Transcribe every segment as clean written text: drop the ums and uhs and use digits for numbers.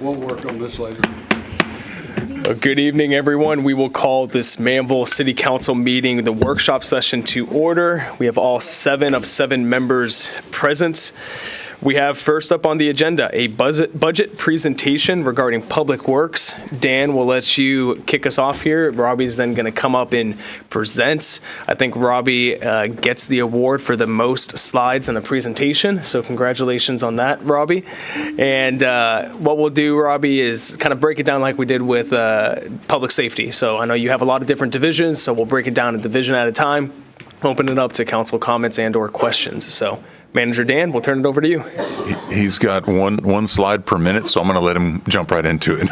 We'll work on this later. Good evening, everyone. We will call this Manvel City Council meeting, the workshop session, to order. We have all 7 of 7 members present. We have first up on the agenda a budget presentation regarding public works. Dan, will let you kick us off here. Robbie's then going to come up and present. I think Robbie gets the award for the most slides in the presentation, so congratulations on that, Robbie. And what we'll do, Robbie, is kind of break it down like we did with public safety. So I know you have a lot of different divisions, so we'll break it down a division at a time, open it up to council comments and or questions. So Manager Dan, we'll turn it over to you. He's got one slide per minute, so I'm going to let him jump right into it.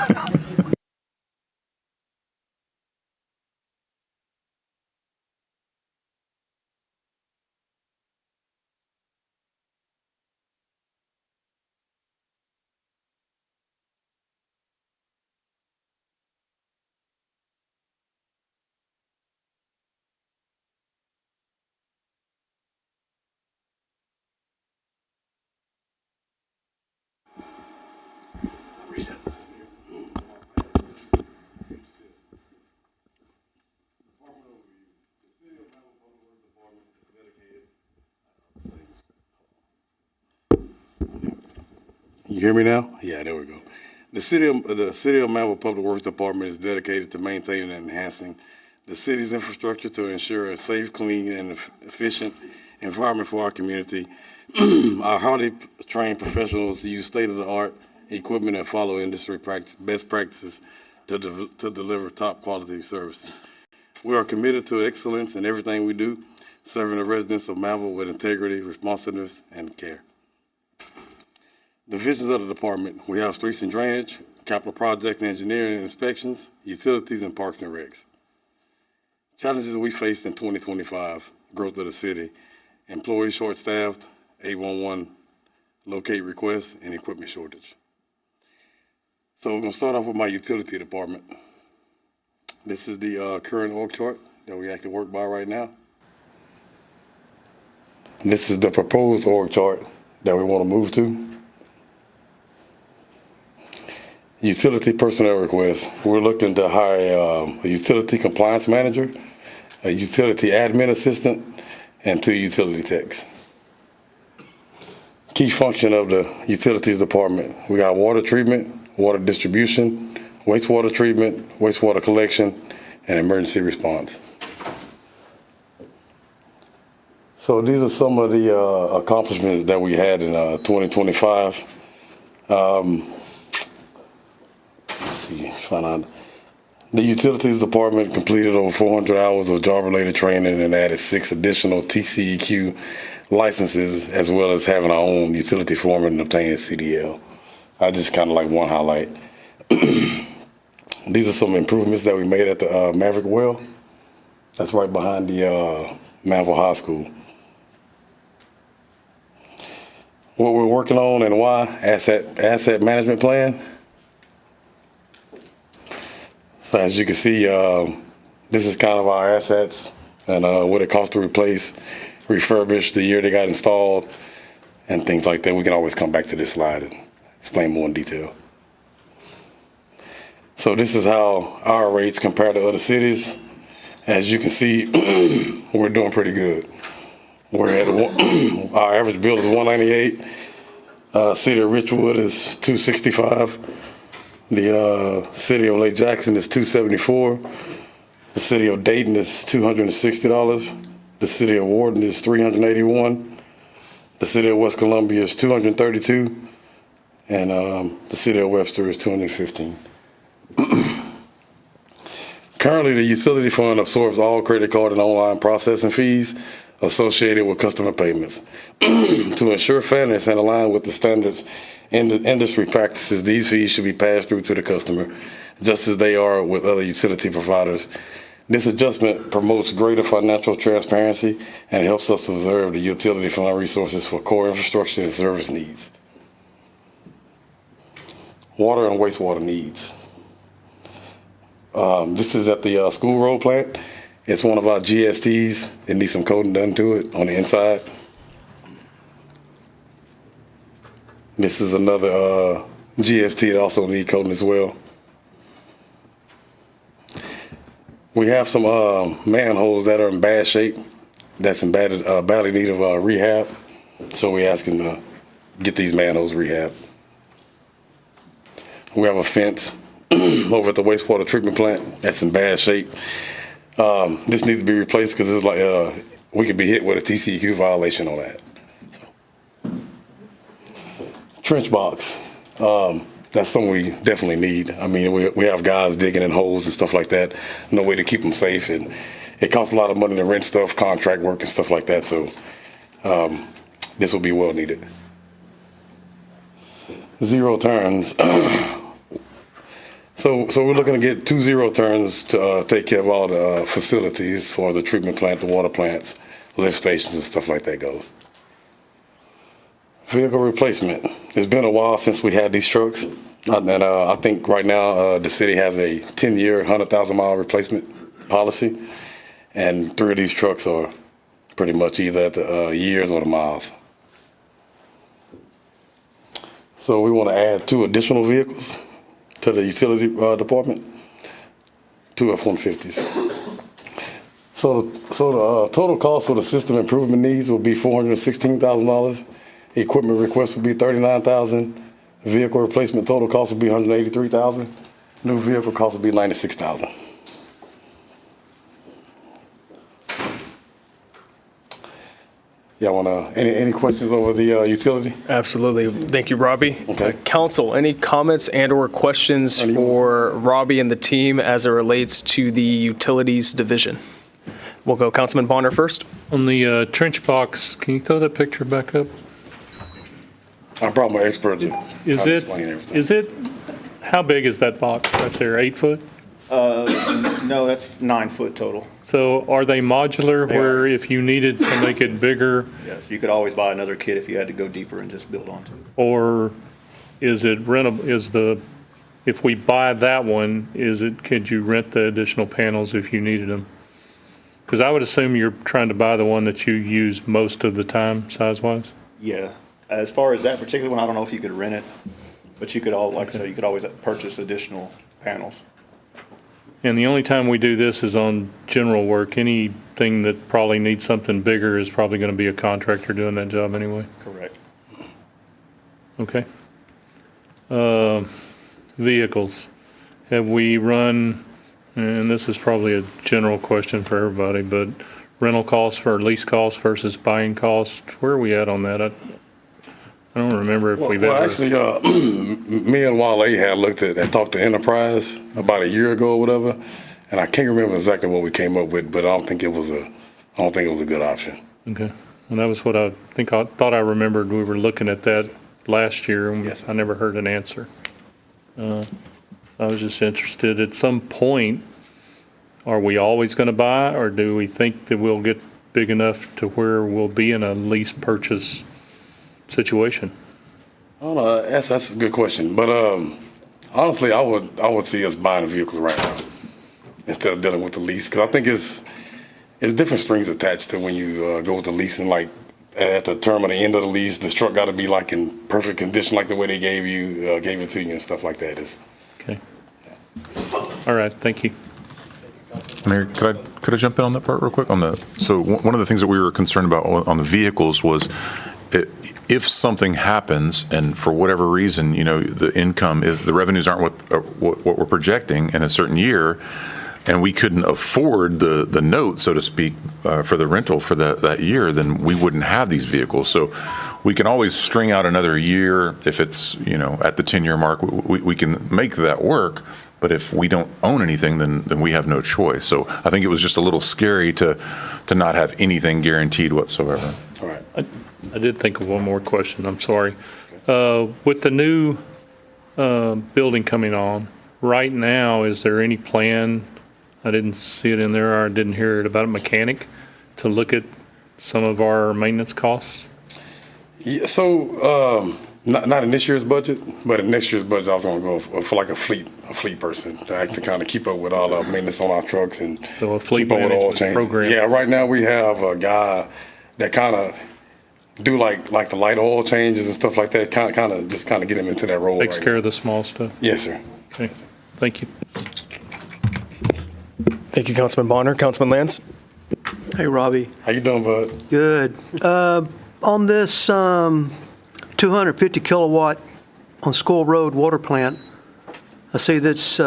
You hear me now? Yeah, there we go. The City of Manvel Public Works Department is dedicated to maintaining and enhancing the city's infrastructure to ensure a safe, clean, and efficient environment for our community. Our highly trained professionals use state-of-the-art equipment and follow industry best practices to deliver top quality services. We are committed to excellence in everything we do, serving the residents of Manvel with integrity, responsiveness, and care. Divisions of the department: we have streets and drainage, capital project engineering and inspections, utilities, and parks and recs. Challenges we faced in 2025: growth of the city, employees short-staffed, 811 locate requests, and equipment shortage. So we're going to start off with my utility department. This is the current org chart that we actually work by right now. This is the proposed org chart that we want to move to. Utility personnel requests. We're looking to hire a utility compliance manager, a utility admin assistant, and 2 utility techs. Key function of the utilities department: we got water treatment, water distribution, wastewater treatment, wastewater collection, and emergency response. So these are some of the accomplishments that we had in 2025. The utilities department completed over 400 hours of job-related training and added 6 additional TCEQ licenses, as well as having our own utility foreman and obtaining CDL. I just kind of like one highlight. These are some improvements that we made at the Maverick Well. That's right behind the Manvel High School. What we're working on and why: asset management plan. So as you can see, this is kind of our assets and what it costs to replace, refurbish, the year they got installed, and things like that. We can always come back to this slide and explain more in detail. So this is how our rates compare to other cities. As you can see, we're doing pretty good. We're at our average bill is $198. City of Richwood is $265. The city of Lake Jackson is $274. The city of Dayton is $260. The city of Warden is $381. The city of West Columbia is $232. And the city of Webster is $215. Currently, the utility fund absorbs all credit card and online processing fees associated with customer payments. To ensure fairness and align with the standards in the industry practices, these fees should be passed through to the customer, just as they are with other utility providers. This adjustment promotes greater financial transparency and helps us preserve the utility fund resources for core infrastructure and service needs. Water and wastewater needs. This is at the school road plant. It's one of our GSTs. It needs some coating done to it on the inside. This is another GST that also need coating as well. We have some manholes that are in bad shape, that's in badly need of rehab. So we're asking to get these manholes rehabbed. We have a fence over at the wastewater treatment plant that's in bad shape. This needs to be replaced because it's like we could be hit with a TCEQ violation on that. So. Trench box. That's something we definitely need. I mean, we have guys digging in holes and stuff like that. No way to keep them safe, and it costs a lot of money to rent stuff, contract work, and stuff like that. So this will be well needed. Zero turns. So we're looking to get 2 zero turns to take care of all the facilities for the treatment plant, the water plants, lift stations, and stuff like that goes. Vehicle replacement. It's been a while since we had these trucks. And I think right now the city has a 10-year, 100,000-mile replacement policy. And 3 of these trucks are pretty much either at the years or the miles. So we want to add 2 additional vehicles to the utility department, 2 F-150s. So the total cost for the system improvement needs will be $416,000. Equipment request will be $39,000. Vehicle replacement total cost will be $183,000. New vehicle cost will be $96,000. Y'all want any questions over the utility? Absolutely. Thank you, Robbie. Okay. Council, any comments and/or questions for Robbie and the team as it relates to the utilities division? We'll go Councilman Bonner first. On the trench box, can you throw that picture back up? I brought my expert to Is explain everything. it, how big is that box right there, 8 foot? No, that's 9 foot total. So are they modular They where are. if you needed to make it bigger, Yes, you could always buy another kit if you had to go deeper and just build onto it. or is it rentable, if we buy that one, could you rent the additional panels if you needed them? Because I would assume you're trying to buy the one that you use most of the time, size-wise? Yeah, as far as that particular one, I don't know if you could rent it, but you could like I said, you could always purchase additional panels. And the only time we do this is on general work. Anything that probably needs something bigger is probably going to be a contractor doing that job anyway. Correct. Okay. Vehicles. Have we run, and this is probably a general question for everybody, but rental costs or lease costs versus buying costs, where are we at on that? I don't remember if we've Well, ever. actually, me and Wale had looked at and talked to Enterprise about a year ago or whatever, and I can't remember exactly what we came up with, but I don't think it was a good option. Okay. And that was what I thought I remembered. We were looking at that last year, and Yes. I never heard an answer. I was just interested, at some point, are we always going to buy, or do we think that we'll get big enough to where we'll be in a lease purchase situation? I don't know. That's a good question, but honestly, I would see us buying the vehicles right now instead of dealing with the lease, because I think it's different strings attached to when you go with the lease, and like at the term of the end of the lease, this truck got to be like in perfect condition, like the way they gave it to you and stuff like that. Okay. All right, thank you. Mayor, could I jump in on that part real quick? So one of the things that we were concerned about on the vehicles was if something happens and for whatever reason, the revenues aren't what we're projecting in a certain year, and we couldn't afford the note, so to speak, for the rental for that year, then we wouldn't have these vehicles. So we can always string out another year if it's, at the 10-year mark, we can make that work. But if we don't own anything, then we have no choice. So I think it was just a little scary to not have anything guaranteed whatsoever. All right. I did think of one more question, I'm sorry. With the new building coming on, right now, is there any plan, I didn't see it in there, or I didn't hear it, about a mechanic to look at some of our maintenance costs? Yeah, so not in this year's budget, but in next year's budget, I was going to go for like a fleet person to actually kind of keep up with all our maintenance on our trucks and So a fleet keep up with oil management changes. program. Yeah, right now we have a guy that kind of do like the light oil changes and stuff like that. Kind of get him into that role. Takes right care now. of the small stuff. Yes, sir. Okay, thank you. Thank you, Councilman Bonner. Councilman Lance? Hey, Robbie. How you doing, bud? Good. On this 250 kilowatt on School Road water plant, I see that's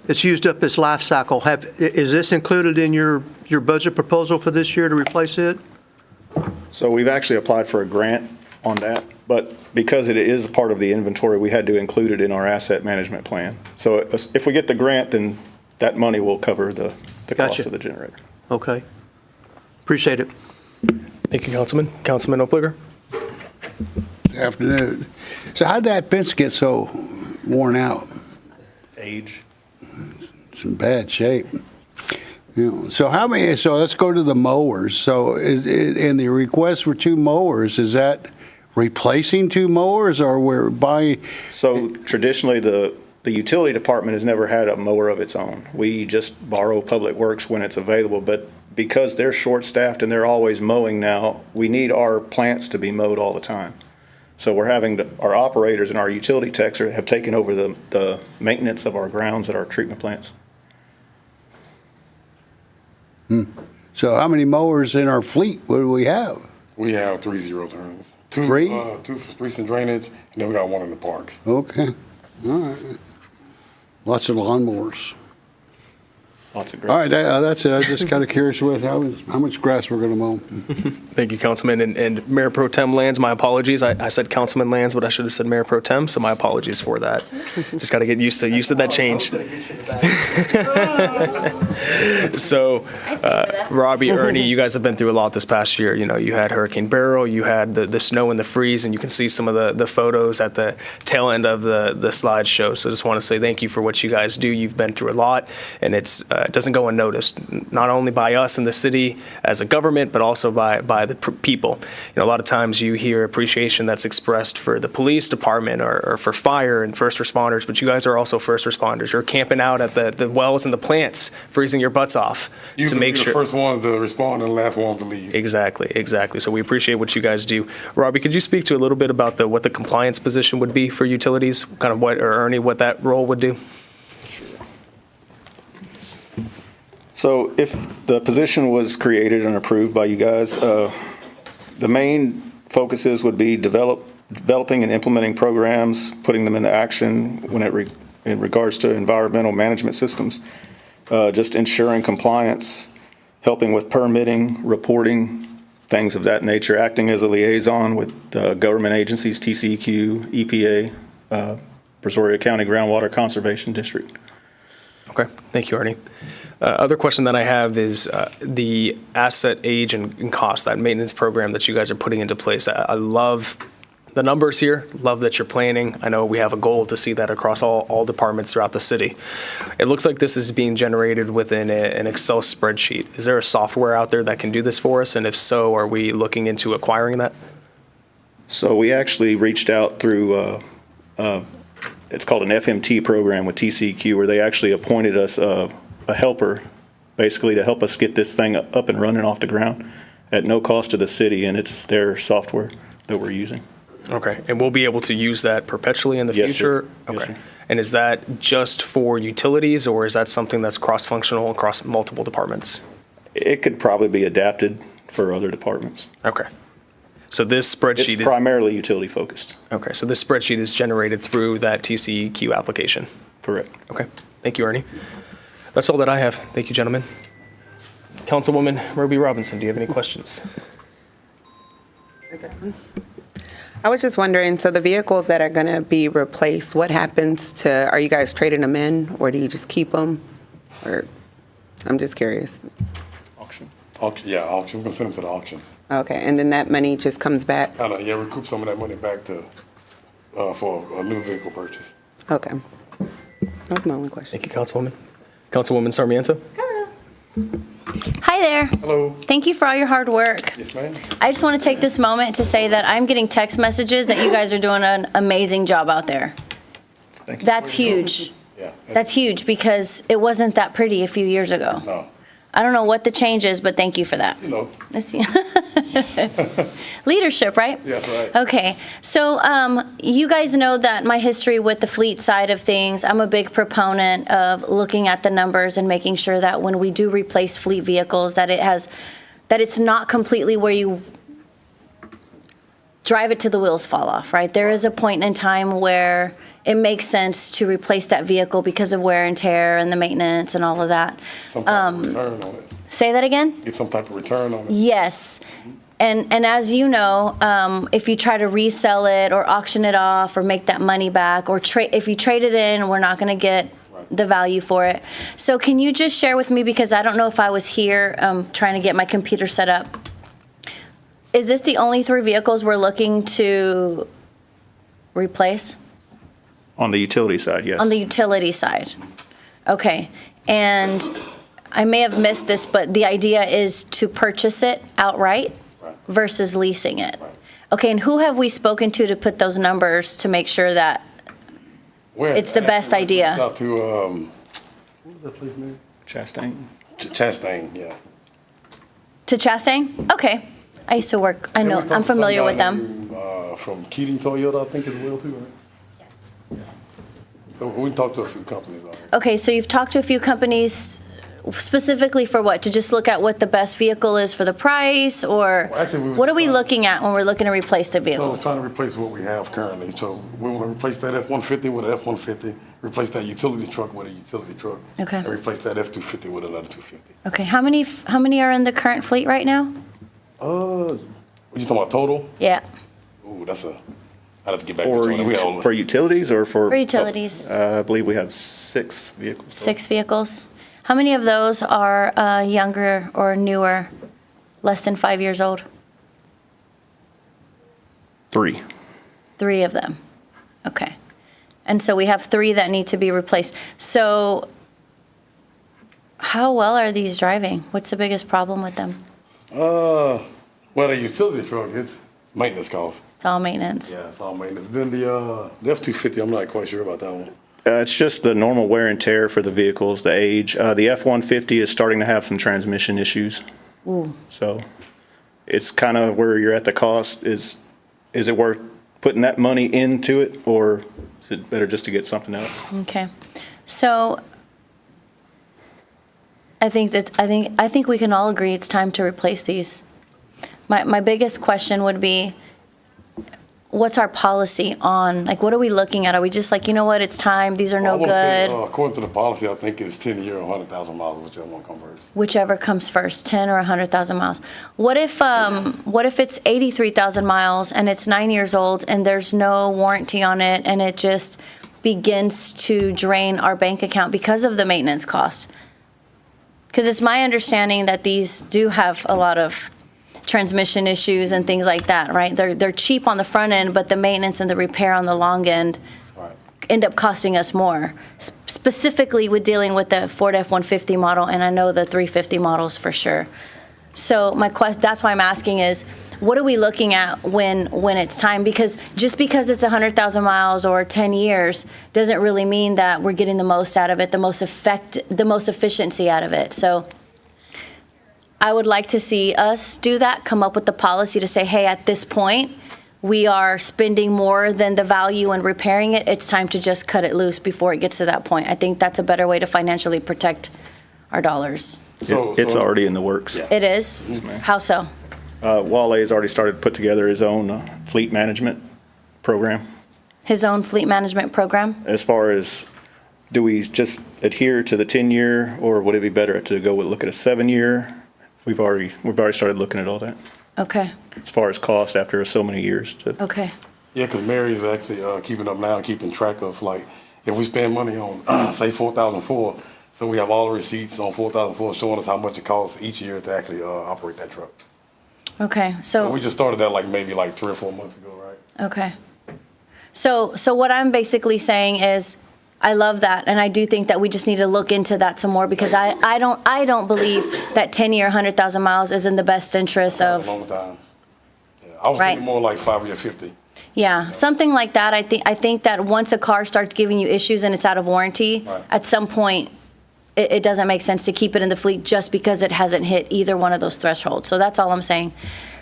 it's used up its life cycle. Is this included in your budget proposal for this year to replace it? So we've actually applied for a grant on that, but because it is part of the inventory, we had to include it in our asset management plan. So if we get the grant, then that money will cover the cost Gotcha. of the generator. Okay. Appreciate it. Thank you, Councilman. Councilman Opliger? Afternoon. So how'd that fence get so worn out? Age. It's in bad shape. You know, so let's go to the mowers. So in the request for 2 mowers, is that replacing 2 mowers or we're buying? So traditionally, the utility department has never had a mower of its own. We just borrow Public Works when it's available, but because they're short-staffed and they're always mowing now, we need our plants to be mowed all the time. So we're having our operators and our utility techs have taken over the maintenance of our grounds at our treatment plants. So how many mowers in our fleet would we have? We have 3 zero-turns. 2 3? 2 for streets and drainage, and then we got 1 in the parks. Okay. All right. Lots of lawnmowers. Lots of All great. right, that's it. I was just kind of curious how much grass we're going to mow. Thank you, Councilman. And Mayor Pro Tem Lands, my apologies. I said Councilman Lands, but I should have said Mayor Pro Tem, so my apologies for that. Just got to get used to that change. So, Robbie, Ernie, you guys have been through a lot this past year. You know, you had Hurricane Beryl, you had the snow and the freeze, and you can see some of the photos at the tail end of the slideshow. So just want to say thank you for what you guys do. You've been through a lot, and it doesn't go unnoticed, not only by us in the city as a government, but also by the people. You know, a lot of times you hear appreciation that's expressed for the police department or for fire and first responders, but you guys are also first responders. You're camping out at the wells and the plants, freezing your butts off Usually to make we're sure. the first ones to respond and the last ones to leave. Exactly. So we appreciate what you guys do. Robbie, could you speak to a little bit about what the compliance position would be for utilities, kind of or Ernie, what that role would do? So if the position was created and approved by you guys, the main focuses would be developing and implementing programs, putting them into action in regards to environmental management systems, just ensuring compliance, helping with permitting, reporting, things of that nature, acting as a liaison with government agencies, TCEQ, EPA, Brazoria County Groundwater Conservation District. Okay, thank you, Ernie. Other question that I have is the asset age and cost, that maintenance program that you guys are putting into place. I love the numbers here, love that you're planning. I know we have a goal to see that across all departments throughout the city. It looks like this is being generated within an Excel spreadsheet. Is there a software out there that can do this for us? And if so, are we looking into acquiring that? So we actually reached out through, it's called an FMT program with TCEQ, where they actually appointed us a helper, basically to help us get this thing up and running off the ground at no cost to the city, and it's their software that we're using. Okay, and we'll be able to use that perpetually in the Yes, sir. future? Yes, Okay. sir. And is that just for utilities, or is that something that's cross-functional across multiple departments? It could probably be adapted for other departments. Okay. So this spreadsheet It's is... primarily utility focused. Okay, so this spreadsheet is generated through that TCEQ application? Correct. Okay, thank you, Ernie. That's all that I have. Thank you, gentlemen. Councilwoman Ruby Robinson, do you have any questions? I was just wondering, so the vehicles that are going to be replaced, what happens to, are you guys trading them in, or do you just keep them? Or, I'm just curious. Auction. Auction. We're gonna send them to the auction. Okay, and then that money just comes back? Recoup some of that money back to for a new vehicle purchase. Okay. That's my only question. Thank you, Councilwoman. Councilwoman Sarmiento? Hi there. Hello. Thank you for all your hard work. Yes, ma'am. I just want to take this moment to say that I'm getting text messages that you guys are doing an amazing job out there. Thank you. That's huge. Yeah. That's huge because it wasn't that pretty a few years ago. No. I don't know what the change is, but thank you for that. You know. That's, Leadership, right? Yes, right. Okay, so you guys know that my history with the fleet side of things, I'm a big proponent of looking at the numbers and making sure that when we do replace fleet vehicles, that it's not completely where you drive it till the wheels fall off, right? There is a point in time where it makes sense to replace that vehicle because of wear and tear and the maintenance and all of that. Some type of return on it. Say that again? Get some type of return on it. Yes. And as you know, if you try to resell it or auction it off or make that money back, or if you trade it in, we're not going to get the value for it. So can you just share with me, because I don't know if I was here trying to get my computer set up. Is this the only 3 vehicles we're looking to replace? On the utility side, yes. On the utility side? Okay. And I may have missed this, but the idea is to purchase it outright versus leasing it. Okay, and who have we spoken to put those numbers to make sure that it's the best idea? It's out to, what was that place name? Chastain. Chastain, yeah. To Chastain? Okay. I used to work, I know, I'm familiar with them. From Keating Toyota, I think as well too, right? Yes. So we talked to a few companies already. Okay, so you've talked to a few companies specifically for what? To just look at what the best vehicle is for the price, or Well, actually, what are we looking at when we're looking to replace the So we're vehicles? trying to replace what we have currently. So we want to replace that F-150 with an F-150, replace that utility truck with a utility truck. Okay. And replace that F-250 with another 250. Okay, how many are in the current fleet right now? You talking about total? Yeah, Ooh, I'd have to get back to you. We got all For utilities or for? for utilities, I believe we have 6 vehicles. 6 vehicles. How many of those are younger or newer, less than 5 years old? 3. 3 of them. Okay. And so we have 3 that need to be replaced. So how well are these driving? What's the biggest problem with them? Well, the utility truck, it's maintenance costs. It's all maintenance. Yeah, it's all maintenance. Then the F-250, I'm not quite sure about that one. It's just the normal wear and tear for the vehicles, the age. The F-150 is starting to have some transmission issues. Ooh. So it's kind of where you're at the cost. Is it worth putting that money into it, or is it better just to get something else? Okay. So I think we can all agree it's time to replace these. My biggest question would be, what's our policy on, like, what are we looking at? Are we just like, you know what, it's time, these are no I wanna say, good? according to the policy, I think it's 10 year or 100,000 miles, whichever one comes first. Whichever comes first, 10 or 100,000 miles. What if it's 83,000 miles and it's 9 years old and there's no warranty on it, and it just begins to drain our bank account because of the maintenance cost? Because it's my understanding that these do have a lot of transmission issues and things like that, right? They're cheap on the front end, but the maintenance and the repair on the long end end up costing us more, specifically with dealing with the Ford F-150 model, and I know the 350 models for sure. So that's why I'm asking is, what are we looking at when it's time? Because just because it's 100,000 miles or 10 years doesn't really mean that we're getting the most out of it, the most efficiency out of it. So I would like to see us do that, come up with the policy to say, hey, at this point, we are spending more than the value in repairing it. It's time to just cut it loose before it gets to that point. I think that's a better way to financially protect our dollars. It's already in the works. It is? ma'am. How so? Wale's already started to put together his own fleet management program. His own fleet management program? As far as, do we just adhere to the 10-year, or would it be better to go look at a 7-year? We've already started looking at all that, Okay, as far as cost after so many years. okay. Yeah, because Mary's actually keeping up now, keeping track of, like, if we spend money on, say, 4004, so we have all the receipts on 4004 showing us how much it costs each year to actually operate that truck. Okay, We so, just started that maybe 3 or 4 months ago, right? okay. So what I'm basically saying is, I love that, and I do think that we just need to look into that some more, because I don't believe that 10-year, 100,000 miles is in the best interest A of, long time. Yeah, I was Right. thinking more like 5 or 50. yeah, something like that. I think that once a car starts giving you issues and it's out of warranty, Right. at some point, it doesn't make sense to keep it in the fleet just because it hasn't hit either one of those thresholds. So that's all I'm saying.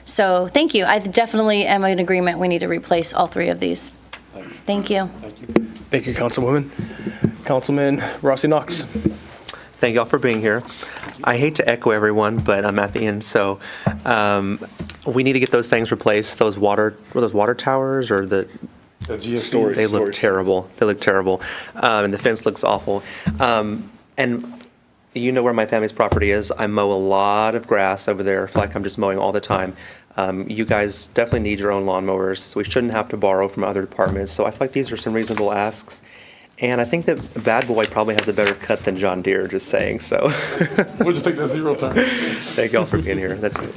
So thank you. I definitely am in agreement. We need to replace all 3 of these. Thank you. Thank you, Councilwoman. Councilman Rossi Knox. Thank you all for being here. I hate to echo everyone, but I'm at the end, so we need to get those things replaced. Those water towers or the geostorage. they look terrible. They look terrible, and the fence looks awful. And you know where my family's property is. I mow a lot of grass over there. I feel like I'm just mowing all the time. You guys definitely need your own lawnmowers. We shouldn't have to borrow from other departments. So I feel like these are some reasonable asks. And I think that Bad Boy probably has a better cut than John Deere, just saying, so. We'll just take that 0 turn. Thank you all for being here. That's it.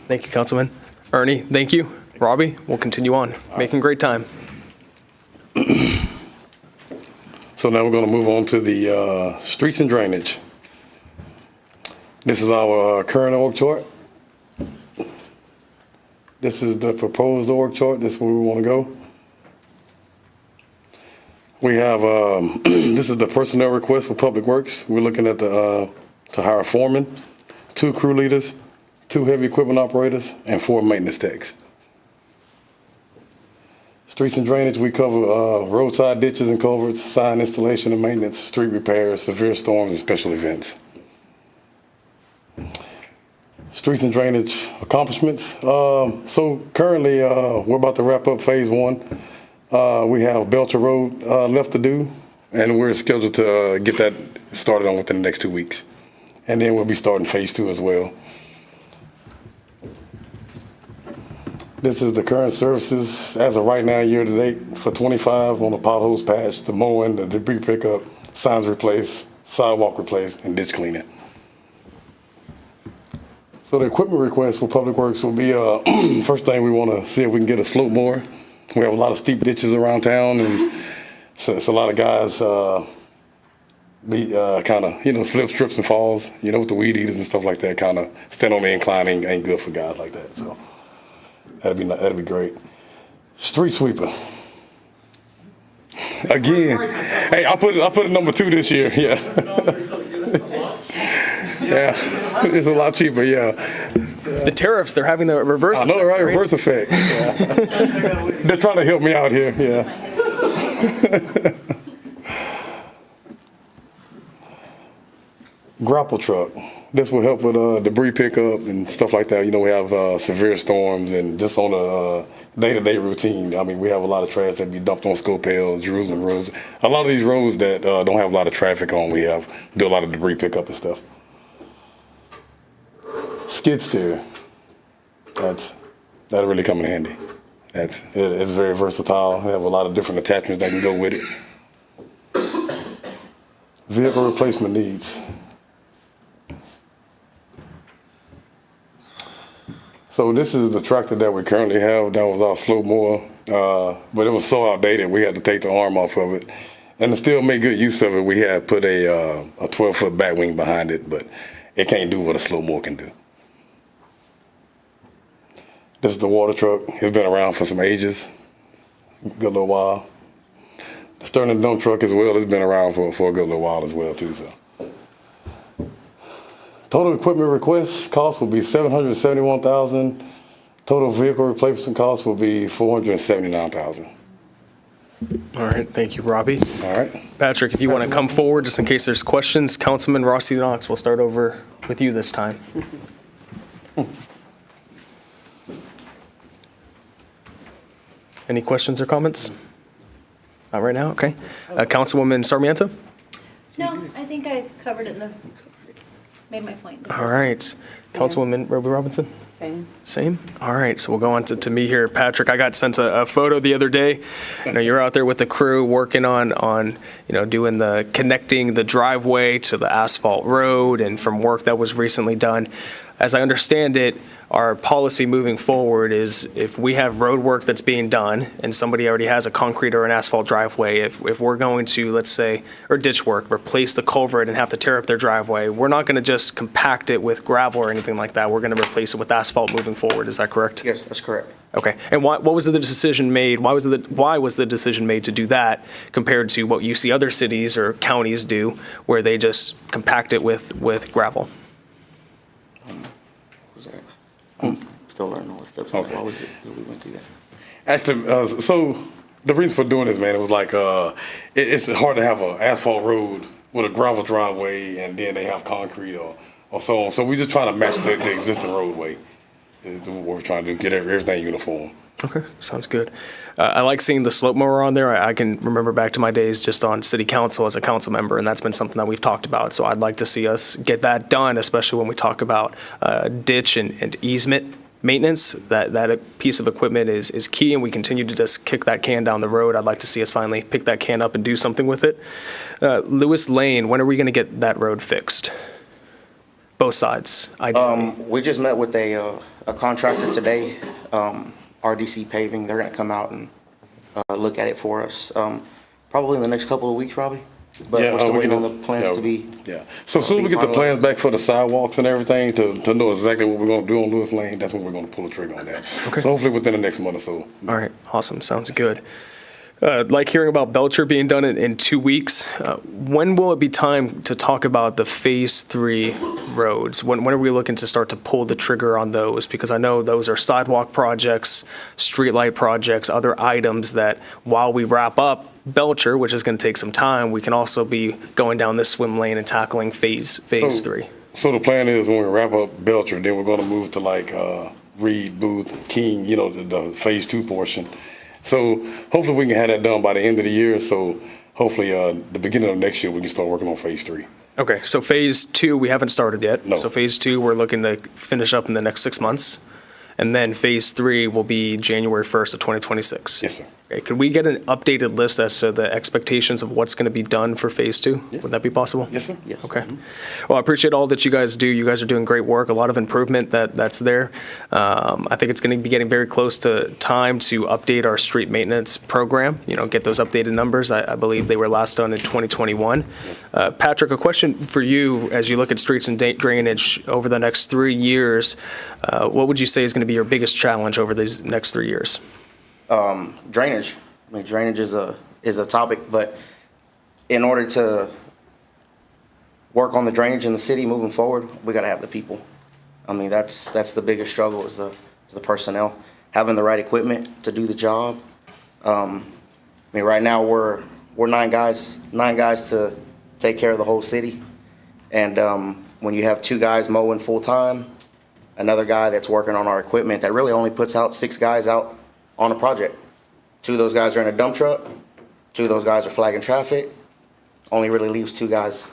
Thank you, Councilman. Ernie, thank you. Robbie, we'll continue on. Making great time. So now we're going to move on to the streets and drainage. This is our current org chart. This is the proposed org chart. This is where we want to go. We have, this is the personnel request for Public Works. We're looking at to hire a foreman, 2 crew leaders, 2 heavy equipment operators, and 4 maintenance techs. Streets and drainage, we cover roadside ditches and culverts, sign installation and maintenance, street repairs, severe storms, and special events. Streets and drainage accomplishments. So currently, we're about to wrap up phase 1. We have Belcher Road left to do, and we're scheduled to get that started on within the next 2 weeks. And then we'll be starting phase 2 as well. This is the current services as of right now, year to date, for 25 on the potholes patch, the mowing, the debris pickup, signs replaced, sidewalk replaced, and ditch cleaning. So the equipment request for Public Works will be, first thing we want to see if we can get a slope mower. We have a lot of steep ditches around town, and so it's a lot of guys kind of, slip, trips, and falls, with the weed eaters and stuff like that, kind of stand on the incline ain't good for guys like that. So that'd be great. Street sweeper. Again, hey, I put it number 2 this year. Yeah. Yeah, it's a lot cheaper. Yeah. The tariffs, they're having the reverse I know, effect, right? Reverse effect. Yeah. They're trying to help me out here. Yeah. Grapple truck. This will help with debris pickup and stuff like that. We have severe storms, and just on a day-to-day routine. I mean, we have a lot of trash that be dumped on Scopell, Jerusalem roads. A lot of these roads that don't have a lot of traffic on, we do a lot of debris pickup and stuff. Skid steer. That'll really come in handy. It's very versatile. We have a lot of different attachments that can go with it. Vehicle replacement needs. So this is the tractor that we currently have. That was our slow mower, but it was so outdated we had to take the arm off of it. And to still make good use of it, we had put a 12-foot back wing behind it, but it can't do what a slow mower can do. This is the water truck. It's been around for some ages, a good little while. The Sterling dump truck as well, it's been around for a good little while as well too. So, total equipment request cost will be $771,000. Total vehicle replacement cost will be $479,000. All right, thank you, Robbie. All right. Patrick, if you want to come forward, just in case there's questions, Councilman Rossi Knox, we'll start over with you this time. Any questions or comments? Not right now, okay. Councilwoman Sarmiento? No, I think I covered it made my point. All right. Councilwoman Roby Robinson? Same? All right, so we'll go on to me here. Patrick, I got sent a photo the other day. You're out there with the crew working on doing the connecting the driveway to the asphalt road, and from work that was recently done. As I understand it, our policy moving forward is if we have road work that's being done and somebody already has a concrete or an asphalt driveway, if we're going to, let's say, or ditch work, replace the culvert and have to tear up their driveway, we're not going to just compact it with gravel or anything like that. We're going to replace it with asphalt moving forward. Is that correct? Yes, that's correct. Okay. And what was the decision made? Why was the decision made to do that compared to what you see other cities or counties do, where they just compact it with gravel? still learning all the steps. Okay. Why was it that we went through that? Actually, so the reason for doing this, man, it was like it's hard to have an asphalt road with a gravel driveway and then they have concrete or so on. So we just trying to match the existing roadway. Is what we're trying to do, get everything uniform. Okay, sounds good. I like seeing the slope mower on there. I can remember back to my days just on city council as a council member, and that's been something that we've talked about. So I'd like to see us get that done, especially when we talk about ditch and easement maintenance. That piece of equipment is key, and we continue to just kick that can down the road. I'd like to see us finally pick that can up and do something with it. Lewis Lane, when are we going to get that road fixed? Both sides, ideally. We just met with a contractor today, RDC Paving. They're gonna come out and look at it for us, probably in the next couple of weeks, probably. But we're still waiting on the plans to be. Yeah. So soon as we get the plans back for the sidewalks and everything to know exactly what we're gonna do on Lewis Lane, that's when we're gonna pull the trigger on that. Okay. So hopefully within the next month or so. All right, awesome, sounds good. Like hearing about Belcher being done in 2 weeks. When will it be time to talk about the Phase 3 roads? When are we looking to start to pull the trigger on those? Because I know those are sidewalk projects, streetlight projects, other items that while we wrap up Belcher, which is going to take some time, we can also be going down this swim lane and tackling Phase 3. So the plan is when we wrap up Belcher, then we're gonna move to like Reed, Booth, King, the Phase 2 portion. So hopefully we can have that done by the end of the year. So hopefully the beginning of next year we can start working on Phase 3. Okay, so Phase 2, we haven't started yet. No. So Phase 2, we're looking to finish up in the next 6 months. And then Phase 3 will be January 1st of 2026. Yes, sir. Okay, could we get an updated list as to the expectations of what's going to be done for Phase 2? Yeah. Would that be possible? Yes, sir. Yes. Okay. Well, I appreciate all that you guys do. You guys are doing great work, a lot of improvement that's there. I think it's going to be getting very close to time to update our street maintenance program, get those updated numbers. I believe they were last done in 2021. Patrick, a question for you as you look at streets and drainage over the next 3 years. What would you say is going to be your biggest challenge over these next 3 years? Drainage. I mean, drainage is a topic, but in order to work on the drainage in the city moving forward, we got to have the people. I mean, that's the biggest struggle is the personnel, having the right equipment to do the job. I mean, right now we're 9 guys to take care of the whole city, and when you have 2 guys mowing full time, another guy that's working on our equipment, that really only puts out 6 guys out on a project. 2 of those guys are in a dump truck, 2 of those guys are flagging traffic, only really leaves 2 guys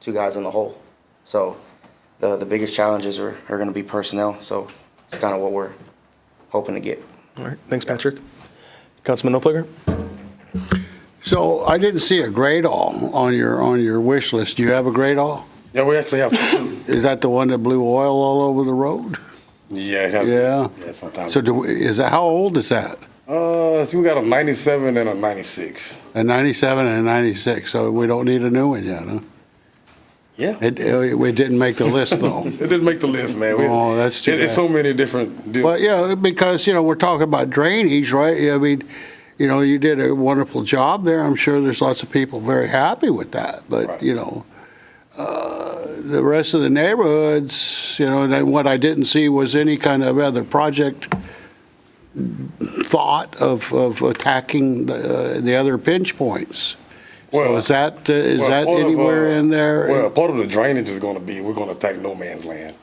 in the hole. So the biggest challenges are going to be personnel, so it's kind of what we're hoping to get. All right, thanks, Patrick. Councilman Opliger? So I didn't see a grade all on your wish list. Do you have a grade all? Yeah, we actually have. Is that the one that blew oil all over the road? Yeah, it has. Yeah. Yeah, sometimes. So how old is that? So we got a 97 and a 96. A 97 and a 96, so we don't need a new one yet, huh? Yeah. It didn't make the list, though. It didn't make the list, man. Oh, that's too It's bad. so many different. Well, yeah, because, we're talking about drainage, right? I mean, you did a wonderful job there. I'm sure there's lots of people very happy with that. But, Right. The rest of the neighborhoods, then what I didn't see was any kind of other project thought of attacking the other pinch points. So is that part of, anywhere in there? Well, part of the drainage is going to be we're going to attack no man's land.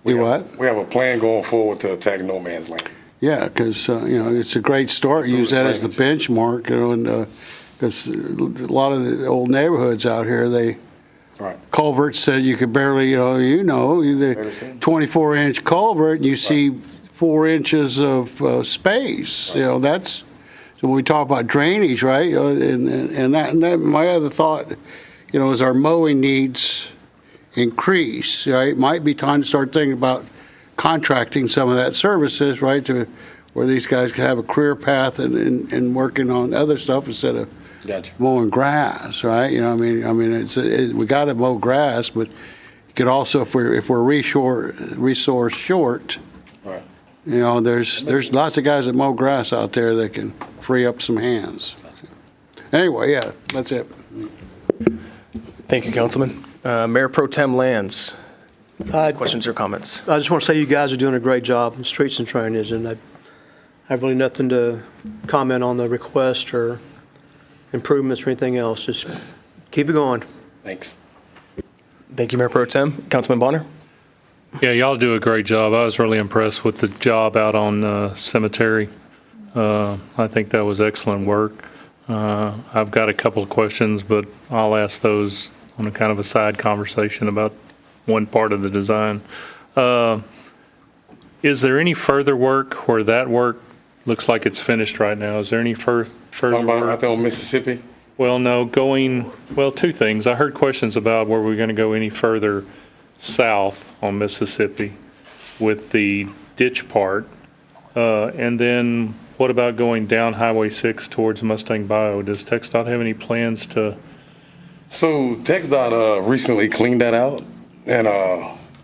We what? We have a plan going forward to attack no man's land. Yeah, because, it's a great start. Use that as the benchmark, because a lot of the old neighborhoods out here, Right. culverts that you could barely, the 24-inch culvert, and you see 4 inches of space. That's, so when we talk about drainage, right? And that, my other thought, is our mowing needs increase, right? It might be time to start thinking about contracting some of that services, right? To where these guys can have a career path and working on other stuff instead of Gotcha. mowing grass, right? We got to mow grass, but you could also, if we're resource short, Right. there's lots of guys that mow grass out there that can free up some hands. Anyway, yeah, that's it. Thank you, Councilman. Mayor Pro Tem Lands, Questions or comments? I just want to say you guys are doing a great job in streets and drainage, and I have really nothing to comment on the request or improvements or anything else. Just keep it going. Thanks. Thank you, Mayor Pro Tem. Councilman Bonner? Yeah, y'all do a great job. I was really impressed with the job out on Cemetery. I think that was excellent work. I've got a couple of questions, but I'll ask those on a kind of a side conversation about one part of the design. Is there any further work where that work looks like it's finished right now? Is there any further Talking about work? out there on Mississippi? Well, no, two things. I heard questions about were we going to go any further south on Mississippi with the ditch part? And then what about going down Highway 6 towards Mustang Bio? Does TxDOT have any plans to? So TxDOT recently cleaned that out, and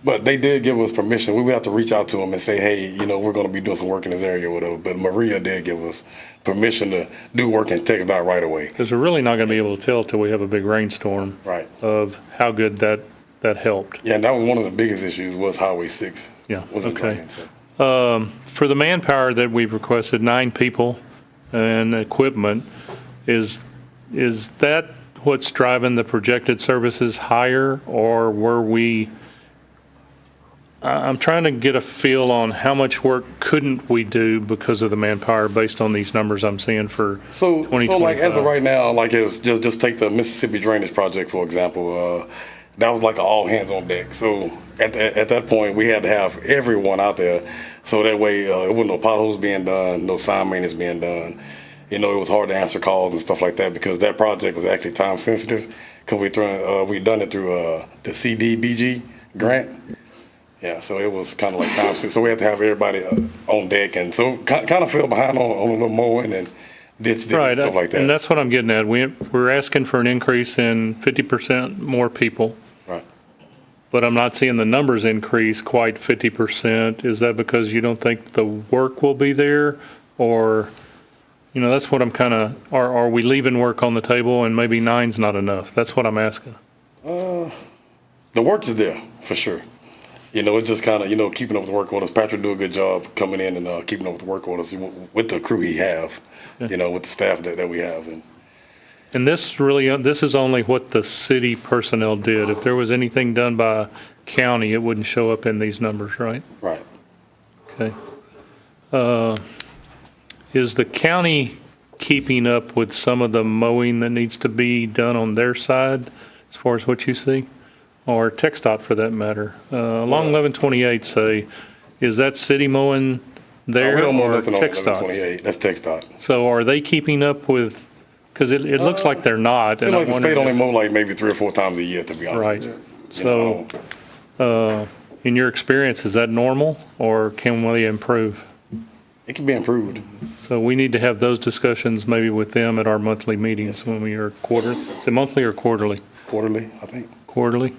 but they did give us permission. We would have to reach out to them and say, hey, we're going to be doing some work in this area or whatever. But Maria did give us permission to do work in TxDOT right away. Because we're really not going to be able to tell till we have a big rainstorm. Right. Of how good that helped. Yeah, and that was one of the biggest issues was Highway 6. Yeah, Wasn't okay. draining, so. For the manpower that we've requested, 9 people and equipment, is that what's driving the projected services higher, or were we? I'm trying to get a feel on how much work couldn't we do because of the manpower based on these numbers I'm seeing for So 2025. like as of right now, like it was just take the Mississippi Drainage Project for example. That was like an all hands on deck. So at that point, we had to have everyone out there, so that way it wasn't no potholes being done, no sign maintenance being done. It was hard to answer calls and stuff like that because that project was actually time sensitive because we done it through the CDBG grant. Yeah, so it was kind of like time sensitive. So we had to have everybody on deck, and so kind of fell behind on a little mowing and ditch Right, and stuff like that. and that's what I'm getting at. We're asking for an increase in 50% more people. Right. But I'm not seeing the numbers increase quite 50%. Is that because you don't think the work will be there? Or, that's what I'm kind of, are we leaving work on the table and maybe 9's not enough? That's what I'm asking. The work is there for sure. It's just kind of, keeping up with the work orders. Patrick do a good job coming in and keeping up with the work orders with the crew he have, with the staff that we have. And this is only what the city personnel did. If there was anything done by county, it wouldn't show up in these numbers, right? Right. Okay. Is the county keeping up with some of the mowing that needs to be done on their side as far as what you see? Or TxDOT for that matter? Along 1128 say, is that city mowing there We don't mow or nothing on TxDOT? 1128. That's TxDOT. So are they keeping up with, because it looks like they're not. Seems and I like the wonder state only if- mow like maybe 3 or 4 times a year, to be honest Right. with you. So, in your experience, is that normal or can we improve? It can be improved. So we need to have those discussions maybe with them at our monthly meetings when we are is it monthly or quarterly? Quarterly, I think. Quarterly?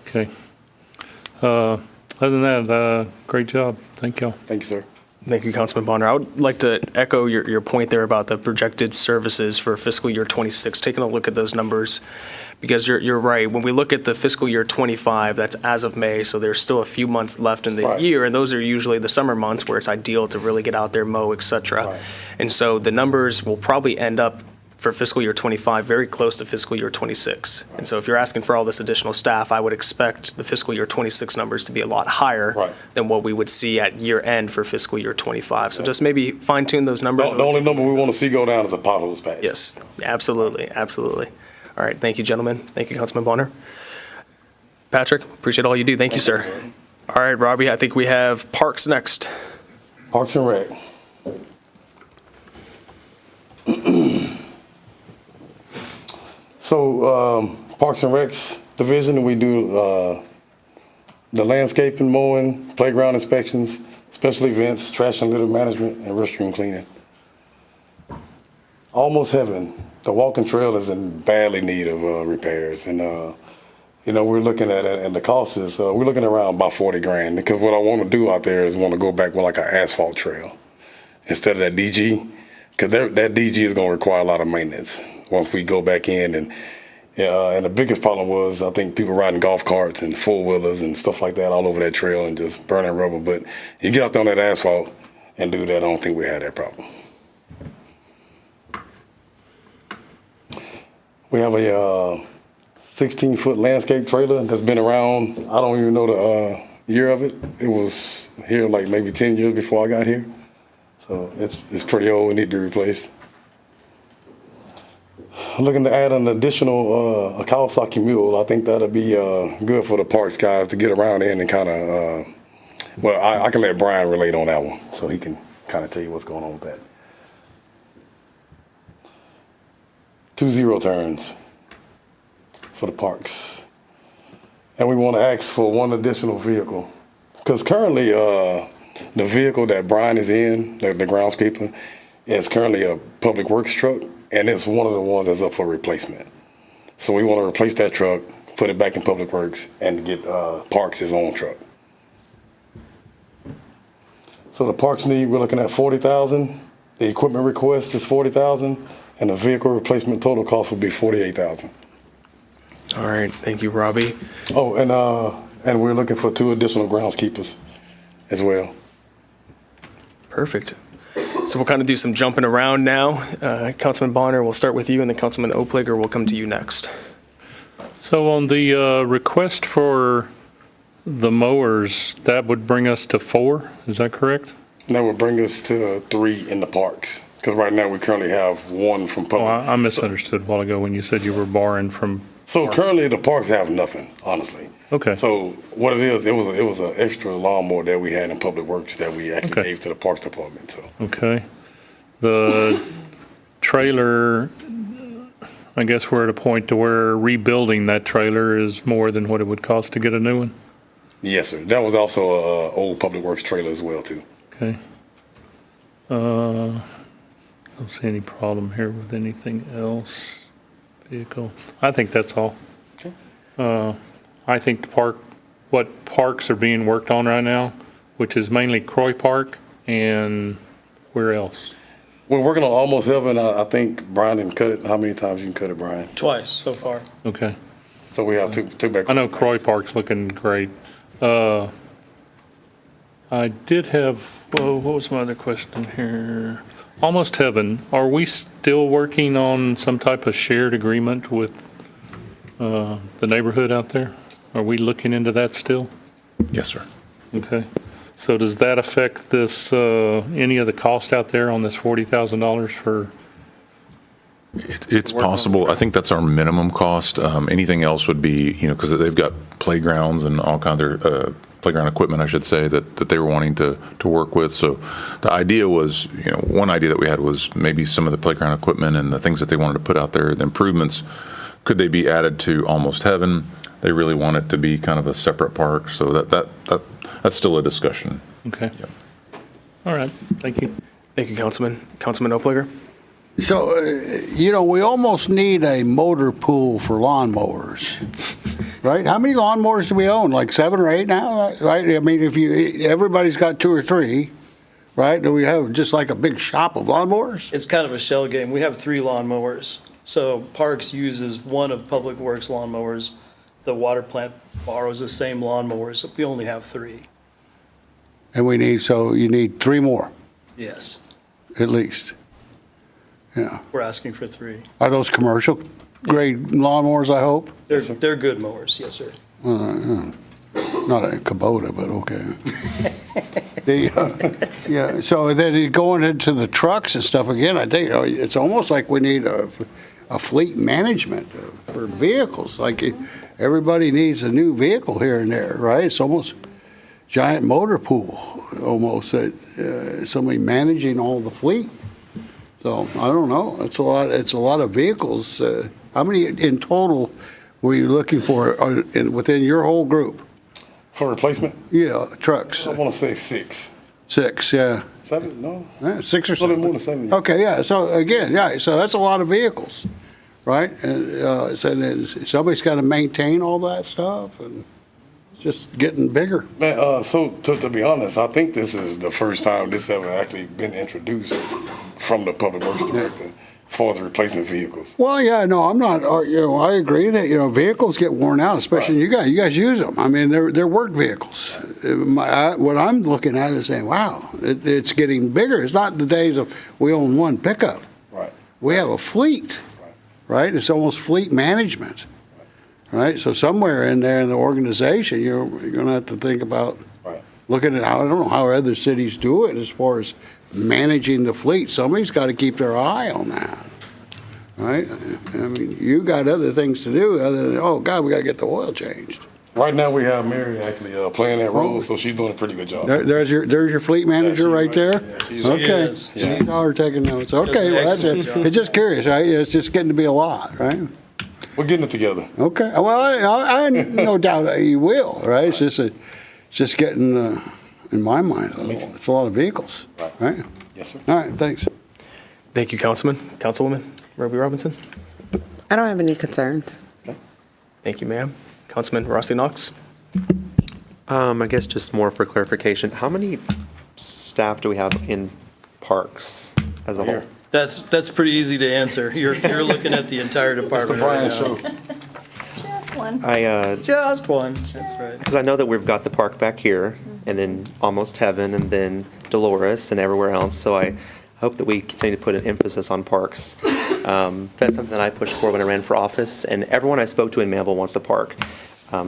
Okay. Other than that, great job. Thank y'all. Thank you, sir. Thank you, Councilman Bonner. I would like to echo your point there about the projected services for fiscal year 26. Taking a look at those numbers, because you're right. When we look at the fiscal year 25, that's as of May, so there's still a few months left in the Right. year, and those are usually the summer months where it's ideal to really get out there, mow, et cetera. Right. And so the numbers will probably end up for fiscal year 25 very close to fiscal year 26. And so if you're asking for all this additional staff, I would expect the fiscal year 26 numbers to be a lot higher Right. than what we would see at year end for fiscal year 25. So just maybe fine tune those numbers. The only number we want to see go down is a potholes patch. Yes, absolutely, absolutely. All right, thank you, gentlemen. Thank you, Councilman Bonner. Patrick, appreciate all you do. Thank you, sir. All right, Robbie, I think we have Parks next. Parks and Rec. So, Parks and Recs division, we do the landscaping, mowing, playground inspections, special events, trash and litter management, and restroom cleaning. Almost heaven. The walking trail is in badly need of repairs, and we're looking at it, and the cost is we're looking around about $40,000. Because what I want to do out there is want to go back with like an asphalt trail instead of that DG, because that DG is going to require a lot of maintenance once we go back in Yeah, and the biggest problem was, I think, people riding golf carts and four-wheelers and stuff like that all over that trail and just burning rubber. But you get out there on that asphalt and do that, I don't think we had that problem. We have a 16-foot landscape trailer that's been around. I don't even know the year of it. It was here like maybe 10 years before I got here. So it's pretty old and need to be replaced. I'm looking to add an additional a Kawasaki mule. I think that'll be good for the parks guys to get around in and kind of, well, I can let Brian relate on that one so he can kind of tell you what's going on with that. 2 zero turns for the parks. And we want to ask for one additional vehicle. Because currently the vehicle that Brian is in, the groundskeeper, is currently a public works truck. And it's one of the ones that's up for replacement. So we want to replace that truck, put it back in Public Works, and get Parks his own truck. So the Parks need, we're looking at $40,000. The equipment request is $40,000, and the vehicle replacement total cost would be $48,000. All right, thank you, Robbie. Oh, and we're looking for 2 additional groundskeepers as well. Perfect. So we'll kind of do some jumping around now. Councilman Bonner, we'll start with you, and then Councilman Opliger will come to you next. So on the request for the mowers, that would bring us to 4, is that correct? That would bring us to 3 in the parks, because right now we currently have 1 from Oh, public. I misunderstood a while ago when you said you were borrowing from. So currently the parks have nothing, honestly. Okay. So what it is, it was an extra lawnmower that we had in Public Works that we actually Okay. gave to the Parks Department. So Okay. The trailer, I guess we're at a point to where rebuilding that trailer is more than what it would cost to get a new one? yes, sir. That was also a old Public Works trailer as well too. Okay. Don't see any problem here with anything else. Vehicle. I think that's all. I think what parks are being worked on right now, which is mainly Croy Park and where else? We're working on Almost Heaven. I think Brian didn't cut it. How many times you can cut it, Brian? Twice so far. Okay. So we have two back. I know Croy Park's looking great. I did have, well, what was my other question here? Almost Heaven, are we still working on some type of shared agreement with the neighborhood out there? Are we looking into that still? Yes, sir. Okay. So does that affect this, any of the cost out there on this $40,000 for? It's possible. I think that's our minimum cost. Anything else would be, because they've got playgrounds and all kinds of playground equipment, I should say, that they were wanting to work with. So the idea was, one idea that we had was maybe some of the playground equipment and the things that they wanted to put out there, the improvements, could they be added to Almost Heaven? They really want it to be kind of a separate park. So that's still a discussion. Okay. All right. Thank you. Thank you, Councilman. Councilman Opliger? So, we almost need a motor pool for lawnmowers, right? How many lawnmowers do we own? Like 7 or 8 now, right? I mean, everybody's got 2 or 3, right? Do we have just like a big shop of lawnmowers? It's kind of a shell game. We have 3 lawnmowers. So Parks uses one of Public Works lawnmowers. The water plant borrows the same lawnmowers. We only have 3. And you need 3 more, Yes, at least. Yeah. we're asking for 3. Are those commercial grade lawnmowers, I hope? They're good mowers, yes, sir. Not a Kubota, but okay. Yeah, so then going into the trucks and stuff again, I think it's almost like we need a fleet management for vehicles. Like everybody needs a new vehicle here and there, right? It's almost giant motor pool, almost, somebody managing all the fleet. So I don't know. It's a lot of vehicles. How many in total were you looking for within your whole group? For replacement? Yeah, trucks. I want to say 6. 6, yeah. 7? No. Yeah, 6 or A little 7. bit more than 7. Yeah. Okay, yeah. So again, so that's a lot of vehicles, right? And so then somebody's got to maintain all that stuff, and it's just getting bigger. Man, so to be honest, I think this is the first time this ever actually been introduced from the Public Works Director. as far as replacement vehicles. Well, yeah, no, I'm not, I agree that, vehicles get worn out, especially you guys use them. I mean, they're work vehicles. What I'm looking at is saying, wow, it's getting bigger. It's not the days of we own one pickup. Right. We have a fleet, right? It's almost fleet management, right? So somewhere in there in the organization, you're going to have to think about looking at how, I don't know how other cities do it as far as managing the fleet. Somebody's got to keep their eye on that, right? I mean, you got other things to do other than, oh, God, we got to get the oil changed. Right now, we have Mary actually playing that role, so she's doing a pretty good job. There's your fleet manager right there? Yeah, Okay. She She saw her taking notes. Okay, well, that's it. It's just curious, right? It's just getting to be a lot, right? We're getting it together. Okay, well, I no doubt that you will, right? It's just getting, in my mind, it's a lot of vehicles, right? Yes, sir. All right, thanks. Thank you, Councilman. Councilwoman Roby Robinson. I don't have any concerns. Thank you, ma'am. Councilman Rossi Knox. I guess just more for clarification, how many staff do we have in parks as a whole? That's pretty easy to answer. You're looking at the entire department right now. Just one. Just one, that's right. Because I know that we've got the park back here, and then Almost Heaven, and then Dolores, and everywhere else. So I hope that we continue to put an emphasis on parks. That's something that I pushed for when I ran for office, and everyone I spoke to in Manvel wants a park.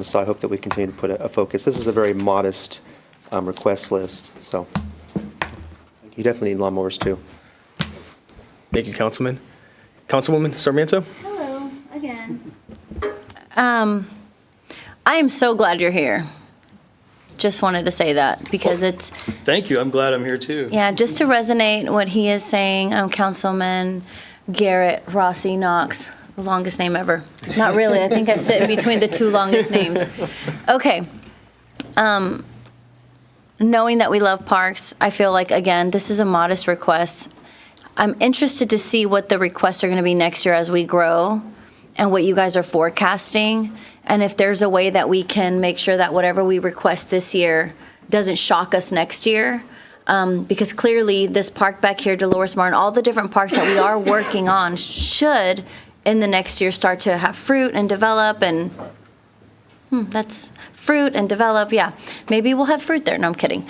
So I hope that we continue to put a focus. This is a very modest request list, so you definitely need lawnmowers too. Thank you, Councilman. Councilwoman Sarmiento. Hello, again. I am so glad you're here. Just wanted to say that because it's, Thank you, I'm glad I'm here too. yeah, just to resonate what he is saying, Councilman Garrett Rossi Knox, the longest name ever. Not really, I think I sit in between the two longest names. Okay. Knowing that we love parks, I feel like, again, this is a modest request. I'm interested to see what the requests are going to be next year as we grow and what you guys are forecasting. And if there's a way that we can make sure that whatever we request this year doesn't shock us next year. Because clearly this park back here, Dolores Martin, all the different parks that we are working on should in the next year start to have fruit and develop and that's fruit and develop. Yeah, maybe we'll have fruit there. No, I'm kidding.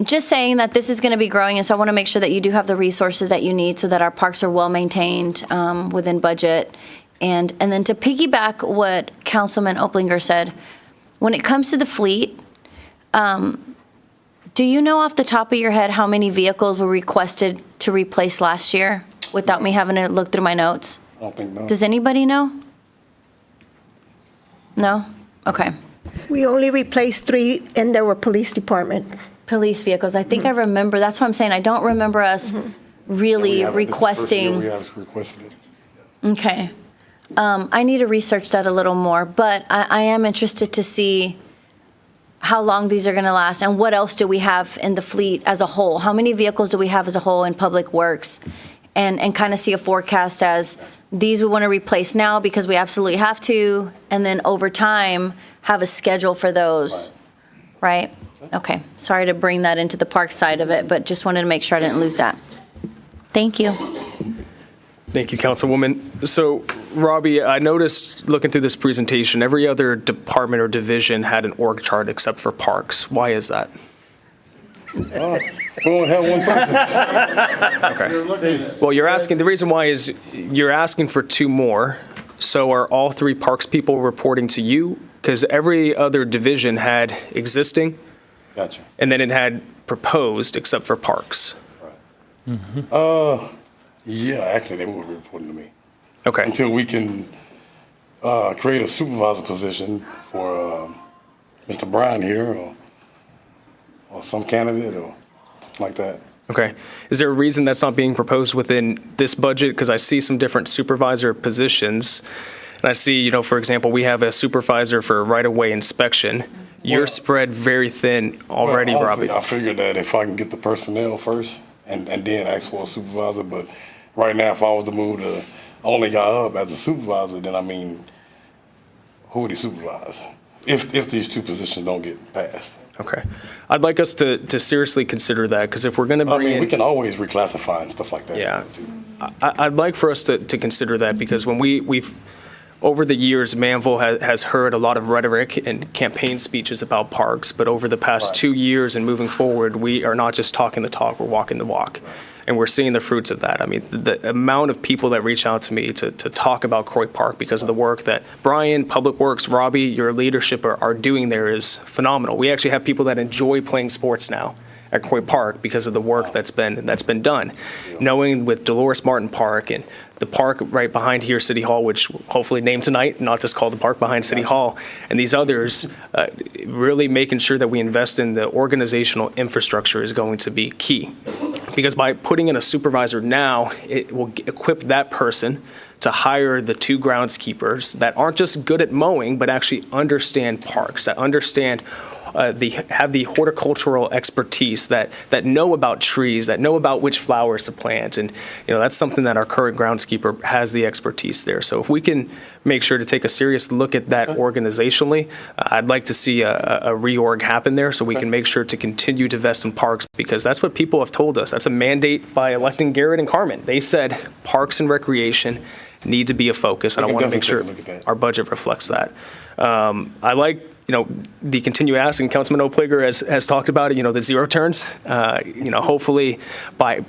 Just saying that this is going to be growing, and so I want to make sure that you do have the resources that you need so that our parks are well maintained within budget. And then to piggyback what Councilman Oplinger said, when it comes to the fleet, do you know off the top of your head how many vehicles were requested to replace last year without me having to look through my notes? I don't think no. Does anybody know? No? Okay. We only replaced 3, and there were police department. Police vehicles. I think I remember. That's what I'm saying. I don't remember us really requesting. We have requested it. Okay. I need to research that a little more, but I am interested to see how long these are going to last and what else do we have in the fleet as a whole? How many vehicles do we have as a whole in Public Works? And kind of see a forecast as these we want to replace now because we absolutely have to, and then over time have a schedule for those, right? Okay. Sorry to bring that into the park side of it, but just wanted to make sure I didn't lose that. Thank you. Thank you, Councilwoman. So, Robbie, I noticed looking through this presentation, every other department or division had an org chart except for parks. Why is that? We only have one person. Okay. Well, you're asking, the reason why is you're asking for 2 more. So are all 3 parks people reporting to you? Because every other division had existing. Gotcha. And then it had proposed except for parks. Yeah, actually, they will be reporting to me. Okay. Until we can create a supervisor position for Mr. Bryan here or some candidate or like that. Okay. Is there a reason that's not being proposed within this budget? Because I see some different supervisor positions. And I see, for example, we have a supervisor for right-of-way inspection. You're spread very thin already, well, honestly, Robbie. I figured that if I can get the personnel first and then ask for a supervisor, but right now, if I was to move the only guy up as a supervisor, then who would he supervise? If these 2 positions don't get passed. Okay. I'd like us to seriously consider that, because if we're going to bring in... we can always reclassify and stuff like that. Yeah. I'd like for us to consider that, because when we've over the years, Manvel has heard a lot of rhetoric and campaign speeches about parks, but over the past 2 years and moving forward, we are not just talking the talk, we're walking the walk. And we're seeing the fruits of that. I mean, the amount of people that reach out to me to talk about Croy Park because of the work that Brian, Public Works, Robbie, your leadership are doing there is phenomenal. We actually have people that enjoy playing sports now at Croy Park because of the work that's been done. Knowing with Dolores Martin Park and the park right behind here, City Hall, which hopefully named tonight, not just called the park behind City Hall, and these others, really making sure that we invest in the organizational infrastructure is going to be key. Because by putting in a supervisor now, it will equip that person to hire the 2 groundskeepers that aren't just good at mowing, but actually understand parks, that understand have the horticultural expertise, that know about trees, that know about which flowers to plant. And that's something that our current groundskeeper has the expertise there. So if we can make sure to take a serious look at that organizationally, I'd like to see a reorg happen there so we can make sure to continue to invest in parks, because that's what people have told us. That's a mandate by electing Garrett and Carmen. They said parks and recreation need to be a focus, and I want to make sure our budget reflects that. I like the continued asking. Councilman Oplager has talked about it, the zero turns. Hopefully by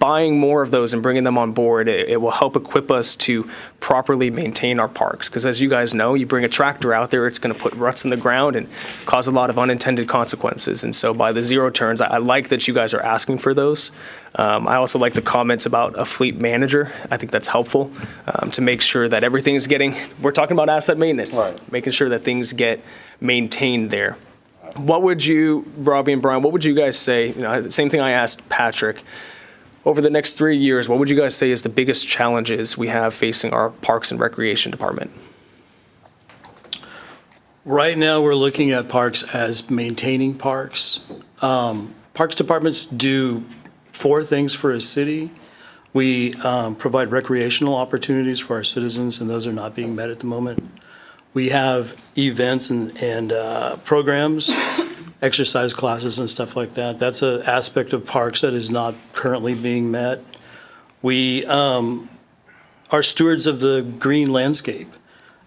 buying more of those and bringing them on board, it will help equip us to properly maintain our parks. Because as you guys know, you bring a tractor out there, it's going to put ruts in the ground and cause a lot of unintended consequences. And so by the zero turns, I like that you guys are asking for those. I also like the comments about a fleet manager. I think that's helpful to make sure that everything is we're talking about asset maintenance, making sure that things get maintained there. What would you, Robbie and Brian, what would you guys say, same thing I asked Patrick, over the next 3 years, what would you guys say is the biggest challenges we have facing our Parks and Recreation Department? Right now, we're looking at parks as maintaining parks. Parks departments do 4 things for a city. We provide recreational opportunities for our citizens, and those are not being met at the moment. We have events and programs, exercise classes and stuff like that. That's an aspect of parks that is not currently being met. We are stewards of the green landscape.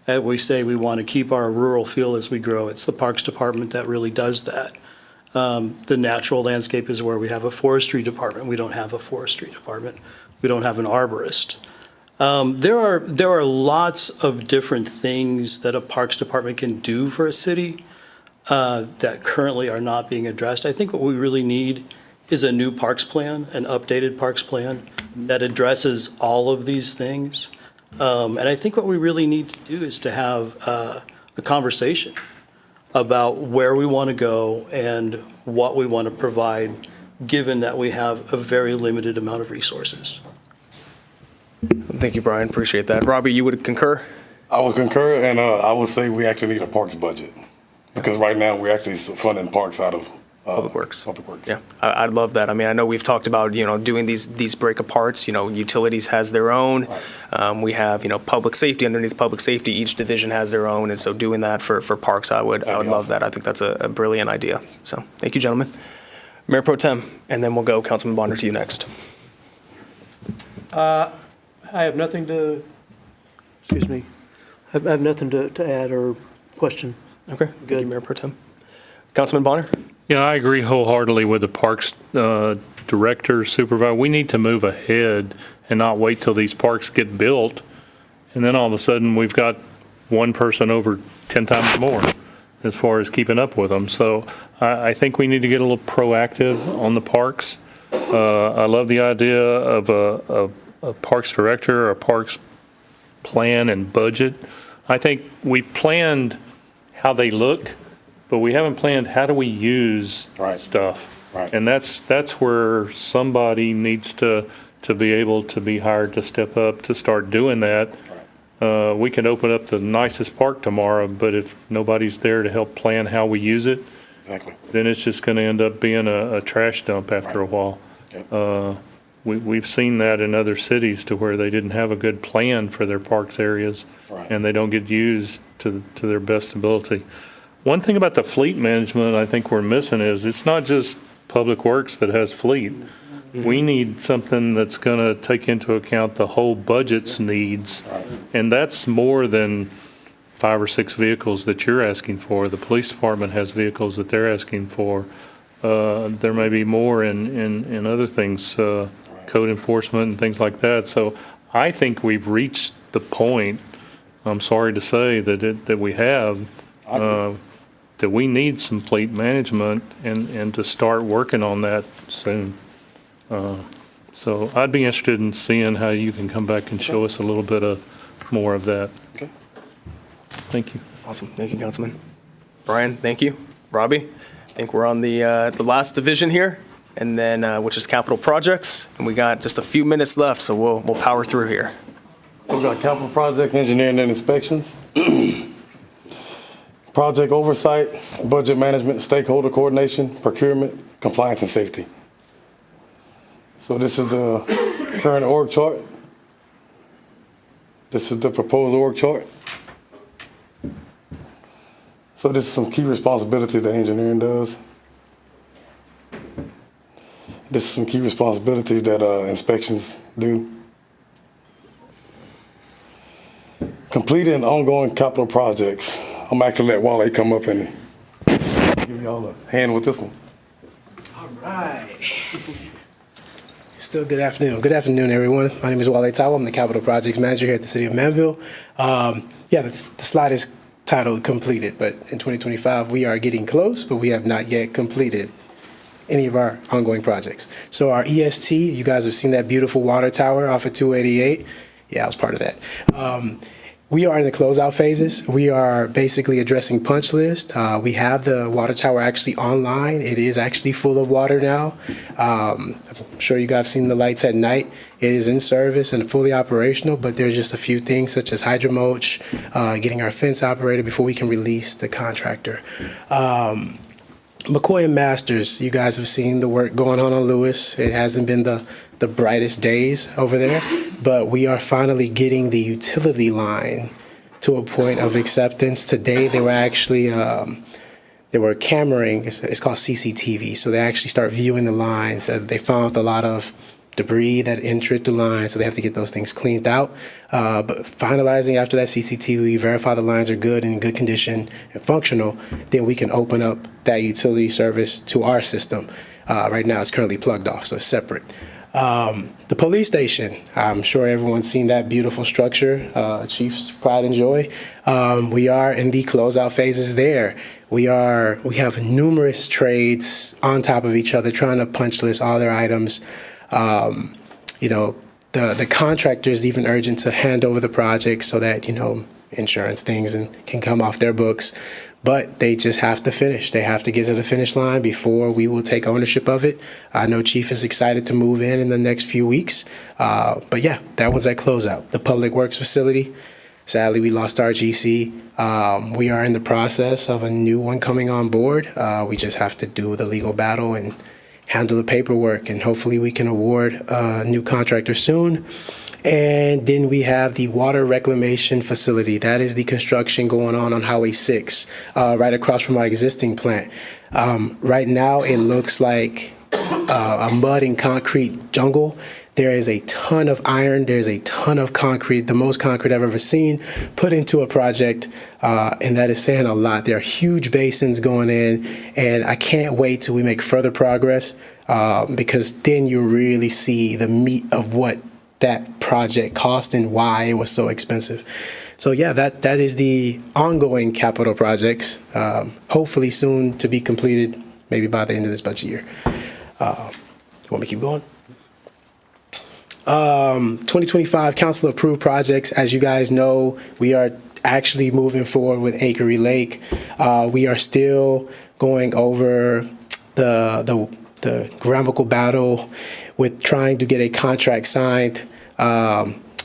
We say we want to keep our rural feel as we grow. It's the Parks Department that really does that. The natural landscape is where we have a forestry department. We don't have a forestry department. We don't have an arborist. There are lots of different things that a Parks Department can do for a city that currently are not being addressed. I think what we really need is a new parks plan, an updated parks plan that addresses all of these things. And I think what we really need to do is to have a conversation about where we want to go and what we want to provide, given that we have a very limited amount of resources. Thank you, Brian. Appreciate that. Robbie, you would concur? I would concur, and I would say we actually need a parks budget, because right now we're actually funding parks out of Public Works. Public Works. Yeah, I'd love that. I mean, I know we've talked about, doing these break aparts, utilities has their own. We have, public safety, underneath public safety, each division has their own. And so doing that for parks, I would love that. I think that's a brilliant idea. So thank you, gentlemen. Mayor Pro Tem, and then we'll go Councilman Bonner to you next. I have nothing to, I have nothing to add or question. Okay, good. Thank you, Mayor Pro Tem. Councilman Bonner? Yeah, I agree wholeheartedly with the Parks Director, Supervisor. We need to move ahead and not wait till these parks get built, and then all of a sudden we've got one person over 10 times more as far as keeping up with them. So I think we need to get a little proactive on the parks. I love the idea of a Parks Director or a Parks plan and budget. I think we planned how they look, but we haven't planned how do we use stuff. Right. And that's where somebody needs to be able to be hired to step up to start doing that. Right. We can open up the nicest park tomorrow, but if nobody's there to help plan how we use it, Exactly. then it's just going to end up being a trash dump after a while. Yep. We've seen that in other cities to where they didn't have a good plan for their parks areas, Right. and they don't get used to their best ability. One thing about the fleet management I think we're missing is it's not just Public Works that has fleet. We need something that's going to take into account the whole budget's needs. And that's more than 5 or 6 vehicles that you're asking for. The police department has vehicles that they're asking for. There may be more in other things, code enforcement and things like that. So I think we've reached the point, I'm sorry to say, that we have, that we need some fleet management and to start working on that soon. So I'd be interested in seeing how you can come back and show us a little bit of more of that. Okay. Thank you. Awesome. Thank you, Councilman. Brian, thank you. Robbie, I think we're on the last division here, and then which is capital projects, and we got just a few minutes left, so we'll power through here. We got capital project, engineering and inspections, project oversight, budget management, stakeholder coordination, procurement, compliance and safety. So this is the current org chart. This is the proposed org chart. So this is some key responsibilities that engineering does. This is some key responsibilities that inspections do. Completed and ongoing capital projects. I'm actually let Wale come up and give y'all a hand with this one. All right. Still good afternoon. Good afternoon, everyone. My name is Wale Tawa. I'm the Capital Projects Manager here at the City of Manvel. The slide is titled Completed, but in 2025, we are getting close, but we have not yet completed any of our ongoing projects. So our EST, you guys have seen that beautiful water tower off of 288. Yeah, I was part of that. We are in the closeout phases. We are basically addressing punch list. We have the water tower actually online. It is actually full of water now. I'm sure you guys have seen the lights at night. It is in service and fully operational, but there's just a few things such as hydro mulch, getting our fence operated before we can release the contractor. McCoy and Masters, you guys have seen the work going on Lewis. It hasn't been the brightest days over there, but we are finally getting the utility line to a point of acceptance. Today, they were actually, they were cameraing, it's called CCTV, so they actually start viewing the lines. They found a lot of debris that entered the line, so they have to get those things cleaned out. But finalizing after that CCTV, verify the lines are good and in good condition and functional, then we can open up that utility service to our system. Right now, it's currently plugged off, so it's separate. The police station, I'm sure everyone's seen that beautiful structure, Chief's pride and joy. We are in the closeout phases there. We have numerous trades on top of each other trying to punch list all their items. The contractor is even urgent to hand over the project so that, insurance things can come off their books. But they just have to finish. They have to get to the finish line before we will take ownership of it. I know Chief is excited to move in the next few weeks. But yeah, that one's at closeout. The Public Works facility, sadly, we lost our GC. We are in the process of a new one coming on board. We just have to do the legal battle and handle the paperwork, and hopefully we can award a new contractor soon. And then we have the water reclamation facility. That is the construction going on Highway 6, right across from our existing plant. Right now, it looks like a mud and concrete jungle. There is a ton of iron. There's a ton of concrete, the most concrete I've ever seen, put into a project, and that is saying a lot. There are huge basins going in, and I can't wait till we make further progress, because then you really see the meat of what that project cost and why it was so expensive. So yeah, that is the ongoing capital projects, hopefully soon to be completed, maybe by the end of this budget year. You want me to keep going? 2025 council approved projects. As you guys know, we are actually moving forward with Akery Lake. We are still going over the grammatical battle with trying to get a contract signed.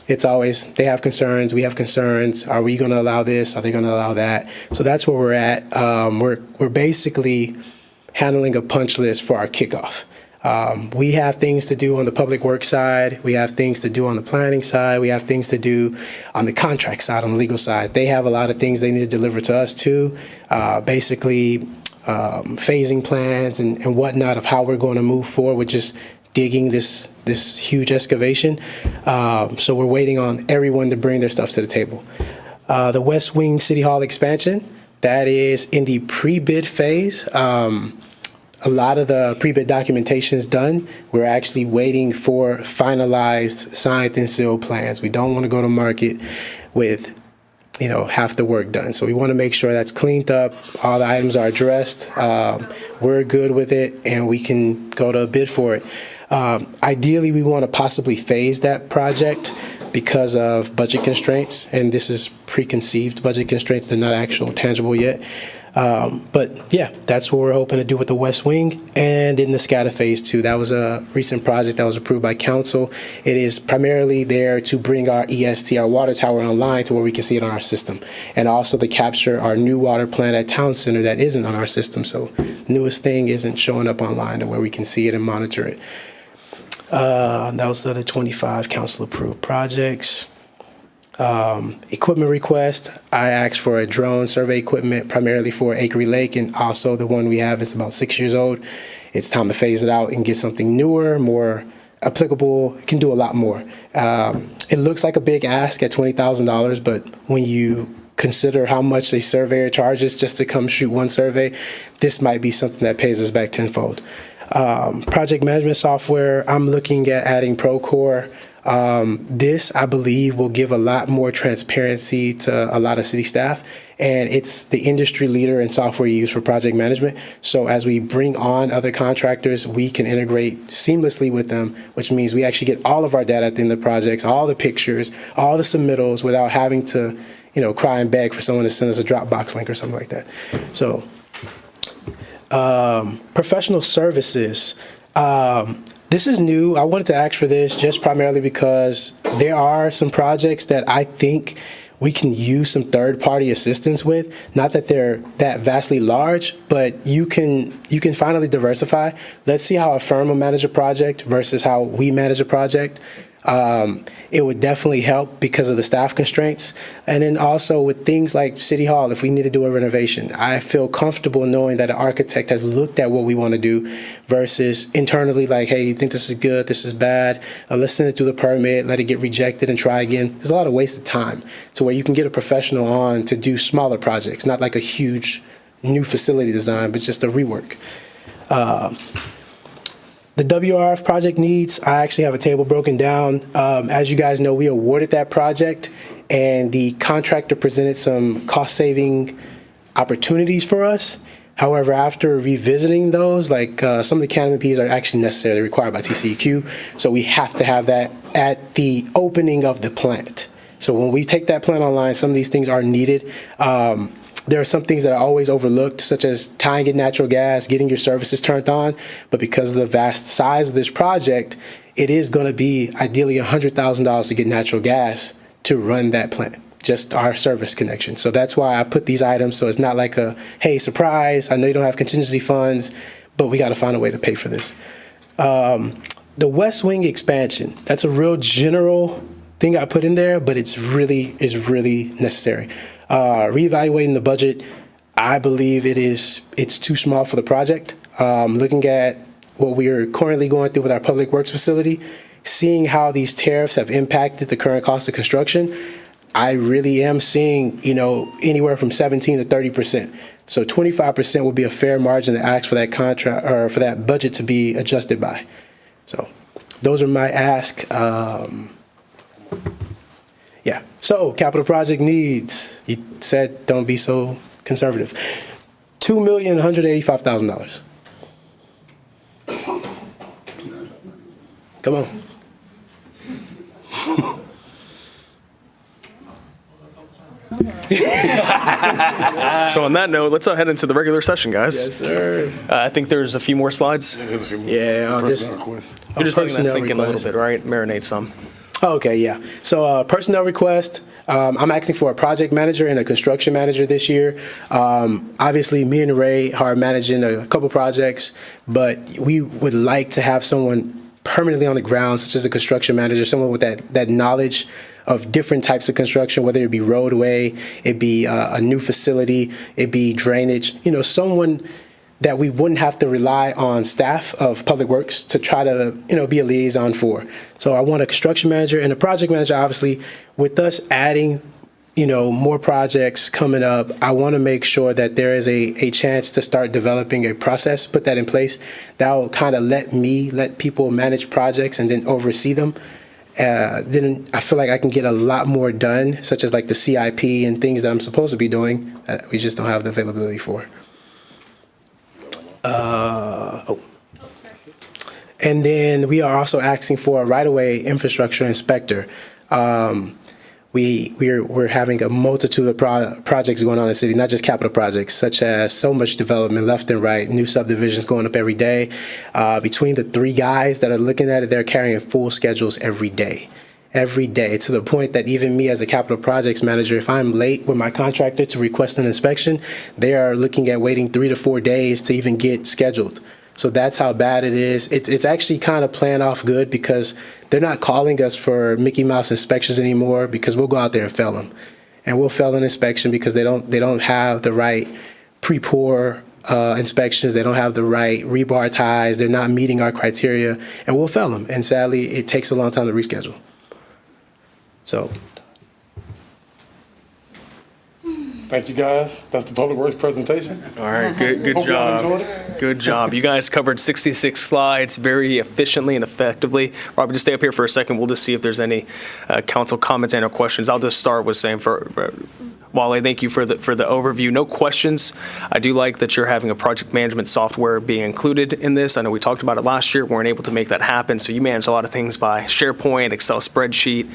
It's always, they have concerns, we have concerns. Are we going to allow this? Are they going to allow that? So that's where we're at. We're basically handling a punch list for our kickoff. We have things to do on the public works side. We have things to do on the planning side. We have things to do on the contract side, on the legal side. They have a lot of things they need to deliver to us too. Basically, phasing plans and whatnot of how we're going to move forward with just digging this huge excavation. So we're waiting on everyone to bring their stuff to the table. The West Wing City Hall expansion, that is in the pre-bid phase. A lot of the pre-bid documentation is done. We're actually waiting for finalized signed and sealed plans. We don't want to go to market with half the work done. So we want to make sure that's cleaned up, all the items are addressed, we're good with it, and we can go to bid for it. Ideally, we want to possibly phase that project because of budget constraints, and this is preconceived budget constraints. They're not actual tangible yet. But yeah, that's what we're hoping to do with the West Wing. And in the SCADA Phase 2, that was a recent project that was approved by council. It is primarily there to bring our EST, our water tower, online to where we can see it on our system. And also to capture our new water plant at Town Center that isn't on our system. So newest thing isn't showing up online to where we can see it and monitor it. That was the other 25 council approved projects. Equipment request, I asked for a drone survey equipment primarily for Akery Lake, and also the one we have is about 6 years old. It's time to phase it out and get something newer, more applicable, can do a lot more. It looks like a big ask at $20,000, but when you consider how much a surveyor charges just to come shoot one survey, this might be something that pays us back tenfold. Project management software, I'm looking at adding Procore. This, I believe, will give a lot more transparency to a lot of city staff, and it's the industry leader in software used for project management. So as we bring on other contractors, we can integrate seamlessly with them, which means we actually get all of our data at the end of the projects, all the pictures, all the submittals, without having to, cry and beg for someone to send us a Dropbox link or something like that. So, professional services. This is new. I wanted to ask for this just primarily because there are some projects that I think we can use some third-party assistance with. Not that they're that vastly large, but you can finally diversify. Let's see how a firm will manage a project versus how we manage a project. It would definitely help because of the staff constraints. And then also with things like City Hall, if we need to do a renovation, I feel comfortable knowing that an architect has looked at what we want to do versus internally like, hey, you think this is good, this is bad, let's send it through the permit, let it get rejected and try again. There's a lot of wasted time to where you can get a professional on to do smaller projects, not like a huge new facility design, but just a rework. The WRF project needs, I actually have a table broken down. As you guys know, we awarded that project, and the contractor presented some cost-saving opportunities for us. However, after revisiting those, like some of the canopies are actually necessarily required by TCEQ, so we have to have that at the opening of the plant. So when we take that plant online, some of these things are needed. There are some things that are always overlooked, such as tying in natural gas, getting your services turned on. But because of the vast size of this project, it is going to be ideally $100,000 to get natural gas to run that plant, just our service connection. So that's why I put these items, so it's not like a, hey, surprise, I know you don't have contingency funds, but we got to find a way to pay for this. The West Wing expansion, that's a real general thing I put in there, but it's really necessary. Reevaluating the budget, I believe it's too small for the project. Looking at what we are currently going through with our public works facility, seeing how these tariffs have impacted the current cost of construction, I really am seeing, anywhere from 17 to 30%. So 25% would be a fair margin to ask for that contract or for that budget to be adjusted by. So those are my ask. Yeah. So capital project needs. You said don't be so conservative. $2,185,000. Come on. So on that note, let's head into the regular session, guys. Yes, sir. I think there's a few more slides. Yeah. You're just letting that sink in a little bit, right? Marinate some. Okay, yeah. So personnel request, I'm asking for a project manager and a construction manager this year. Obviously, me and Ray are managing a couple projects, but we would like to have someone permanently on the ground, such as a construction manager, someone with that knowledge of different types of construction, whether it be roadway, it be a new facility, it be drainage. Someone that we wouldn't have to rely on staff of Public Works to try to, be a liaison for. So I want a construction manager and a project manager, obviously, with us adding, more projects coming up. I want to make sure that there is a chance to start developing a process, put that in place. That will kind of let people manage projects and then oversee them. Then I feel like I can get a lot more done, such as like the CIP and things that I'm supposed to be doing that we just don't have the availability for. And then we are also asking for a right-of-way infrastructure inspector. We're having a multitude of projects going on in the city, not just capital projects, such as so much development left and right, new subdivisions going up every day. Between the three guys that are looking at it, they're carrying full schedules every day, to the point that even me as a capital projects manager, if I'm late with my contractor to request an inspection, they are looking at waiting 3 to 4 days to even get scheduled. So that's how bad it is. It's actually kind of playing off good because they're not calling us for Mickey Mouse inspections anymore, because we'll go out there and fail them. And we'll fail an inspection because they don't have the right pre-pour inspections. They don't have the right rebar ties. They're not meeting our criteria, and we'll fail them. And sadly, it takes a long time to reschedule. So. Thank you, guys. That's the Public Works presentation. All right, good Hope y'all enjoyed job. it. Good job. You guys covered 66 slides very efficiently and effectively. Robert, just stay up here for a second. We'll just see if there's any council comments and or questions. I'll just start with saying Wale, thank you for the overview. No questions. I do like that you're having a project management software being included in this. I know we talked about it last year. We weren't able to make that happen. So you manage a lot of things by SharePoint, Excel spreadsheet.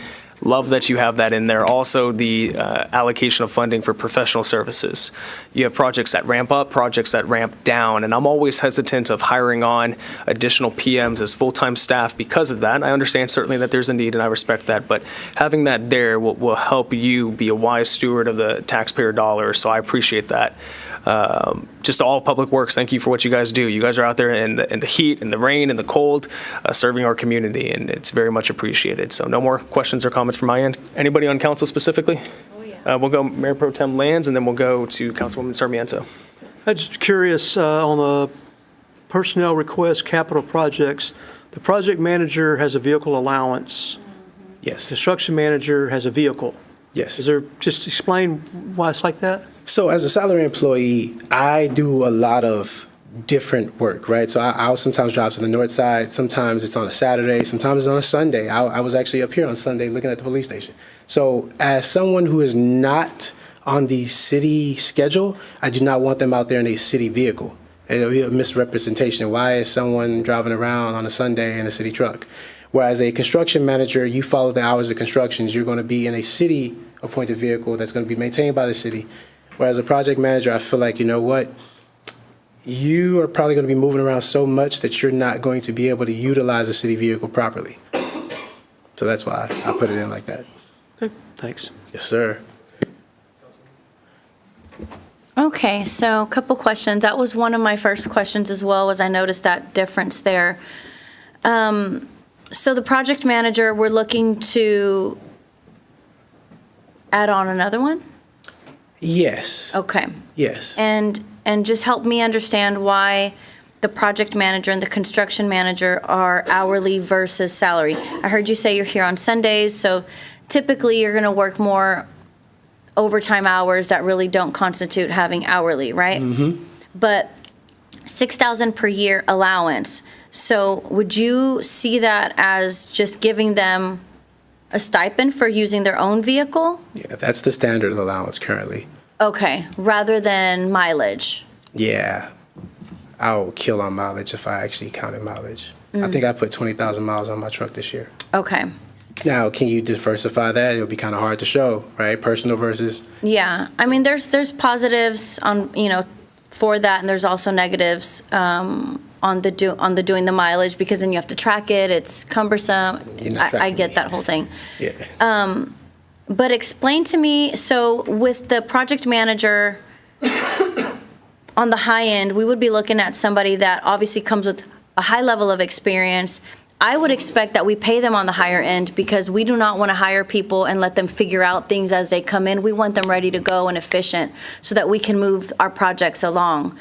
Love that you have that in there. Also, the allocation of funding for professional services. You have projects that ramp up, projects that ramp down, and I'm always hesitant of hiring on additional PMs as full-time staff because of that. I understand certainly that there's a need, and I respect that, but having that there will help you be a wise steward of the taxpayer dollars, so I appreciate that. Just all Public Works, thank you for what you guys do. You guys are out there in the heat, in the rain, in the cold, serving our community, and it's very much appreciated. So no more questions or comments from my end. Anybody on council specifically? Oh, yeah. We'll go Mayor Pro Tem Lands, and then we'll go to Councilwoman Sarmiento. I'm just curious, on the personnel request capital projects, the project manager has a vehicle allowance. Yes. Construction manager has a vehicle. Yes. Just explain why it's like that? So as a salary employee, I do a lot of different work, right? So I'll sometimes drive to the north side. Sometimes it's on a Saturday. Sometimes it's on a Sunday. I was actually up here on Sunday looking at the police station. So as someone who is not on the city schedule, I do not want them out there in a city vehicle. It'll be a misrepresentation. Why is someone driving around on a Sunday in a city truck? Whereas a construction manager, you follow the hours of constructions. You're going to be in a city-appointed vehicle that's going to be maintained by the city. Whereas a project manager, I feel like, you know what? You are probably going to be moving around so much that you're not going to be able to utilize a city vehicle properly. So that's why I put it in like that. Okay, thanks. Yes, sir. Okay, so a couple questions. That was one of my first questions as well, was I noticed that difference there. So the project manager, we're looking to add on another one? Yes. Okay. Yes. And just help me understand why the project manager and the construction manager are hourly versus salary. I heard you say you're here on Sundays, so typically you're going to work more overtime hours that really don't constitute having hourly, right? Mm-hmm. But $6,000 per year allowance. So would you see that as just giving them a stipend for using their own vehicle? Yeah, that's the standard allowance currently. Okay, rather than mileage. Yeah. I would kill on mileage if I actually counted mileage. I think I put 20,000 miles on my truck this year. Okay. Now, can you diversify that? It'll be kind of hard to show, right? Personal versus. Yeah, I mean, there's positives on, for that, and there's also negatives on the doing the mileage, because then you have to track it. It's cumbersome. I get that whole thing. Yeah. But explain to me, so with the project manager on the high end, we would be looking at somebody that obviously comes with a high level of experience. I would expect that we pay them on the higher end, because we do not want to hire people and let them figure out things as they come in. We want them ready to go and efficient so that we can move our projects along.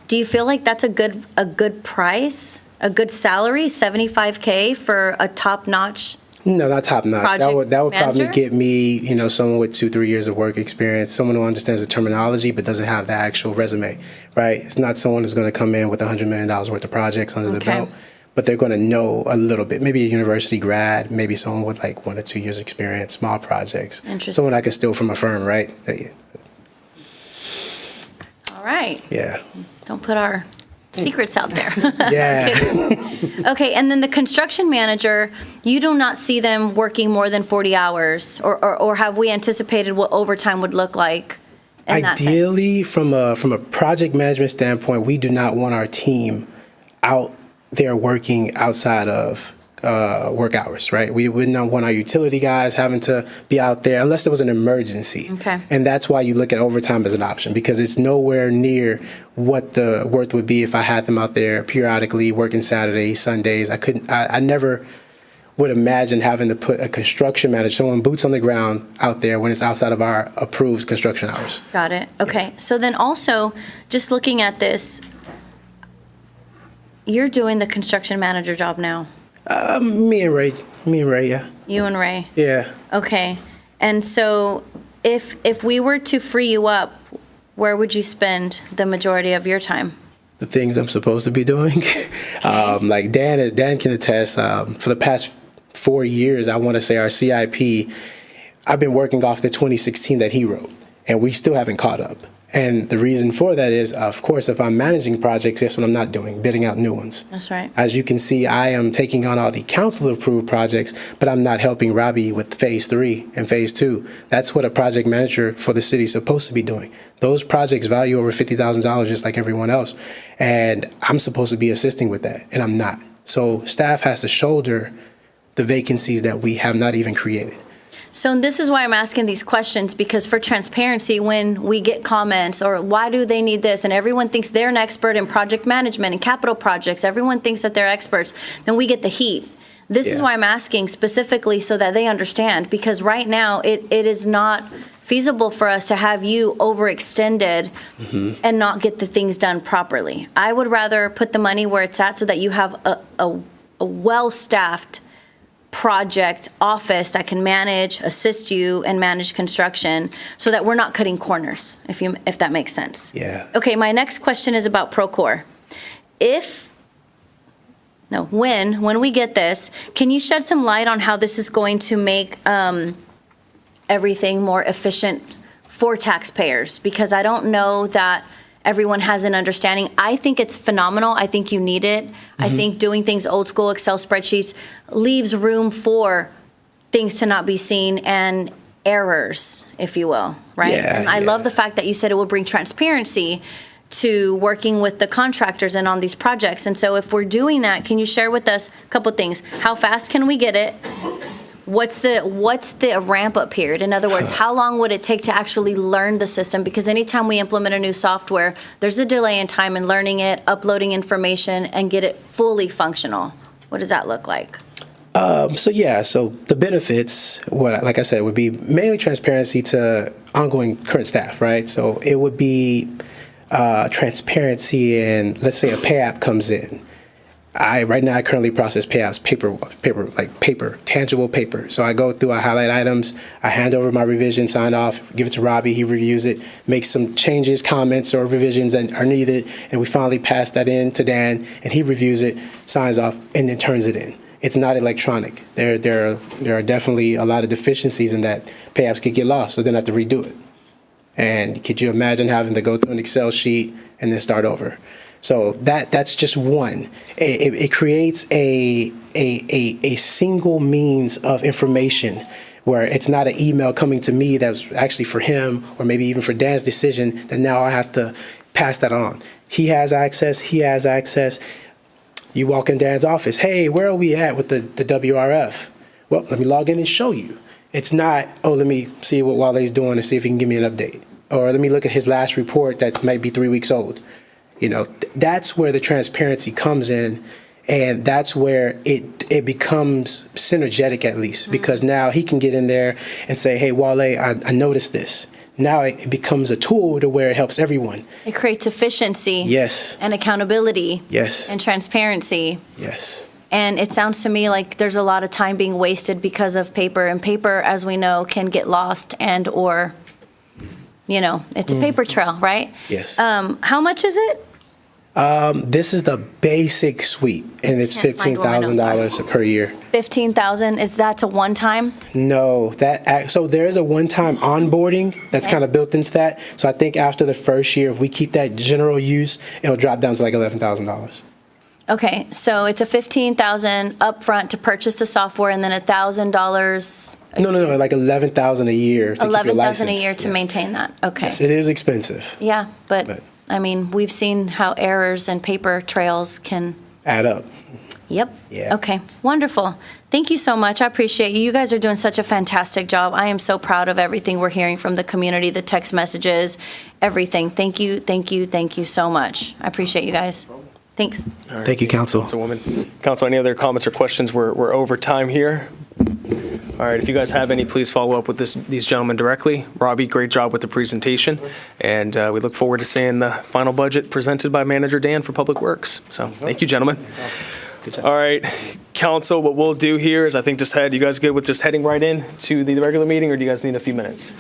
Do you feel like that's a good price, a good salary, $75K for a top-notch? No, not top notch. Project That would probably manager? get me, someone with 2-3 years of work experience, someone who understands the terminology but doesn't have the actual resume, right? It's not someone who's going to come in with $100 million worth of projects under the Okay. belt, but they're going to know a little bit. Maybe a university grad, maybe someone with like 1 or 2 years experience, small projects. Interesting. Someone I can steal from a firm, right? All right. Yeah. Don't put our secrets out there. Yeah. Okay, and then the construction manager, you do not see them working more than 40 hours, or have we anticipated what overtime would look like in that sense? Ideally, from a project management standpoint, we do not want our team out there working outside of work hours, right? We would not want our utility guys having to be out there unless there was an emergency. Okay. And that's why you look at overtime as an option, because it's nowhere near what the worth would be if I had them out there periodically working Saturdays, Sundays. I never would imagine having to put a construction manager, someone boots on the ground out there when it's outside of our approved construction hours. Got it. Okay. So then also, just looking at this, you're doing the construction manager job now. Me and Ray, yeah. You and Ray. Yeah. Okay. And so if we were to free you up, where would you spend the majority of your time? The things I'm supposed to be doing. Like Dan can attest, for the past 4 years, I want to say our CIP, I've been working off the 2016 that he wrote, and we still haven't caught up. And the reason for that is, of course, if I'm managing projects, that's what I'm not doing, bidding out new ones. That's right. As you can see, I am taking on all the council-approved projects, but I'm not helping Robbie with Phase 3 and Phase 2. That's what a project manager for the city is supposed to be doing. Those projects value over $50,000 just like everyone else. And I'm supposed to be assisting with that, and I'm not. So staff has to shoulder the vacancies that we have not even created. So this is why I'm asking these questions, because for transparency, when we get comments or why do they need this, and everyone thinks they're an expert in project management and capital projects, everyone thinks that they're experts, then we get the heat. This is why I'm asking specifically so that they understand, because right now it is not feasible for us to have you overextended and not get the things done properly. I would rather put the money where it's at so that you have a well-staffed project office that can manage, assist you, and manage construction, so that we're not cutting corners, if that makes sense. Yeah. Okay, my next question is about Procore. When we get this, can you shed some light on how this is going to make everything more efficient for taxpayers? Because I don't know that everyone has an understanding. I think it's phenomenal. I think you need it. I think doing things old school, Excel spreadsheets, leaves room for things to not be seen and errors, if you will, right? Yeah, and I love the fact that you said it will bring transparency to working with the contractors and on these projects. And so if we're doing that, can you share with us a couple things? How fast can we get it? What's the ramp up period? In other words, how long would it take to actually learn the system? Because anytime we implement a new software, there's a delay in time in learning it, uploading information, and get it fully functional. What does that look like? So the benefits, like I said, would be mainly transparency to ongoing current staff, right? So it would be transparency in, let's say a pay app comes in. Right now I currently process payouts paper, tangible paper. So I go through, I highlight items, I hand over my revision, sign off, give it to Robbie, he reviews it, makes some changes, comments, or revisions that are needed, and we finally pass that in to Dan, and he reviews it, signs off, and then turns it in. It's not electronic. There are definitely a lot of deficiencies in that. Payouts could get lost, so then I have to redo it. And could you imagine having to go through an Excel sheet and then start over? So that's just one. It creates a single means of information where it's not an email coming to me that's actually for him or maybe even for Dan's decision that now I have to pass that on. He has access. You walk in Dan's office. Hey, where are we at with the WRF? Well, let me log in and show you. It's not, let me see what Wale's doing and see if he can give me an update. Or let me look at his last report that might be 3 weeks old. That's where the transparency comes in, and that's where it becomes synergetic, at least, because now he can get in there and say, hey, Wale, I noticed this. now it becomes a tool to where it helps everyone. It creates efficiency. Yes. And accountability. Yes. And transparency. Yes. And it sounds to me like there's a lot of time being wasted because of paper, and paper, as we know, can get lost and or, it's a paper trail, right? Yes. How much is it? This is the basic suite, and it's Can't find one, I'm $15,000 per year. 15,000, is that a one-time? No, so there is a one-time onboarding that's Okay. kind of built into that. So I think after the first year, if we keep that general use, it'll drop down to like $11,000. Okay, so it's a 15,000 upfront to purchase the software, and then $1,000. No, like 11,000 a year to keep your 11,000 a license. year to Yes. maintain that. Okay. Yes, it is expensive. Yeah, but But- I mean, we've seen how errors and paper trails can. Add up. Yep. Yeah. Okay. Wonderful. Thank you so much. I appreciate you. You guys are doing such a fantastic job. I am so proud of everything we're hearing from the community, the text messages, everything. Thank you. Thank you. Thank you so much. I appreciate you guys. Thanks. Thank you, Council. Councilwoman. Council, any other comments or questions? We're over time here. All right, if you guys have any, please follow up with these gentlemen directly. Robbie, great job with the presentation, and we look forward to seeing the final budget presented by Manager Dan for Public Works. So, thank you, gentlemen. All right, Council, what we'll do here is I think you guys good with just heading right in to the regular meeting, or do you guys need a few minutes?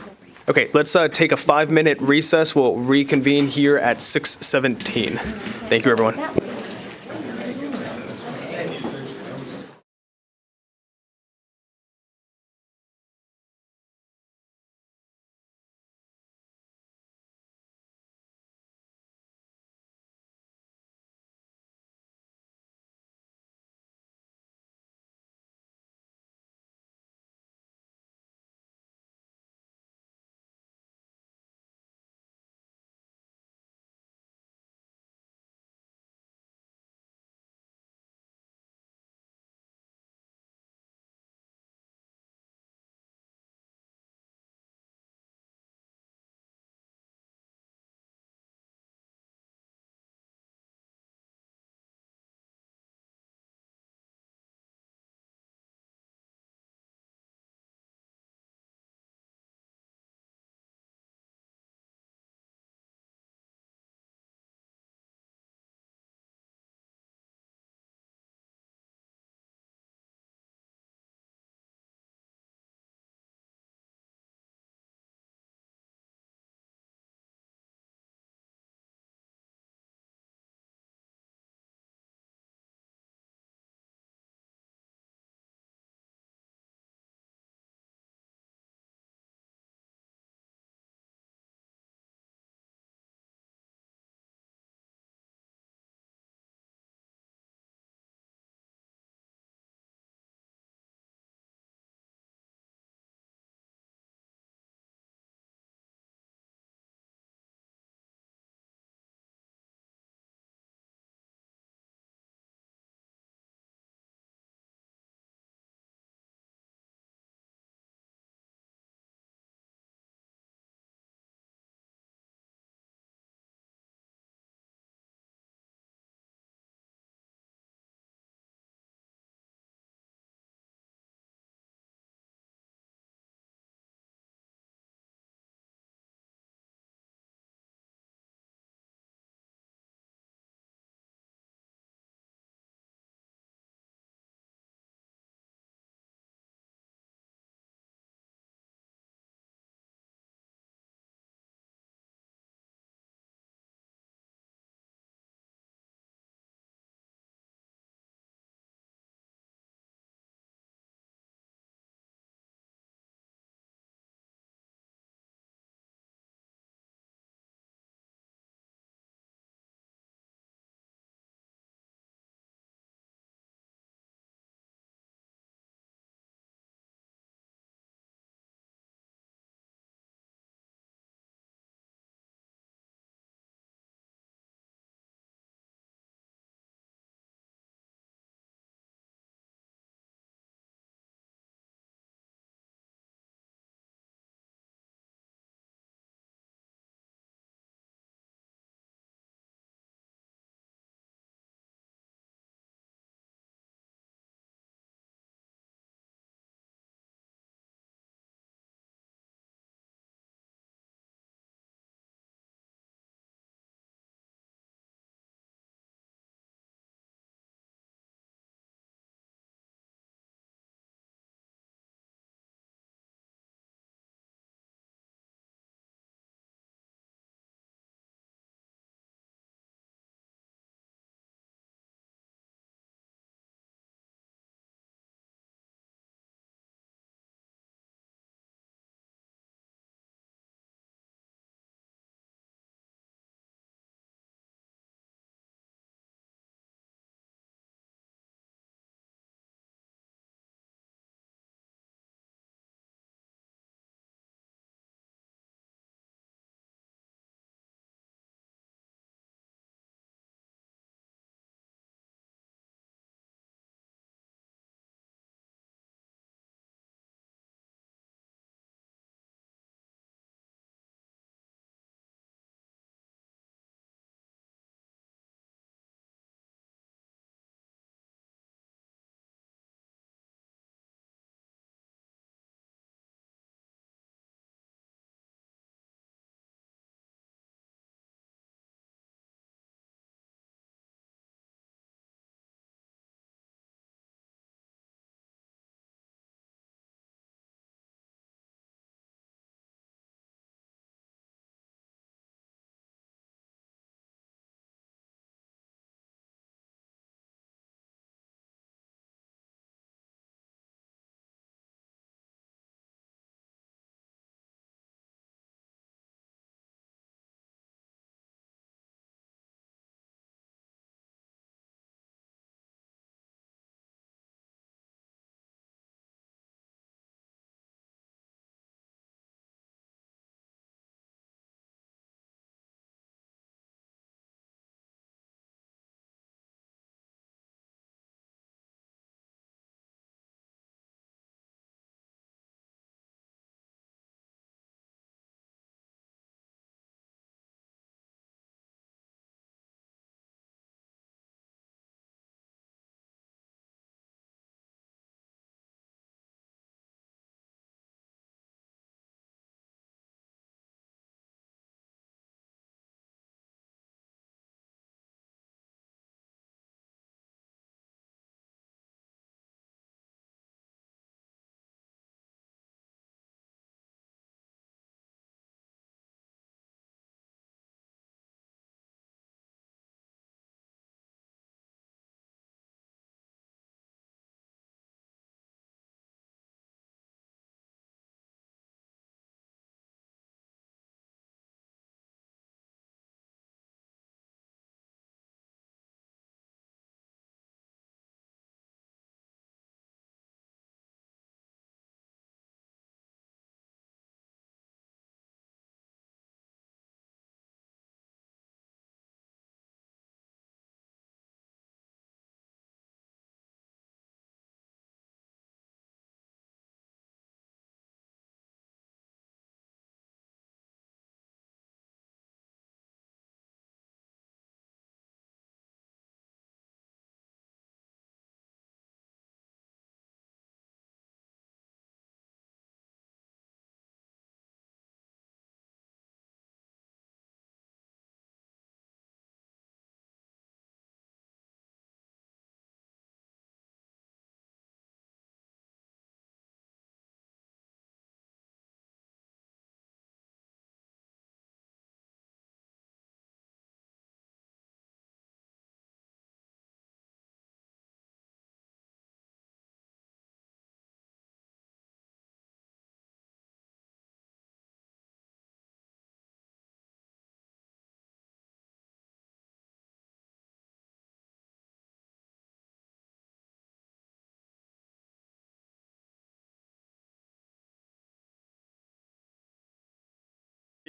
Okay, let's take a 5-minute recess. We'll reconvene here at 6:17. Thank you, everyone.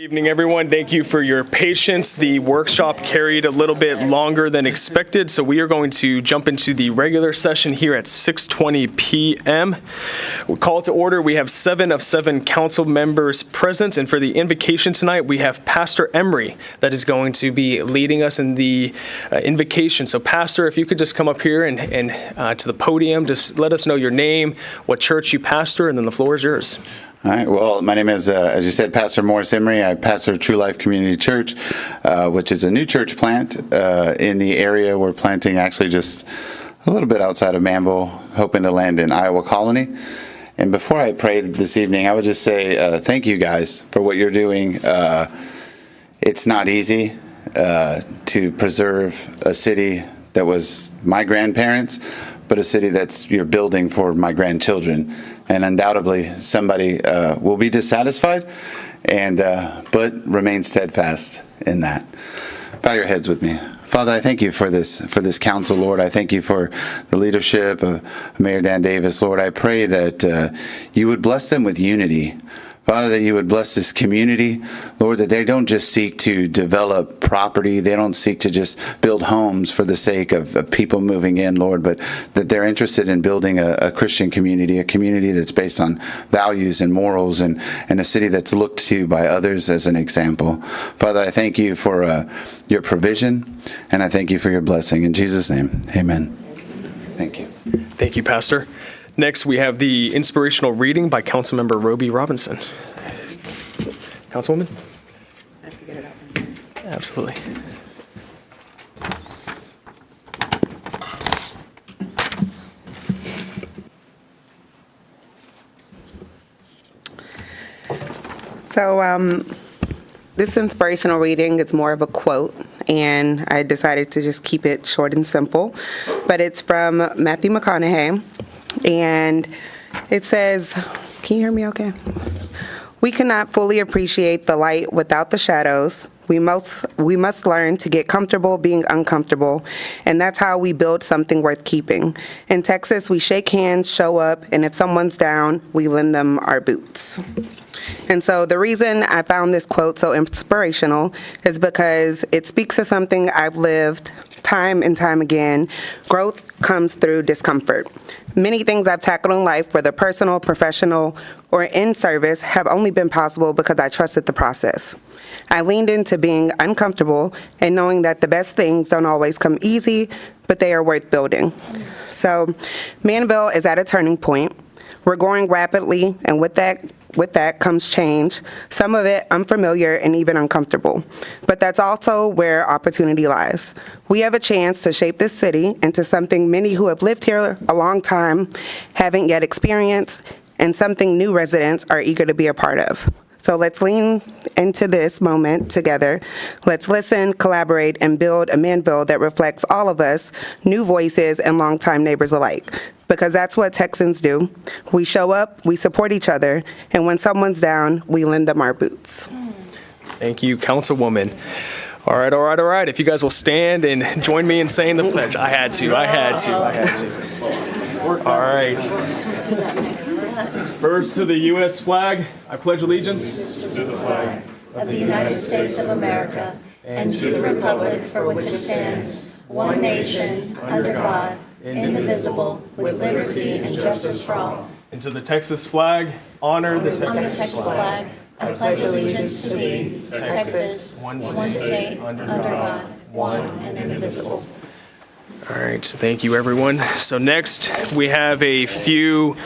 Evening, everyone. Thank you for your patience. The workshop carried a little bit longer than expected, so we are going to jump into the regular session here at 6:20 p.m. We'll call it to order. We have 7 of 7 council members present, and for the invocation tonight, we have Pastor Emery that is going to be leading us in the invocation. So, Pastor, if you could just come up here and to the podium, just let us know your name, what church you pastor, and then the floor is yours. All right. Well, my name is, as you said, Pastor Morris Emery. I pastor True Life Community Church, which is a new church plant in the area. We're planting actually just a little bit outside of Manvel, hoping to land in Iowa Colony. And before I pray this evening, I would just say thank you guys for what you're doing. It's not easy to preserve a city that was my grandparents, but a city that's you're building for my grandchildren. And undoubtedly, somebody will be dissatisfied, but remain steadfast in that. Bow your heads with me. Father, I thank you for this council, Lord. I thank you for the leadership of Mayor Dan Davis, Lord. I pray that you would bless them with unity. Father, that you would bless this community, Lord, that they don't just seek to develop property. They don't seek to just build homes for the sake of people moving in, Lord, but that they're interested in building a Christian community, a community that's based on values and morals, and a city that's looked to by others as an example. Father, I thank you for your provision, and I thank you for your blessing. In Jesus' name, amen. Thank you. Thank you, Pastor. Next, we have the inspirational reading by Councilmember Roby Robinson. Councilwoman? I have to get it up. Absolutely. So this inspirational reading is more of a quote, and I decided to just keep it short and simple. But it's from Matthew McConaughey, and it says, can you hear me okay? We cannot fully appreciate the light without the shadows. We must learn to get comfortable being uncomfortable, and that's how we build something worth keeping. In Texas, we shake hands, show up, and if someone's down, we lend them our boots. And so the reason I found this quote so inspirational is because it speaks to something I've lived time and time again. Growth comes through discomfort. Many things I've tackled in life, whether personal, professional, or in service, have only been possible because I trusted the process. I leaned into being uncomfortable and knowing that the best things don't always come easy, but they are worth building. So Manvel is at a turning point. We're growing rapidly, and with that comes change, some of it unfamiliar and even uncomfortable. But that's also where opportunity lies. We have a chance to shape this city into something many who have lived here a long time haven't yet experienced, and something new residents are eager to be a part of. So let's lean into this moment together. Let's listen, collaborate, and build a Manvel that reflects all of us, new voices and longtime neighbors alike. Because that's what Texans do. We show up, we support each other, and when someone's down, we lend them our boots. Thank you, Councilwoman. All right. If you guys will stand and join me in saying the pledge. I had to. All right. First to the U.S. flag, I pledge allegiance To the flag of the United States of America and to the republic for which it stands, one nation, under God, indivisible, with liberty and justice for all. And to the Texas flag, honor the On the Texas Texas flag. flag, I pledge allegiance to thee, Texas, one state, under God, one and indivisible. All right, thank you, everyone. So next, we have a few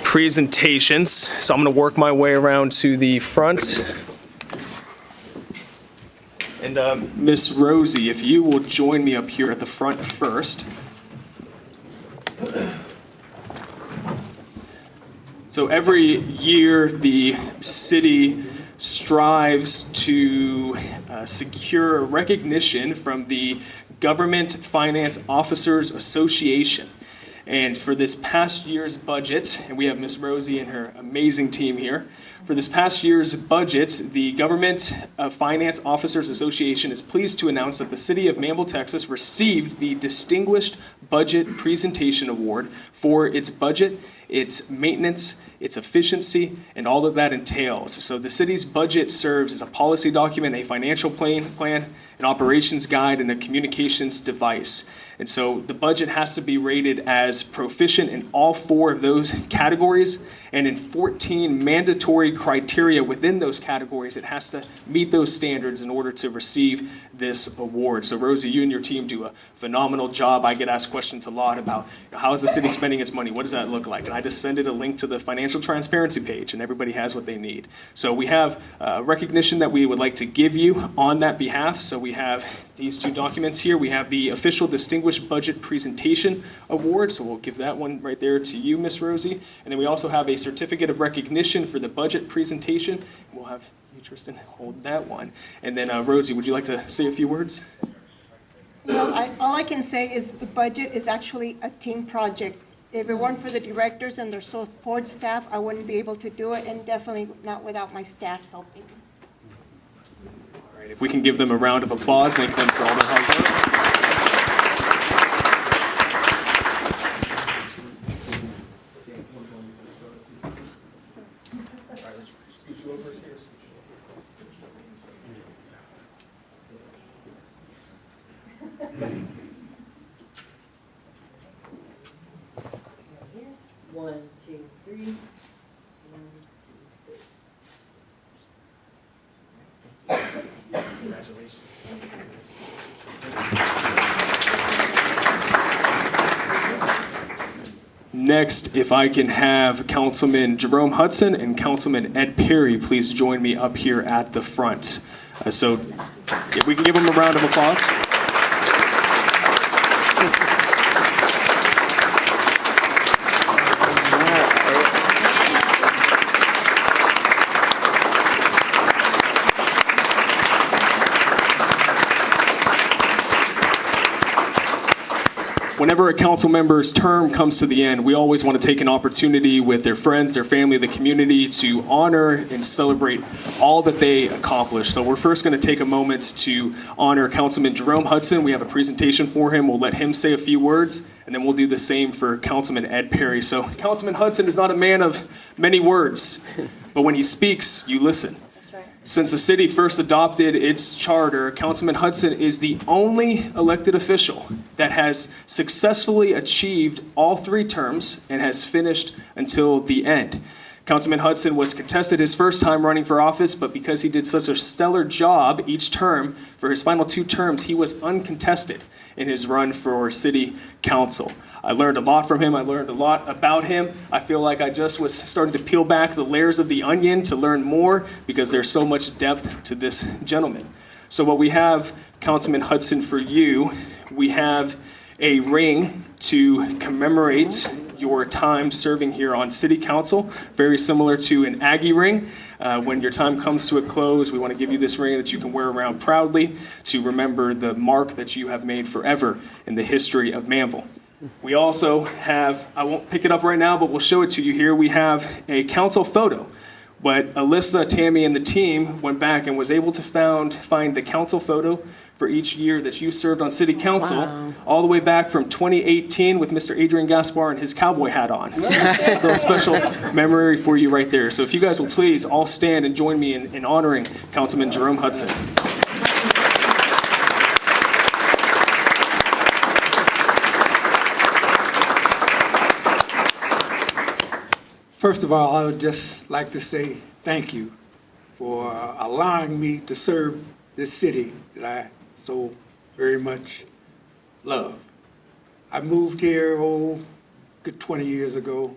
presentations. So I'm going to work my way around to the front. And Miss Rosie, if you will join me up here at the front first. So every year, the city strives to secure recognition from the Government Finance Officers Association. And for this past year's budget, and we have Miss Rosie and her amazing team here, for this past year's budget, the Government Finance Officers Association is pleased to announce that the city of Manvel, Texas received the Distinguished Budget Presentation Award for its budget its maintenance, its efficiency, and all that that entails. So the city's budget serves as a policy document, a financial plan, an operations guide, and a communications device. And so the budget has to be rated as proficient in all 4 of those categories, and in 14 mandatory criteria within those categories, it has to meet those standards in order to receive this award. So Rosie, you and your team do a phenomenal job. I get asked questions a lot about how is the city spending its money? What does that look like? And I just send it a link to the financial transparency page, and everybody has what they need. So we have recognition that we would like to give you on that behalf. So we have these 2 documents here. We have the official Distinguished Budget Presentation Award, so we'll give that one right there to you, Miss Rosie. And then we also have a certificate of recognition for the budget presentation. We'll have you, Tristan, hold that one. And then Rosie, would you like to say a few words? Well, all I can say is the budget is actually a team project. If it weren't for the directors and their support staff, I wouldn't be able to do it, and definitely not without my staff helping. All right, if we can give them a round of applause, thank them for all their hard work. One, two, three. Next, if I can have Councilman Jerome Hudson and Councilman Ed Perry please join me up here at the front. So if we can give them a round of applause. Whenever a council member's term comes to the end, we always want to take an opportunity with their friends, their family, the community to honor and celebrate all that they accomplished. So we're first going to take a moment to honor Councilman Jerome Hudson. We have a presentation for him. We'll let him say a few words, and then we'll do the same for Councilman Ed Perry. So Councilman Hudson is not a man of many words, but when he speaks, you listen. Since the city first adopted its charter, Councilman Hudson is the only elected official that has successfully achieved all 3 terms and has finished until the end. Councilman Hudson was contested his first time running for office, but because he did such a stellar job each term, for his final 2 terms, he was uncontested in his run for city council. I learned a lot from him. I learned a lot about him. I feel like I just was starting to peel back the layers of the onion to learn more because there's so much depth to this gentleman. So what we have, Councilman Hudson, for you, we have a ring to commemorate your time serving here on City Council, very similar to an Aggie ring. When your time comes to a close, we want to give you this ring that you can wear around proudly to remember the mark that you have made forever in the history of Manvel. We also have, I won't pick it up right now, but we'll show it to you here. We have a council photo. But Alyssa, Tammy, and the team went back and was able to find the council photo for each year that you served on City Council, all the way back from 2018 with Mr. Adrian Gaspar and his cowboy hat on. So, a little special memory for you right there. So if you guys will please all stand and join me in honoring Councilman Jerome Hudson. First of all, I would just like to say thank you for allowing me to serve this city that I so very much love. I moved here, good 20 years ago,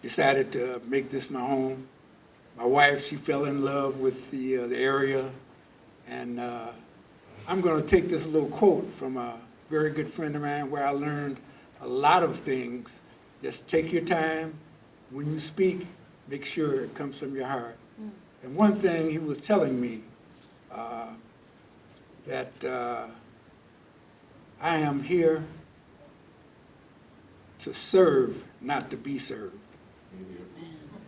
decided to make this my home. My wife, she fell in love with the area, and I'm going to take this little quote from a very good friend of mine where I learned a lot of things. Just take your time. When you speak, make sure it comes from your heart. And one thing he was telling me, that I am here to serve, not to be served.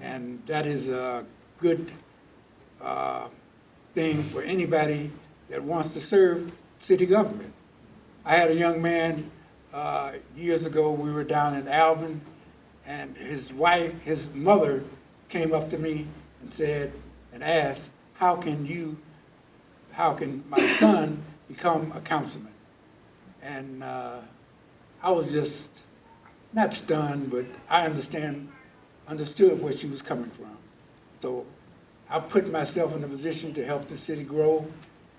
And that is a good thing for anybody that wants to serve city government. I had a young man years ago, we were down in Alvin, And his wife, his mother came up to me and said, and asked, how can my son become a councilman? And I was just not stunned, but I understood where she was coming from. So I put myself in a position to help the city grow,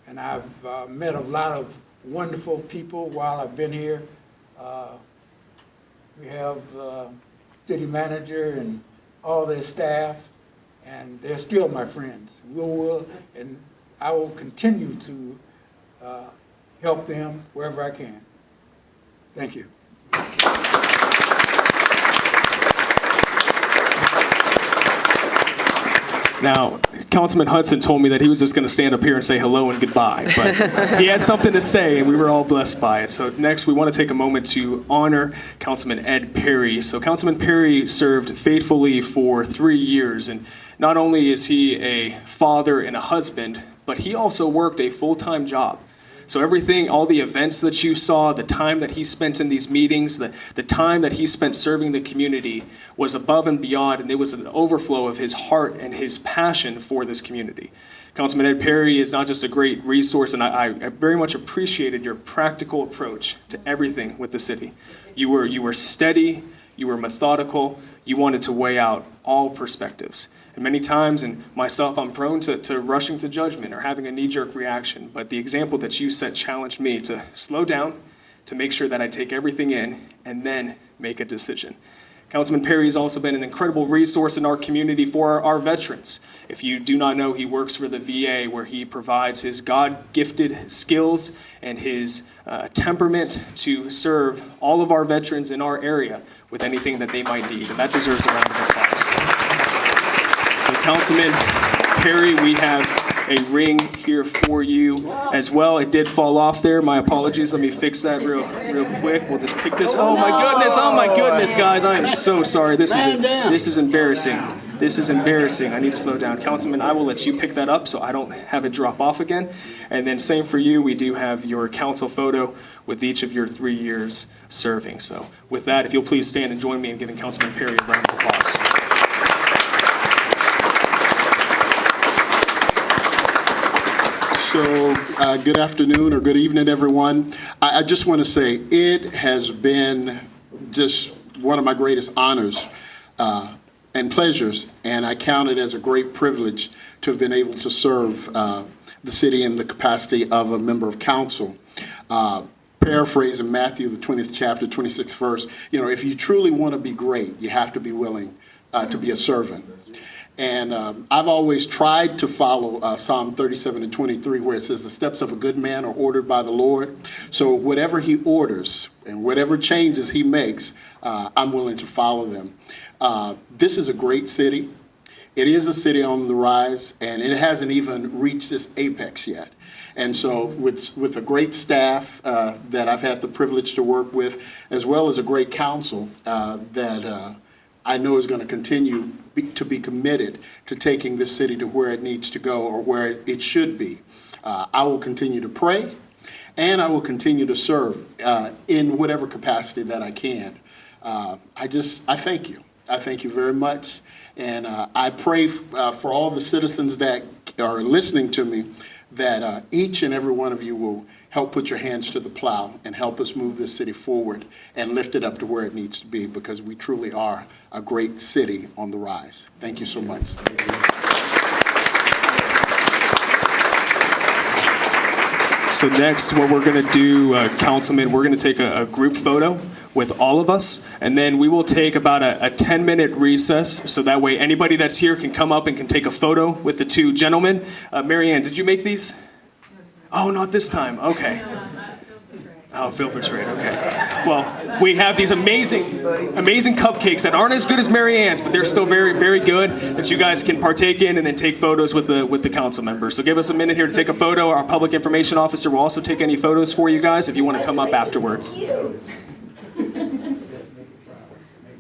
and I've met a lot of wonderful people while I've been here. We have city manager and all their staff, and they're still my friends. And I will continue to help them wherever I can. Thank you. Now, Councilman Hudson told me that he was just going to stand up here and say hello and goodbye, but he had something to say, and we were all blessed by it. So next, we want to take a moment to honor Councilman Ed Perry. So Councilman Perry served faithfully for 3 years, and not only is he a father and a husband, but he also worked a full-time job. So everything, all the events that you saw, the time that he spent in these meetings, the time that he spent serving the community was above and beyond, and it was an overflow of his heart and his passion for this community. Councilman Ed Perry is not just a great resource, and I very much appreciated your practical approach to everything with the city. You were steady, you were methodical, you wanted to weigh out all perspectives. And many times, and myself, I'm prone to rushing to judgment or having a knee-jerk reaction. But the example that you set challenged me to slow down, to make sure that I take everything in, and then make a decision. Councilman Perry has also been an incredible resource in our community for our veterans. If you do not know, he works for the VA, where he provides his God-gifted skills and his temperament to serve all of our veterans in our area with anything that they might need. And that deserves a round of applause. So Councilman Perry, we have a ring here for you as well. It did fall off there. My apologies. Let me fix that real quick. We'll just pick this. Oh my goodness, guys. I am so sorry. This is embarrassing. This is embarrassing. I need to slow down. Councilman, I will let you pick that up so I don't have it drop off again. And then same for you. We do have your council photo with each of your 3 years serving. So with that, if you'll please stand and join me in giving Councilman Perry a round of applause. So good afternoon or good evening, everyone. I just want to say it has been just one of my greatest honors and pleasures, and I count it as a great privilege to have been able to serve the city in the capacity of a member of council. Paraphrasing Matthew, the 20th chapter, 26th verse, if you truly want to be great, you have to be willing to be a servant. And I've always tried to follow Psalm 37 and 23, where it says the steps of a good man are ordered by the Lord. So whatever he orders and whatever changes he makes, I'm willing to follow them. This is a great city. It is a city on the rise, and it hasn't even reached its apex yet. And so with a great staff that I've had the privilege to work with, as well as a great council that I know is going to continue to be committed to taking this city to where it needs to go or where it should be. I will continue to pray, and I will continue to serve in whatever capacity that I can. I thank you. I thank you very much. And I pray for all the citizens that are listening to me that each and every one of you will help put your hands to the plow and help us move this city forward and lift it up to where it needs to be, because we truly are a great city on the rise. Thank you so much. So next, what we're going to do, Councilman, we're going to take a group photo with all of us, and then we will take about a 10-minute recess, so that way anybody that's here can come up and can take a photo with the two gentlemen. Mary Ann, did you make these? Oh, not this time. Okay. Oh, feel betrayed. Okay. Well, we have these amazing cupcakes that aren't as good as Mary Ann's, but they're still very, very good, that you guys can partake in and then take photos with the council members. So give us a minute here to take a photo. Our public information officer will also take any photos for you guys if you want to come up afterwards.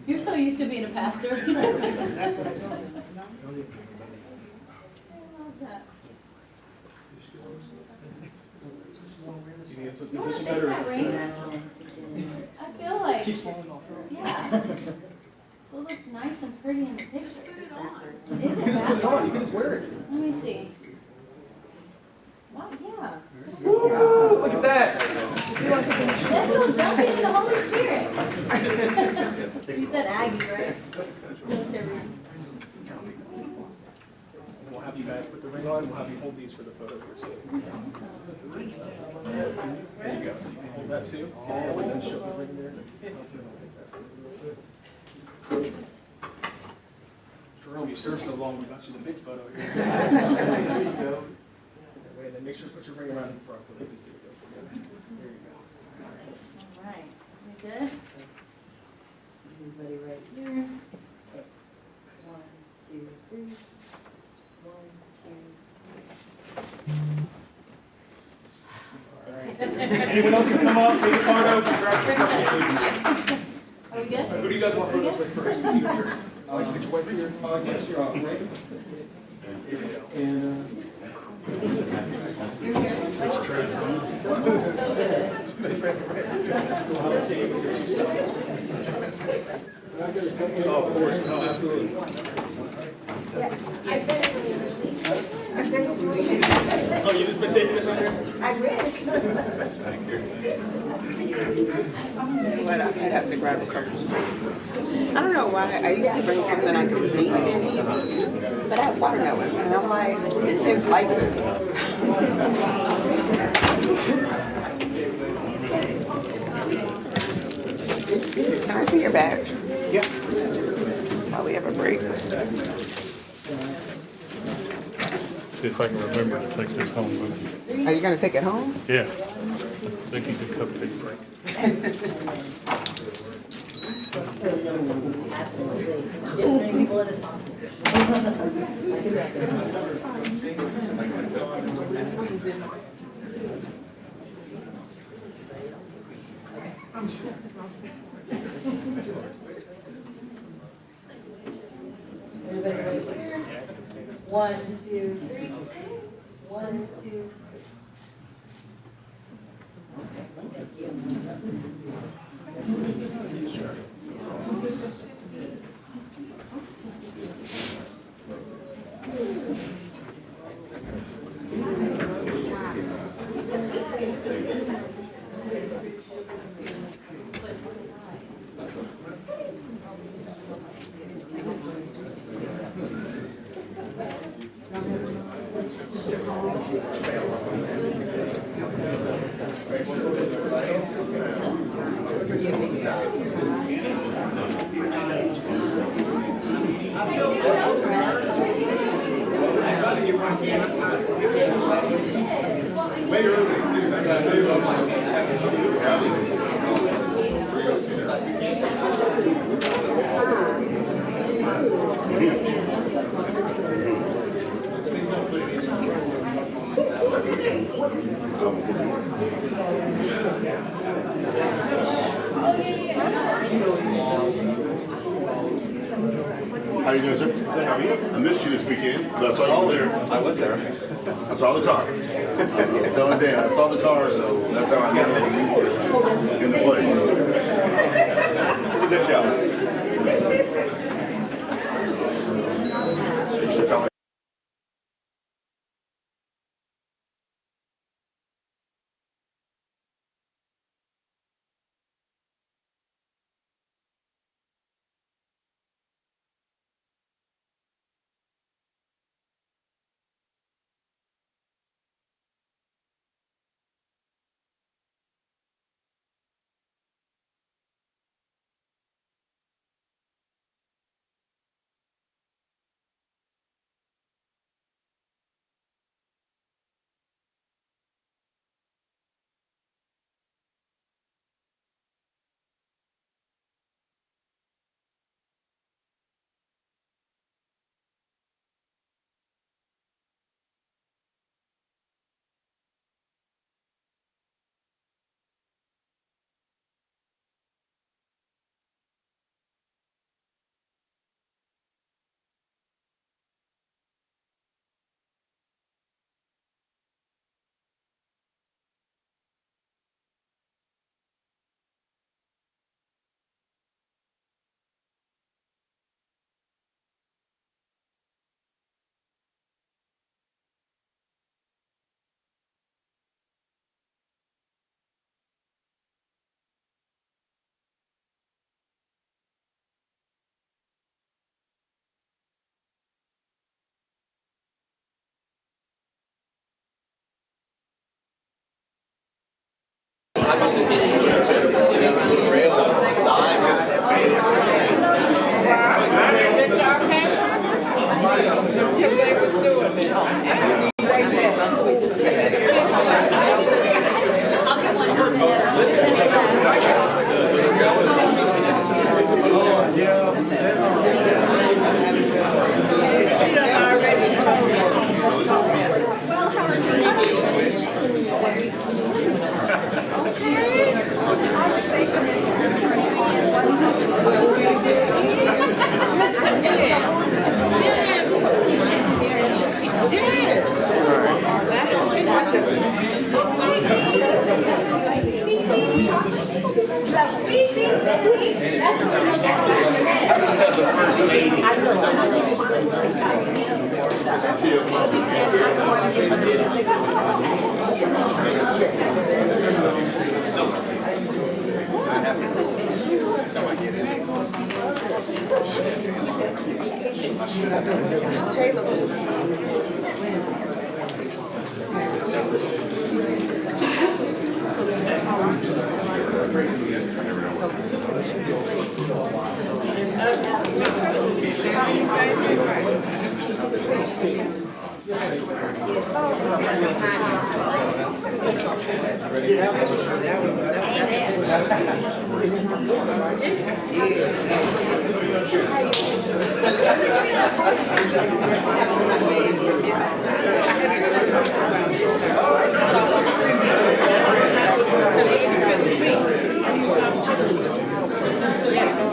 You're so used to being a pastor. I feel like, yeah. It's a little nice and pretty in the picture. Is it? You can just put it on. You can just wear it. Let me see. Wow, yeah. Woo! Look at that. Let's go dump into the Holy Spirit. You said Aggie, right? We'll have you guys put the ring on. We'll have you hold these for the photo here too. There you go. So you can hold that too. And then show the ring there. Jerome, you served so long, we got you the big photo here. There you go. That way, then make sure to put your ring around in front so they can see it. There you go. All right. We good? Everybody right here. 1, 2, 3. 1, 2, 3. Anyone else can come up, take a photo, grab some. Are we good? Who do you guys want photos with first? You here. Get your wife here. Yes, you're on. Here we go. And, oh, of course. No, absolutely. Oh, you just been taking it right here? I wish. But I have to grab a couple. I don't know why. I usually bring something I can sneak and eat. But I have watermelon. And I'm like, in slices. Can I see your badge? Yeah. While we have a break. See if I can remember to take this home with me. Are you going to take it home? Yeah. I think he's a cupcake break. Absolutely. Get as many people in as possible. Everybody ready here? 1, 2, 3. 1, 2. How you doing, sir? Good, how are you? I missed you this weekend, but I saw you were there. I was there. I saw the car. I was telling Dan, I saw the car, so that's how I got in the place. Good job.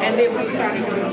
And then we started doing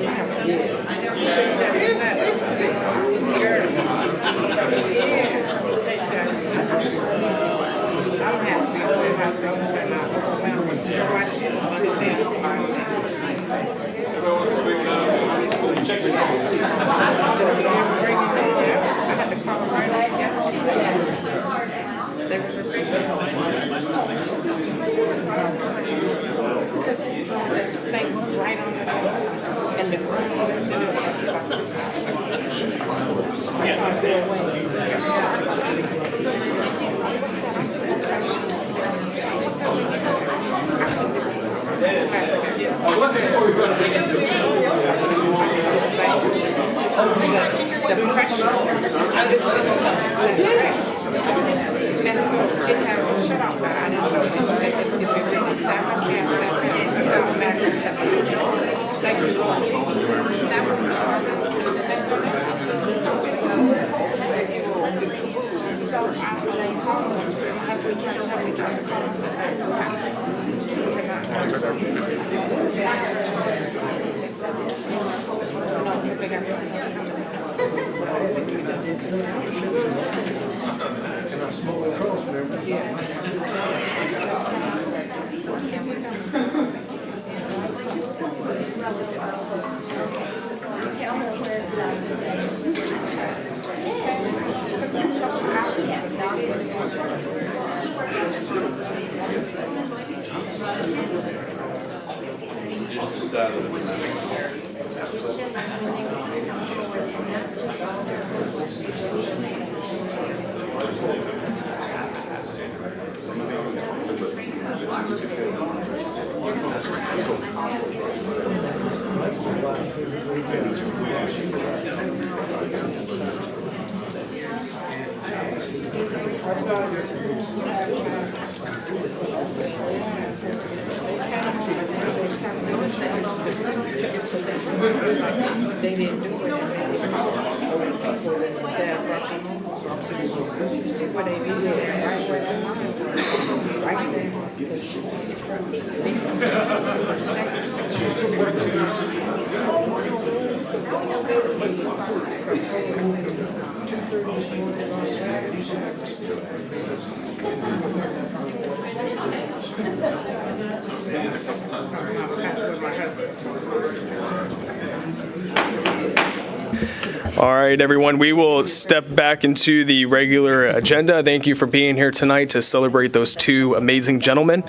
All right, everyone, we will step back into the regular agenda. Thank you for being here tonight to celebrate those two amazing gentlemen.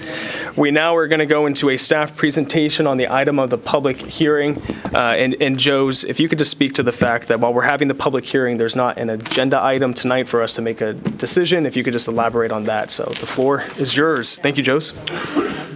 We now are going to go into a staff presentation on the item of the public hearing. And Joe's, if you could just speak to the fact that while we're having the public hearing, there's not an agenda item tonight for us to make a decision. If you could just elaborate on that. So the floor is yours. Thank you, Joe's.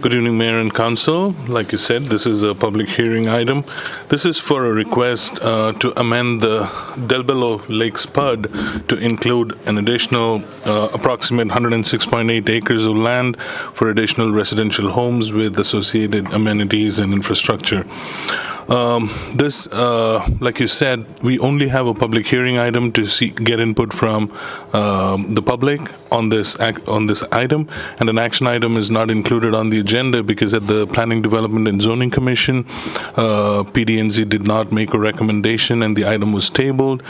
Good evening, Mayor and Council. Like you said, this is a public hearing item. This is for a request to amend the Del Bello Lake Spud to include an additional approximate 106.8 acres of land for additional residential homes with associated amenities and infrastructure. This, like you said, we only have a public hearing item to get input from the public on this item, and an action item is not included on the agenda because at the Planning, Development, and Zoning Commission, PD&Z did not make a recommendation, and the item was tabled.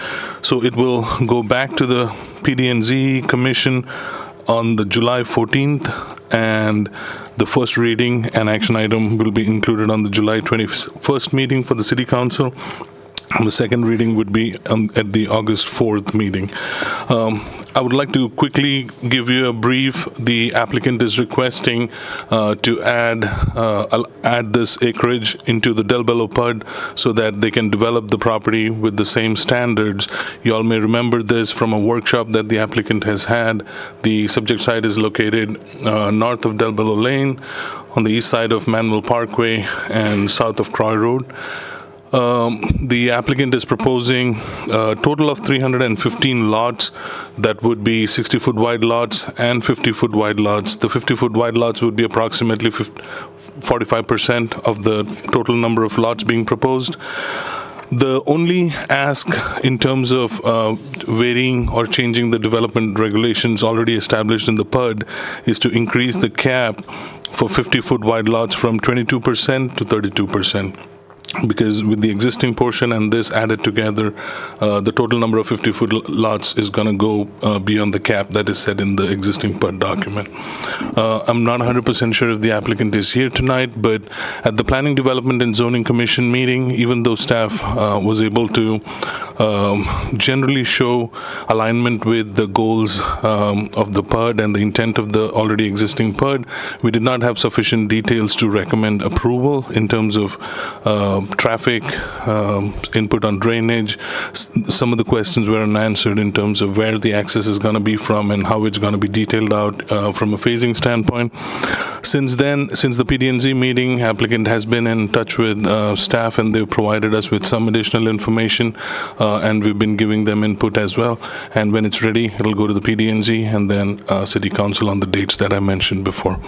So it will go back to the PD&Z Commission on the July 14th, and the first reading and action item will be included on the July 21st meeting for the City Council. And the second reading would be at the August 4th meeting. I would like to quickly give you a brief. The applicant is requesting to add this acreage into the Del Bello PUD so that they can develop the property with the same standards. You all may remember this from a workshop that the applicant has had. The subject site is located north of Del Bello Lane, on the east side of Manvel Parkway, and south of Croy Road. The applicant is proposing a total of 315 lots that would be 60-foot wide lots and 50-foot wide lots. The 50-foot wide lots would be approximately 45% of the total number of lots being proposed. The only ask in terms of varying or changing the development regulations already established in the PUD is to increase the cap for 50-foot wide lots from 22% to 32%. Because with the existing portion and this added together, the total number of 50-foot lots is going to go beyond the cap that is set in the existing PUD document. I'm not 100% sure if the applicant is here tonight, but at the Planning, Development, and Zoning Commission meeting, even though staff was able to generally show alignment with the goals of the PUD and the intent of the already existing PUD, we did not have sufficient details to recommend approval in terms of traffic, input on drainage. Some of the questions were unanswered in terms of where the access is going to be from and how it's going to be detailed out from a phasing standpoint. Since then, since the PD&Z meeting, applicant has been in touch with staff, and they've provided us with some additional information, and we've been giving them input as well. And when it's ready, it'll go to the PD&Z and then City Council on the dates that I mentioned before.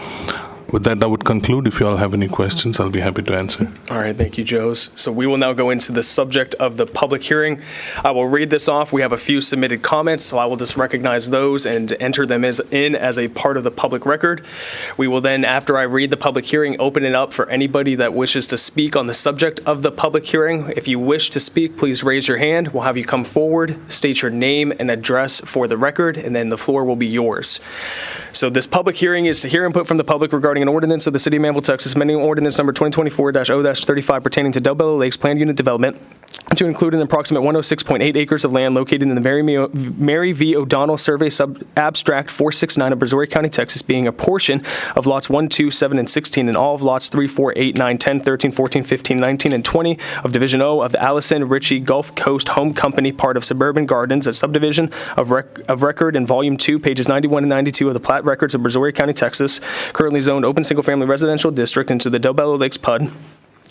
With that, I would conclude. If you all have any questions, I'll be happy to answer. All right, thank you, Joes. So we will now go into the subject of the public hearing. I will read this off. We have a few submitted comments, so I will just recognize those and enter them in as a part of the public record. We will then, after I read the public hearing, open it up for anybody that wishes to speak on the subject of the public hearing. If you wish to speak, please raise your hand. We'll have you come forward, state your name and address for the record, and then the floor will be yours. So this public hearing is to hear input from the public regarding an ordinance of the City of Manvel, Texas, amending ordinance number 2024-0-35 pertaining to Del Bello Lakes Planned Unit Development to include an approximate 106.8 acres of land located in the Mary V. O'Donnell Survey Sub-Abstract 469 of Brazoria County, Texas, being a portion of lots 1, 2, 7, and 16, and all of lots 3, 4, 8, 9, 10, 13, 14, 15, 19, and 20 of Division O of the Allison Ritchie Gulf Coast Home Company, part of Suburban Gardens, a subdivision of record in Volume 2, pages 91 and 92 of the Plat Records of Brazoria County, Texas, currently zoned open single-family residential district into the Del Bello Lakes PUD,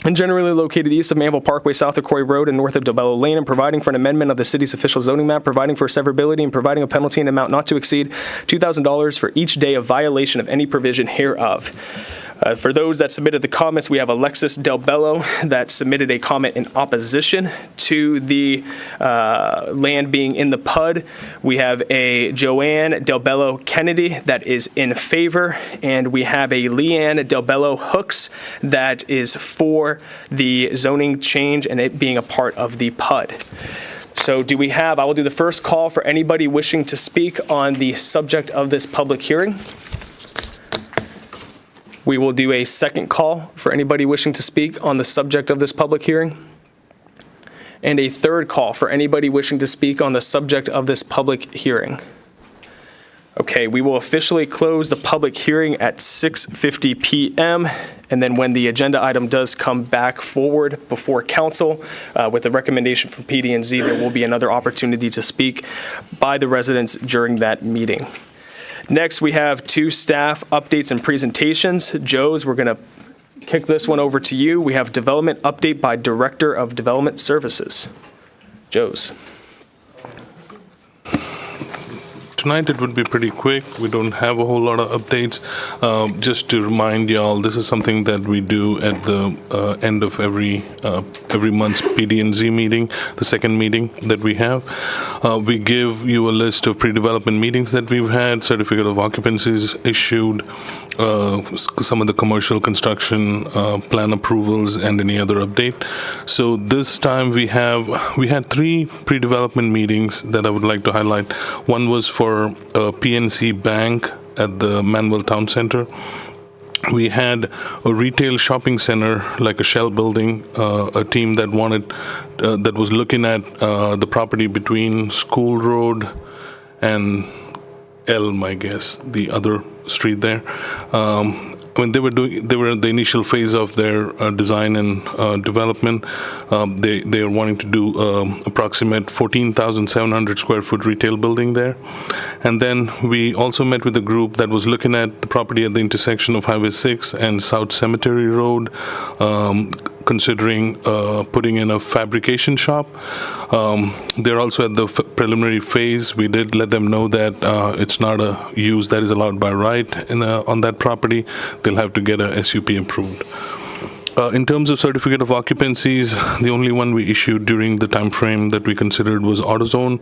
and generally located east of Manvel Parkway, south of Croy Road, and north of Del Bello Lane, and providing for an amendment of the city's official zoning map, providing for severability, and providing a penalty in amount not to exceed $2,000 for each day of violation of any provision hereof. For those that submitted the comments, we have Alexis Del Bello that submitted a comment in opposition to the land being in the PUD. We have a Joanne Del Bello Kennedy that is in favor, and we have a Leanne Del Bello Hooks that is for the zoning change and it being a part of the PUD. So I will do the first call for anybody wishing to speak on the subject of this public hearing. We will do a second call for anybody wishing to speak on the subject of this public hearing, and a third call for anybody wishing to speak on the subject of this public hearing. Okay, we will officially close the public hearing at 6:50 p.m., and then when the agenda item does come back forward before council with the recommendation from PD&Z, there will be another opportunity to speak by the residents during that meeting. Next, we have two staff updates and presentations. Joe's, we're going to kick this one over to you. We have development update by Director of Development Services. Joe's. tonight it would be pretty quick. We don't have a whole lot of updates. Just to remind y'all, this is something that we do at the end of every month's PD&Z meeting, the second meeting that we have. We give you a list of pre-development meetings that we've had, certificate of occupancies issued, some of the commercial construction plan approvals, and any other update. So this time we had 3 pre-development meetings that I would like to highlight. One was for PNC Bank at the Manvel Town Center. We had a retail shopping center, like a shell building, a team that was looking at the property between School Road and Elm, I guess, the other street there. When they were in the initial phase of their design and development. They are wanting to do approximate 14,700 square foot retail building there. And then we also met with a group that was looking at the property at the intersection of Highway 6 and South Cemetery Road, considering putting in a fabrication shop. They're also at the preliminary phase. We did let them know that it's not a use that is allowed by right on that property. They'll have to get a SUP approved. In terms of certificate of occupancies, the only one we issued during the time frame that we considered was AutoZone.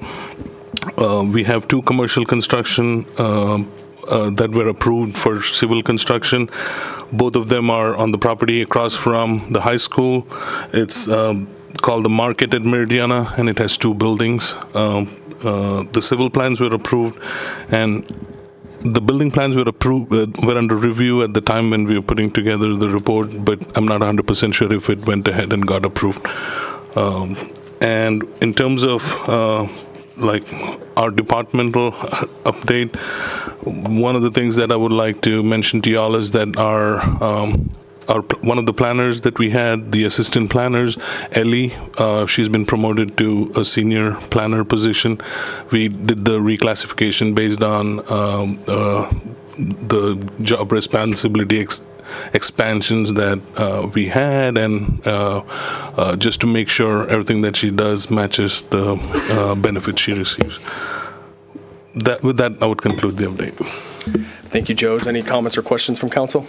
We have 2 commercial construction that were approved for civil construction. Both of them are on the property across from the high school. It's called the Market at Meridiana, and it has 2 buildings. The civil plans were approved, and the building plans were approved, were under review at the time when we were putting together the report, but I'm not 100% sure if it went ahead and got approved. And in terms of like our departmental update, one of the things that I would like to mention to y'all is that our one of the planners that we had, the assistant planners, Ellie, she's been promoted to a senior planner position. We did the reclassification based on the job responsibility expansions that we had, and just to make sure everything that she does matches the benefits she receives. With that, I would conclude the update. Thank you, Joes. Any comments or questions from council?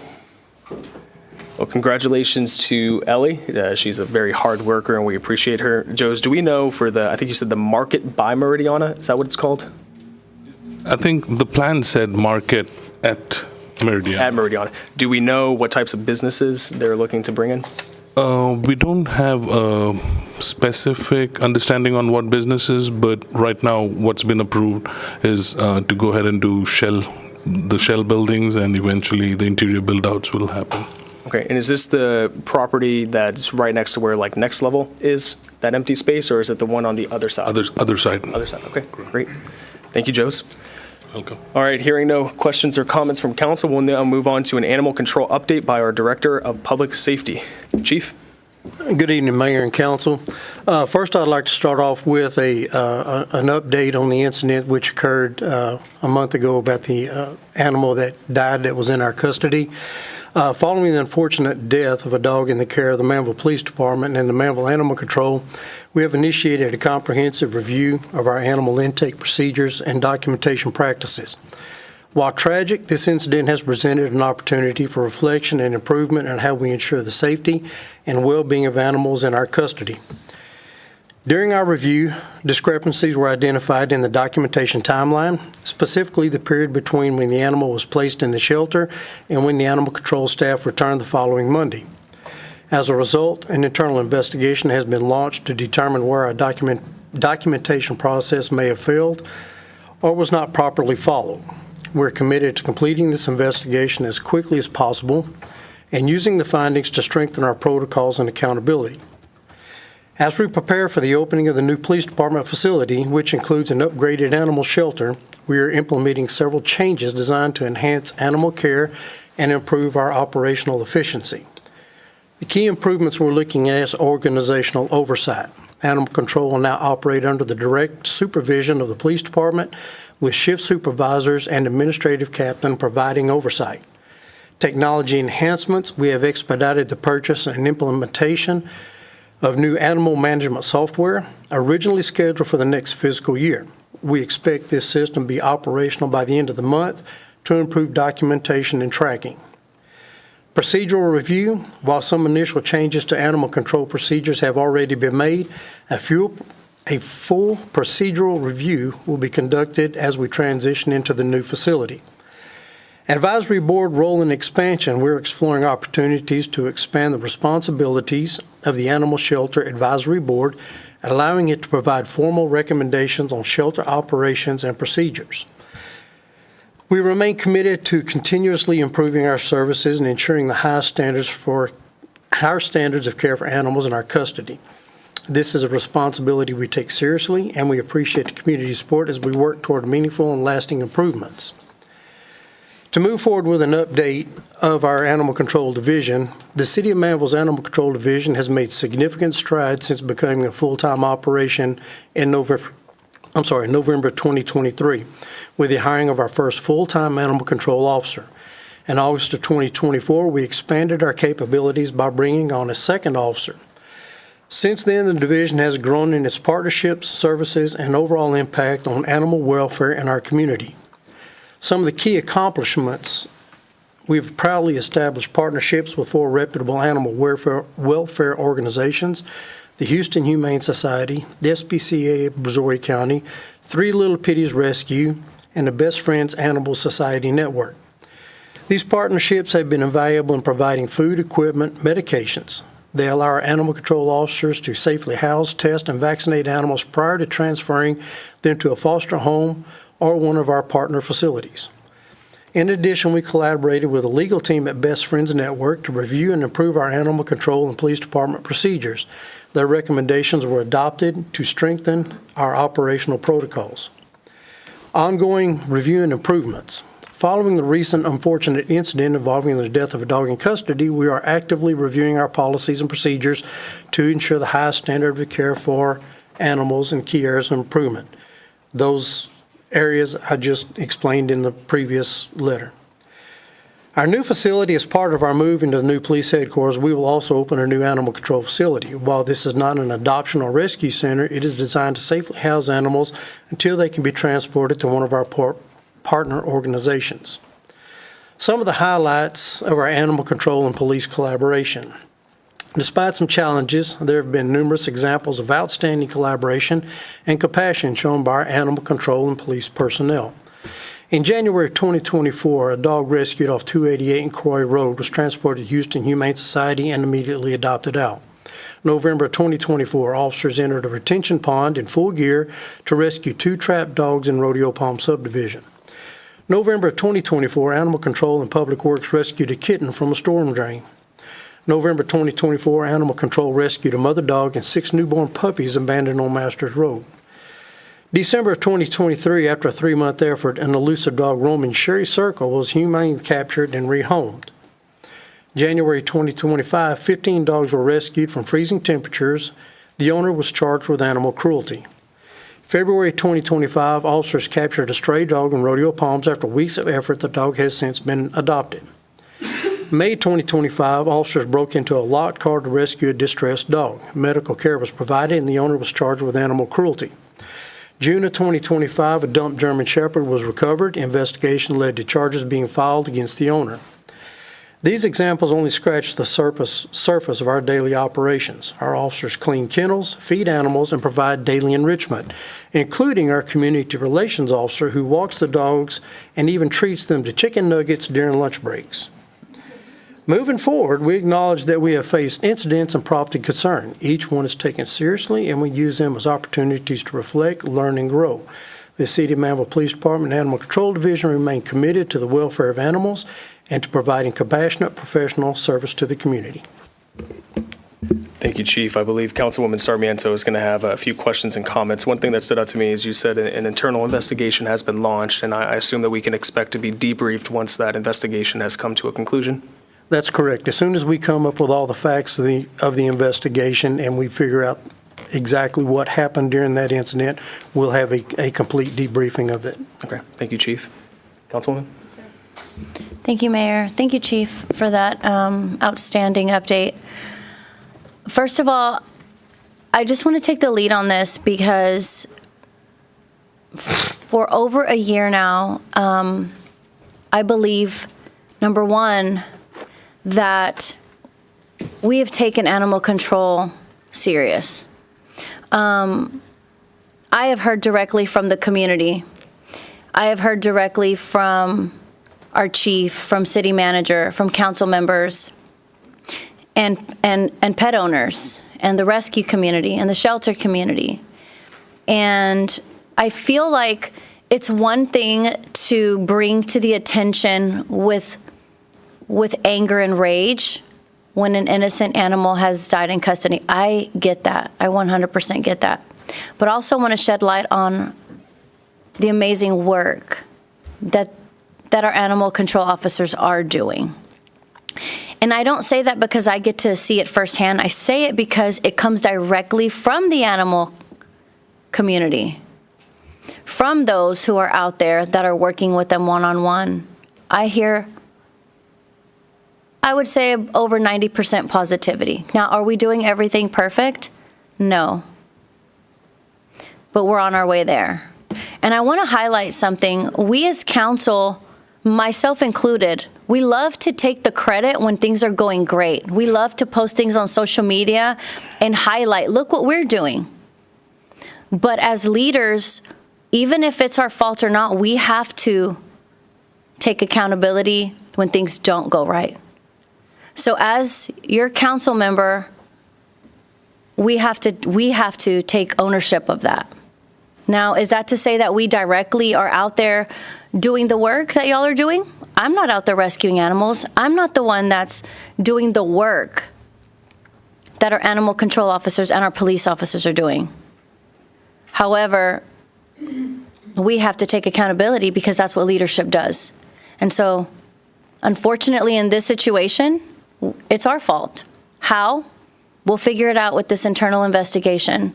Well, congratulations to Ellie. She's a very hard worker, and we appreciate her. Joes, do we know for I think you said the Market by Meridiana, is that what it's called? I think the plan said Market at Meridiana. At Meridiana. Do we know what types of businesses they're looking to bring in? We don't have a specific understanding on what businesses, but right now what's been approved is to go ahead and do the shell buildings, and eventually the interior build-outs will happen. Okay, and is this the property that's right next to where like Next Level is, that empty space, or is it the one on the other side? Other side. Other side, okay, great. Thank you, Joes. Welcome. All right, hearing no questions or comments from council, we'll now move on to an animal control update by our Director of Public Safety. Chief? Good evening, Mayor and Council. First, I'd like to start off with an update on the incident which occurred a month ago about the animal that died that was in our custody. Following the unfortunate death of a dog in the care of the Manvel Police Department and the Manvel Animal Control, we have initiated a comprehensive review of our animal intake procedures and documentation practices. While tragic, this incident has presented an opportunity for reflection and improvement on how we ensure the safety and well-being of animals in our custody. During our review, discrepancies were identified in the documentation timeline, specifically the period between when the animal was placed in the shelter and when the animal control staff returned the following Monday. As a result, an internal investigation has been launched to determine where our documentation process may have failed or was not properly followed. We're committed to completing this investigation as quickly as possible and using the findings to strengthen our protocols and accountability. As we prepare for the opening of the new police department facility, which includes an upgraded animal shelter, we are implementing several changes designed to enhance animal care and improve our operational efficiency. The key improvements we're looking at is organizational oversight. Animal control will now operate under the direct supervision of the police department, with shift supervisors and administrative captain providing oversight. Technology enhancements, we have expedited the purchase and implementation of new animal management software, originally scheduled for the next fiscal year. We expect this system to be operational by the end of the month to improve documentation and tracking. Procedural review. While some initial changes to animal control procedures have already been made, a full procedural review will be conducted as we transition into the new facility. Advisory Board role and expansion. We're exploring opportunities to expand the responsibilities of the Animal Shelter Advisory Board, allowing it to provide formal recommendations on shelter operations and procedures. We remain committed to continuously improving our services and ensuring the highest standards of care for animals in our custody. This is a responsibility we take seriously, and we appreciate the community support as we work toward meaningful and lasting improvements. To move forward with an update of our Animal Control Division, the City of Manvel's Animal Control Division has made significant strides since becoming a full-time operation in November 2023, with the hiring of our first full-time animal control officer. In August of 2024, we expanded our capabilities by bringing on a second officer. Since then, the division has grown in its partnerships, services, and overall impact on animal welfare in our community. Some of the key accomplishments: we've proudly established partnerships with 4 reputable animal welfare organizations: the Houston Humane Society, the SPCA of Brazoria County, 3 Little Pitties Rescue, and the Best Friends Animal Society Network. These partnerships have been invaluable in providing food, equipment, medications. They allow our animal control officers to safely house, test, and vaccinate animals prior to transferring them to a foster home or one of our partner facilities. In addition, we collaborated with the legal team at Best Friends Network to review and improve our animal control and police department procedures. Their recommendations were adopted to strengthen our operational protocols. Ongoing review and improvements. Following the recent unfortunate incident involving the death of a dog in custody, we are actively reviewing our policies and procedures to ensure the highest standard of care for animals and key areas of improvement. Those areas I just explained in the previous letter. Our new facility is part of our move into the new police headquarters. We will also open a new animal control facility. While this is not an adoption or rescue center, it is designed to safely house animals until they can be transported to one of our partner organizations. Some of the highlights of our animal control and police collaboration. Despite some challenges, there have been numerous examples of outstanding collaboration and compassion shown by our animal control and police personnel. In January 2024, a dog rescued off 288 and Croy Road was transported to Houston Humane Society and immediately adopted out. November 2024, officers entered a retention pond in full gear to rescue 2 trapped dogs in Rodeo Palm subdivision. November 2024, Animal Control and Public Works rescued a kitten from a storm drain. November 2024, Animal Control rescued a mother dog and 6 newborn puppies abandoned on Masters Road. December of 2023, after a 3-month effort, an elusive dog roaming Sherry Circle was humane captured and rehomed. January 2025, 15 dogs were rescued from freezing temperatures. The owner was charged with animal cruelty. February 2025, officers captured a stray dog in Rodeo Palms. After weeks of effort, the dog has since been adopted. May 2025, officers broke into a locked car to rescue a distressed dog. Medical care was provided and the owner was charged with animal cruelty. June of 2025, a dumped German Shepherd was recovered. Investigation led to charges being filed against the owner. These examples only scratch the surface of our daily operations. Our officers clean kennels, feed animals, and provide daily enrichment, including our community relations officer who walks the dogs and even treats them to chicken nuggets during lunch breaks. Moving forward, we acknowledge that we have faced incidents and prompted concern. Each one is taken seriously, and we use them as opportunities to reflect, learn, and grow. The City of Manvel Police Department and Animal Control Division remain committed to the welfare of animals and to providing compassionate, professional service to the community. Thank you, Chief. I believe Councilwoman Sarmiento is going to have a few questions and comments. One thing that stood out to me is you said an internal investigation has been launched, and I assume that we can expect to be debriefed once that investigation has come to a conclusion? That's correct. As soon as we come up with all the facts of the investigation and we figure out exactly what happened during that incident, we'll have a complete debriefing of it. Okay. Thank you, Chief. Councilwoman? Thank you, Mayor. Thank you, Chief, for that outstanding update. First of all, I just want to take the lead on this because for over a year now, I believe, number one, that we have taken animal control serious. I have heard directly from the community. I have heard directly from our chief, from city manager, from council members, and pet owners, and the rescue community, and the shelter community. And I feel like it's one thing to bring to the attention with anger and rage when an innocent animal has died in custody. I get that. I 100% get that. But I also want to shed light on the amazing work that our animal control officers are doing. And I don't say that because I get to see it firsthand. I say it because it comes directly from the animal community, from those who are out there that are working with them one-on-one. I hear, I would say, over 90% positivity. Now, are we doing everything perfect? No. But we're on our way there. And I want to highlight something. We as council, myself included, we love to take the credit when things are going great. We love to post things on social media and highlight, look what we're doing. But as leaders, even if it's our fault or not, we have to take accountability when things don't go right. So as your council member, we have to take ownership of that. Now, is that to say that we directly are out there doing the work that y'all are doing? I'm not out there rescuing animals. I'm not the one that's doing the work that our animal control officers and our police officers are doing. However, we have to take accountability because that's what leadership does. And so, unfortunately, in this situation, it's our fault. How? We'll figure it out with this internal investigation.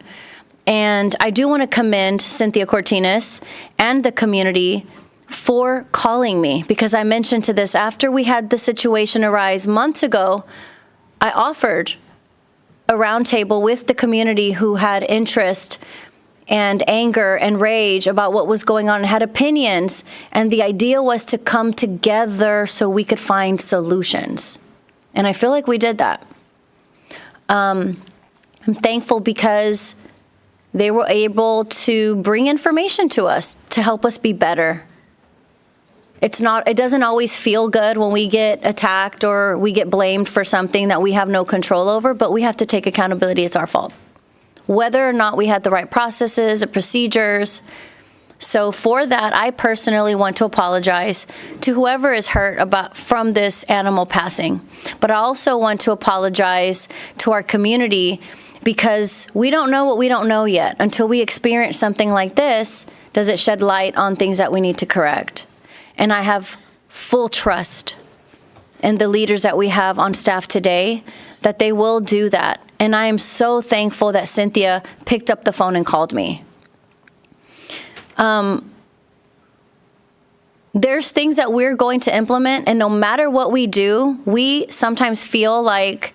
And I do want to commend Cynthia Cortines and the community for calling me, because I mentioned to this after we had the situation arise months ago. I offered a roundtable with the community who had interest and anger and rage about what was going on and had opinions. And the idea was to come together so we could find solutions. And I feel like we did that. I'm thankful because they were able to bring information to us to help us be better. It doesn't always feel good when we get attacked or we get blamed for something that we have no control over, but we have to take accountability. It's our fault. Whether or not we had the right processes or procedures. So for that, I personally want to apologize to whoever is hurt from this animal passing. But I also want to apologize to our community, because we don't know what we don't know yet. Until we experience something like this, does it shed light on things that we need to correct. And I have full trust in the leaders that we have on staff today that they will do that. And I am so thankful that Cynthia picked up the phone and called me. There's things that we're going to implement, and no matter what we do, we sometimes feel like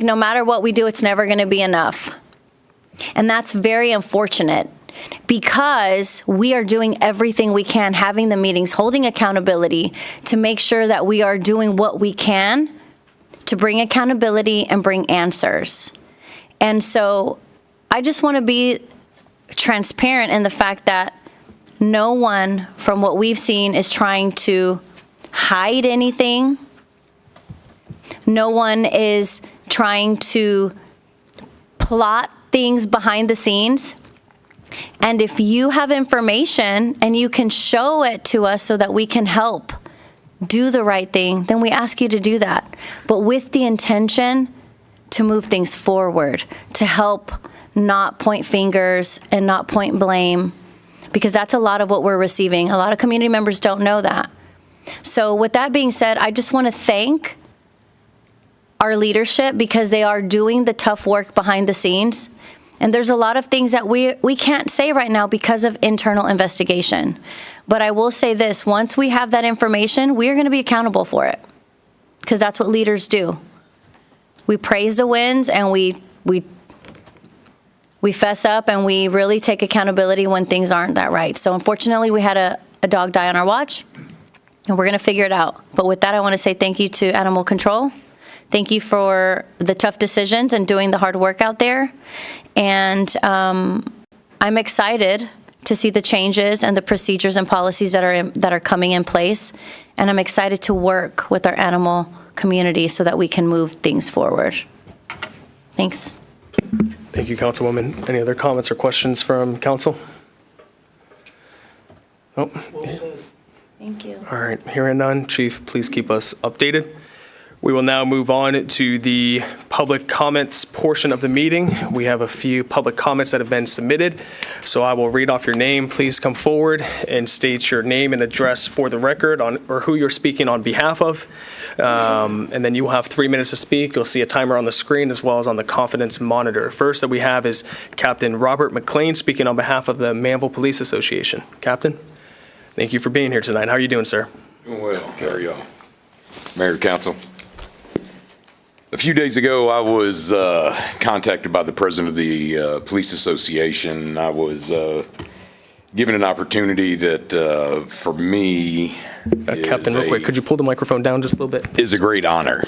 no matter what we do, it's never going to be enough. And that's very unfortunate, because we are doing everything we can, having the meetings, holding accountability to make sure that we are doing what we can to bring accountability and bring answers. And so I just want to be transparent in the fact that no one, from what we've seen, is trying to hide anything. No one is trying to plot things behind the scenes. And if you have information and you can show it to us so that we can help do the right thing, then we ask you to do that. But with the intention to move things forward, to help not point fingers and not point blame, because that's a lot of what we're receiving. A lot of community members don't know that. So with that being said, I just want to thank our leadership, because they are doing the tough work behind the scenes. And there's a lot of things that we can't say right now because of internal investigation. But I will say this, once we have that information, we are going to be accountable for it, because that's what leaders do. We praise the wins, and we we fess up and we really take accountability when things aren't that right. So unfortunately, we had a dog die on our watch, and we're going to figure it out. But with that, I want to say thank you to Animal Control. Thank you for the tough decisions and doing the hard work out there. And I'm excited to see the changes and the procedures and policies that are coming in place. And I'm excited to work with our animal community so that we can move things forward. Thanks. Thank you, Councilwoman. Any other comments or questions from council? Oh, Thank you. all right. Hearing none, Chief, please keep us updated. We will now move on to the public comments portion of the meeting. We have a few public comments that have been submitted, so I will read off your name. Please come forward and state your name and address for the record or who you're speaking on behalf of. And then you will have 3 minutes to speak. You'll see a timer on the screen as well as on the confidence monitor. First that we have is Captain Robert McLean speaking on behalf of the Manvel Police Association. Captain, thank you for being here tonight. How are you doing, sir? Doing well. How are y'all? Mayor, Council. A few days ago, I was contacted by the president of the Police Association. I was given an opportunity that, for me, Captain, real quick, could you pull the microphone down just a little bit? Is a great honor.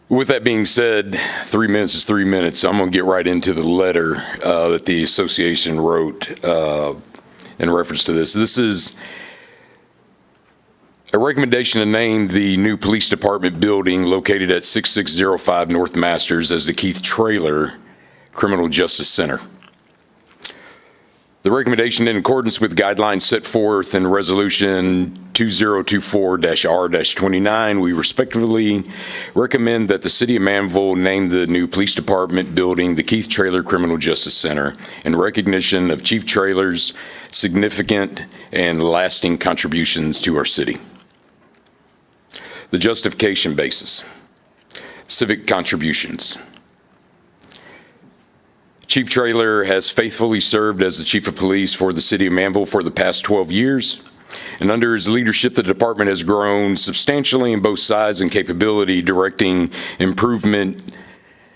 With that being said, 3 minutes is 3 minutes. I'm going to get right into the letter that the association wrote in reference to this. This is a recommendation to name the new police department building located at 6605 North Masters as the Keith Traylor Criminal Justice Center. The recommendation, in accordance with guidelines set forth in Resolution 2024-R-29, we respectively recommend that the City of Manvel name the new police department building the Keith Traylor Criminal Justice Center in recognition of Chief Traylor's significant and lasting contributions to our city. The justification basis: civic contributions. Chief Traylor has faithfully served as the Chief of Police for the City of Manvel for the past 12 years, and under his leadership, the department has grown substantially in both size and capability, directing improving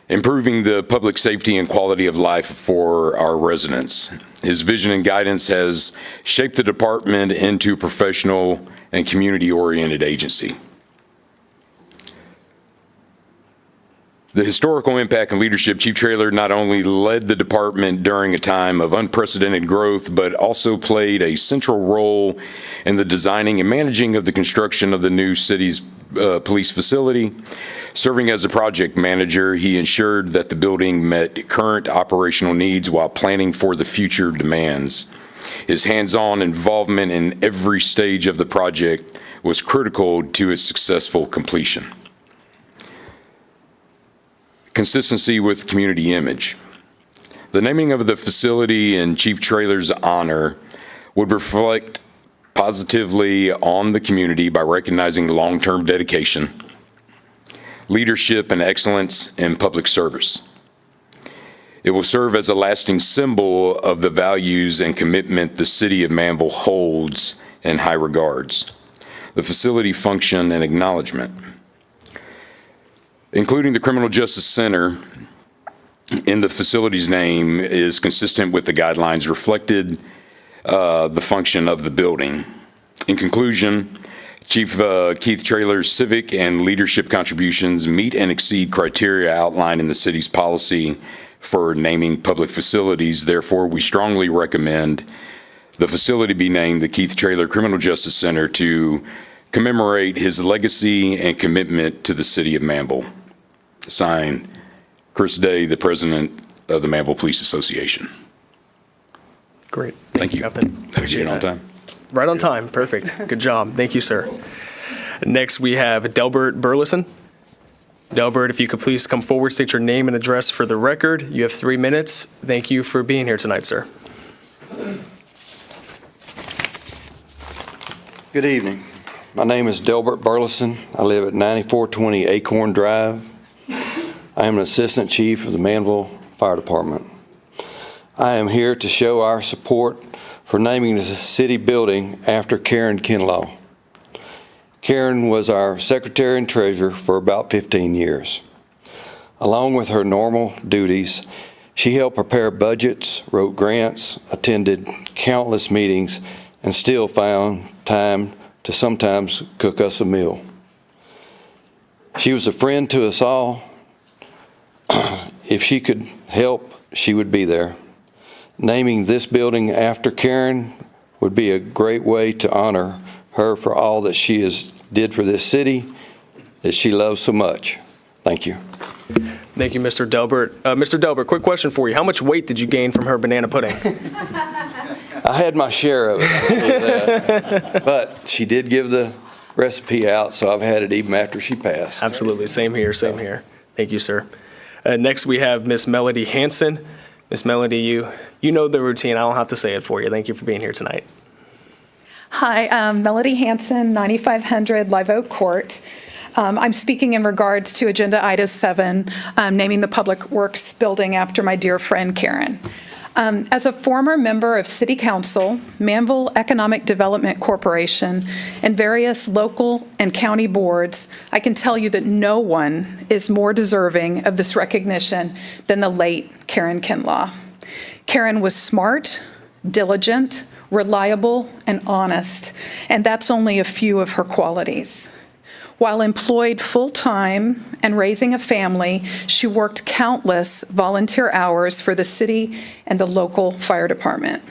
the public safety and quality of life for our residents. His vision and guidance has shaped the department into a professional and community-oriented agency. The historical impact and leadership, Chief Traylor not only led the department during a time of unprecedented growth, but also played a central role in the designing and managing of the construction of the new city's police facility. Serving as a project manager, he ensured that the building met current operational needs while planning for the future demands. His hands-on involvement in every stage of the project was critical to its successful completion. Consistency with community image. The naming of the facility in Chief Traylor's honor would reflect positively on the community by recognizing long-term dedication, leadership, and excellence in public service. It will serve as a lasting symbol of the values and commitment the City of Manvel holds in high regards. The facility function and acknowledgement. Including the Criminal Justice Center in the facility's name is consistent with the guidelines reflected the function of the building. In conclusion, Chief Keith Traylor's civic and leadership contributions meet and exceed criteria outlined in the city's policy for naming public facilities. Therefore, we strongly recommend the facility be named the Keith Traylor Criminal Justice Center to commemorate his legacy and commitment to the City of Manvel. Signed, Chris Day, the president of the Manvel Police Association. Great. Thank you. Captain. Appreciate it. On time. Right on time. Perfect. Good job. Thank you, sir. Next, we have Delbert Burleson. Delbert, if you could please come forward, state your name and address for the record. You have 3 minutes. Thank you for being here tonight, sir. Good evening. My name is Delbert Burleson. I live at 9420 Acorn Drive. I am an assistant chief of the Manvel Fire Department. I am here to show our support for naming the city building after Karen Kinlaw. Karen was our secretary and treasurer for about 15 years. Along with her normal duties, she helped prepare budgets, wrote grants, attended countless meetings, and still found time to sometimes cook us a meal. She was a friend to us all. If she could help, she would be there. Naming this building after Karen would be a great way to honor her for all that she did for this city that she loves so much. Thank you. Thank you, Mr. Delbert. Mr. Delbert, quick question for you. How much weight did you gain from her banana pudding? I had my share of it, but she did give the recipe out, so I've had it even after she passed. Absolutely. Same here. Same here. Thank you, sir. Next, we have Miss Melody Hanson. Miss Melody, you know the routine. I don't have to say it for you. Thank you for being here tonight. Hi, I'm Melody Hanson, 9500 Live Oak Court. I'm speaking in regards to Agenda Item 7, naming the Public Works Building after my dear friend Karen. As a former member of City Council, Manvel Economic Development Corporation, and various local and county boards, I can tell you that no one is more deserving of this recognition than the late Karen Kinlaw. Karen was smart, diligent, reliable, and honest, and that's only a few of her qualities. While employed full-time and raising a family, she worked countless volunteer hours for the city and the local fire department.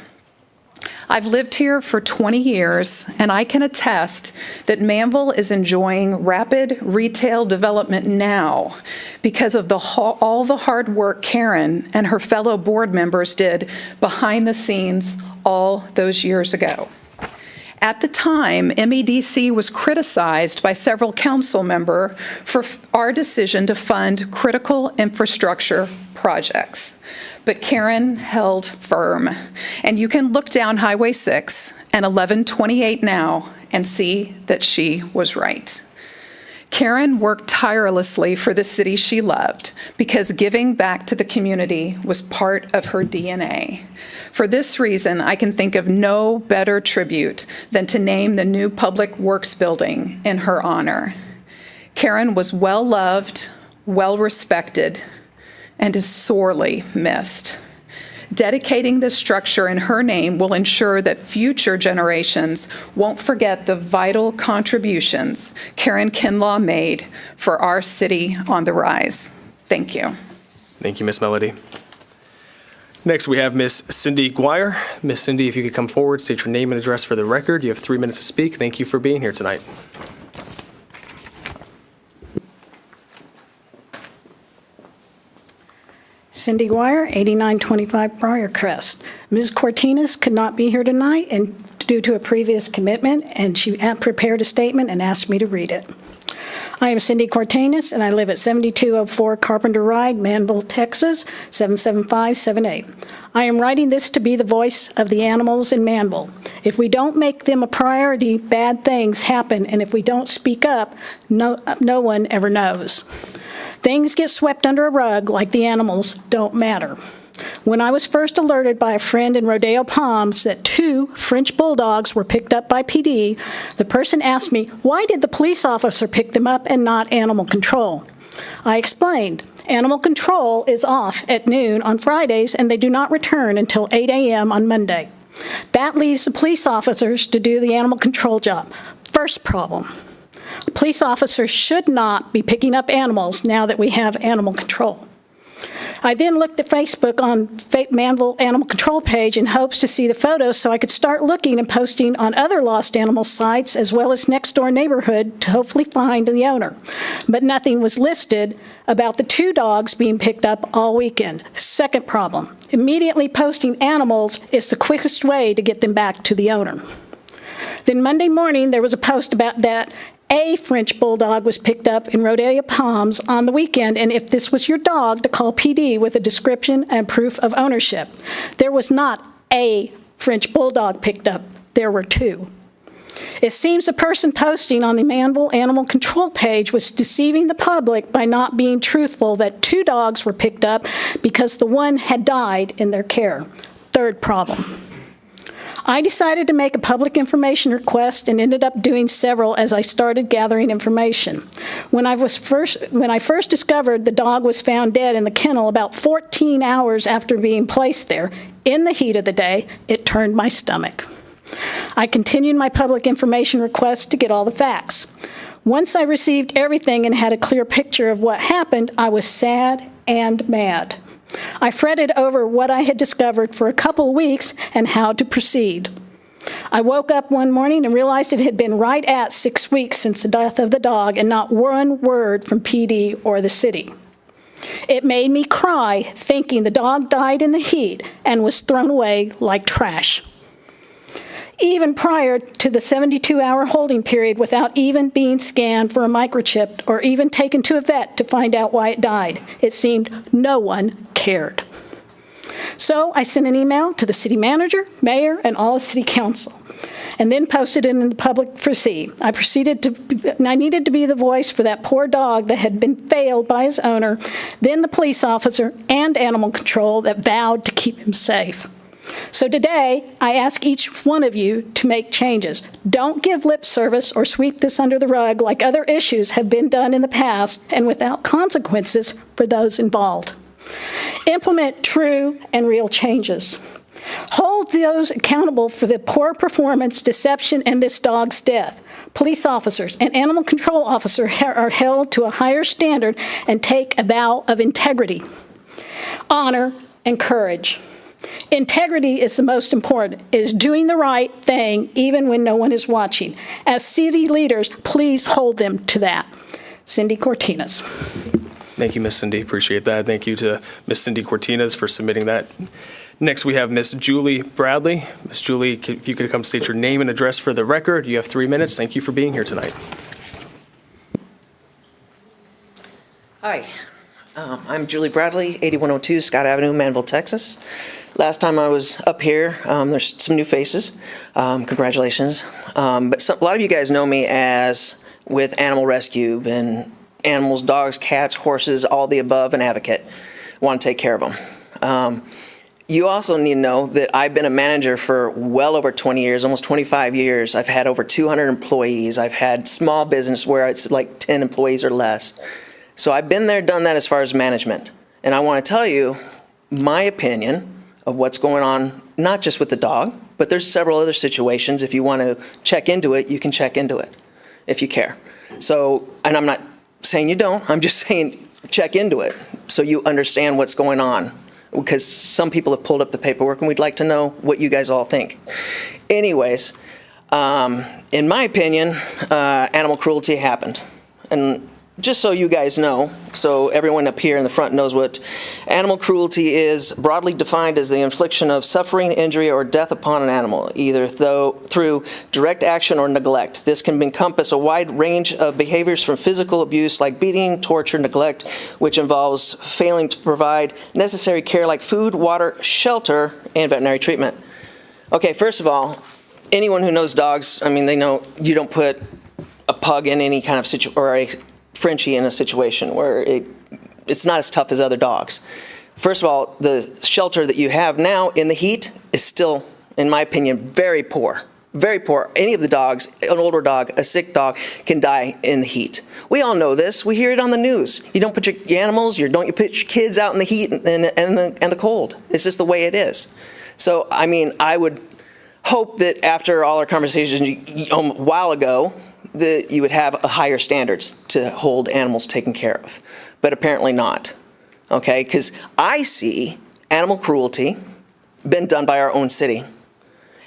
I've lived here for 20 years, and I can attest that Manvel is enjoying rapid retail development now because of all the hard work Karen and her fellow board members did behind the scenes all those years ago. At the time, MEDC was criticized by several council members for our decision to fund critical infrastructure projects. But Karen held firm. And you can look down Highway 6 and 1128 now and see that she was right. Karen worked tirelessly for the city she loved because giving back to the community was part of her DNA. For this reason, I can think of no better tribute than to name the new Public Works Building in her honor. Karen was well-loved, well-respected, and is sorely missed. Dedicating this structure in her name will ensure that future generations won't forget the vital contributions Karen Kinlaw made for our city on the rise. Thank you. Thank you, Miss Melody. Next, we have Miss Cindy Guire. Miss Cindy, if you could come forward, state your name and address for the record. You have 3 minutes to speak. Thank you for being here tonight. Cindy Guire, 8925 Briarcrest. Ms. Cortinas could not be here tonight and due to a previous commitment, and she prepared a statement and asked me to read it. I am Cindy Cortinas, and I live at 7204 Carpenter Ride, Manvel, Texas, 77578. I am writing this to be the voice of the animals in Manvel. If we don't make them a priority, bad things happen, and if we don't speak up, no one ever knows. Things get swept under a rug like the animals don't matter. When I was first alerted by a friend in Rodeo Palms that 2 French bulldogs were picked up by PD, the person asked me, why did the police officer pick them up and not animal control? I explained, animal control is off at noon on Fridays and they do not return until 8 a.m. on Monday. That leaves the police officers to do the animal control job. First problem. Police officers should not be picking up animals now that we have animal control. I then looked at Facebook on Manvel Animal Control page in hopes to see the photos so I could start looking and posting on other lost animal sites as well as next door neighborhood to hopefully find the owner. But nothing was listed about the 2 dogs being picked up all weekend. Second problem, immediately posting animals is the quickest way to get them back to the owner. Then Monday morning there was a post about that a French bulldog was picked up in Rodeo Palms on the weekend, and if this was your dog, to call PD with a description and proof of ownership. There was not a French bulldog picked up. There were 2. It seems the person posting on the Manvel Animal Control page was deceiving the public by not being truthful that 2 dogs were picked up because the one had died in their care. Third problem. I decided to make a public information request and ended up doing several as I started gathering information. When I first discovered the dog was found dead in the kennel about 14 hours after being placed there, in the heat of the day, it turned my stomach. I continued my public information request to get all the facts. Once I received everything and had a clear picture of what happened, I was sad and mad. I fretted over what I had discovered for a couple of weeks and how to proceed. I woke up one morning and realized it had been right at 6 weeks since the death of the dog and not one word from PD or the city. It made me cry thinking the dog died in the heat and was thrown away like trash. Even prior to the 72-hour holding period without even being scanned for a microchip or even taken to a vet to find out why it died, it seemed no one cared. So I sent an email to the city manager, mayor, and all of city council, and then posted it in the public for see. I needed to be the voice for that poor dog that had been failed by his owner, then the police officer and animal control that vowed to keep him safe. So today, I ask each one of you to make changes. Don't give lip service or sweep this under the rug like other issues have been done in the past and without consequences for those involved. Implement true and real changes. Hold those accountable for the poor performance, deception, and this dog's death. Police officers and animal control officers are held to a higher standard and take a vow of integrity, honor, and courage. Integrity is the most important. It is doing the right thing even when no one is watching. As city leaders, please hold them to that. Cindy Cortinas. Thank you, Ms. Cindy. Appreciate that. Thank you to Ms. Cindy Cortinas for submitting that. Next, we have Ms. Julie Bradley. Ms. Julie, if you could come state your name and address for the record. You have 3 minutes. Thank you for being here tonight. Hi, I'm Julie Bradley, 8102 Scott Avenue, Manvel, Texas. Last time I was up here, there's some new faces. Congratulations. But a lot of you guys know me as with Animal Rescue and animals, dogs, cats, horses, all the above, an advocate. Want to take care of them. You also need to know that I've been a manager for well over 20 years, almost 25 years. I've had over 200 employees. I've had small business where it's like 10 employees or less. So I've been there, done that as far as management. And I want to tell you my opinion of what's going on, not just with the dog, but there's several other situations. If you want to check into it, you can check into it if you care. So, and I'm not saying you don't, I'm just saying check into it so you understand what's going on, because some people have pulled up the paperwork and we'd like to know what you guys all think. Anyways, in my opinion, animal cruelty happened. And just so you guys know, so everyone up here in the front knows what animal cruelty is, broadly defined as the infliction of suffering, injury, or death upon an animal, either through direct action or neglect. This can encompass a wide range of behaviors from physical abuse like beating, torture, neglect, which involves failing to provide necessary care like food, water, shelter, and veterinary treatment. Okay, first of all, anyone who knows dogs, I mean, they know you don't put a pug in any kind of situation, or a Frenchie in a situation where it's not as tough as other dogs. First of all, the shelter that you have now in the heat is still, in my opinion, very poor. Very poor. Any of the dogs, an older dog, a sick dog, can die in the heat. We all know this. We hear it on the news. You don't put your animals, you put your kids out in the heat and the cold. It's just the way it is. So, I mean, I would hope that after all our conversations a while ago, that you would have higher standards to hold animals taken care of, but apparently not, okay? Because I see animal cruelty been done by our own city.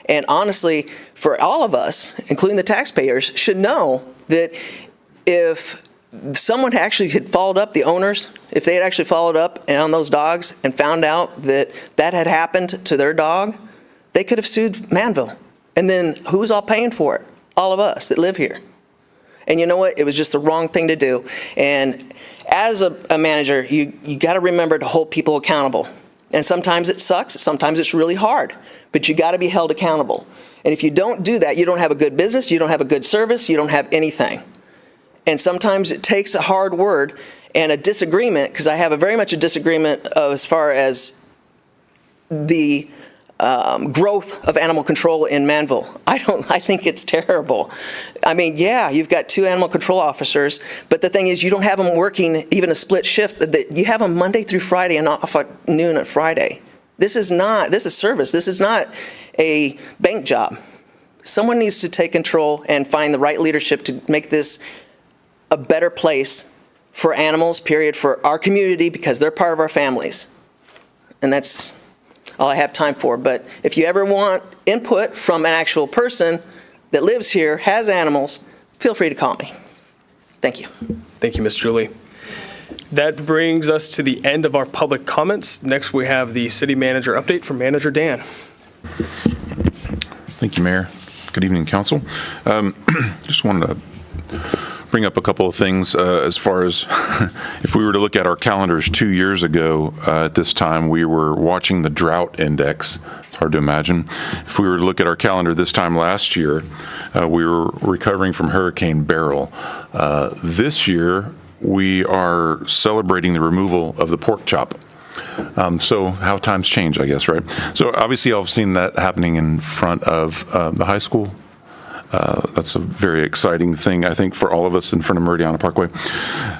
And honestly, for all of us, including the taxpayers, should know that if someone actually had followed up, the owners, if they had actually followed up on those dogs and found out that that had happened to their dog, they could have sued Manvel. And then who's all paying for it? All of us that live here. And you know what? It was just the wrong thing to do. And as a manager, you got to remember to hold people accountable. And sometimes it sucks. Sometimes it's really hard. But you got to be held accountable. And if you don't do that, you don't have a good business, you don't have a good service, you don't have anything. And sometimes it takes a hard word and a disagreement, because I have very much a disagreement as far as the growth of animal control in Manvel. I think it's terrible. I mean, yeah, you've got 2 animal control officers, but the thing is you don't have them working even a split shift. You have them Monday through Friday and off at noon at Friday. This is service. This is not a bank job. Someone needs to take control and find the right leadership to make this a better place for animals, period, for our community, because they're part of our families. And that's all I have time for. But if you ever want input from an actual person that lives here, has animals, feel free to call me. Thank you. Thank you, Ms. Julie. That brings us to the end of our public comments. Next, we have the city manager update from Manager Dan. Thank you, Mayor. Good evening, Council. Just wanted to bring up a couple of things as far as if we were to look at our calendars 2 years ago at this time, we were watching the drought index. It's hard to imagine. If we were to look at our calendar this time last year, we were recovering from Hurricane Beryl. This year, we are celebrating the removal of the pork chop. So how times change, I guess, right? So obviously I've seen that happening in front of the high school. That's a very exciting thing, I think, for all of us in front of Meridiana Parkway.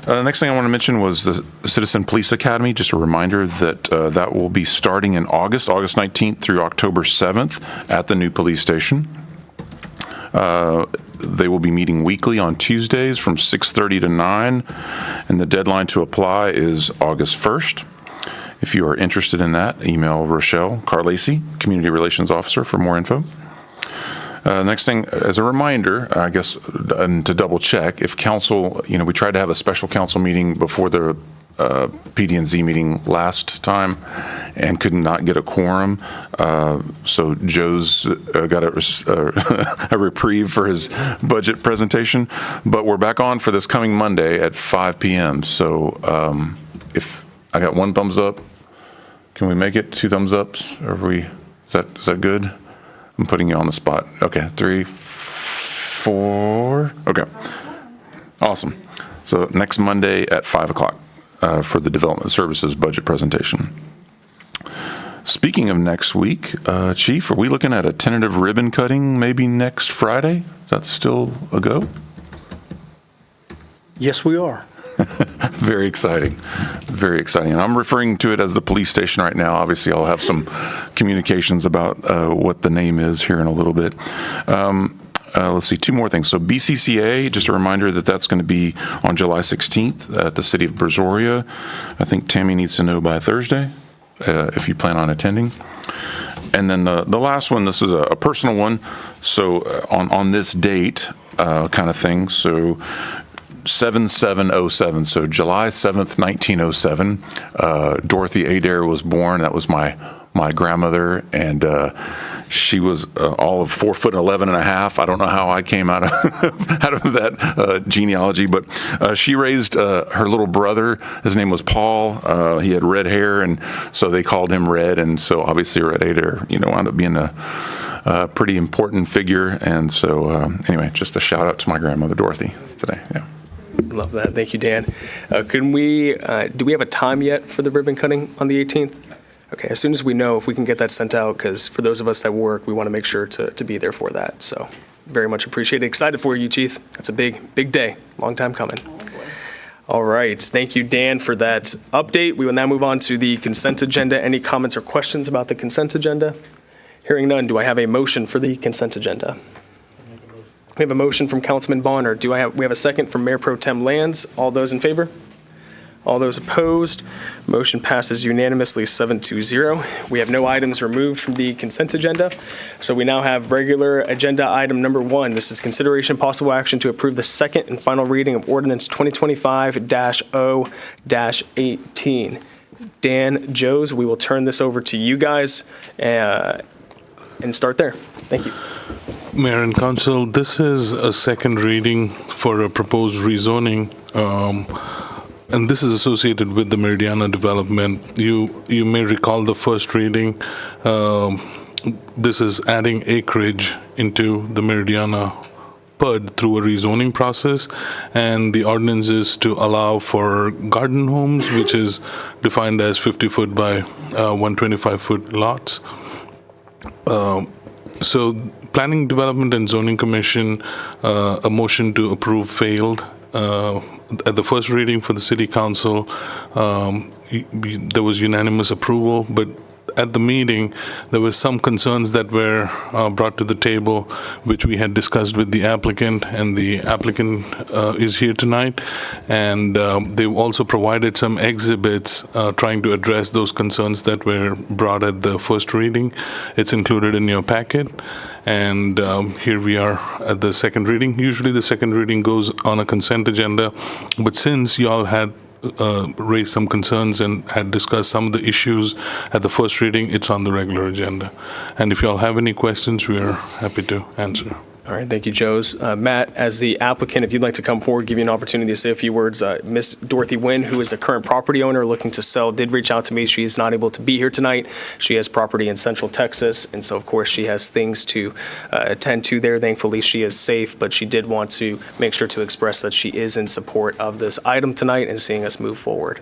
The next thing I want to mention was the Citizen Police Academy. Just a reminder that that will be starting in August 19th through October 7th at the new police station. They will be meeting weekly on Tuesdays from 6:30 to 9, and the deadline to apply is August 1st. If you are interested in that, email Rochelle Carlacy, Community Relations Officer, for more info. Next thing, as a reminder, I guess, and to double check, if council, we tried to have a special council meeting before the PD&Z meeting last time and could not get a quorum. So Joe's got a reprieve for his budget presentation, but we're back on for this coming Monday at 5 p.m. So if I got 1 thumbs up, can we make it 2 thumbs ups? Is that good? I'm putting you on the spot. Okay, 3, 4. Okay, awesome. So next Monday at 5 o'clock for the Development Services budget presentation. Speaking of next week, Chief, are we looking at a tentative ribbon cutting maybe next Friday? Is that still a go? Yes, we are. Very exciting. Very exciting. And I'm referring to it as the police station right now. Obviously, I'll have some communications about what the name is here in a little bit. Let's see, 2 more things. So BCCA, just a reminder that that's going to be on July 16th at the city of Brazoria. I think Tammy needs to know by Thursday if you plan on attending. And then the last one, this is a personal one. So on this date kind of thing. So 7707, so July 7th, 1907, Dorothy Adair was born. That was my grandmother, and she was all of 4'11" and a half. I don't know how I came out of that genealogy, but she raised her little brother. His name was Paul. He had red hair, and so they called him Red, and so obviously Red Adair, wound up being a pretty important figure. And so anyway, just a shout out to my grandmother Dorothy today. Yeah. Love that. Thank you, Dan. Do we have a time yet for the ribbon cutting on the 18th? Okay, as soon as we know, if we can get that sent out, because for those of us that work, we want to make sure to be there for that. So very much appreciated. Excited for you, Chief. That's a big day. Long time coming. All right. Thank you, Dan, for that update. We will now move on to the consent agenda. Any comments or questions about the consent agenda? Hearing none, do I have a motion for the consent agenda? We have a motion from Councilman Bonner. We have a second from Mayor Pro Tem Lands. All those in favor? All those opposed? Motion passes unanimously 7-0. We have no items removed from the consent agenda. So we now have regular agenda item number 1. This is consideration possible action to approve the second and final reading of ordinance 2025-0-18. Dan, Joes, we will turn this over to you guys and start there. Thank you. Mayor and Council, this is a second reading for a proposed rezoning, and this is associated with the Meridiana development. You may recall the first reading. This is adding acreage into the Meridiana PUD through a rezoning process, and the ordinance is to allow for garden homes, which is defined as 50-foot by 125-foot lots. So Planning, Development, and Zoning Commission, a motion to approve failed. At the first reading for the City Council, there was unanimous approval, but at the meeting, there were some concerns that were brought to the table, which we had discussed with the applicant, and the applicant is here tonight. And they also provided some exhibits trying to address those concerns that were brought at the first reading. It's included in your packet. And here we are at the second reading. Usually the second reading goes on a consent agenda, but since y'all had raised some concerns and had discussed some of the issues at the first reading, it's on the regular agenda. And if y'all have any questions, we are happy to answer. All right, thank you, Joes. Matt, as the applicant, if you'd like to come forward, give you an opportunity to say a few words. Miss Dorothy Nguyen, who is a current property owner looking to sell, did reach out to me. She is not able to be here tonight. She has property in Central Texas, and so, of course, she has things to attend to there. Thankfully, she is safe, but she did want to make sure to express that she is in support of this item tonight and seeing us move forward.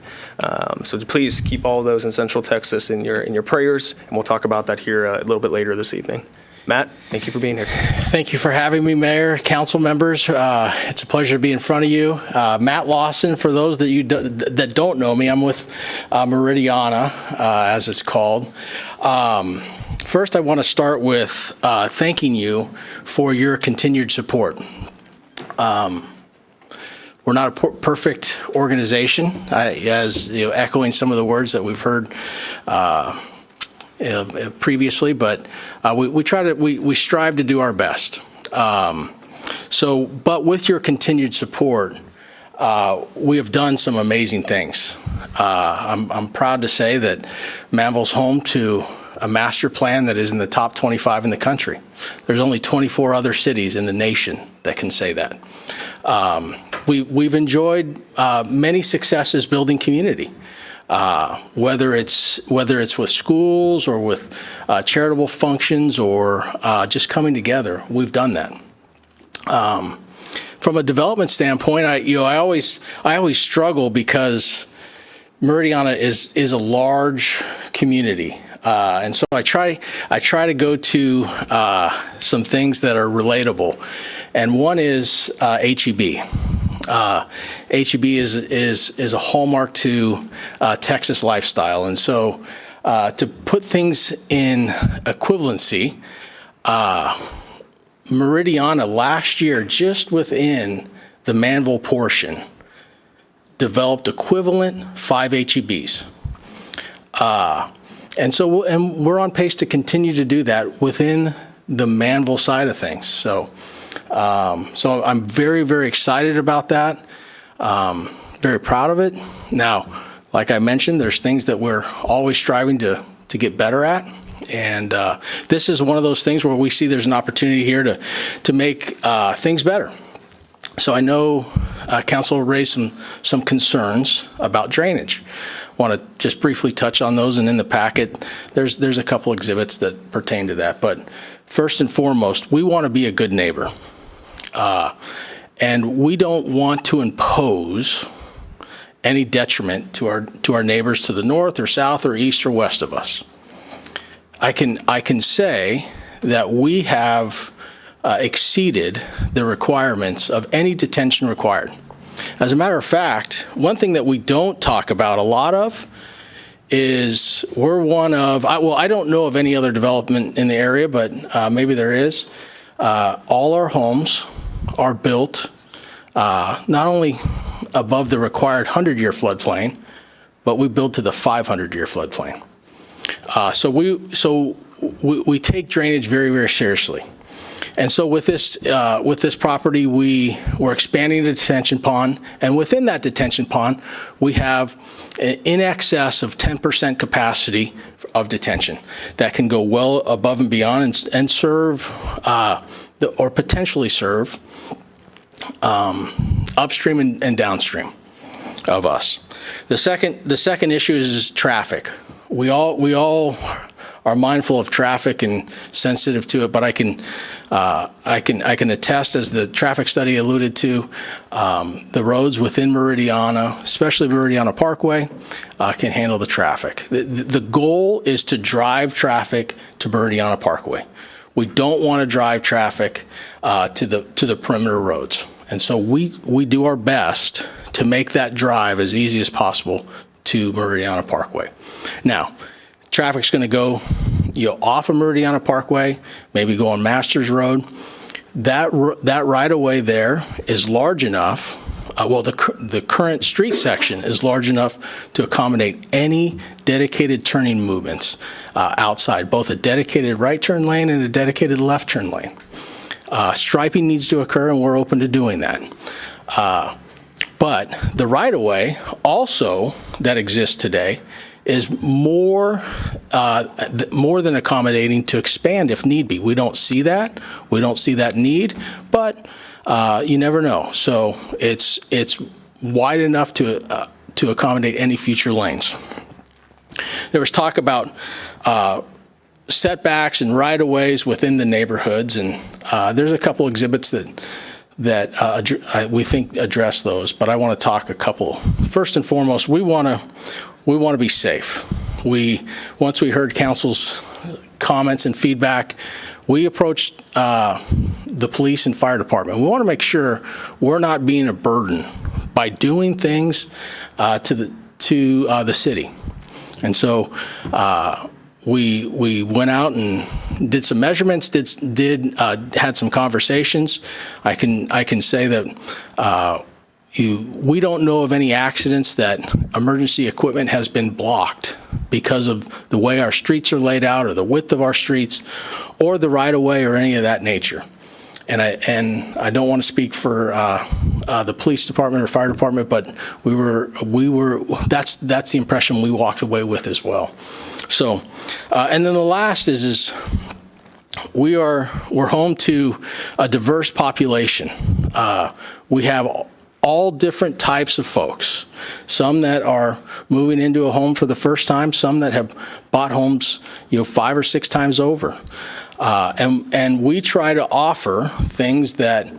So please keep all of those in Central Texas in your prayers, and we'll talk about that here a little bit later this evening. Matt, thank you for being here today. Thank you for having me, Mayor, council members. It's a pleasure to be in front of you. Matt Lawson, for those that don't know me, I'm with Meridiana, as it's called. First, I want to start with thanking you for your continued support. We're not a perfect organization, as echoing some of the words that we've heard previously, but we strive to do our best. But with your continued support, we have done some amazing things. I'm proud to say that Manvel's home to a master plan that is in the top 25 in the country. There's only 24 other cities in the nation that can say that. We've enjoyed many successes building community. Whether it's with schools or with charitable functions or just coming together, we've done that. From a development standpoint, I always struggle because Meridiana is a large community, and so I try to go to some things that are relatable, and one is HEB. HEB is a hallmark to Texas lifestyle. And so to put things in equivalency, Meridiana last year, just within the Manvel portion, developed equivalent 5 HEBs. And we're on pace to continue to do that within the Manvel side of things. So I'm very, very excited about that. Very proud of it. Now, like I mentioned, there's things that we're always striving to get better at. And this is one of those things where we see there's an opportunity here to make things better. So I know council raised some concerns about drainage. Want to just briefly touch on those, and in the packet, there's a couple exhibits that pertain to that. But first and foremost, we want to be a good neighbor. And we don't want to impose any detriment to our neighbors to the north or south or east or west of us. I can say that we have exceeded the requirements of any detention required. As a matter of fact, one thing that we don't talk about a lot of is we're one of, I don't know of any other development in the area, but maybe there is. All our homes are built not only above the required 100-year floodplain, but we build to the 500-year floodplain. So we take drainage very, very seriously. And so with this property, we're expanding the detention pond, and within that detention pond, we have in excess of 10% capacity of detention that can go well above and beyond and serve or potentially serve upstream and downstream of us. The second issue is traffic. We all are mindful of traffic and sensitive to it, but I can attest, as the traffic study alluded to, the roads within Meridiana, especially Meridiana Parkway, can handle the traffic. The goal is to drive traffic to Meridiana Parkway. We don't want to drive traffic to the perimeter roads. And so we do our best to make that drive as easy as possible to Meridiana Parkway. Now, traffic's going to go off of Meridiana Parkway, maybe go on Masters Road. That right-of-way there is large enough, the current street section is large enough to accommodate any dedicated turning movements outside, both a dedicated right turn lane and a dedicated left turn lane. Striping needs to occur, and we're open to doing that. But the right-of-way also that exists today is more than accommodating to expand if need be. We don't see that. We don't see that need, but you never know. So it's wide enough to accommodate any future lanes. There was talk about setbacks and right-of-ways within the neighborhoods, and there's a couple exhibits that we think address those, but I want to talk a couple. First and foremost, we want to be safe. Once we heard council's comments and feedback, we approached the police and fire department. We want to make sure we're not being a burden by doing things to the city. And so we went out and did some measurements, had some conversations. I can say that we don't know of any accidents that emergency equipment has been blocked because of the way our streets are laid out or the width of our streets or the right-of-way or any of that nature. And I don't want to speak for the police department or fire department, but that's the impression we walked away with as well. So, and then the last is we're home to a diverse population. We have all different types of folks. Some that are moving into a home for the first time, some that have bought homes, 5 or 6 times over. And we try to offer things that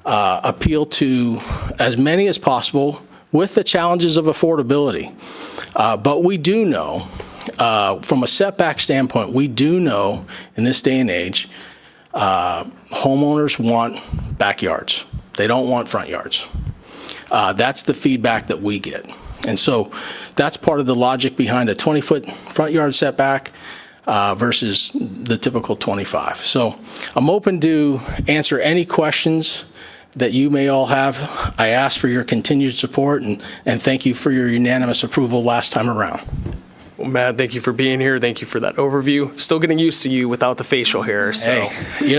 appeal to as many as possible with the challenges of affordability. But we do know, from a setback standpoint, we do know in this day and age, homeowners want backyards. They don't want front yards. That's the feedback that we get. And so that's part of the logic behind a 20-foot front yard setback versus the typical 25. So I'm open to answer any questions that you may all have. I ask for your continued support and thank you for your unanimous approval last time around. Well, Matt, thank you for being here. Thank you for that overview. Still getting used to you without the facial hair. So. Hey,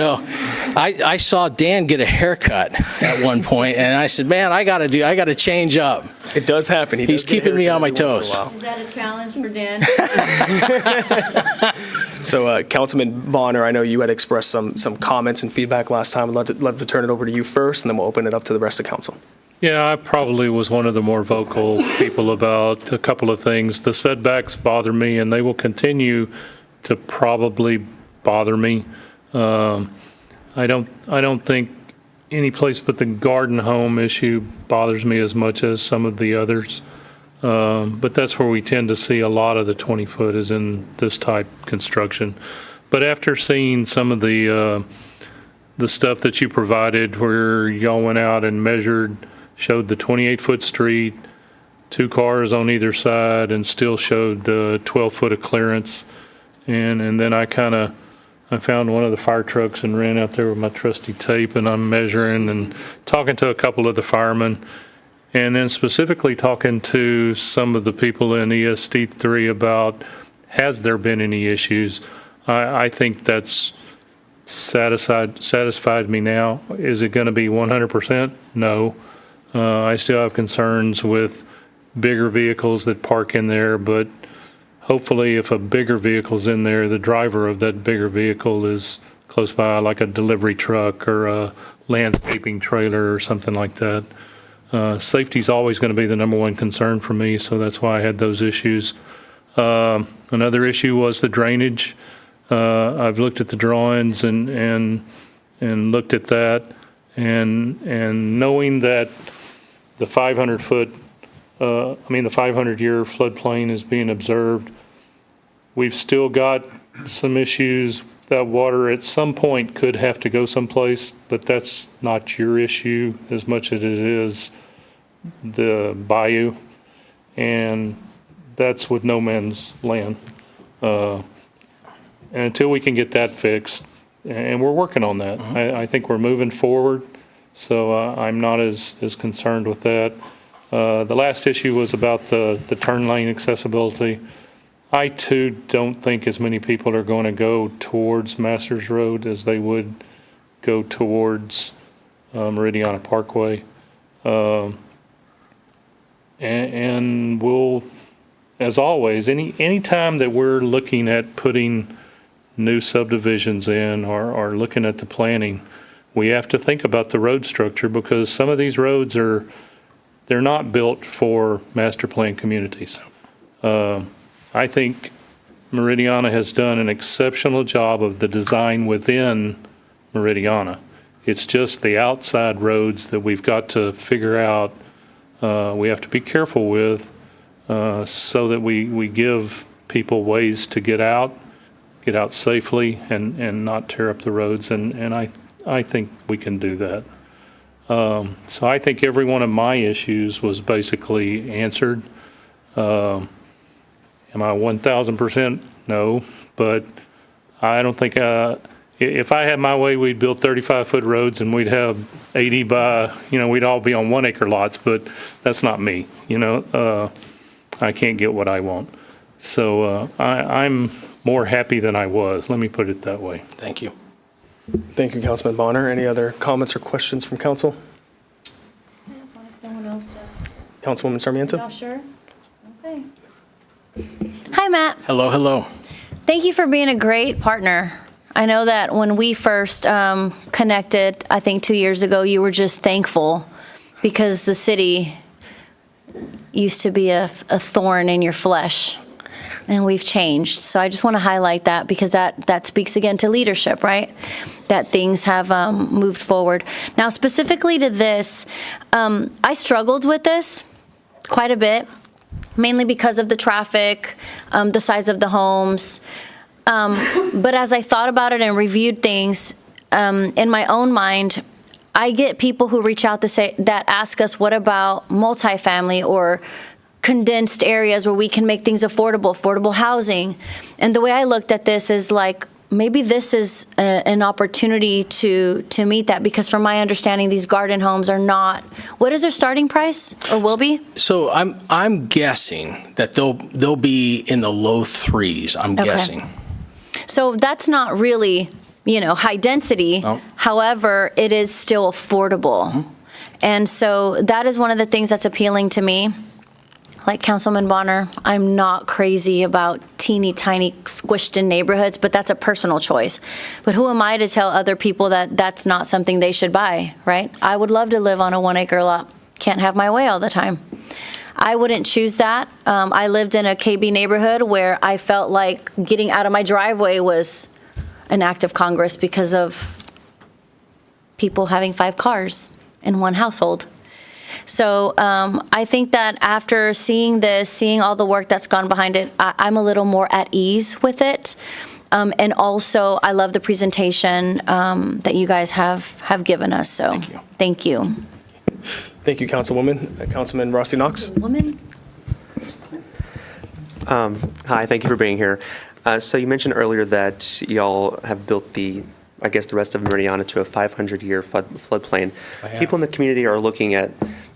I saw Dan get a haircut at one point, and I said, man, I got to change up. It does happen. He's keeping me on my toes. Is that a challenge for Dan? So, Councilman Bonner, I know you had expressed some comments and feedback last time. I'd love to turn it over to you first, and then we'll open it up to the rest of council. Yeah, I probably was one of the more vocal people about a couple of things. The setbacks bother me, and they will continue to probably bother me. I don't think any place but the garden home issue bothers me as much as some of the others. But that's where we tend to see a lot of the 20-foot is in this type construction. But after seeing some of the stuff that you provided, where y'all went out and showed the 28-foot street, 2 cars on either side, and still showed the 12-foot of clearance. And then I found one of the fire trucks and ran out there with my trusty tape, and I'm measuring and talking to a couple of the firemen, and then specifically talking to some of the people in ESD3 about, has there been any issues? I think that's satisfied me now. Is it going to be 100%? No. I still have concerns with bigger vehicles that park in there, but hopefully if a bigger vehicle's in there, the driver of that bigger vehicle is close by, like a delivery truck or a landscaping trailer or something like that. Safety is always going to be the number one concern for me, so that's why I had those issues. Another issue was the drainage. I've looked at the drawings and looked at that, and knowing that the 500-year floodplain is being observed, we've still got some issues. That water at some point could have to go someplace, but that's not your issue as much as it is the bayou, and that's with no man's land. And until we can get that fixed, and we're working on that, I think we're moving forward, so I'm not as concerned with that. The last issue was about the turn lane accessibility. I too don't think as many people are going to go towards Masters Road as they would go towards Meridiana Parkway. And we'll, as always, any time that we're looking at putting new subdivisions in or looking at the planning, we have to think about the road structure, because some of these roads they're not built for master plan communities. I think Meridiana has done an exceptional job of the design within Meridiana. It's just the outside roads that we've got to figure out, we have to be careful with, so that we give people ways to get out safely and not tear up the roads, and I think we can do that. So I think every one of my issues was basically answered. Am I 1,000%? No, but I don't think, if I had my way, we'd build 35-foot roads and we'd have 80 by, we'd all be on 1 acre lots, but that's not me, I can't get what I want. So I'm more happy than I was, let me put it that way. Thank you. Thank you, Councilman Bonner. Any other comments or questions from council? If no one else does. Councilwoman Sarmiento? Y'all sure? Okay. Hi, Matt. Hello, hello. Thank you for being a great partner. I know that when we first connected, I think 2 years ago, you were just thankful because the city used to be a thorn in your flesh, and we've changed. So I just want to highlight that, because that speaks again to leadership, right? That things have moved forward. Now, specifically to this, I struggled with this quite a bit, mainly because of the traffic, the size of the homes. But as I thought about it and reviewed things, in my own mind, I get people who reach out that ask us, what about multifamily or condensed areas where we can make things affordable housing? And the way I looked at this is like, maybe this is an opportunity to meet that, because from my understanding, these garden homes are not, what is their starting price, or will be? So I'm guessing that they'll be in the low threes, I'm guessing. So that's not really, high density. No. However, it is still affordable. And so that is one of the things that's appealing to me. Like Councilman Bonner, I'm not crazy about teeny tiny squished in neighborhoods, but that's a personal choice. But who am I to tell other people that that's not something they should buy, right? I would love to live on a 1 acre lot. Can't have my way all the time. I wouldn't choose that. I lived in a KB neighborhood where I felt like getting out of my driveway was an act of Congress because of people having 5 cars in one household. So I think that after seeing this, seeing all the work that's gone behind it, I'm a little more at ease with it. And also, I love the presentation that you guys have given us. So thank you. Thank you, Councilwoman. Councilman Rossi Knox. Woman. Hi, thank you for being here. So you mentioned earlier that y'all have built the rest of Meridiana to a 500-year floodplain. People in the community are looking at,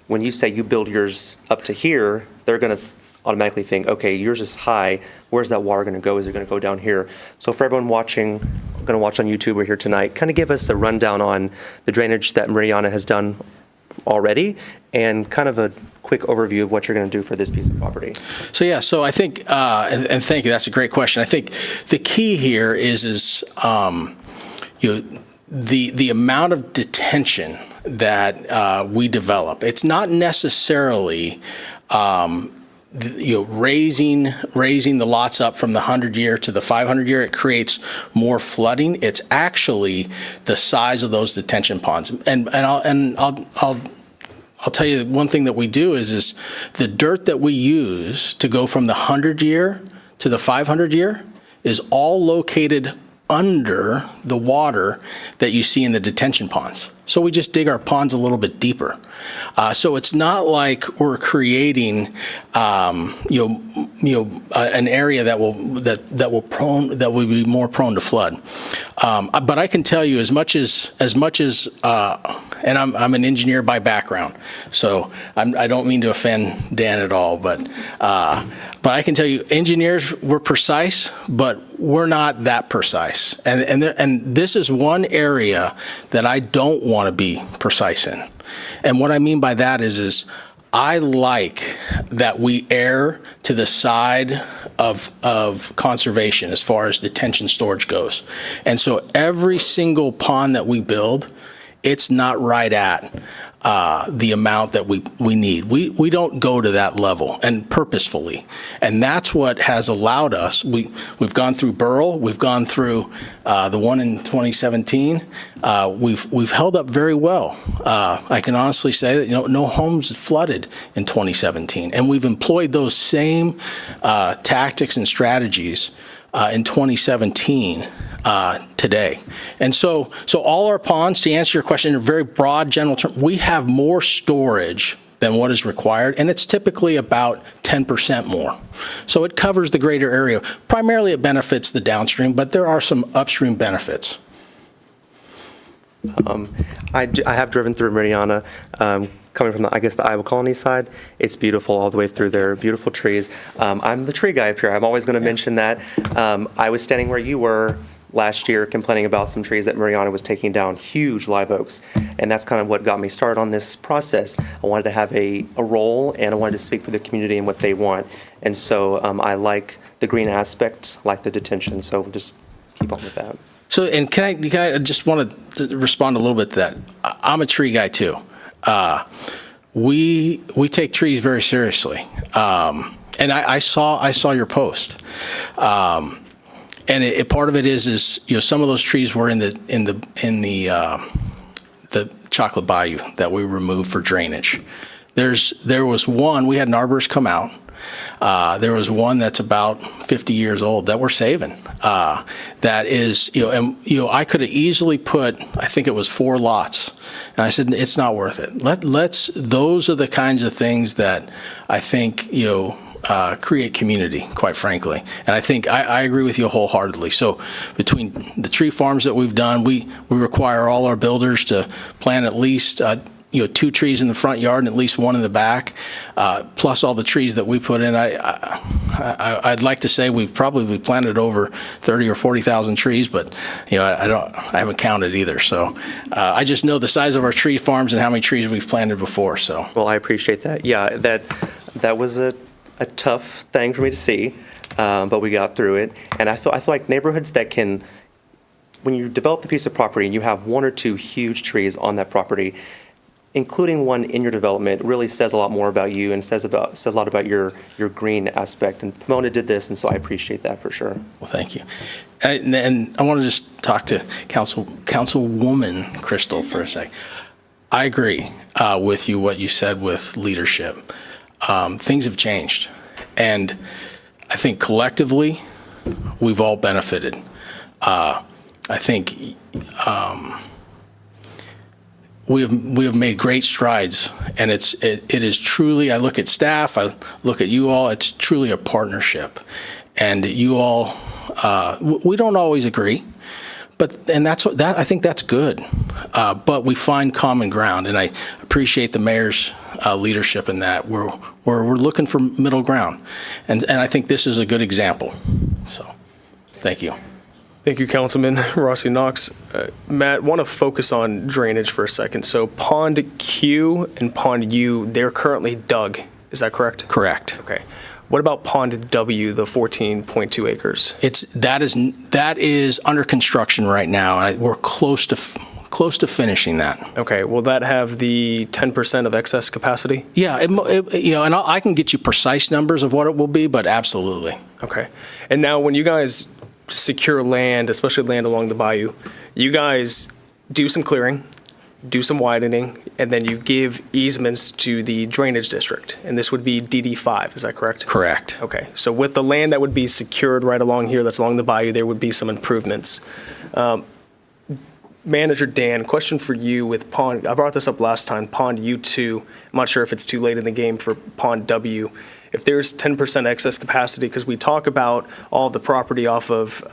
when you say you build yours up to here, they're going to automatically think, okay, yours is high. Where's that water going to go? Is it going to go down here? So for everyone watching, going to watch on YouTube or here tonight, kind of give us a rundown on the drainage that Meridiana has done already, and kind of a quick overview of what you're going to do for this piece of property. So I think, and thank you, that's a great question. I think the key here is the amount of detention that we develop. It's not necessarily raising the lots up from the 100-year to the 500-year, it creates more flooding. It's actually the size of those detention ponds. And I'll tell you one thing that we do is the dirt that we use to go from the 100-year to the 500-year is all located under the water that you see in the detention ponds. So we just dig our ponds a little bit deeper. So it's not like we're creating, an area that will be more prone to flood. But I can tell you, as much as, and I'm an engineer by background, so I don't mean to offend Dan at all, but I can tell you, engineers, we're precise, but we're not that precise. And this is one area that I don't want to be precise in. And what I mean by that is I like that we err to the side of conservation as far as detention storage goes. And so every single pond that we build, it's not right at the amount that we need. We don't go to that level, and purposefully. And that's what has allowed us. We've gone through Burrell. We've gone through the one in 2017. We've held up very well. I can honestly say that no homes flooded in 2017, and we've employed those same tactics and strategies in 2017 today. And so all our ponds, to answer your question in a very broad general term, we have more storage than what is required, and it's typically about 10% more. So it covers the greater area. Primarily it benefits the downstream, but there are some upstream benefits. I have driven through Mariana, coming from the Iowa Colony side. It's beautiful all the way through there, beautiful trees. I'm the tree guy up here. I'm always going to mention that. I was standing where you were last year complaining about some trees that Mariana was taking down, huge live oaks. And that's kind of what got me started on this process. I wanted to have a role, and I wanted to speak for the community and what they want. And so I like the green aspect, like the detention, so just keep on with that. So, and I just want to respond a little bit to that. I'm a tree guy too. We take trees very seriously. And I saw your post. And part of it is some of those trees were in the Chocolate Bayou that we removed for drainage. There was one, we had an arborist come out. There was one that's about 50 years old that we're saving. That is, I could have easily put, I think it was 4 lots. And I said, it's not worth it. Those are the kinds of things that I think, create community, quite frankly. And I think I agree with you wholeheartedly. So between the tree farms that we've done, we require all our builders to plant at least 2 trees in the front yard and at least 1 in the back, plus all the trees that we put in. I'd like to say we've probably planted over 30 or 40,000 trees, but I haven't counted either. So I just know the size of our tree farms and how many trees we've planted before. So well, I appreciate that. Yeah, that was a tough thing for me to see, but we got through it. And I feel like neighborhoods that can, when you develop a piece of property and you have 1 or 2 huge trees on that property, including one in your development really says a lot more about you and says a lot about your green aspect. And Pomona did this, and so I appreciate that for sure. Well, thank you. And I want to just talk to Councilwoman Crystal for a sec. I agree with you, what you said with leadership. Things have changed, and I think collectively we've all benefited. I think we have made great strides, and it is truly, I look at staff, I look at you all, it's truly a partnership. And you all, we don't always agree, I think that's good. But we find common ground, and I appreciate the mayor's leadership in that. We're looking for middle ground, and I think this is a good example. So, thank you. Thank you, Councilman Rossi Knox. Matt, want to focus on drainage for a second. So Pond Q and Pond U, they're currently dug. Is that correct? Correct. Okay. What about Pond W, the 14.2 acres? That is under construction right now. We're close close to finishing that. Okay, will that have the 10% of excess capacity? Yeah, and I can get you precise numbers of what it will be, but absolutely. Okay. And now when you guys secure land, especially land along the bayou, you guys do some clearing, do some widening, and then you give easements to the drainage district. And this would be DD5, is that correct? Correct. Okay. So with the land that would be secured right along here, that's along the bayou, there would be some improvements. Manager Dan, question for you with Pond, I brought this up last time, Pond U2. I'm not sure if it's too late in the game for Pond W. If there's 10% excess capacity, because we talk about all the property off of,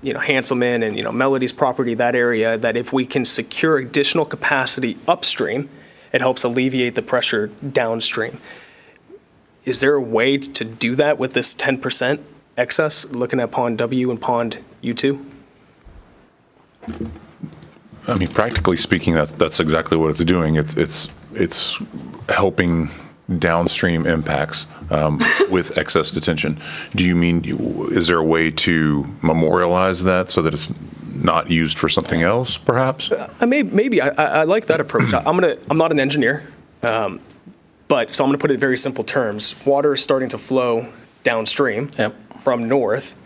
Hanselman and, Melody's property, that area, that if we can secure additional capacity upstream, it helps alleviate the pressure downstream. Is there a way to do that with this 10% excess, looking at Pond W and Pond U2? I mean, practically speaking, that's exactly what it's doing. It's helping downstream impacts with excess detention. Do you mean, is there a way to memorialize that so that it's not used for something else, perhaps? Maybe. I like that approach. I'm not an engineer, so I'm going to put it in very simple terms. Water is starting to flow downstream from north,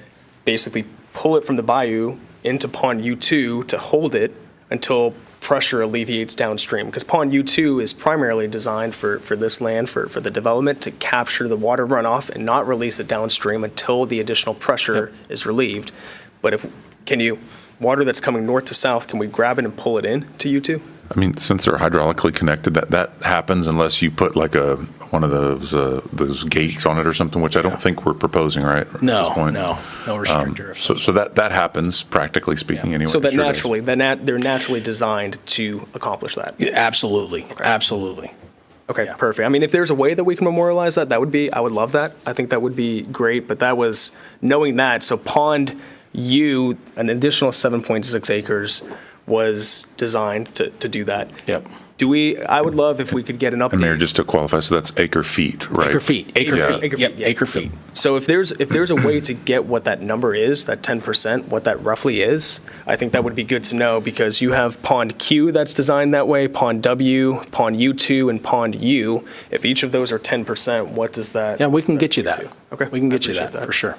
basically pull it from the bayou into Pond U2 to hold it until pressure alleviates downstream. Because Pond U2 is primarily designed for this land, for the development, to capture the water runoff and not release it downstream until the additional pressure is relieved. But water that's coming north to south, can we grab it and pull it in to U2? I mean, since they're hydraulically connected, that happens unless you put like one of those gates on it or something, which I don't think we're proposing, right? At this point. No restrictor. So that happens, practically speaking, anyway. So that Sure naturally, they're naturally designed to accomplish that. Yeah, absolutely. Okay. Absolutely. Okay, perfect. I mean, if there's a way that we can memorialize that, I would love that. I think that would be great. But that was knowing that. So Pond U, an additional 7.6 acres, was designed to do that. Yep. I would love if we could get an update. And Mayor, just to qualify, so that's acre feet, right? Acre feet. Acre feet. So if there's a way to get what that number is, that 10%, what that roughly is, I think that would be good to know, because you have Pond Q that's designed that way, Pond W, Pond U2, and Pond U. If each of those are 10%, what does that? Yeah, we can get you that. Okay. We can get you that for sure.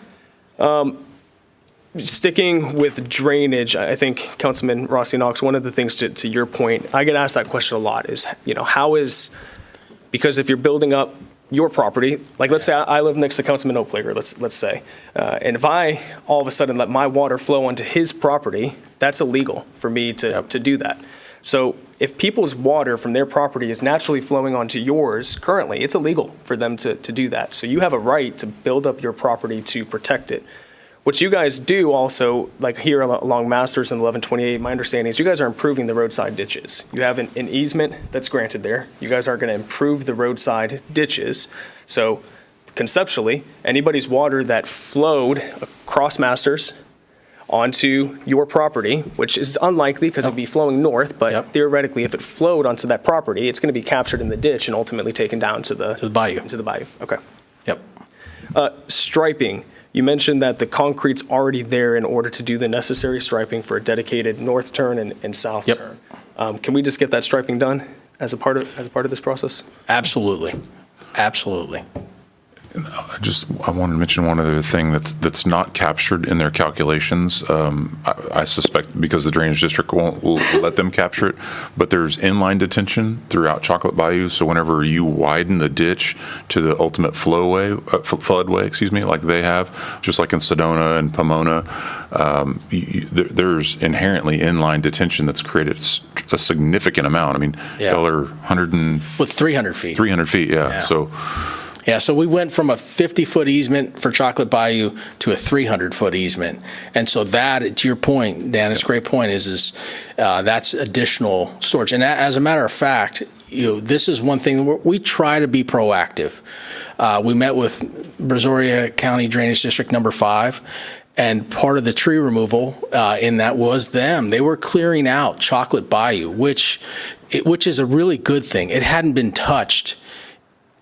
Sticking with drainage, I think, Councilman Rossi Knox, one of the things to your point, I get asked that question a lot is, because if you're building up your property, like let's say I live next to Councilman Oaklager, let's say, and if I all of a sudden let my water flow onto his property, that's illegal for me to do that. So if people's water from their property is naturally flowing onto yours currently, it's illegal for them to do that. So you have a right to build up your property to protect it. What you guys do also, like here along Masters and 1128, my understanding is you guys are improving the roadside ditches. You have an easement that's granted there. You guys are going to improve the roadside ditches. So conceptually, anybody's water that flowed across Masters onto your property, which is unlikely because it'd be flowing north, but theoretically, if it flowed onto that property, it's going to be captured in the ditch and ultimately taken down to the bayou. To the bayou. Okay. Yep. Striping. You mentioned that the concrete's already there in order to do the necessary striping for a dedicated north turn and south turn. Can we just get that striping done as a part of this process? Absolutely. Absolutely. I wanted to mention one other thing that's not captured in their calculations. I suspect because the drainage district won't let them capture it, but there's inline detention throughout Chocolate Bayou. So whenever you widen the ditch to the ultimate floodway, like they have, just like in Sedona and Pomona, there's inherently inline detention that's created a significant amount. I mean, y'all are 300 feet. 300 feet, yeah. So we went from a 50-foot easement for Chocolate Bayou to a 300-foot easement. And so that, to your point, Dan, it's a great point, is that's additional storage. And as a matter of fact, this is one thing where we try to be proactive. We met with Brazoria County Drainage District number 5, and part of the tree removal in that was them. They were clearing out Chocolate Bayou, which is a really good thing. It hadn't been touched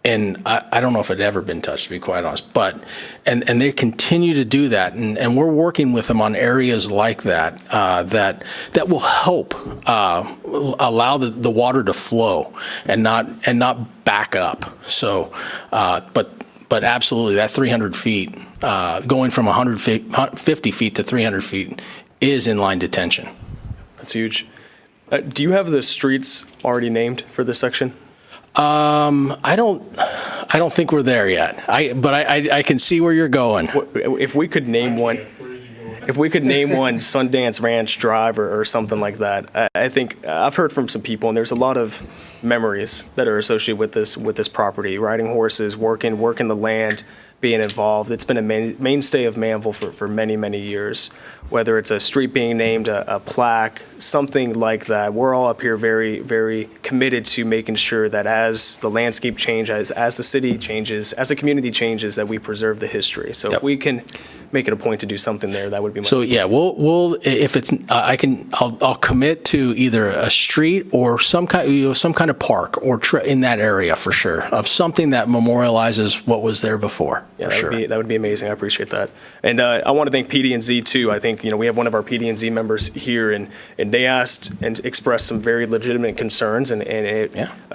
and I don't know if it had ever been touched, to be quite honest, but, and they continue to do that, and we're working with them on areas like that, that will help allow the water to flow and not back up. So, but absolutely, that 300 feet, going from 150 feet to 300 feet is inline detention. That's huge. Do you have the streets already named for this section? I don't think we're there yet. But I can see where you're going. If we could name one, Sundance Ranch Drive or something like that, I think I've heard from some people, and there's a lot of memories that are associated with this property. Riding horses, working the land, being involved. It's been a mainstay of Manvel for many years. Whether it's a street being named, a plaque, something like that. We're all up here very committed to making sure that as the landscape changes, as the city changes, as the community changes, that we preserve the history. So if we can make it a point to do something there, that would be my. So yeah, we'll if it's I'll commit to either a street or some kind of park or in that area for sure, of something that memorializes what was there before. Yeah, for sure. That would be amazing. I appreciate that. And I want to thank PD&Z too. I think, we have one of our PD&Z members here, and they asked and expressed some very legitimate concerns, and it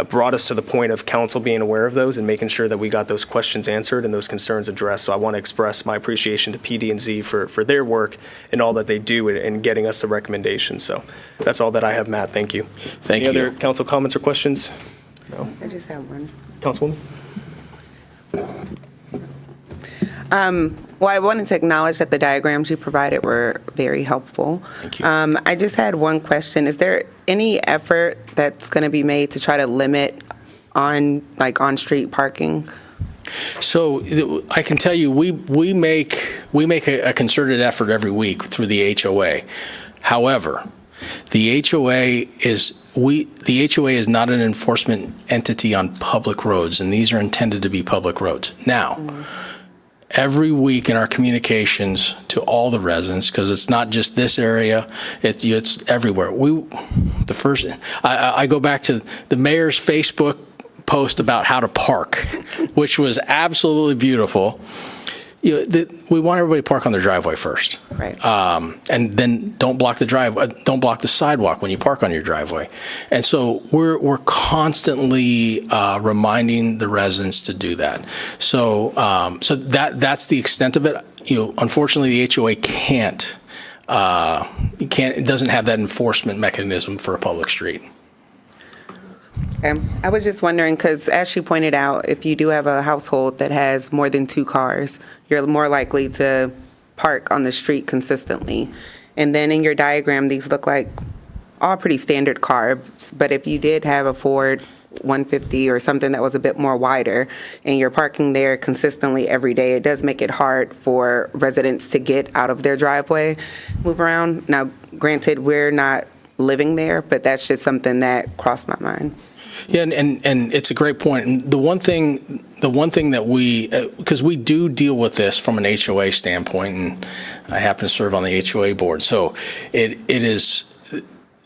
brought us to the point of council being aware of those and making sure that we got those questions answered and those concerns addressed. So I want to express my appreciation to PD&Z for their work and all that they do in getting us the recommendations. So that's all that I have, Matt. Thank you. Thank you. Any other council comments or questions? No? I just have one. Councilwoman? Well, I wanted to acknowledge that the diagrams you provided were very helpful. Thank you. I just had one question. Is there any effort that's going to be made to try to limit on-street parking? So I can tell you, we make a concerted effort every week through the HOA. However, the HOA is not an enforcement entity on public roads, and these are intended to be public roads. Now, every week in our communications to all the residents, because it's not just this area, it's everywhere. I go back to the mayor's Facebook post about how to park, which was absolutely beautiful. We want everybody to park on their driveway first, right? And then don't block the sidewalk when you park on your driveway. And so we're constantly reminding the residents to do that. So that's the extent of it. Unfortunately, the HOA it doesn't have that enforcement mechanism for a public street. I was just wondering, because as she pointed out, if you do have a household that has more than 2 cars, you're more likely to park on the street consistently. And then in your diagram, these look like all pretty standard cars, but if you did have a Ford 150 or something that was a bit more wider, and you're parking there consistently every day, it does make it hard for residents to get out of their driveway, move around. Now, granted, we're not living there, but that's just something that crossed my mind. Yeah, and it's a great point. And the one thing that we, because we do deal with this from an HOA standpoint, and I happen to serve on the HOA board, so it is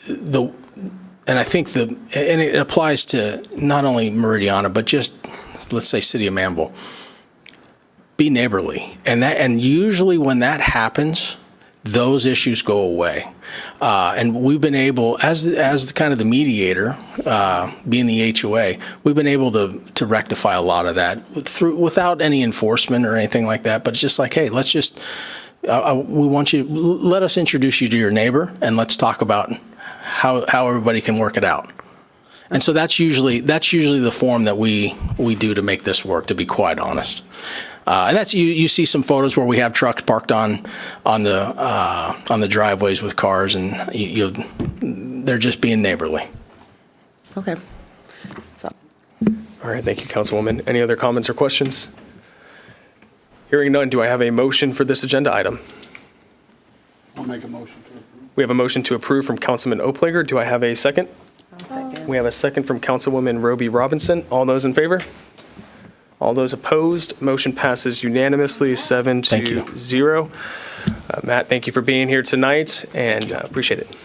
and I think and it applies to not only Meridiana, but just, let's say, City of Manvel. Be neighborly, and usually when that happens, those issues go away. And we've been able, as kind of the mediator, being the HOA, we've been able to rectify a lot of that without any enforcement or anything like that. But it's just like, hey, let's just, let us introduce you to your neighbor, and let's talk about how everybody can work it out. And so that's usually the form that we do to make this work, to be quite honest. And that's you see some photos where we have trucks parked on the driveways with cars, and they're just being neighborly. Okay. All right, thank you, Councilwoman. Any other comments or questions? Hearing none, do I have a motion for this agenda item? I'll make a motion to approve. We have a motion to approve from Councilman Oplager. Do I have a second? I'll second. We have a second from Councilwoman Roby Robinson. All those in favor? All those opposed? Motion passes unanimously, 7-0. Matt, thank you for being here tonight, and appreciate it.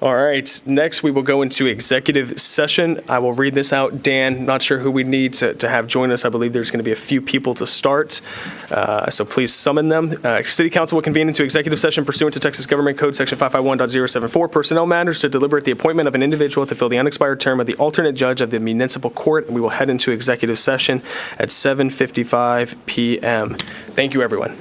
All right, next we will go into executive session. I will read this out. Dan, not sure who we need to have join us. I believe there's going to be a few people to start, so please summon them. City Council will convene into executive session pursuant to Texas Government Code Section 551.074, personnel matters to deliberate the appointment of an individual to fill the unexpired term of the alternate judge of the municipal court. We will head into executive session at 7:55 p.m. Thank you, everyone.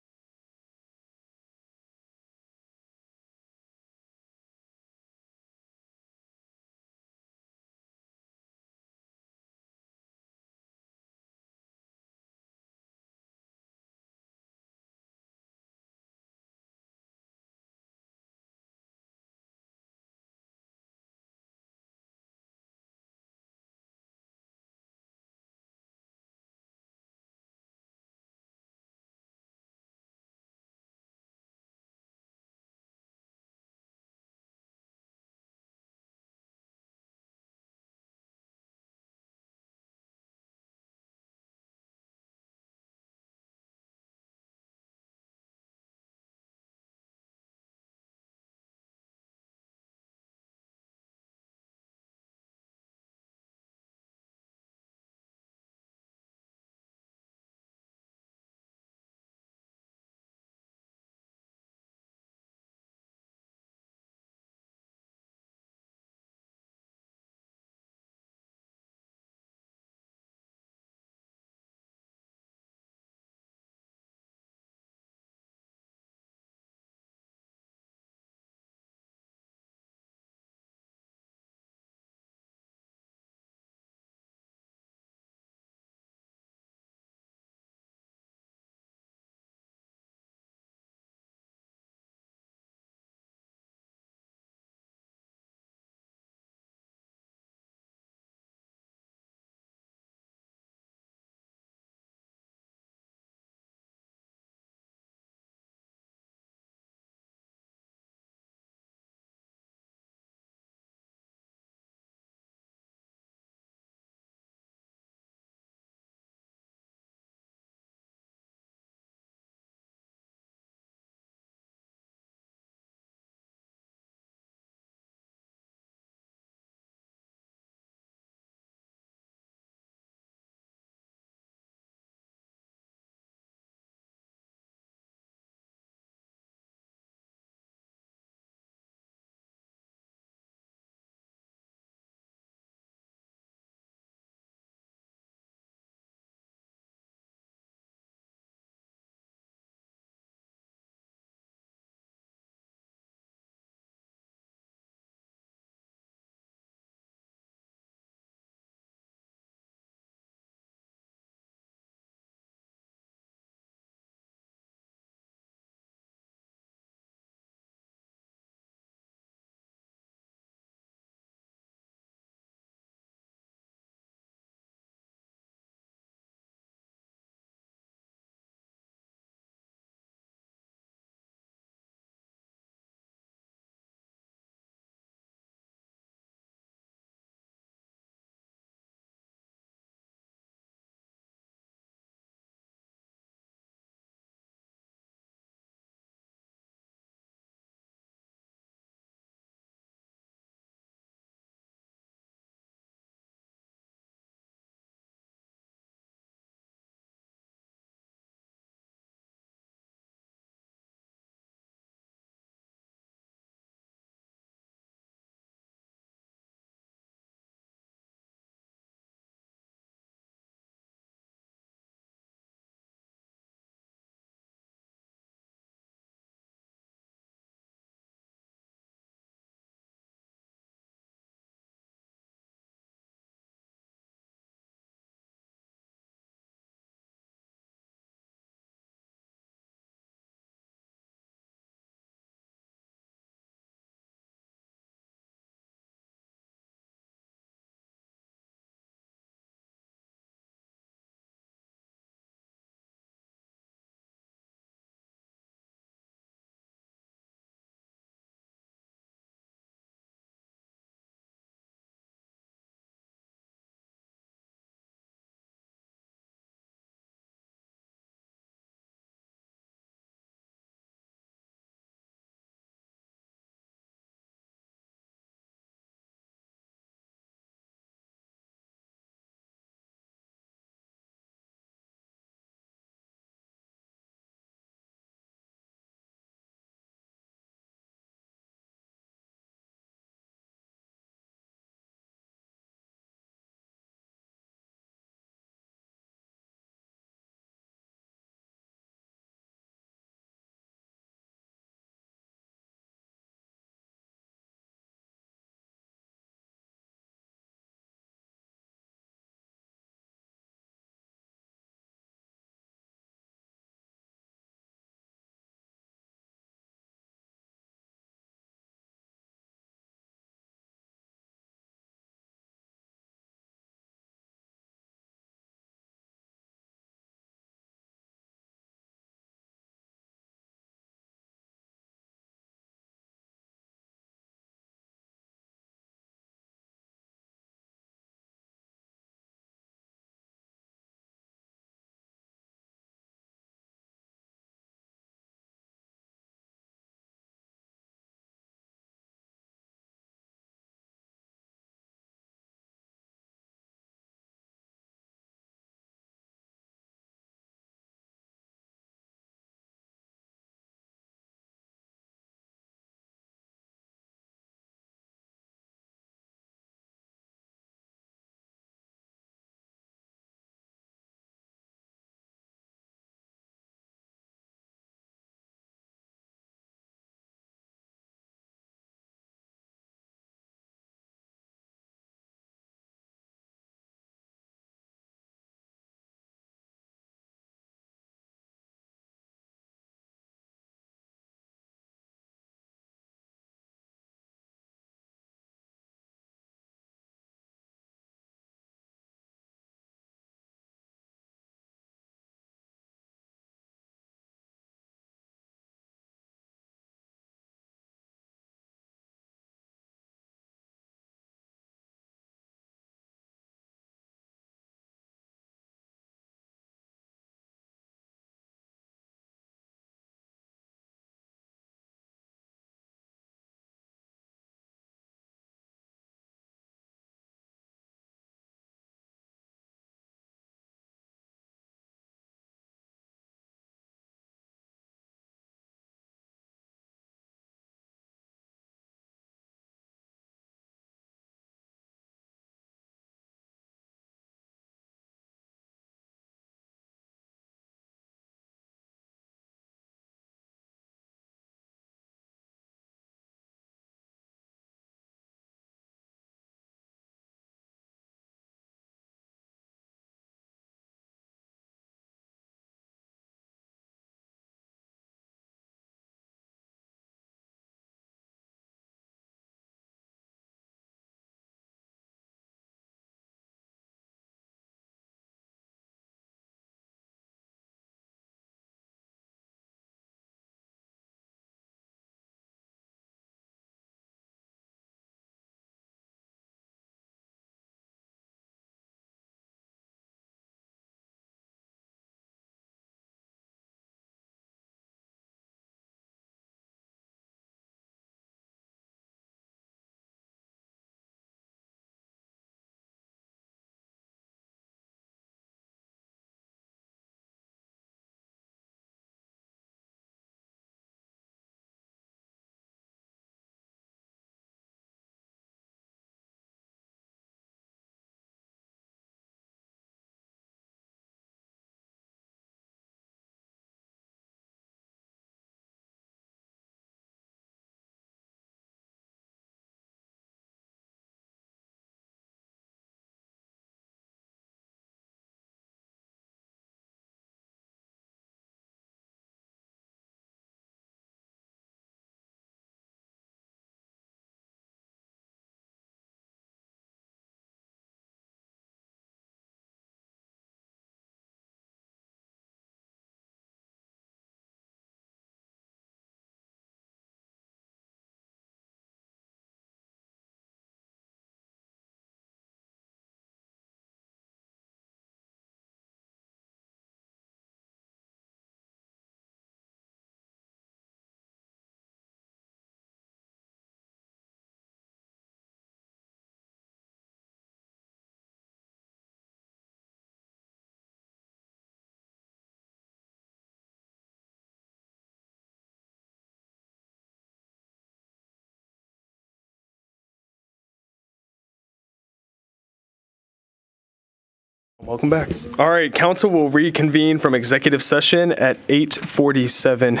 Welcome back. All right, council will reconvene from executive session at 8:47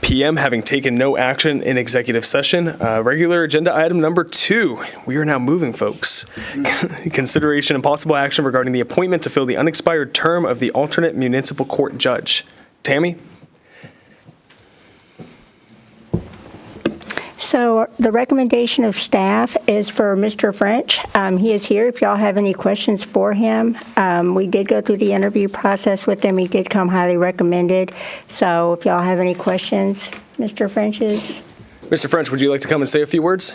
p.m., having taken no action in executive session. Regular agenda item number 2. We are now moving, folks. Consideration and possible action regarding the appointment to fill the unexpired term of the alternate municipal court judge. Tammy? So the recommendation of staff is for Mr. French. He is here if y'all have any questions for him. We did go through the interview process with him. He did come highly recommended. So if y'all have any questions, Mr. French is. Mr. French, would you like to come and say a few words?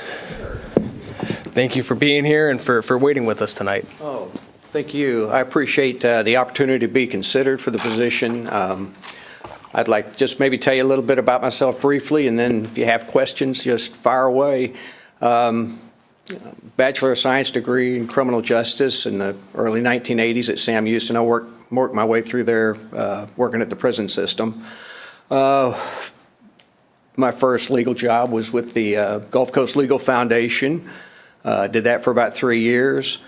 Thank you for being here and for waiting with us tonight. Oh, thank you. I appreciate the opportunity to be considered for the position. I'd like to just maybe tell you a little bit about myself briefly, and then if you have questions, just fire away. Bachelor of Science degree in criminal justice in the early 1980s at Sam Houston. I worked my way through there, working at the prison system. My first legal job was with the Gulf Coast Legal Foundation. Did that for about 3 years.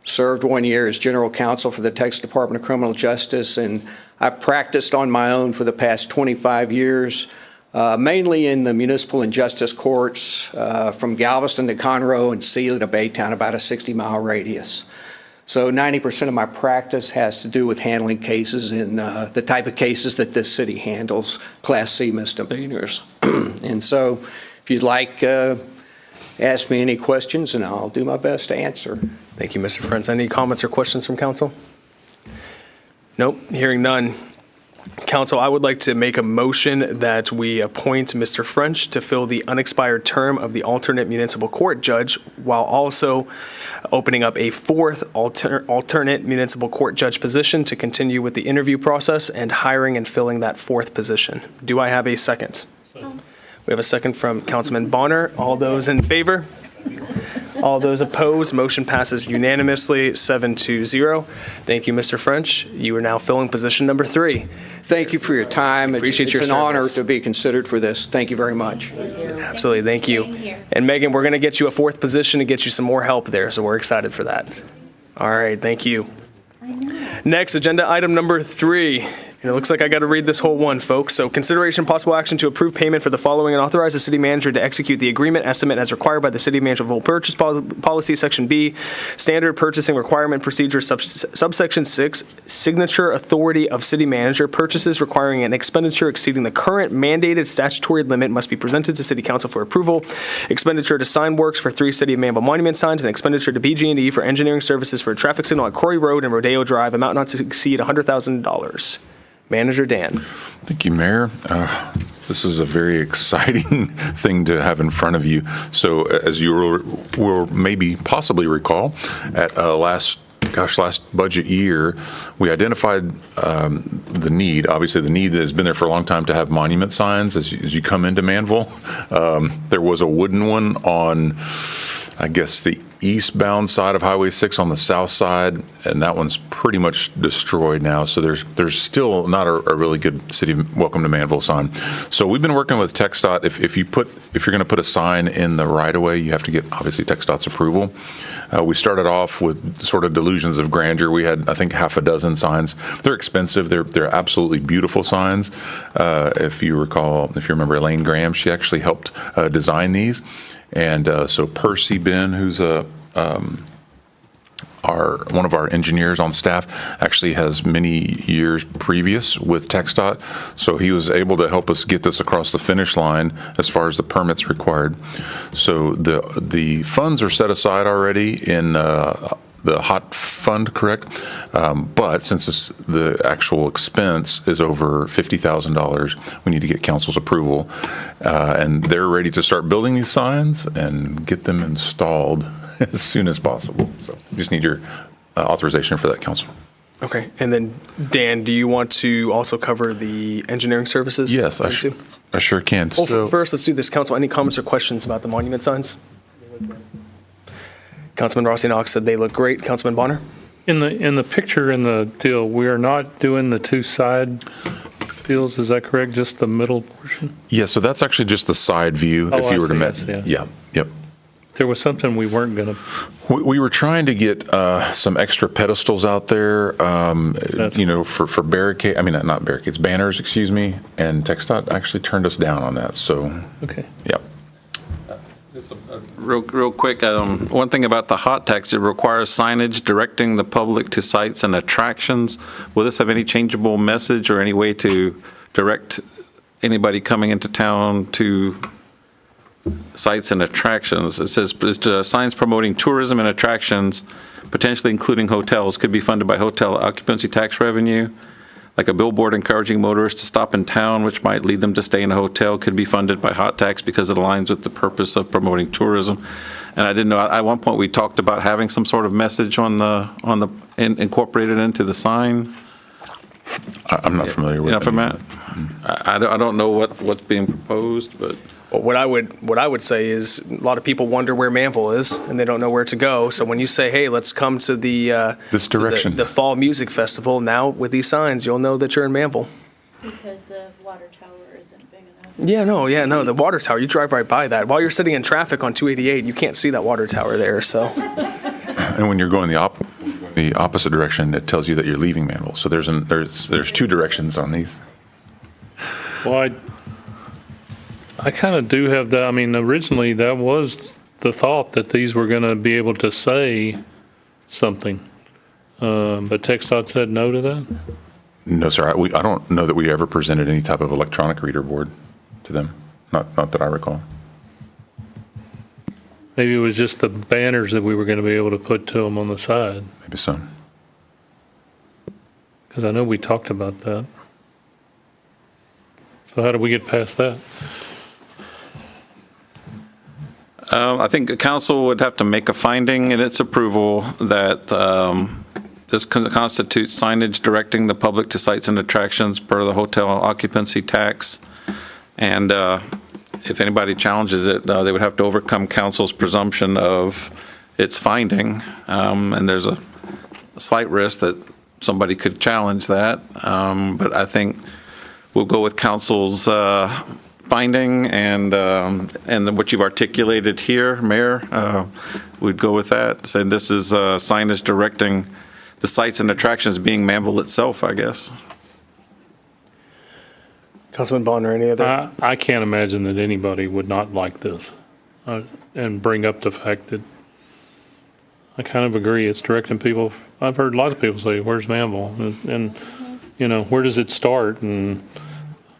Served 1 year as general counsel for the Texas Department of Criminal Justice, and I've practiced on my own for the past 25 years, mainly in the municipal and justice courts from Galveston to Conroe and Sealy to Baytown, about a 60-mile radius. So 90% of my practice has to do with handling cases in the type of cases that this city handles, Class C misdemeanors. And so if you'd like, ask me any questions and I'll do my best to answer. Thank you, Mr. French. Any comments or questions from council? Nope, hearing none. Council, I would like to make a motion that we appoint Mr. French to fill the unexpired term of the alternate municipal court judge, while also opening up a fourth alternate municipal court judge position to continue with the interview process and hiring and filling that fourth position. Do I have a second? We have a second from Councilman Bonner. All those in favor? All those opposed, motion passes unanimously, 7-0. Thank you, Mr. French. You are now filling position number 3. Thank you for your time. Appreciate your It's an honor service. to be considered for this. Thank you very much. Absolutely, thank you. And Megan, we're going to get you a fourth position to get you some more help there, so we're excited for that. All right, thank you. Next, agenda item number 3. And it looks like I got to read this whole one, folks. So consideration possible action to approve payment for the following and authorize the city manager to execute the agreement estimate as required by the city management purchase policy, section B, standard purchasing requirement procedure, subsection 6, signature authority of city manager. Purchases requiring an expenditure exceeding the current mandated statutory limit must be presented to city council for approval. Expenditure to sign works for 3 City of Manvel monument signs, and expenditure to BG&E for engineering services for a traffic signal on Corey Road and Rodeo Drive, amount not to exceed $100,000. Manager Dan. Thank you, Mayor. This is a very exciting thing to have in front of you. So as you will maybe possibly recall, at last budget year, we identified the need. Obviously, the need that has been there for a long time to have monument signs as you come into Manvel. There was a wooden one on, I guess, the eastbound side of Highway 6 on the south side, and that one's pretty much destroyed now. So there's still not a really good city welcome to Manvel sign. So we've been working with TxDOT. If you're going to put a sign in the right of way, you have to get obviously TxDOT's approval. We started off with sort of delusions of grandeur. We had, I think, half a dozen signs. They're expensive. They're absolutely beautiful signs. If you remember Elaine Graham, she actually helped design these. And so Percy Ben, who's one of our engineers on staff, actually has many years previous with TxDOT, so he was able to help us get this across the finish line as far as the permits required. So the funds are set aside already in the HOT fund, correct? But since the actual expense is over $50,000, we need to get council's approval. And they're ready to start building these signs and get them installed as soon as possible. So we just need your authorization for that, council. Okay. And then, Dan, do you want to also cover the engineering services? Yes, I sure can. Well, So, first, let's do this. Council, any comments or questions about the monument signs? Councilman Rossi Knox said they look great. Councilman Bonner? In the picture in the deal, we are not doing the 2 side deals, is that correct? Just the middle portion? yeah, so that's actually just the side view. Oh, if you I were to see, met, yes. yeah, yep. there was something we weren't going to, We were trying to get some extra pedestals out there, for barricade, not barricades, banners, excuse me, and TxDOT actually turned us down on that, so. okay. Yep. Real quick, one thing about the hot text, it requires signage directing the public to sites and attractions. Will this have any changeable message or any way to direct anybody coming into town to sites and attractions? It says signs promoting tourism and attractions, potentially including hotels, could be funded by hotel occupancy tax revenue. Like a billboard encouraging motorists to stop in town, which might lead them to stay in a hotel, could be funded by hot tax because it aligns with the purpose of promoting tourism. And I didn't know, at one point we talked about having some sort of message incorporated into the sign. I'm not familiar with it. I don't know what's being proposed, but. What I would say is a lot of people wonder where Manvel is and they don't know where to go. So when you say, hey, let's come to this direction, the Fall Music Festival, now with these signs, you'll know that you're in Manvel. Because the water tower isn't big enough. Yeah, no, the water tower, you drive right by that. While you're sitting in traffic on 288, you can't see that water tower there, so. And when you're going the opposite direction, it tells you that you're leaving Manvel. So there's two directions on these. Well, I kind of do have that. Originally that was the thought that these were going to be able to say something. But TxDOT said no to that? No, sir. I don't know that we ever presented any type of electronic reader board to them. Not that I recall. Maybe it was just the banners that we were going to be able to put to them on the side. Maybe so. Because I know we talked about that. So how do we get past that? I think the council would have to make a finding in its approval that this constitutes signage directing the public to sites and attractions per the hotel occupancy tax. And if anybody challenges it, they would have to overcome council's presumption of its finding. And there's a slight risk that somebody could challenge that. But I think we'll go with council's finding and then what you've articulated here, Mayor. We'd go with that. Saying this is signage directing the sites and attractions being Manvel itself, I guess. Councilman Bonner, any other? I can't imagine that anybody would not like this and bring up the fact that I kind of agree. It's directing people. I've heard lots of people say, where's Manvel? And where does it start? And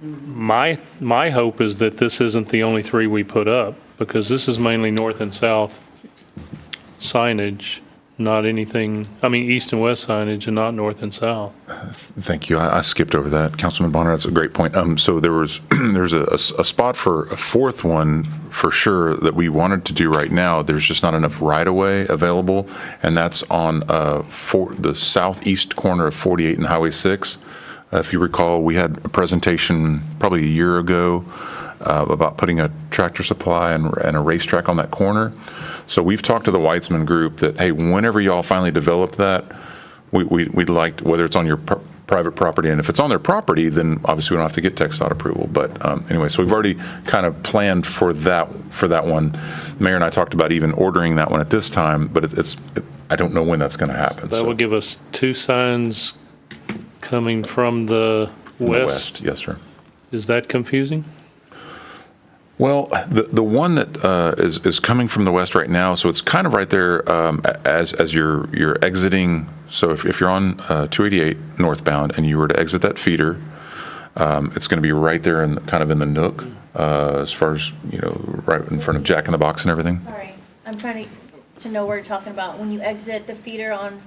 my hope is that this isn't the only three we put up, because this is mainly north and south signage, not anything, east and west signage and not north and south. Thank you. I skipped over that. Councilman Bonner, that's a great point. So there's a spot for a fourth one for sure that we wanted to do right now. There's just not enough right-of-way available, and that's on the southeast corner of 48 and Highway 6. If you recall, we had a presentation probably a year ago about putting a Tractor Supply and a racetrack on that corner. So we've talked to the Weitzman Group that, hey, whenever y'all finally develop that, we'd like, whether it's on your private property, and if it's on their property, then obviously we don't have to get TxDOT approval. But anyway, so we've already kind of planned for that one. Mayor and I talked about even ordering that one at this time, but I don't know when that's going to happen. That would give us two signs coming from the west. Yes, sir. Is that confusing? Well, the one that is coming from the west right now, so it's kind of right there as you're exiting. So if you're on 288 northbound and you were to exit that feeder, it's going to be right there in kind of in the nook, as far as right in front of Jack in the Box and everything. Sorry, I'm trying to know what you're talking about. When you exit the feeder on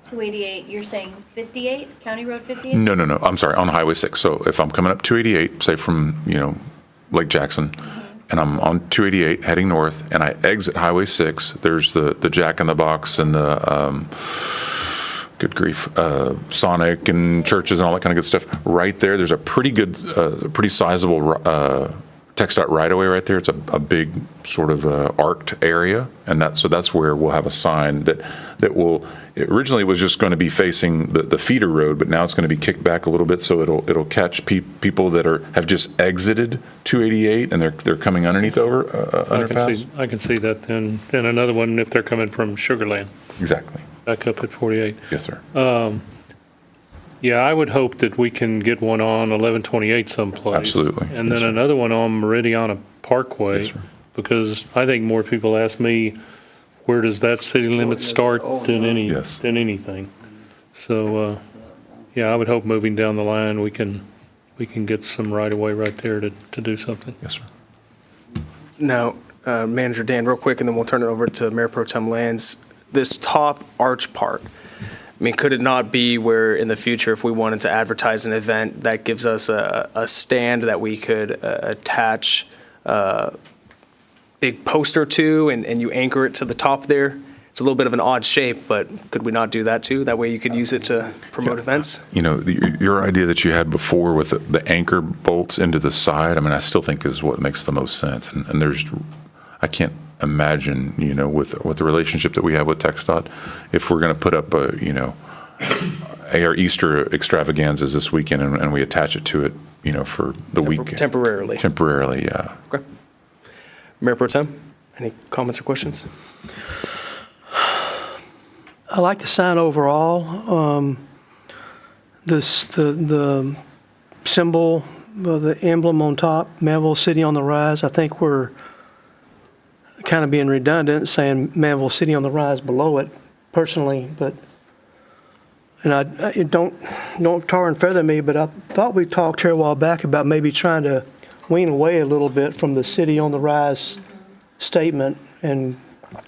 288, you're saying 58, County Road 58? No. I'm sorry, on Highway 6. So if I'm coming up 288, say from Lake Jackson, and I'm on 288 heading north, and I exit Highway 6, there's the Jack in the Box and the good grief, Sonic and churches and all that kind of good stuff. Right there, there's a pretty good, pretty sizable TxDOT right-of-way right there. It's a big sort of arced area, and that's where we'll have a sign that will, originally it was just going to be facing the feeder road, but now it's going to be kicked back a little bit, so it'll catch people that have just exited 288 and they're coming underneath underpass. I can see that then. And another one if they're coming from Sugar Land. Exactly. Back up at 48. Yes, sir. Yeah, I would hope that we can get one on 1128 someplace. Absolutely. And Yes, then sir. another one on Meridiana Parkway. Yes, sir. Because I think more people ask me, where does that city limit start than anything? So, yeah, I would hope moving down the line, we can get some right of way right there to do something. Yes, sir. Now, Manager Dan, real quick, and then we'll turn it over to Mayor Pro Tem Lands. This top arch part, I mean, could it not be where in the future, if we wanted to advertise an event, that gives us a stand that we could attach a big poster to and you anchor it to the top there? It's a little bit of an odd shape, but could we not do that too? That way you could use it to promote events? You know, your idea that you had before with the anchor bolts into the side, I mean, I still think is what makes the most sense. And I can't imagine, you know, with the relationship that we have with TxDOT, if we're going to put up our Easter extravaganzas this weekend and we attach it to it, you know, for the weekend. Temporarily. Temporarily, yeah. Okay. Mayor Pro Tem, any comments or questions? I like the sign overall. The symbol, the emblem on top, Manvel City on the Rise, I think we're kind of being redundant saying Manvel City on the Rise below it personally, and I don't tar and feather me, but I thought we talked here a while back about maybe trying to wean away a little bit from the City on the Rise statement and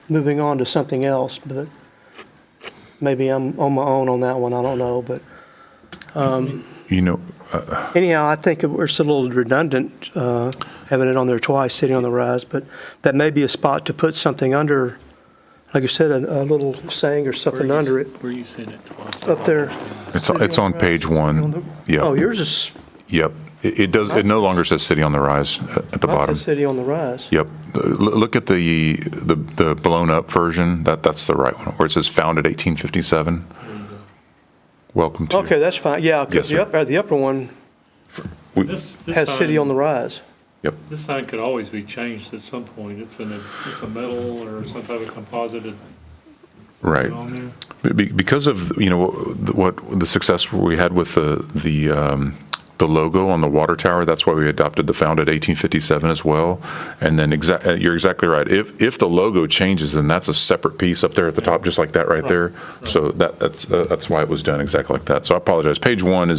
moving on to something else, but maybe I'm on my own on that one, I don't know, but You know, anyhow, I think it's a little redundant having it on there twice, City on the Rise, but that may be a spot to put something under, like you said, a little saying or something under it. Where you seen it twice? Up there. it's on page 1. Yep. Oh, yours is. Yep. It does. It no longer says City on the Rise at the Mine bottom. says City on the Rise. Yep. Look at the blown up version. That's the right one, where it says founded 1857. Welcome to. Okay, that's fine. Yeah, because Yes, sir. the upper one This has City sign- on the Rise. Yep. This sign could always be changed at some point. It's a metal or some type of composited. Right. on there. Because of, you know, what the success we had with the logo on the water tower, that's why we adopted the founded 1857 as well. And then you're exactly right. If the logo changes, then that's a separate piece up there at the top, just like that right there. So that's why it was done exactly like that. So I apologize. Page 1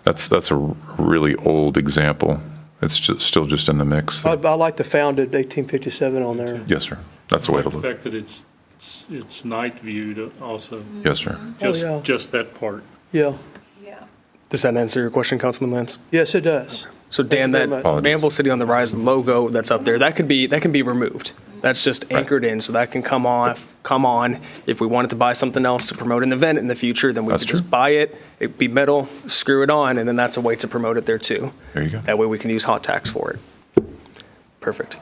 that's a really old example. It's still just in the mix. I like the founded 1857 on there. Yes, sir. That's the way to The look. fact that it's night viewed also. Yes, sir. Just that part. Yeah. Does that answer your question, Councilman Lance? Yes, it does. So Dan, that very much. Manvel City on the Rise logo that's up there, that can be removed. That's just anchored in, so that can come on. If we wanted to buy something else to promote an event in the future, then we That's could just buy it, it'd be metal, screw it on, and then that's a way to promote it there too. There you go. That way we can use hot tax for it. Perfect.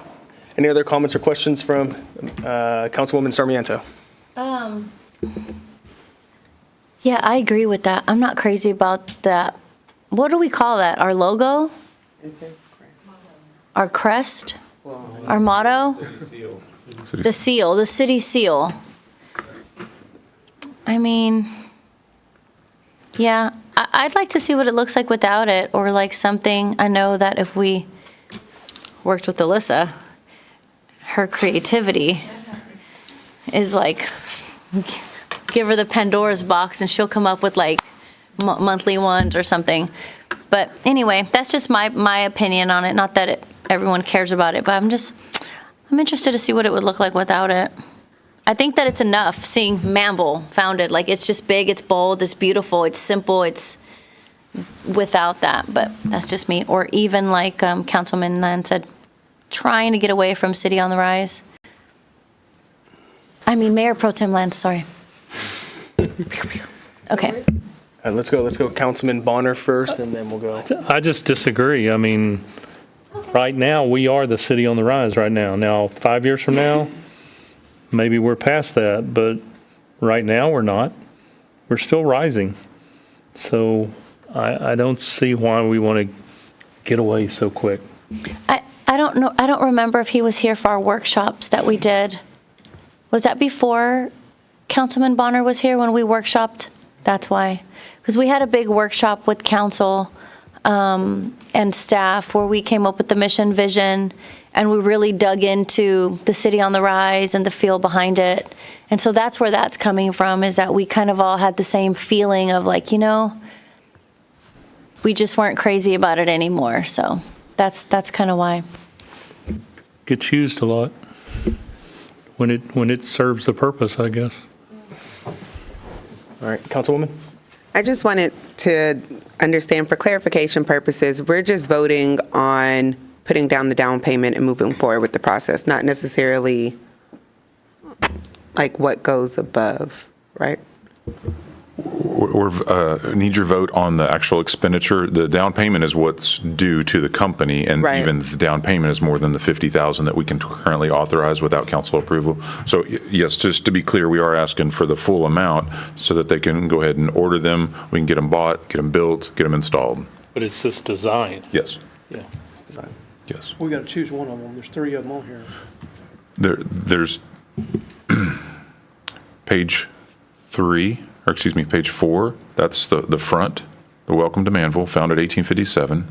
Any other comments or questions from Councilwoman Sarmiento? Yeah, I agree with that. I'm not crazy about that. What do we call that? Our logo? It says crest. Our crest? Our motto? The seal, the city seal. I mean, yeah, I'd like to see what it looks like without it, or like something. I know that if we worked with Alyssa, her creativity is like, give her the Pandora's box and she'll come up with like monthly ones or something. But anyway, that's just my opinion on it. Not that everyone cares about it, but I'm interested to see what it would look like without it. I think that it's enough seeing Manvel founded. Like, it's just big, it's bold, it's beautiful, it's simple, it's without that. But that's just me. Or even like Councilman Land said, trying to get away from City on the Rise. I mean, Mayor Pro Tem Land, sorry. Okay. Let's go Councilman Bonner first, and then we'll go. I just disagree. I mean, right now, we are the city on the rise right now. Now, 5 years from now, maybe we're past that, but right now, we're not. We're still rising. So I don't see why we want to get away so quick. I don't know. I don't remember if he was here for our workshops that we did. Was that before Councilman Bonner was here when we workshopped? That's why. Because we had a big workshop with council and staff where we came up with the mission vision and we really dug into the city on the rise and the feel behind it. And so that's where that's coming from, is that we kind of all had the same feeling of like, you know, we just weren't crazy about it anymore. So that's kind of why. Gets used a lot when it serves the purpose, I guess. All right, Councilwoman? I just wanted to understand, for clarification purposes, we're just voting on putting down the down payment and moving forward with the process, not necessarily like what goes above, right? We need your vote on the actual expenditure. The down payment is what's due to the company, and Right. even the down payment is more than the $50,000 that we can currently authorize without council approval. So yes, just to be clear, we are asking for the full amount so that they can go ahead and order them. We can get them bought, get them built, get them installed. But it's this design. Yes, Yeah. It's design. yes. We got to choose one of them. There's 3 of them on here. There's page 4, that's the front, the Welcome to Manvel, founded 1857.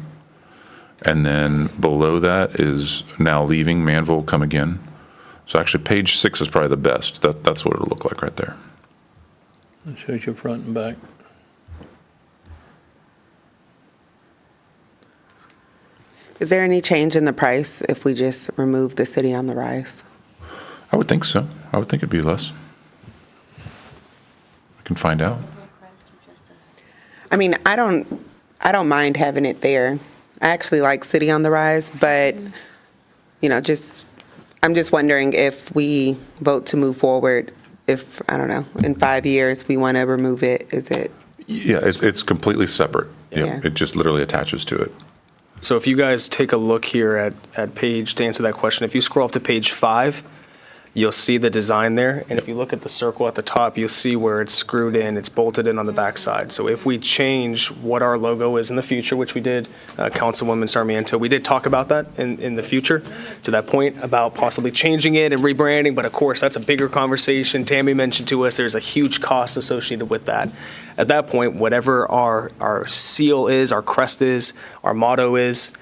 And then below that is Now Leaving Manvel, Come Again. So actually, page 6 is probably the best. That's what it'll look like right there. It shows you front and back. Is there any change in the price if we just remove the city on the rise? I would think so. I would think it'd be less. I can find out. I mean, I don't mind having it there. I actually like City on the Rise, but, you know, I'm just wondering if we vote to move forward, if, I don't know, in 5 years, we want to remove it, is it? Yeah, it's completely separate. Yeah. It just literally attaches to it. So if you guys take a look here at page, to answer that question, if you scroll up to page 5, you'll see the design there. And if you look at the circle at the top, you'll see where it's screwed in, it's bolted in on the backside. So if we change what our logo is in the future, which we did, Councilwoman Sarmiento, we did talk about that in the future, to that point about possibly changing it and rebranding. But of course, that's a bigger conversation. Tammy mentioned to us there's a huge cost associated with that. At that point, whatever our seal is, our crest is, our motto is,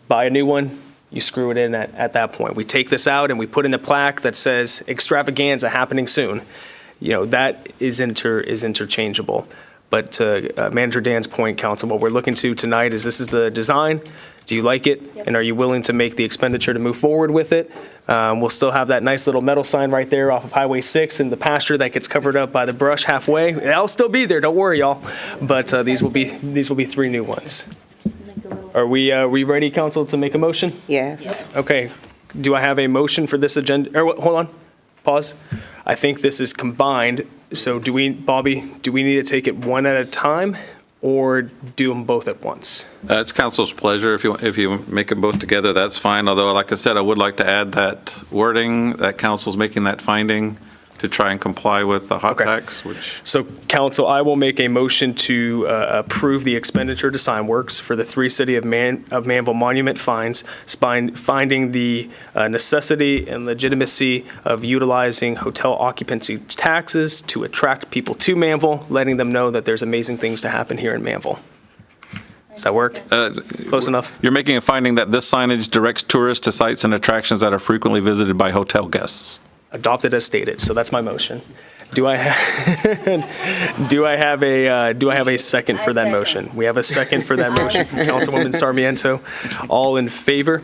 buy a new one, you screw it in at that point. We take this out and we put in a plaque that says extravaganza happening soon. You know, that is interchangeable. But to Manager Dan's point, Council, what we're looking to tonight is this is the design. Do you like it? Yep. And are you willing to make the expenditure to move forward with it? We'll still have that nice little metal sign right there off of Highway 6 in the pasture that gets covered up by the brush halfway. It'll still be there, don't worry, y'all. But these will be 3 new ones. Are we ready, Council, to make a motion? Yes. Okay. Do I have a motion for this agenda? Hold on. Pause. I think this is combined. So Bobby, do we need to take it one at a time or do them both at once? It's council's pleasure. If you make them both together, that's fine. Although, like I said, I would like to add that wording that council's making that finding to try and comply with the hot tax, which. So, Council, I will make a motion to approve the expenditure to sign works for the 3 City of Manvel monument fines, finding the necessity and legitimacy of utilizing hotel occupancy taxes to attract people to Manvel, letting them know that there's amazing things to happen here in Manvel. Does that work? Close enough? You're making a finding that this signage directs tourists to sites and attractions that are frequently visited by hotel guests. Adopted as stated, so that's my motion. Do I have a second for that motion? We have a second for that motion from Councilwoman Sarmiento. All in favor?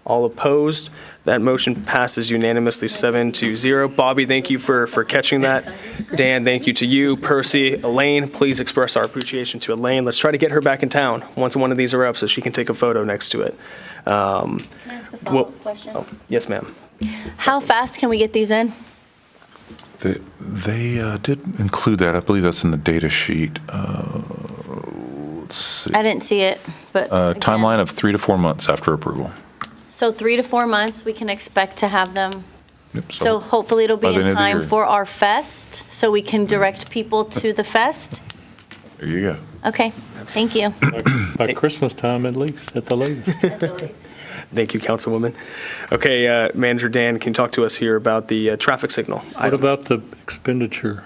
All opposed? That motion passes unanimously 7-0. Bobby, thank you for catching that. Dan, thank you to you. Percy, Elaine, please express our appreciation to Elaine. Let's try to get her back in town once one of these are up so she can take a photo next to it. Can I ask a follow-up question? Oh, yes, ma'am. How fast can we get these in? They did include that. I believe that's in the data sheet. Let's see. I didn't see it, but. again. Timeline of 3 to 4 months after approval. So 3 to 4 months, we can expect to have them. Yep, So hopefully it'll by be the in end of the time year. for our fest, so we can direct people to the fest. There you go. Okay, thank you. By Christmas time, at least, at the latest. Thank you, Councilwoman. Okay, Manager Dan, can you talk to us here about the traffic signal? What about the expenditure?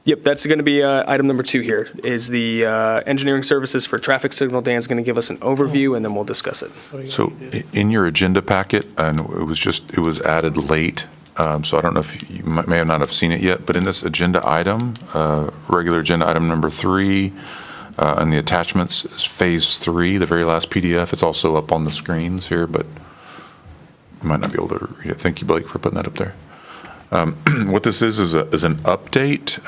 Yep, that's going to be item number 2 here, is the engineering services for traffic signal. Dan's going to give us an overview, and then we'll discuss it. So in your agenda packet, and it was added late, so I don't know if you may not have seen it yet, but in this agenda item, regular agenda item number 3, and the attachments is phase 3, the very last PDF. It's also up on the screens here, but you might not be able to read it. Thank you, Blake, for putting that up there. What this is an update.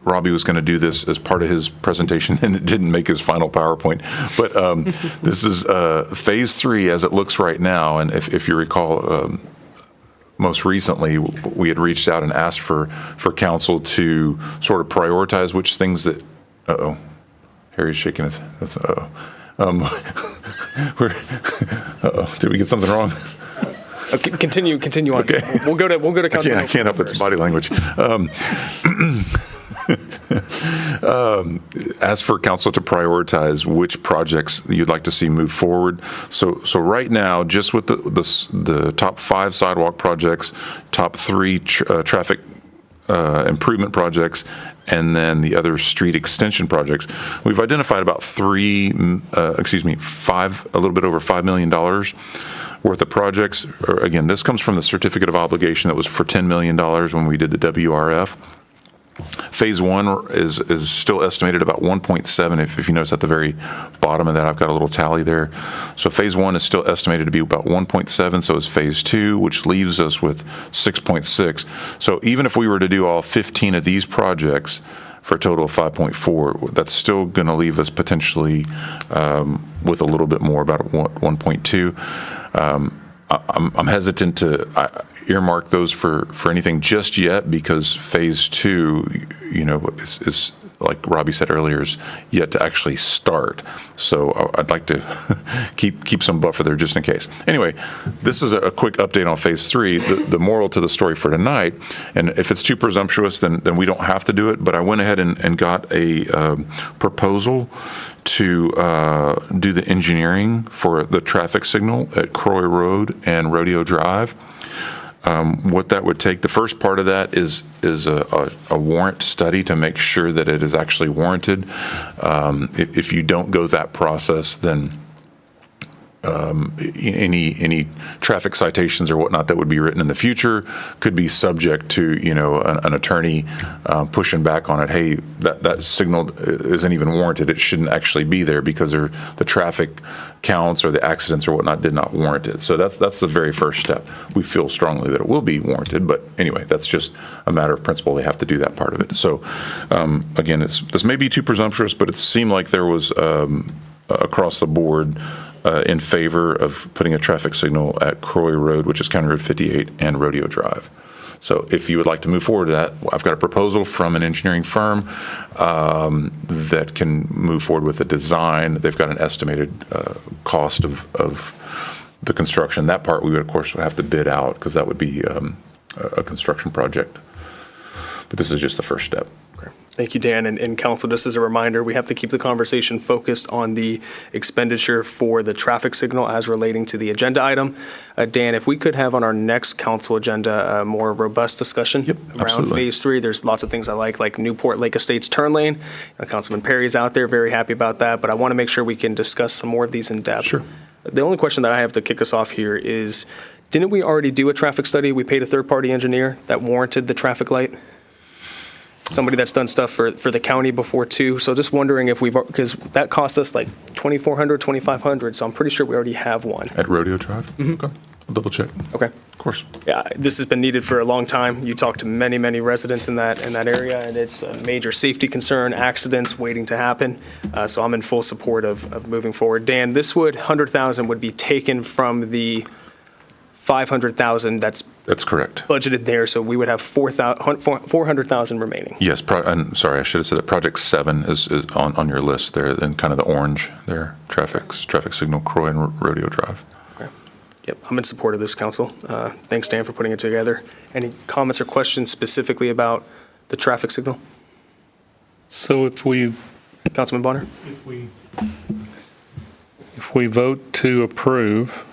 Robbie was going to do this as part of his presentation, and it didn't make his final PowerPoint. But this is phase 3 as it looks right now. And if you recall, most recently, we had reached out and asked for council to sort of prioritize which things that. Harry's shaking his. That's Did we get something wrong? Okay, continue on. Okay. We'll go to Councilman. I can't help its body language. Ask for council to prioritize which projects you'd like to see move forward. So right now, just with the top 5 sidewalk projects, top 3 traffic improvement projects, and then the other street extension projects, we've identified about 5, a little bit over $5 million worth of projects. Again, this comes from the certificate of obligation that was for $10 million when we did the WRF. Phase 1 is still estimated about 1.7. If you notice at the very bottom of that, I've got a little tally there. So phase 1 is still estimated to be about 1.7. So is phase 2, which leaves us with 6.6. So even if we were to do all 15 of these projects for a total of 5.4, that's still going to leave us potentially with a little bit more, about 1.2. I'm hesitant to earmark those for anything just yet, because phase 2, is like Robbie said earlier, is yet to actually start. So I'd like to keep some buffer there just in case. Anyway, this is a quick update on phase 3. The moral to the story for tonight, and if it's too presumptuous, then we don't have to do it. But I went ahead and got a proposal to do the engineering for the traffic signal at Croy Road and Rodeo Drive. What that would take, the first part of that is a warrant study to make sure that it is actually warranted. If you don't go that process, then any traffic citations or whatnot that would be written in the future could be subject to an attorney pushing back on it. Hey, that signal isn't even warranted. It shouldn't actually be there because the traffic counts or the accidents or whatnot did not warrant it. So that's the very first step. We feel strongly that it will be warranted, but anyway, that's just a matter of principle. They have to do that part of it. So again, this may be too presumptuous, but it seemed like there was across the board in favor of putting a traffic signal at Croy Road, which is County Road 58, and Rodeo Drive. So if you would like to move forward to that, I've got a proposal from an engineering firm that can move forward with a design. They've got an estimated cost of the construction. That part we would, of course, have to bid out because that would be a construction project. But this is just the first step. Thank you, Dan. And Council, just as a reminder, we have to keep the conversation focused on the expenditure for the traffic signal as relating to the agenda item. Dan, if we could have on our next council agenda a more robust discussion around absolutely. phase 3. There's lots of things I like Newport Lake Estates turn lane. Councilman Perry's out there, very happy about that. But I want to make sure we can discuss some more of these in depth. Sure. The only question that I have to kick us off here is, didn't we already do a traffic study? We paid a third-party engineer that warranted the traffic light? Somebody that's done stuff for the county before too. So just wondering if because that cost us like $2,400, $2,500. So I'm pretty sure we already have one. At Rodeo Drive? Mm-hmm. Okay. I'll double check. Okay. Of course. Yeah, this has been needed for a long time. You talk to many, many residents in that area, and it's a major safety concern, accidents waiting to happen. So I'm in full support of moving forward. Dan, this $100,000 would be taken from the $500,000 that's That's correct. budgeted there, so we would have 400,000 remaining. Yes, I'm sorry, I should have said that Project 7 is on your list there, in kind of the orange there, traffic signal, Croy and Rodeo Drive. Yep, I'm in support of this, council. Thanks, Dan, for putting it together. Any comments or questions specifically about the traffic signal? So if we Councilman Bonner? If we vote to approve,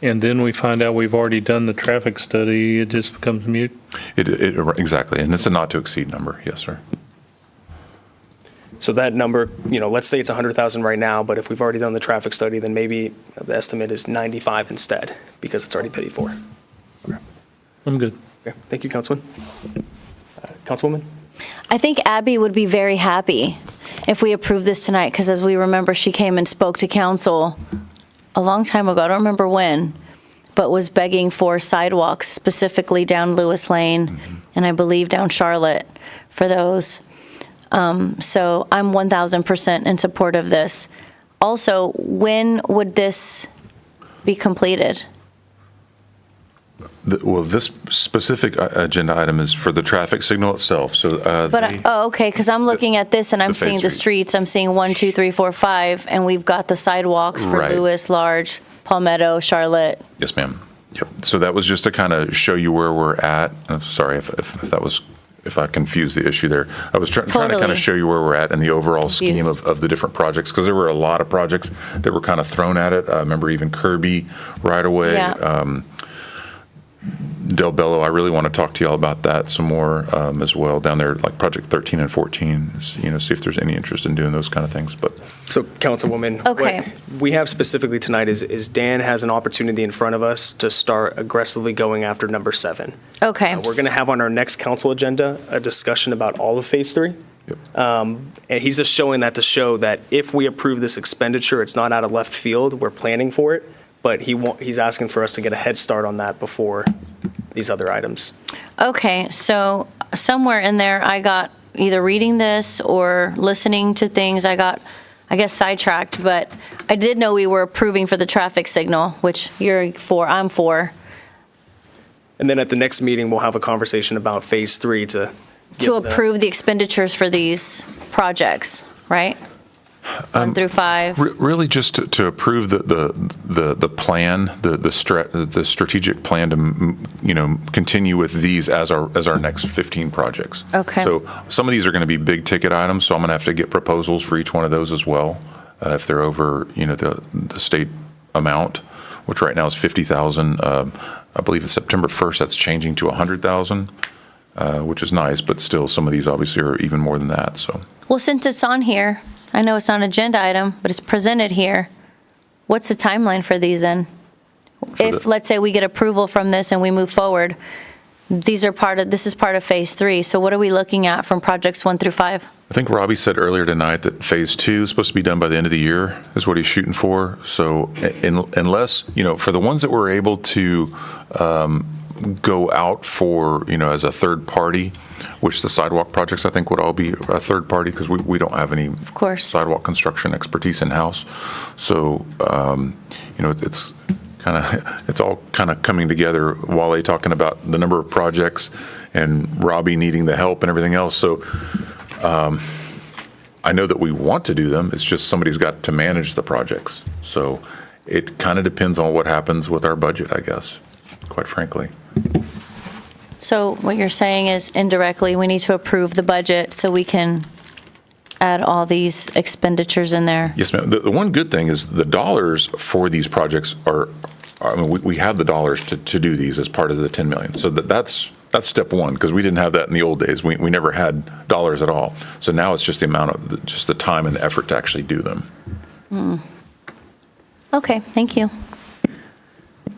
and then we find out we've already done the traffic study, it just becomes moot? Exactly, and it's a not to exceed number, yes, sir. So that number, let's say it's 100,000 right now, but if we've already done the traffic study, then maybe the estimate is 95 instead, because it's already paid for. Okay. I'm good. Okay, thank you, Councilman. Councilwoman? I think Abby would be very happy if we approve this tonight, because as we remember, she came and spoke to council a long time ago, I don't remember when, but was begging for sidewalks specifically down Lewis Lane, and I believe down Charlotte for those. So I'm 1,000% in support of this. Also, when would this be completed? Well, this specific agenda item is for the traffic signal itself, so. Okay, because I'm looking at this and I'm seeing the streets, I'm seeing 1, 2, 3, 4, 5, and we've got the sidewalks for Right. Lewis, Large, Palmetto, Charlotte. Yes, ma'am. Yep. So that was just to kind of show you where we're at. I'm sorry if I confused the issue there. I was trying to kind Totally. of show you where we're at in the overall scheme Confused. of the different projects, because there were a lot of projects that were kind of thrown at it. I remember even Kirby right away. Yeah. Del Bello, I really want to talk to y'all about that some more as well down there, like Project 13 and 14, see if there's any interest in doing those kind of things. But So, Councilwoman, Okay. what we have specifically tonight is Dan has an opportunity in front of us to start aggressively going after number 7. Okay. We're going to have on our next council agenda a discussion about all of Phase 3. And he's just showing that to show that if we approve this expenditure, it's not out of left field, we're planning for it, but he's asking for us to get a head start on that before these other items. Okay, so somewhere in there, I got either reading this or listening to things, I guess sidetracked, but I did know we were approving for the traffic signal, which you're for, I'm for. And then at the next meeting, we'll have a conversation about Phase 3 to Approve the expenditures for these projects, right? 1 through 5. Really just to approve the plan, the strategic plan to, continue with these as our next 15 projects. Okay. So some of these are going to be big ticket items, so I'm going to have to get proposals for each one of those as well, if they're over, the state amount, which right now is 50,000. I believe it's September 1st, that's changing to 100,000, which is nice, but still some of these obviously are even more than that, so. Well, since it's on here, I know it's not an agenda item, but it's presented here. What's the timeline for these then? If, let's say, we get approval from this and we move forward, this is part of Phase 3. So what are we looking at from projects 1 through 5? I think Robbie said earlier tonight that Phase 2 is supposed to be done by the end of the year, is what he's shooting for. So unless, for the ones that we're able to go out for, as a third party, which the sidewalk projects I think would all be a third party because we don't have any sidewalk construction expertise in-house. So, it's all kind of coming together. Wale talking about the number of projects and Robbie needing the help and everything else. So I know that we want to do them. It's just somebody's got to manage the projects. So it kind of depends on what happens with our budget, I guess, quite frankly. So what you're saying is indirectly, we need to approve the budget so we can add all these expenditures in there. Yes, ma'am. The one good thing is the dollars for these projects we have the dollars to do these as part of the 10 million. So that's step one, because we didn't have that in the old days. We never had dollars at all. So now it's just the amount of, just the time and the effort to actually do them. Okay, thank you.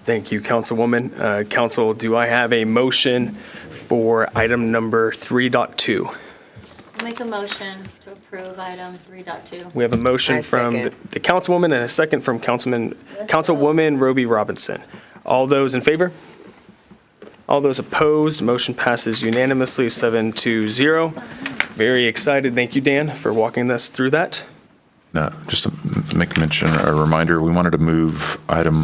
Thank you, Councilwoman. Council, do I have a motion for item number 3.2? Make a motion to approve item 3.2. We have a motion from the Councilwoman and a second from Councilwoman Roby Robinson. All those in favor? All those opposed? Motion passes unanimously, 7-0. Very excited. Thank you, Dan, for walking us through that. Now, just to make mention, a reminder, we wanted to move item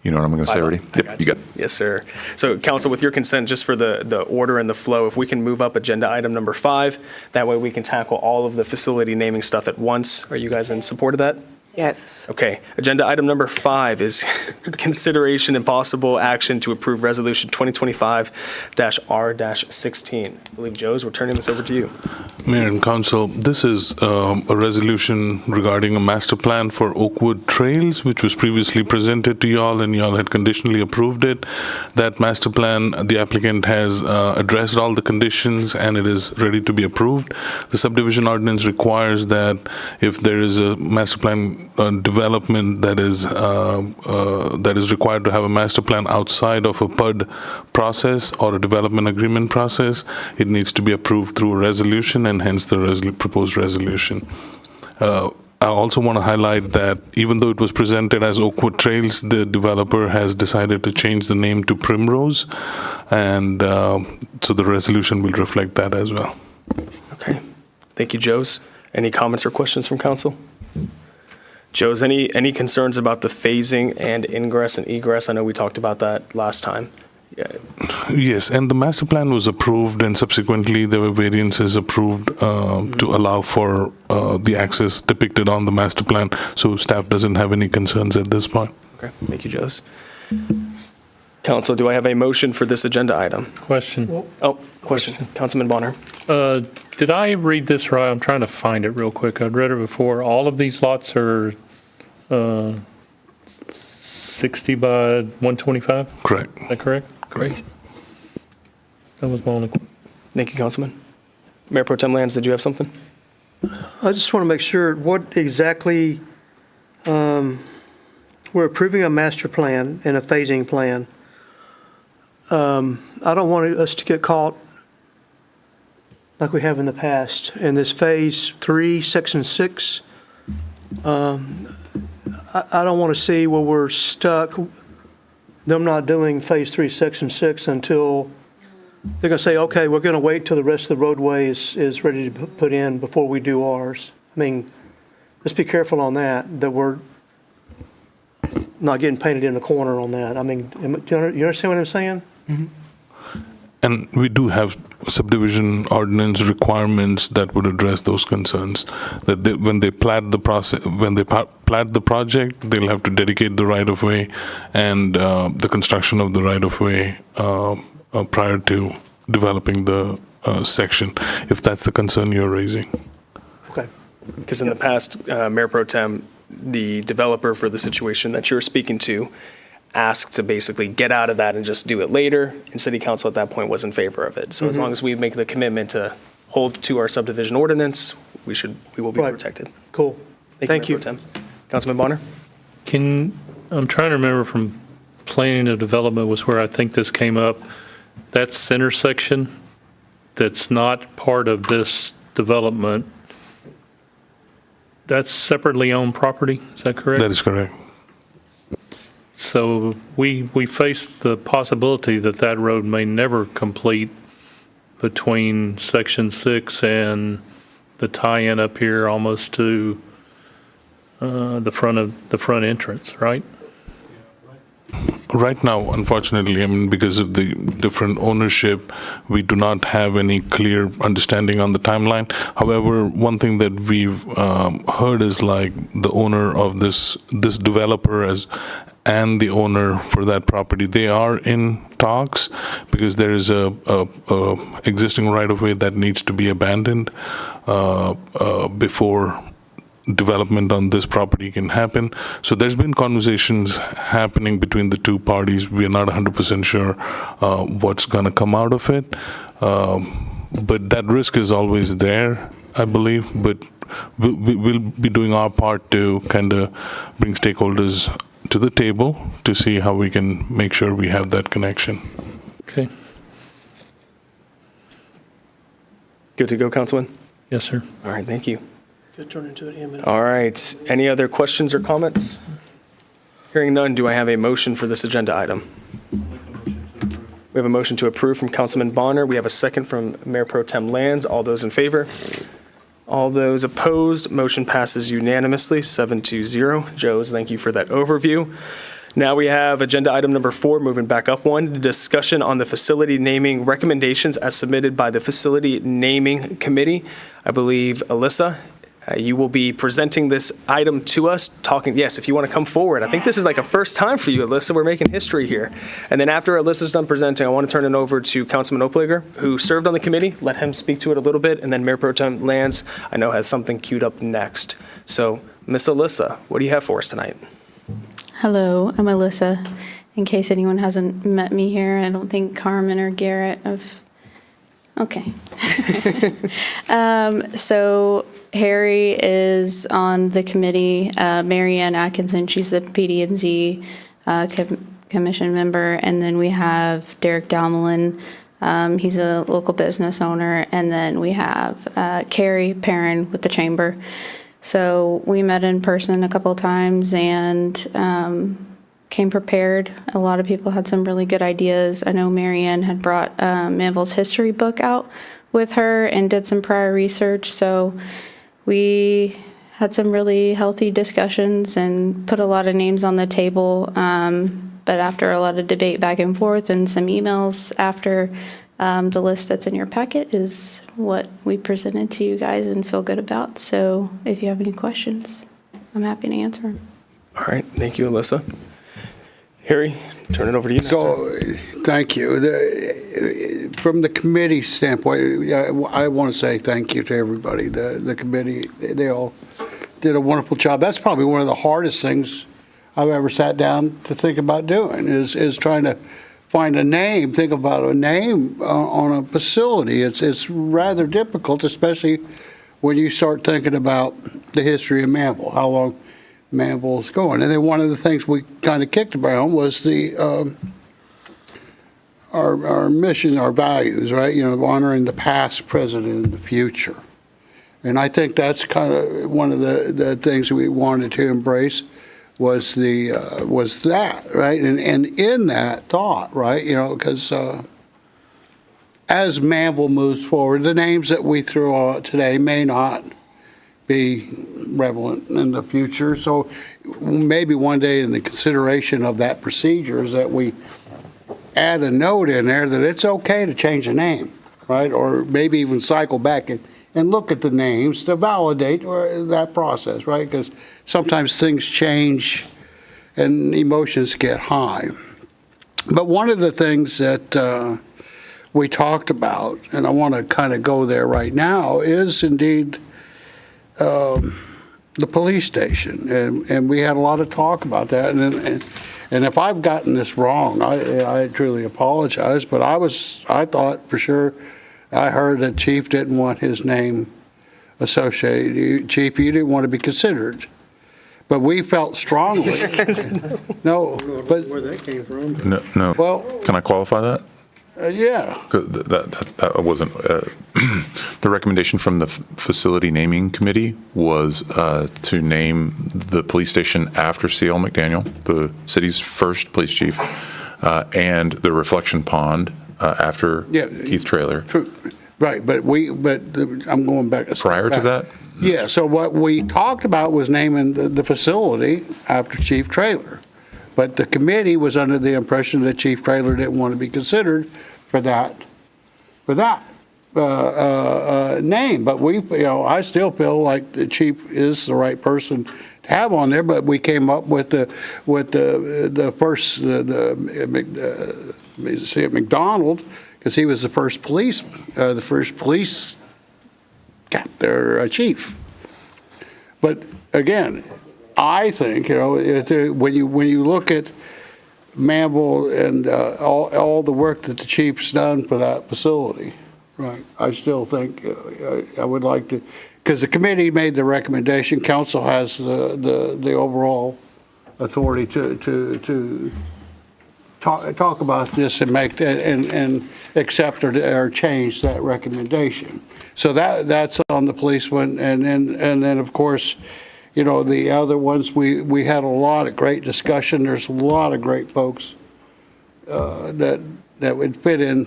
You know what I'm going to say already? Yep, you got it. Yes, sir. So council, with your consent, just for the order and the flow, if we can move up agenda item number 5, that way we can tackle all of the facility naming stuff at once. Are you guys in support of that? Yes. Okay. Agenda item number 5 is consideration and possible action to approve resolution 2025-R-16. I believe, Joe's, we're turning this over to you. Mayor and Council, this is a resolution regarding a master plan for Oakwood Trails, which was previously presented to y'all, and y'all had conditionally approved it. That master plan, the applicant has addressed all the conditions, and it is ready to be approved. The subdivision ordinance requires that if there is a master plan development that is required to have a master plan outside of a PUD process or a development agreement process, it needs to be approved through a resolution, and hence the proposed resolution. I also want to highlight that even though it was presented as Oakwood Trails, the developer has decided to change the name to Primrose, and so the resolution will reflect that as well. Okay. Thank you, Joe's. Any comments or questions from council? Joe's, any concerns about the phasing and ingress and egress? I know we talked about that last time. Yeah. Yes, and the master plan was approved, and subsequently there were variances approved to allow for the access depicted on the master plan, so staff doesn't have any concerns at this point. Okay, thank you, Joe's. Council, do I have a motion for this agenda item? Question. Oh, question. Councilman Bonner. Did I read this right? I'm trying to find it real quick. I'd read it before. All of these lots are 60 by 125? Correct. Is that correct? Great. That was my only question. Thank you, Councilman. Mayor Pro Tem Lands, did you have something? I just want to make sure what exactly, we're approving a master plan and a phasing plan. I don't want us to get caught like we have in the past in this phase 3, section 6. I don't want to see where we're stuck, them not doing phase 3, section 6 until they're going to say, okay, we're going to wait until the rest of the roadway is ready to put in before we do ours. I mean, let's be careful on that we're not getting painted in the corner on that. I mean, do you understand what I'm saying? Mm-hmm. And we do have subdivision ordinance requirements that would address those concerns. That when they plat the project, they'll have to dedicate the right of way and the construction of the right of way prior to developing the section, if that's the concern you're raising. Okay. Because in the past, Mayor Pro Tem, the developer for the situation that you're speaking to asked to basically get out of that and just do it later, and City Council at that point was in favor of it. So as long as we make the commitment to hold to our subdivision ordinance, we will be protected. Cool. Thank you. Mayor Pro Tem. Councilman Bonner? I'm trying to remember from planning and development was where I think this came up. That center section that's not part of this development, that's separately owned property, is that correct? That is correct. So we face the possibility that that road may never complete between Section 6 and the tie-in up here almost to the front entrance, right? Right now, unfortunately, I mean, because of the different ownership, we do not have any clear understanding on the timeline. However, one thing that we've heard is like the owner of this developer and the owner for that property, they are in talks because there is a existing right-of-way that needs to be abandoned before development on this property can happen. So there's been conversations happening between the two parties. We are not 100% sure what's going to come out of it. But that risk is always there, I believe. But we'll be doing our part to kind of bring stakeholders to the table to see how we can make sure we have that connection. Okay. Good to go, Councilman? Yes, sir. All right, thank you. Could turn into an imminent. All right, any other questions or comments? Hearing none, do I have a motion for this agenda item? We have a motion to approve from Councilman Bonner. We have a second from Mayor Pro Tem Lands. All those in favor? All those opposed? Motion passes unanimously, 7-0. Joe's, thank you for that overview. Now we have agenda item number 4, moving back up one, discussion on the facility naming recommendations as submitted by the Facility Naming Committee. I believe, Alyssa, you will be presenting this item to us, yes, if you want to come forward. I think this is like a first time for you, Alyssa. We're making history here. And then after Alyssa's done presenting, I want to turn it over to Councilman Oplager, who served on the committee. Let him speak to it a little bit. And then Mayor Pro Tem Lance, I know, has something queued up next. So, Miss Alyssa, what do you have for us tonight? Hello, I'm Alyssa. In case anyone hasn't met me here, I don't think Carmen or Garrett have. Okay. So Harry is on the committee. Mary Ann Atkinson, she's the PD&Z commission member. And then we have Derek Dalmelin. He's a local business owner. And then we have Carrie Perrin with the chamber. So we met in person a couple of times and came prepared. A lot of people had some really good ideas. I know Marianne had brought Manvel's history book out with her and did some prior research. So we had some really healthy discussions and put a lot of names on the table. But after a lot of debate back and forth and some emails after, the list that's in your packet is what we presented to you guys and feel good about. So if you have any questions, I'm happy to answer them. All right. Thank you, Alyssa. Harry, turn it over to you. So, thank you. From the committee standpoint, I want to say thank you to everybody. The committee, they all did a wonderful job. That's probably one of the hardest things I've ever sat down to think about doing is trying to find a name, think about a name on a facility. It's rather difficult, especially when you start thinking about the history of Manvel, how long Manvel's going. And then one of the things we kind of kicked around was the our mission, our values, right? You know, honoring the past, present, and the future. And I think that's kind of one of the things we wanted to embrace was that, right? And in that thought, right? You know, because as Manvel moves forward, the names that we threw out today may not be relevant in the future. So maybe one day in the consideration of that procedure is that we add a note in there that it's okay to change the name, right? Or maybe even cycle back and look at the names to validate that process, right? Because sometimes things change and emotions get high. But one of the things that we talked about, and I want to kind of go there right now, is indeed the police station. And we had a lot of talk about that. And if I've gotten this wrong, I truly apologize. But I thought for sure, I heard that Chief didn't want his name associated. Chief, you didn't want to be considered. But we felt strongly. No, but where that came from. No. Well, can I qualify that? Yeah. That wasn't, the recommendation from the Facility Naming Committee was to name the police station after C.L. McDaniel, the city's first police chief, and the reflection pond after Keith Traylor. True. Right, but I'm going back a step Prior to that? Yeah, so what we talked about was naming the facility after Chief Traylor. But the committee was under the impression that Chief Traylor didn't want to be considered for that name. But I still feel like the chief is the right person to have on there. But we came up with the first McDonald, because he was the first police captain or chief. But again, I think, when you look at Manvel and all the work that the chief's done for that facility, right? I still think I would like to, because the committee made the recommendation, council has the overall authority to talk about this and make and accept or change that recommendation. So that's on the police one, and then of course, the other ones, we had a lot of great discussion. There's a lot of great folks that would fit in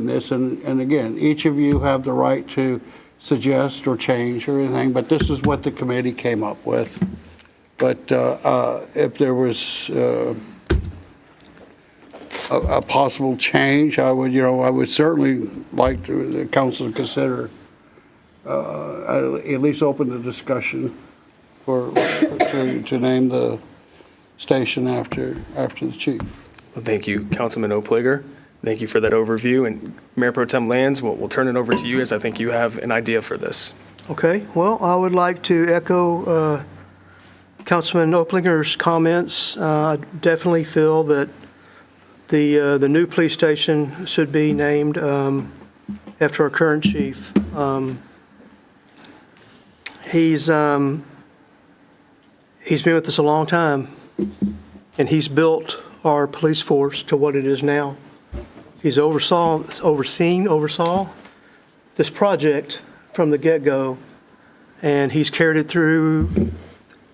this. And again, each of you have the right to suggest or change or anything, but this is what the committee came up with. But if there was a possible change, I would certainly like the council to consider, at least open the discussion to name the station after the chief. Well, thank you, Councilman Oplager. Thank you for that overview. And Mayor Pro Tem Lands, we'll turn it over to you as I think you have an idea for this. Okay, well, I would like to echo Councilman Oplinger's comments. I definitely feel that the new police station should be named after our current chief. He's been with us a long time, and he's built our police force to what it is now. He's oversaw this project from the get-go, and he's carried it through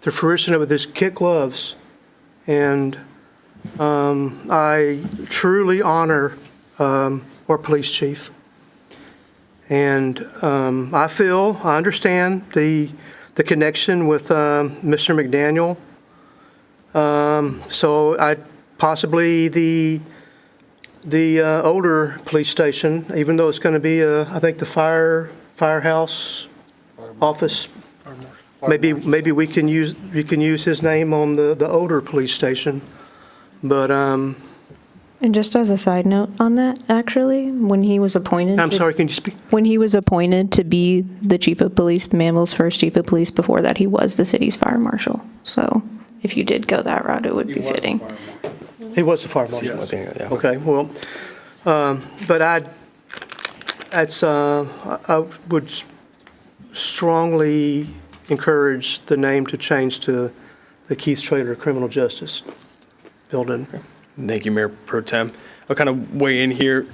the fruition of it with his kid gloves. And I truly honor our police chief. And I understand the connection with Mr. McDaniel. So I possibly the older police station, even though it's going to be I think the firehouse office. Maybe we can use his name on the older police station, but And just as a side note on that, actually, when he was appointed, I'm sorry, can you speak? When he was appointed to be the chief of police, the Manvel's first chief of police, before that he was the city's fire marshal. So if you did go that route, it would be fitting. He was the fire marshal. Yeah. Okay, well, but I would strongly encourage the name to change to the Keith Traylor Criminal Justice Building. Thank you, Mayor Pro Tem. I'll kind of weigh in here.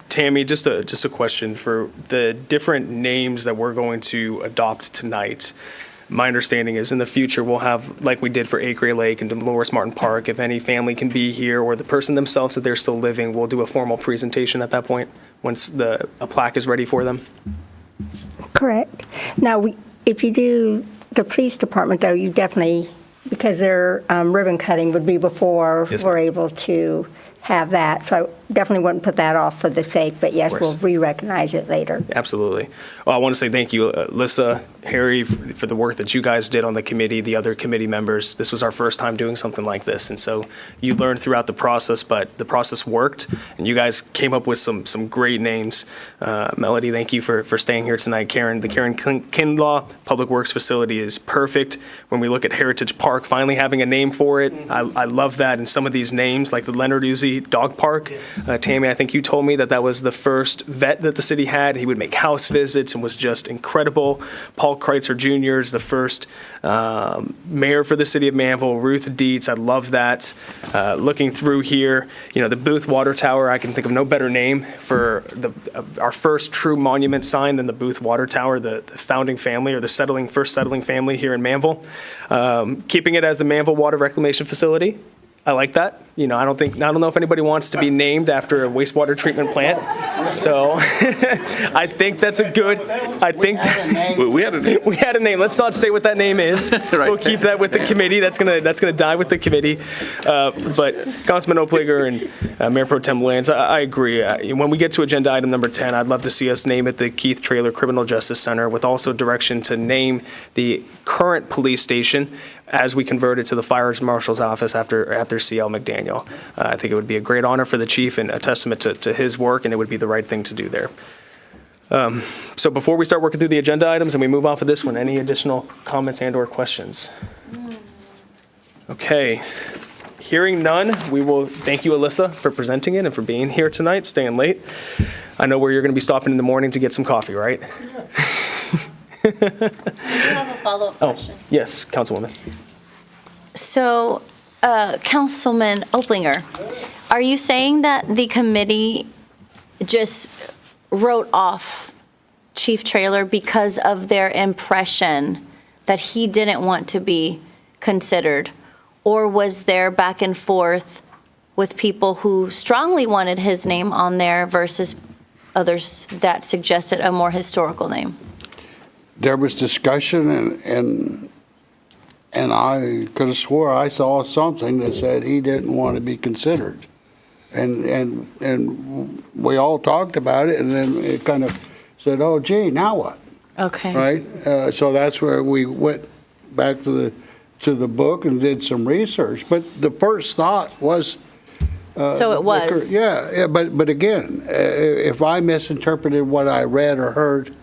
Tammy, just a question for the different names that we're going to adopt tonight. My understanding is in the future, we'll have, like we did for Acre Lake and Dolores Martin Park, if any family can be here or the person themselves, if they're still living, we'll do a formal presentation at that point once a plaque is ready for them. Correct. Now, if you do the police department, though, you definitely, because their ribbon cutting would be before we're able to have that. So I definitely wouldn't put that off for the sake, but yes, we'll re-recognize it later. Absolutely. Well, I want to say thank you, Alyssa, Harry, for the work that you guys did on the committee, the other committee members. This was our first time doing something like this, and so you learned throughout the process, but the process worked, and you guys came up with some great names. Melody, thank you for staying here tonight. Karen, the Karen Kinlaw Public Works Facility is perfect. When we look at Heritage Park, finally having a name for it, I love that, and some of these names, like the Leonard Uzi Dog Park. Tammy, I think you told me that was the first vet that the city had. He would make house visits and was just incredible. Paul Kreitzer Jr. is the first mayor for the city of Manvel. Ruth Dietz, I love that. Looking through here, the Booth Water Tower, I can think of no better name for our first true monument sign than the Booth Water Tower, the founding family or the first settling family here in Manvel. Keeping it as the Manvel Water Reclamation Facility. I like that. I don't know if anybody wants to be named after a wastewater treatment plant. So I think that's a good, we had a name. We had a name. Let's not say what that name is. Right. We'll keep that with the committee. That's gonna die with the committee. But Councilman Oplager and Mayor Pro Tem Lance, I agree. When we get to agenda item number 10, I'd love to see us name it the Keith Traylor Criminal Justice Center with also direction to name the current police station as we convert it to the Fire Marshal's office after CL McDaniel. I think it would be a great honor for the chief and a testament to his work, and it would be the right thing to do there. So before we start working through the agenda items and we move off of this one, any additional comments and/or questions? Okay. Hearing none, we will thank you, Alyssa, for presenting it and for being here tonight, staying late. I know where you're going to be stopping in the morning to get some coffee, right? I have a follow-up question. Yes, Councilwoman. So, Councilman Oplinger, are you saying that the committee just wrote off Chief Traylor because of their impression that he didn't want to be considered? Or was there back and forth with people who strongly wanted his name on there versus others that suggested a more historical name? There was discussion, and And I could have swore I saw something that said he didn't want to be considered. And we all talked about it, and then it kind of said, oh, gee, now what? Okay. Right? So that's where we went back to the book and did some research. But the first thought was. So it was. Yeah, but again, if I misinterpreted what I read or heard,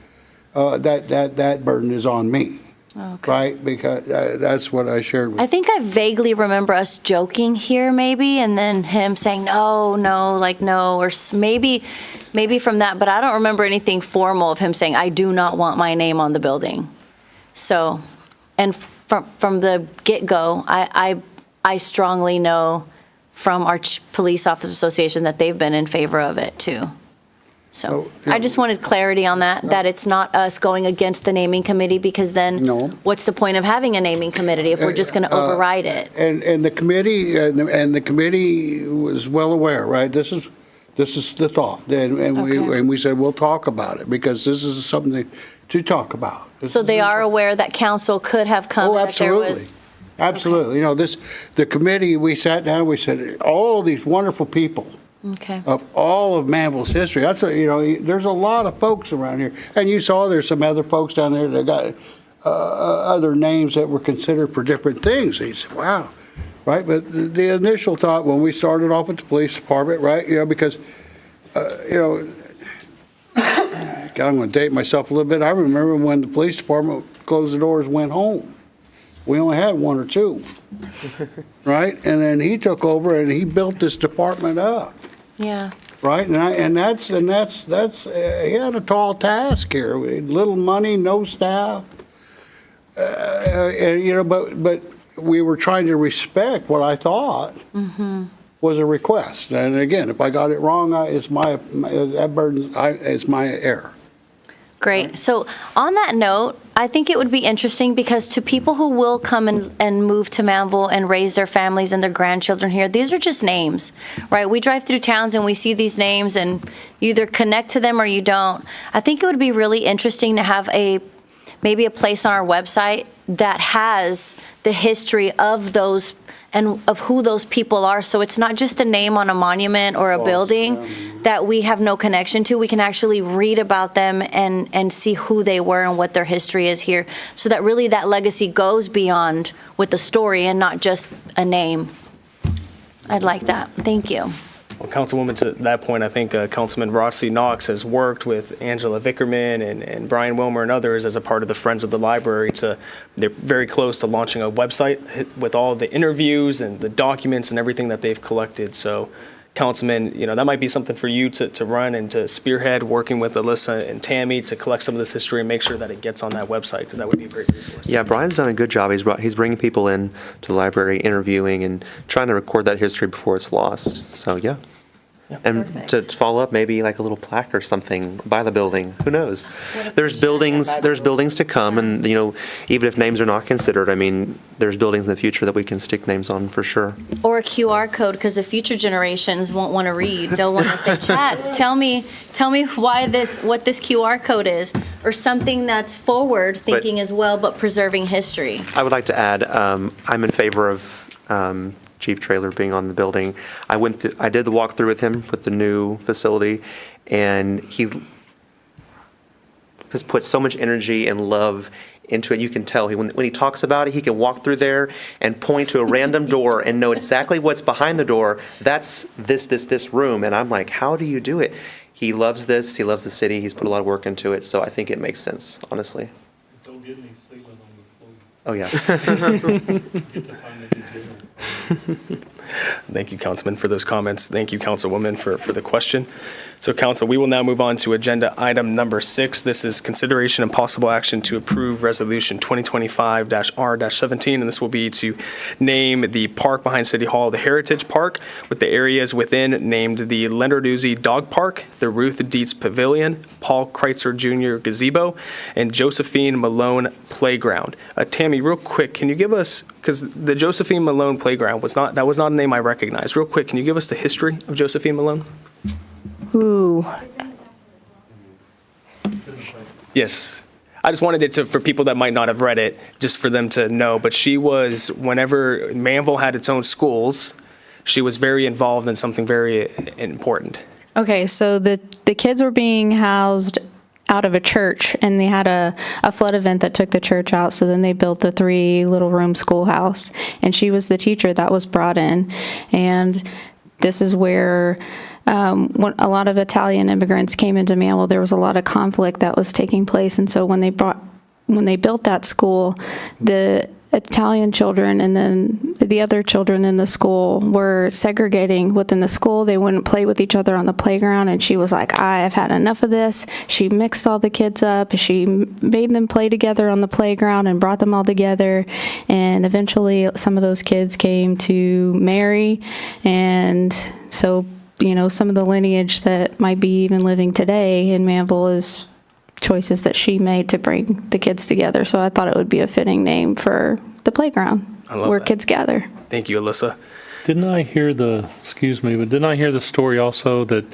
that burden is on me. Okay. Right? Because that's what I shared with I think I vaguely remember us joking here maybe, and then him saying, no, or maybe from that, but I don't remember anything formal of him saying, I do not want my name on the building. So, and from the get-go, I strongly know from our Police Officer Association that they've been in favor of it too. So I just wanted clarity on that it's not us going against the naming committee, because then what's the point of having a naming committee if we're just going to override it? And the committee and the committee was well aware, right? This is the thought, and we said we'll talk about it because this is something to talk about. So they are aware that council could have come. Oh, absolutely. Absolutely. You know, the committee, we sat down, we said, all these wonderful people of all of Manvel's history. There's a lot of folks around here. And you saw there's some other folks down there that got other names that were considered for different things. He said, wow. Right? But the initial thought when we started off at the police department, right, because, God, I'm going to date myself a little bit. I remember when the police department closed the doors and went home. We only had one or two, right? And then he took over and he built this department up. Yeah. Right, and that's he had a tall task here. We had little money, no staff, but we were trying to respect what I thought was a request. And again, if I got it wrong, it's my error. Great. So on that note, I think it would be interesting because to people who will come and move to Manvel and raise their families and their grandchildren here, these are just names, right? We drive through towns and we see these names and you either connect to them or you don't. I think it would be really interesting to have maybe a place on our website that has the history of those and of who those people are. So it's not just a name on a monument or a building that we have no connection to. We can actually read about them and see who they were and what their history is here. So that really that legacy goes beyond with the story and not just a name. I'd like that. Thank you. Well, Councilwoman, to that point, I think Councilman Rossi Knox has worked with Angela Vickerman and Brian Wilmer and others as a part of the Friends of the Library. They're very close to launching a website with all the interviews and the documents and everything that they've collected. So, Councilman, that might be something for you to run and to spearhead, working with Alyssa and Tammy to collect some of this history and make sure that it gets on that website, because that would be a great resource. Yeah, Brian's done a good job. He's bringing people in to the library, interviewing, and trying to record that history before it's lost. So, yeah. And to follow up, maybe like a little plaque or something by the building. Who knows? There's buildings to come, and even if names are not considered, I mean, there's buildings in the future that we can stick names on for sure. Or a QR code, because the future generations won't want to read. They'll want to say, "Chat, tell me what this QR code is," or something that's forward thinking as well, but preserving history. I would like to add, I'm in favor of Chief Traylor being on the building. I did the walkthrough with him with the new facility, and he has put so much energy and love into it. You can tell when he talks about it, he can walk through there and point to a random door and know exactly what's behind the door. That's this room, and I'm like, how do you do it? He loves this. He loves the city. He's put a lot of work into it, so I think it makes sense, honestly. Don't get me sleeping on the floor. Oh yeah. Get to find a good dinner. Thank you, Councilman, for those comments. Thank you, Councilwoman, for the question. So, Council, we will now move on to agenda item number 6. This is consideration and possible action to approve Resolution 2025-R-17, and this will be to name the park behind City Hall the Heritage Park, with the areas within named the Leonarduzzi Dog Park, the Ruth Dietz Pavilion, Paul Kreitzer Jr. Gazebo, and Josephine Malone Playground. Tammy, real quick, can you give us, because the Josephine Malone Playground was not a name I recognized. Real quick, can you give us the history of Josephine Malone? Ooh. Yes. I just wanted it to, for people that might not have read it, just for them to know. But she was, whenever Manvel had its own schools, she was very involved in something very important. Okay, so the kids were being housed out of a church, and they had a flood event that took the church out, so then they built the 3-little-room schoolhouse, and she was the teacher that was brought in. And this is where when a lot of Italian immigrants came into Manvel, there was a lot of conflict that was taking place, and so when they built that school, the Italian children and then the other children in the school were segregating within the school. They wouldn't play with each other on the playground, and she was like, I have had enough of this. She mixed all the kids up. She made them play together on the playground and brought them all together, and eventually some of those kids came to marry, and so, you know, some of the lineage that might be even living today in Manvel is choices that she made to bring the kids together. So I thought it would be a fitting name for the playground where kids gather. Thank you, Alyssa. Didn't I hear didn't I hear the story also that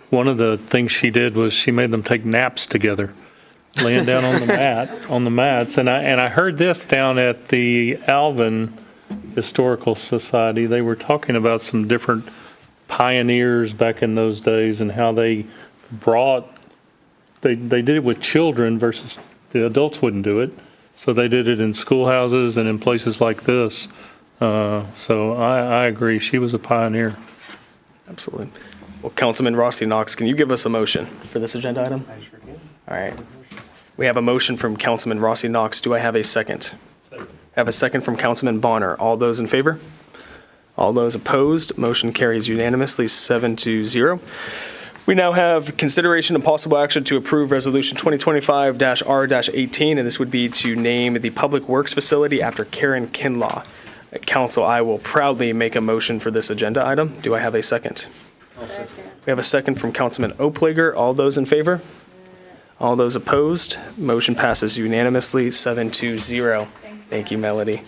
one of the things she did was she made them take naps together, laying down on the mats. And I heard this down at the Alvin Historical Society. They were talking about some different pioneers back in those days and how they did it with children versus the adults wouldn't do it. So they did it in schoolhouses and in places like this. So I agree. She was a pioneer. Absolutely. Well, Councilman Rossi Knox, can you give us a motion for this agenda item? I sure can. All right. We have a motion from Councilman Rossi Knox. Do I have a second? Second. I have a second from Councilman Bonner. All those in favor? All those opposed? Motion carries unanimously 7-0. We now have consideration and possible action to approve Resolution 2025-R-18, and this would be to name the Public Works Facility after Karen Kinlaw. Council, I will proudly make a motion for this agenda item. Do I have a second? Second. We have a second from Councilman Oplager. All those in favor? All those opposed? Motion passes unanimously 7-0. Thank you, Melody.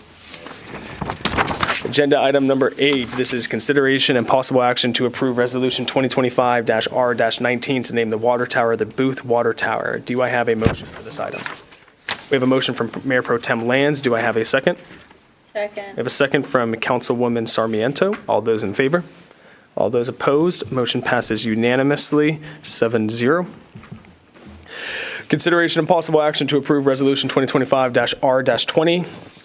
Agenda item number 8, this is consideration and possible action to approve Resolution 2025-R-19 to name the water tower the Booth Water Tower. Do I have a motion for this item? We have a motion from Mayor Pro Tem Lands. Do I have a second? Second. We have a second from Councilwoman Sarmiento. All those in favor? All those opposed? Motion passes unanimously 7-0. Consideration and possible action to approve Resolution 2025-R-20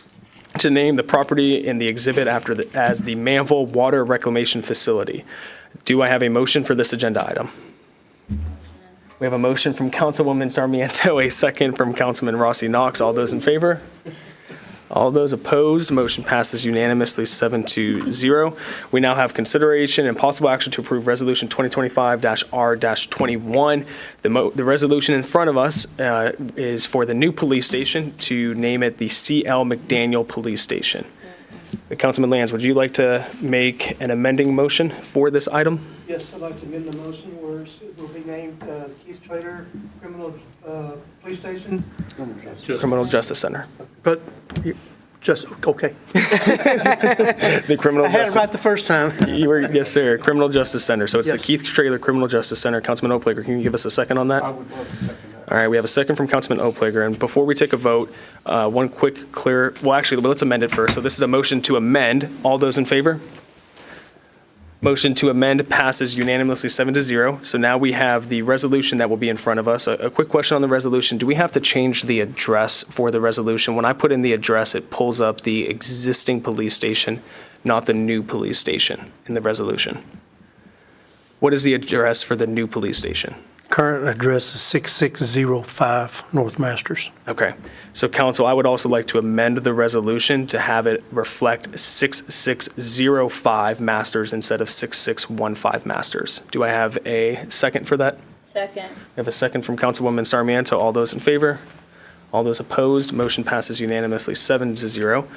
to name the property in the exhibit as the Manvel Water Reclamation Facility. Do I have a motion for this agenda item? We have a motion from Councilwoman Sarmiento, a second from Councilman Rossi Knox. All those in favor? All those opposed? Motion passes unanimously 7-0. We now have consideration and possible action to approve Resolution 2025-R-21. The resolution in front of us is for the new police station to name it the C.L. McDaniel Police Station. Councilman Lands, would you like to make an amending motion for this item? Yes, I'd like to amend the motion where it will be named Keith Trader Criminal Police Station. Criminal Justice Center. But, just, okay. The Criminal I had it Justice. right the first time. You were, yes, sir. Criminal Justice Center. So it's the Yes. Keith Traylor Criminal Justice Center. Councilman Oplager, can you give us a second on that? I would love to second that. All right, we have a second from Councilman Oplager. And before we take a vote, one quick let's amend it first. So this is a motion to amend. All those in favor? Motion to amend passes unanimously 7-0. So now we have the resolution that will be in front of us. A quick question on the resolution. Do we have to change the address for the resolution? When I put in the address, it pulls up the existing police station, not the new police station in the resolution. What is the address for the new police station? Current address is 6605 North Masters. Okay. So council, I would also like to amend the resolution to have it reflect 6605 Masters instead of 6615 Masters. Do I have a second for that? Second. We have a second from Councilwoman Sarmiento. All those in favor? All those opposed? Motion passes unanimously 7-0.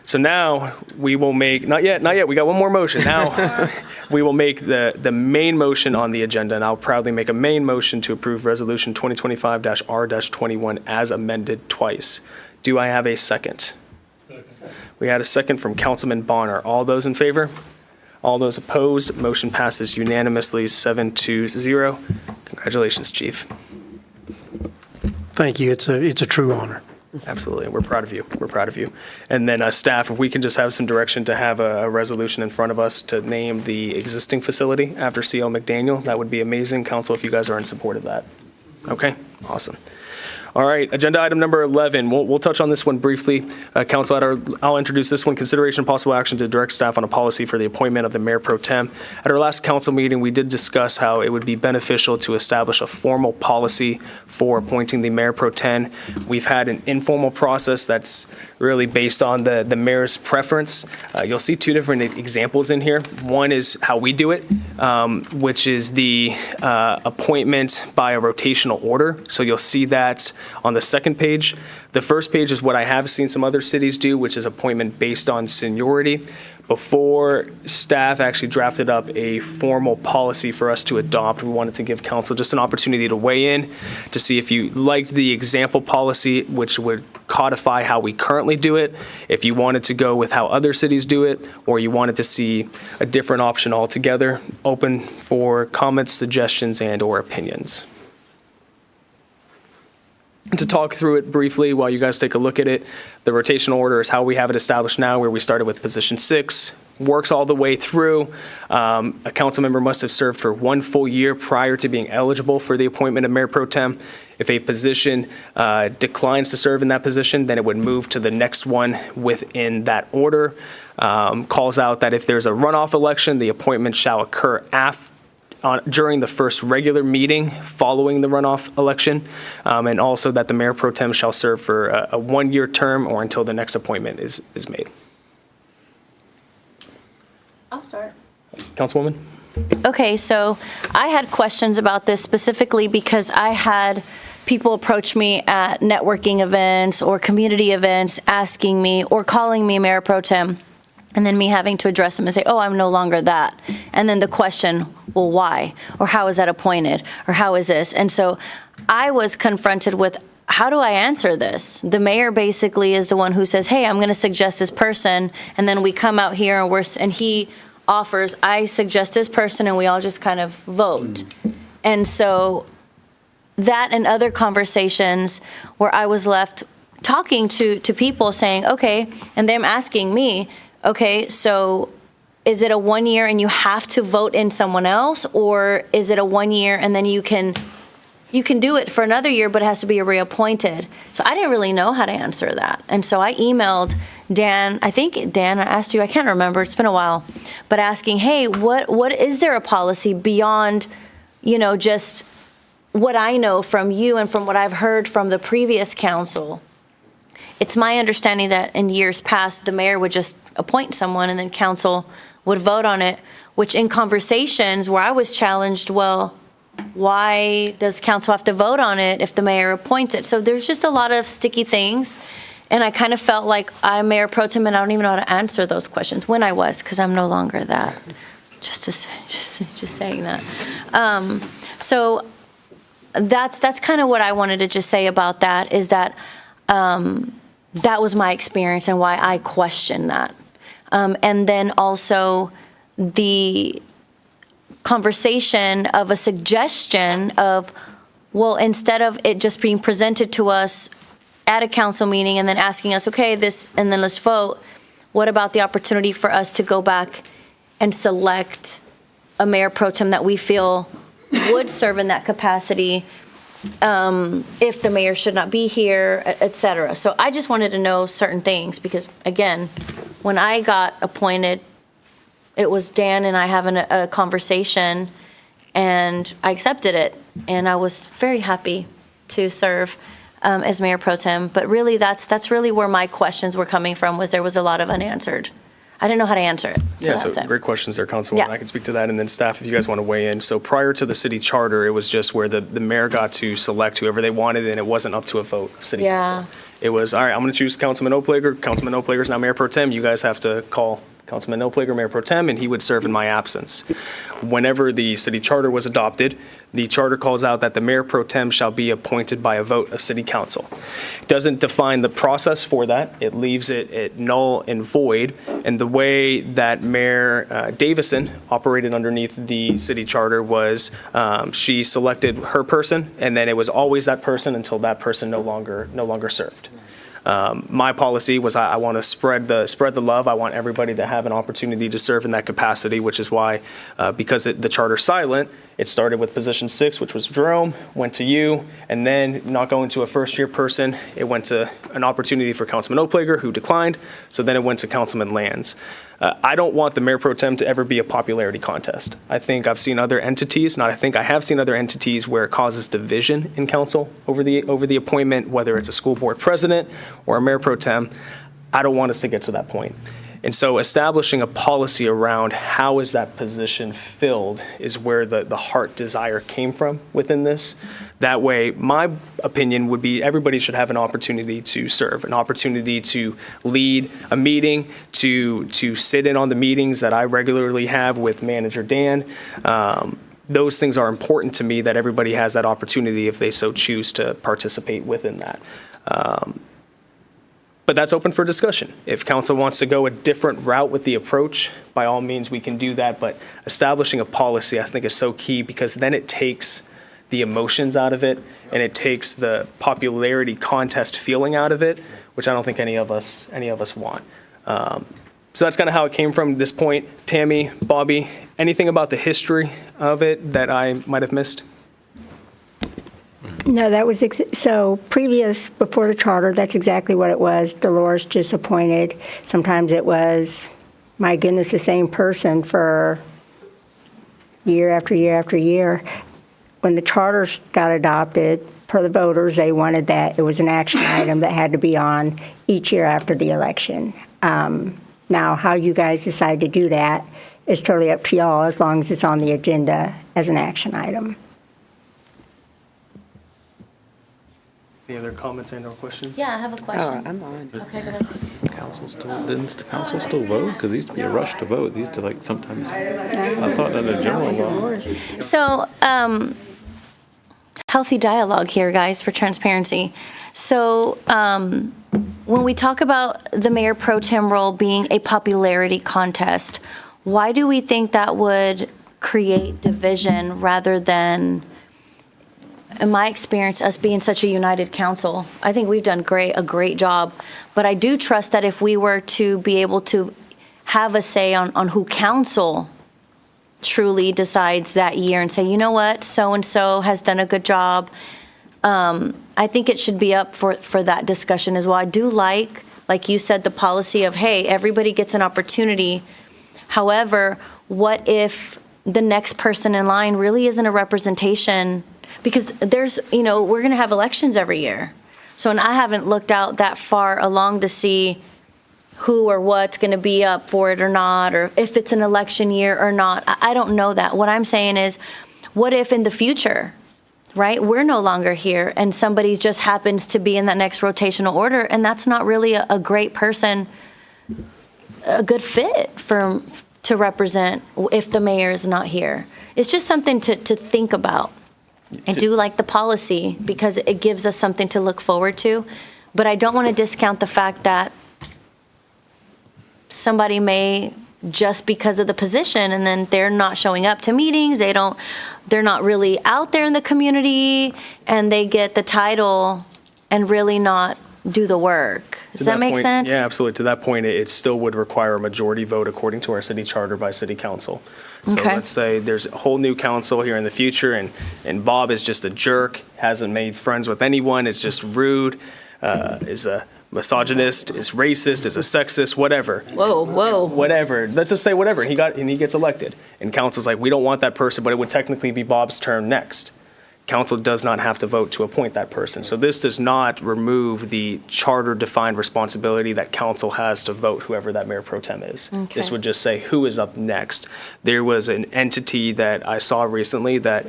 So now we will make, not yet, we got one more motion. Now we will make the main motion on the agenda, and I'll proudly make a main motion to approve Resolution 2025-R-21 as amended twice. Do I have a second? Second. We had a second from Councilman Bonner. All those in favor? All those opposed? Motion passes unanimously 7-0. Congratulations, Chief. Thank you. It's a true honor. Absolutely. We're proud of you. We're proud of you. And then staff, if we can just have some direction to have a resolution in front of us to name the existing facility after C.L. McDaniel, that would be amazing. Council, if you guys are in support of that. Okay, awesome. All right, agenda item number 11. We'll touch on this one briefly. Council, I'll introduce this one. Consideration of possible action to direct staff on a policy for the appointment of the mayor pro tem. At our last council meeting, we did discuss how it would be beneficial to establish a formal policy for appointing the mayor pro tem. We've had an informal process that's really based on the mayor's preference. You'll see two different examples in here. One is how we do it, which is the appointment by a rotational order. So you'll see that on the second page. The first page is what I have seen some other cities do, which is appointment based on seniority. Before staff actually drafted up a formal policy for us to adopt, we wanted to give council just an opportunity to weigh in to see if you liked the example policy, which would codify how we currently do it, if you wanted to go with how other cities do it, or you wanted to see a different option altogether. Open for comments, suggestions, and/or opinions. To talk through it briefly while you guys take a look at it, the rotational order is how we have it established now, where we started with position 6, works all the way through. A council member must have served for 1 full year prior to being eligible for the appointment of mayor pro tem. If a position declines to serve in that position, then it would move to the next one within that order. Calls out that if there's a runoff election, the appointment shall occur during the first regular meeting following the runoff election, and also that the mayor pro tem shall serve for a 1-year term or until the next appointment is made. I'll start. Councilwoman? Okay, so I had questions about this specifically because I had people approach me at networking events or community events asking me or calling me mayor pro tem, and then me having to address them and say, oh, I'm no longer that. And then the question, well, why? Or how is that appointed? Or how is this? And so I was confronted with, how do I answer this? The mayor basically is the one who says, hey, I'm going to suggest this person. And then we come out here and he offers, I suggest this person, and we all just kind of vote. And so that and other conversations where I was left talking to people saying, okay, and them asking me, okay, so is it a 1 year and you have to vote in someone else, or is it a 1 year and then you can do it for another year, but it has to be reappointed? So I didn't really know how to answer that. And so I emailed Dan, I think Dan, I asked you, I can't remember, it's been a while, but asking, hey, what is there a policy beyond, just what I know from you and from what I've heard from the previous council? It's my understanding that in years past, the mayor would just appoint someone and then council would vote on it, which in conversations where I was challenged, well, why does council have to vote on it if the mayor appoints it? So there's just a lot of sticky things. And I kind of felt like I'm mayor pro tem and I don't even know how to answer those questions when I was, because I'm no longer that. Just saying that. So that's kind of what I wanted to just say about that, is that that was my experience and why I questioned that. And then also the conversation of a suggestion of, well, instead of it just being presented to us at a council meeting and then asking us, okay, this, and then let's vote, what about the opportunity for us to go back and select a mayor pro tem that we feel would serve in that capacity, if the mayor should not be here, et cetera. So I just wanted to know certain things because, again, when I got appointed, it was Dan and I having a conversation, and I accepted it, and I was very happy to serve as mayor pro tem. But really, that's really where my questions were coming from, was there was a lot of unanswered. I didn't know how to answer it. So great questions there, Councilwoman. Yeah. I can speak to that, and then staff, if you guys want to weigh in. So prior to the city charter, it was just where the mayor got to select whoever they wanted, and it wasn't up to a vote of city council. It was, all right, I'm going to choose Councilman Oplager. Councilman Oplager's now mayor pro tem. You guys have to call Councilman Oplager, Mayor Pro Tem, and he would serve in my absence. Whenever the city charter was adopted, the charter calls out that the Mayor Pro Tem shall be appointed by a vote of City Council. It doesn't define the process for that. It leaves it at null and void. And the way that Mayor Davison operated underneath the city charter was she selected her person, and then it was always that person until that person no longer served. My policy was I want to spread the love. I want everybody to have an opportunity to serve in that capacity, which is why, because the charter's silent, it started with position 6, which was Jerome, went to you, and then not going to a first-year person, it went to an opportunity for Councilman Oplager, who declined, so then it went to Councilman Lands. I don't want the Mayor Pro Tem to ever be a popularity contest. I think I've seen other entities, I have seen other entities where it causes division in council over the appointment, whether it's a school board president or a Mayor Pro Tem. I don't want us to get to that point. And so establishing a policy around how is that position filled is where the heart desire came from within this. That way, my opinion would be everybody should have an opportunity to serve, an opportunity to lead a meeting, to sit in on the meetings that I regularly have with Manager Dan. Those things are important to me, that everybody has that opportunity if they so choose to participate within that. But that's open for discussion. If council wants to go a different route with the approach, by all means, we can do that. But establishing a policy, I think, is so key, because then it takes the emotions out of it, and it takes the popularity contest feeling out of it, which I don't think any of us want. So that's kind of how it came from this point. Tammy, Bobby, anything about the history of it that I might have missed? No, that was, so previous, before the charter, that's exactly what it was. Dolores just appointed. Sometimes it was, my goodness, the same person for year after year after year. When the charter got adopted, per the voters, they wanted that. It was an action item that had to be on each year after the election. Now, how you guys decide to do that is totally up to y'all, as long as it's on the agenda as an action item. Any other comments and or questions? Yeah, I have a question. I'm on. Okay, go ahead. Didn't the council still vote? Because there used to be a rush to vote. They used to sometimes, I thought that a general law. So, healthy dialogue here, guys, for transparency. So, when we talk about the Mayor Pro Tem role being a popularity contest, why do we think that would create division rather than, in my experience, us being such a united council? I think we've done a great job. But I do trust that if we were to be able to have a say on who council truly decides that year and say, you know what, so-and-so has done a good job, I think it should be up for that discussion as well. I do like you said, the policy of, hey, everybody gets an opportunity. However, what if the next person in line really isn't a representation? Because there's, we're going to have elections every year. So, and I haven't looked out that far along to see who or what's going to be up for it or not, or if it's an election year or not. I don't know that. What I'm saying is, what if in the future, right, we're no longer here and somebody just happens to be in that next rotational order, and that's not really a great person, a good fit to represent if the mayor is not here. It's just something to think about. I do like the policy because it gives us something to look forward to, but I don't want to discount the fact that somebody may, just because of the position, and then they're not showing up to meetings, they're not really out there in the community, and they get the title and really not do the work. Does that make sense? Yeah, absolutely. To that point, it still would require a majority vote according to our city charter by city council. So let's say there's a whole new council here in the future, and Bob is just a jerk, hasn't made friends with anyone, is just rude, is a misogynist, is racist, is a sexist, whatever. Whoa. Whatever. Let's just say whatever. And he gets elected. And council's like, we don't want that person, but it would technically be Bob's term next. Council does not have to vote to appoint that person. So this does not remove the charter-defined responsibility that council has to vote whoever that mayor pro tem is. Okay. This would just say who is up next. There was an entity that I saw recently that,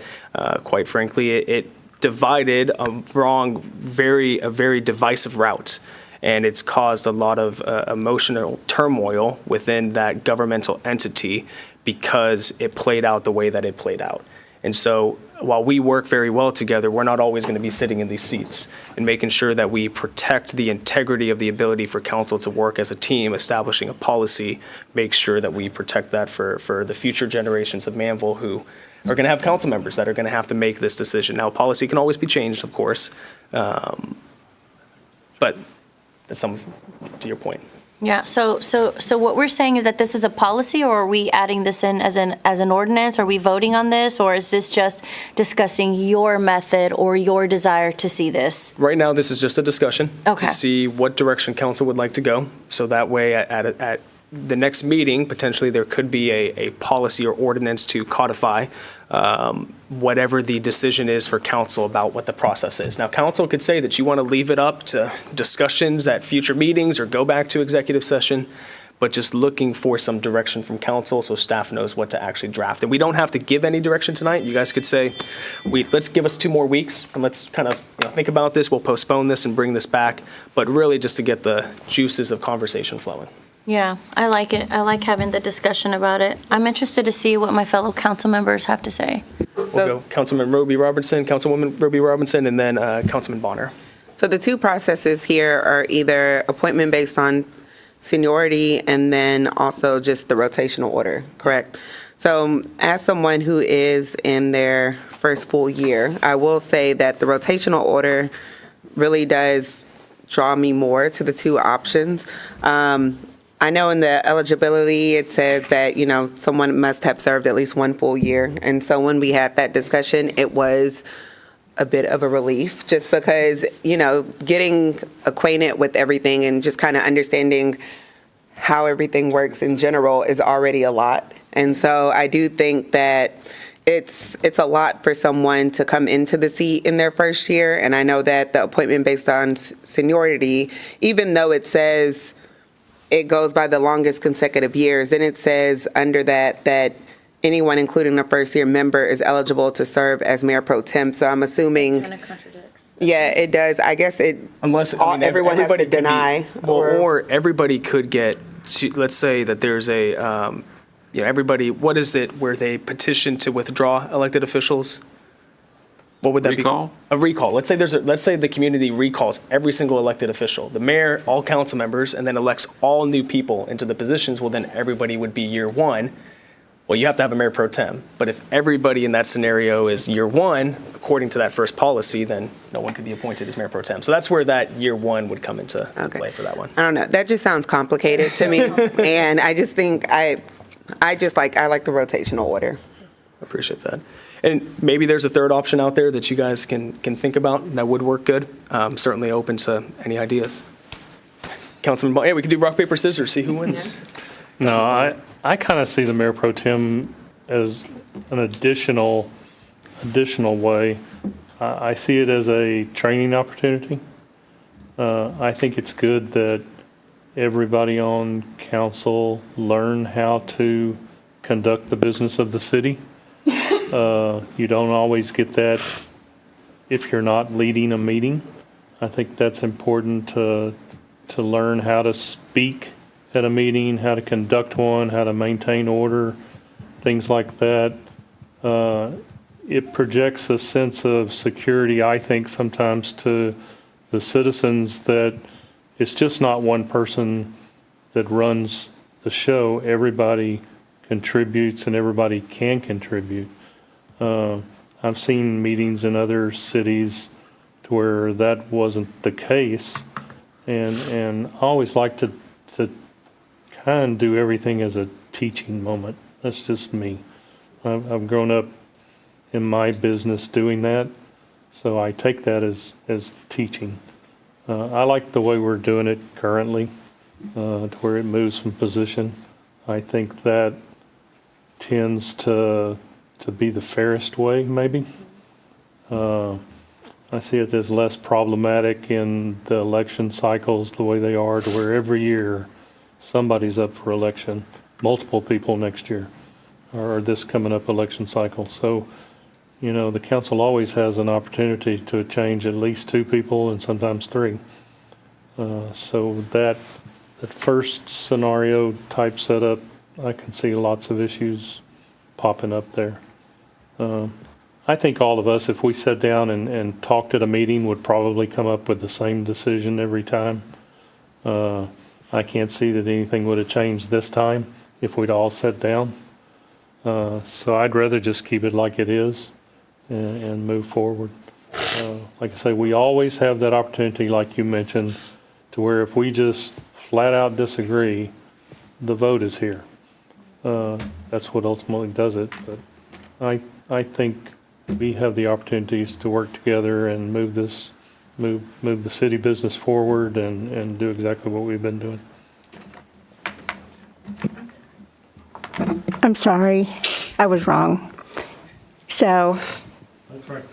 quite frankly, it divided a very divisive route. And it's caused a lot of emotional turmoil within that governmental entity because it played out the way that it played out. And so while we work very well together, we're not always going to be sitting in these seats, and making sure that we protect the integrity of the ability for council to work as a team, establishing a policy, make sure that we protect that for the future generations of Manvel who are going to have council members that are going to have to make this decision. Now, policy can always be changed, of course, but that's to your point. Yeah, so what we're saying is that this is a policy, or are we adding this in as an ordinance? Are we voting on this, or is this just discussing your method or your desire to see this? Right now, this is just a discussion Okay. to see what direction council would like to go. So that way, at the next meeting, potentially there could be a policy or ordinance to codify whatever the decision is for council about what the process is. Now, council could say that you want to leave it up to discussions at future meetings or go back to executive session, but just looking for some direction from council so staff knows what to actually draft. And we don't have to give any direction tonight. You guys could say, let's give us 2 more weeks and let's kind of think about this. We'll postpone this and bring this back, but really just to get the juices of conversation flowing. Yeah, I like it. I like having the discussion about it. I'm interested to see what my fellow council members have to say. We'll go Councilman Roby Robinson, Councilwoman Roby Robinson, and then Councilman Bonner. So the two processes here are either appointment based on seniority and then also just the rotational order, correct? So as someone who is in their first full year, I will say that the rotational order really does draw me more to the two options. I know in the eligibility, it says that, someone must have served at least 1 full year. And so when we had that discussion, it was a bit of a relief just because, getting acquainted with everything and just kind of understanding how everything works in general is already a lot. And so I do think that it's a lot for someone to come into the seat in their first year. And I know that the appointment based on seniority, even though it says it goes by the longest consecutive years, then it says under that anyone, including a first-year member, is eligible to serve as mayor pro tem. So I'm assuming. Kind of contradicts. Yeah, it does. I guess it. Unless everyone has to deny. Or everybody could get. Let's say that there's a. Everybody. What is it where they petition to withdraw elected officials? What would that Recall? be? A recall. Let's say the community recalls every single elected official, the mayor, all council members, and then elects all new people into the positions. Well, then everybody would be year 1. Well, you have to have a mayor pro tem. But if everybody in that scenario is year 1, according to that first policy, then no one could be appointed as mayor pro tem. So that's where that year 1 would come into play for that one. I don't know. That just sounds complicated to me. And I just think I like the rotational order. I appreciate that. And maybe there's a third option out there that you guys can think about that would work good. Certainly open to any ideas. Councilman Bonner, we can do rock, paper, scissors, see who wins. No, I kind of see the mayor pro tem as an additional way. I see it as a training opportunity. I think it's good that everybody on council learn how to conduct the business of the city. You don't always get that if you're not leading a meeting. I think that's important to learn how to speak at a meeting, how to conduct one, how to maintain order, things like that. It projects a sense of security, I think, sometimes to the citizens that it's just not one person that runs the show. Everybody contributes and everybody can contribute. I've seen meetings in other cities to where that wasn't the case, and I always like to kind of do everything as a teaching moment. That's just me. I've grown up in my business doing that, so I take that as teaching. I like the way we're doing it currently, to where it moves from position. I think that tends to be the fairest way, maybe. I see it as less problematic in the election cycles the way they are, to where every year somebody's up for election, multiple people next year, or this coming up election cycle. So, the council always has an opportunity to change at least 2 people and sometimes 3. So that first scenario type setup, I can see lots of issues popping up there. I think all of us, if we sat down and talked at a meeting, would probably come up with the same decision every time. I can't see that anything would have changed this time if we'd all sat down. So I'd rather just keep it like it is and move forward. Like I say, we always have that opportunity, like you mentioned, to where if we just flat out disagree, the vote is here. That's what ultimately does it. But I think we have the opportunities to work together and move the city business forward and do exactly what we've been doing. I'm sorry, I was wrong. So, That's right.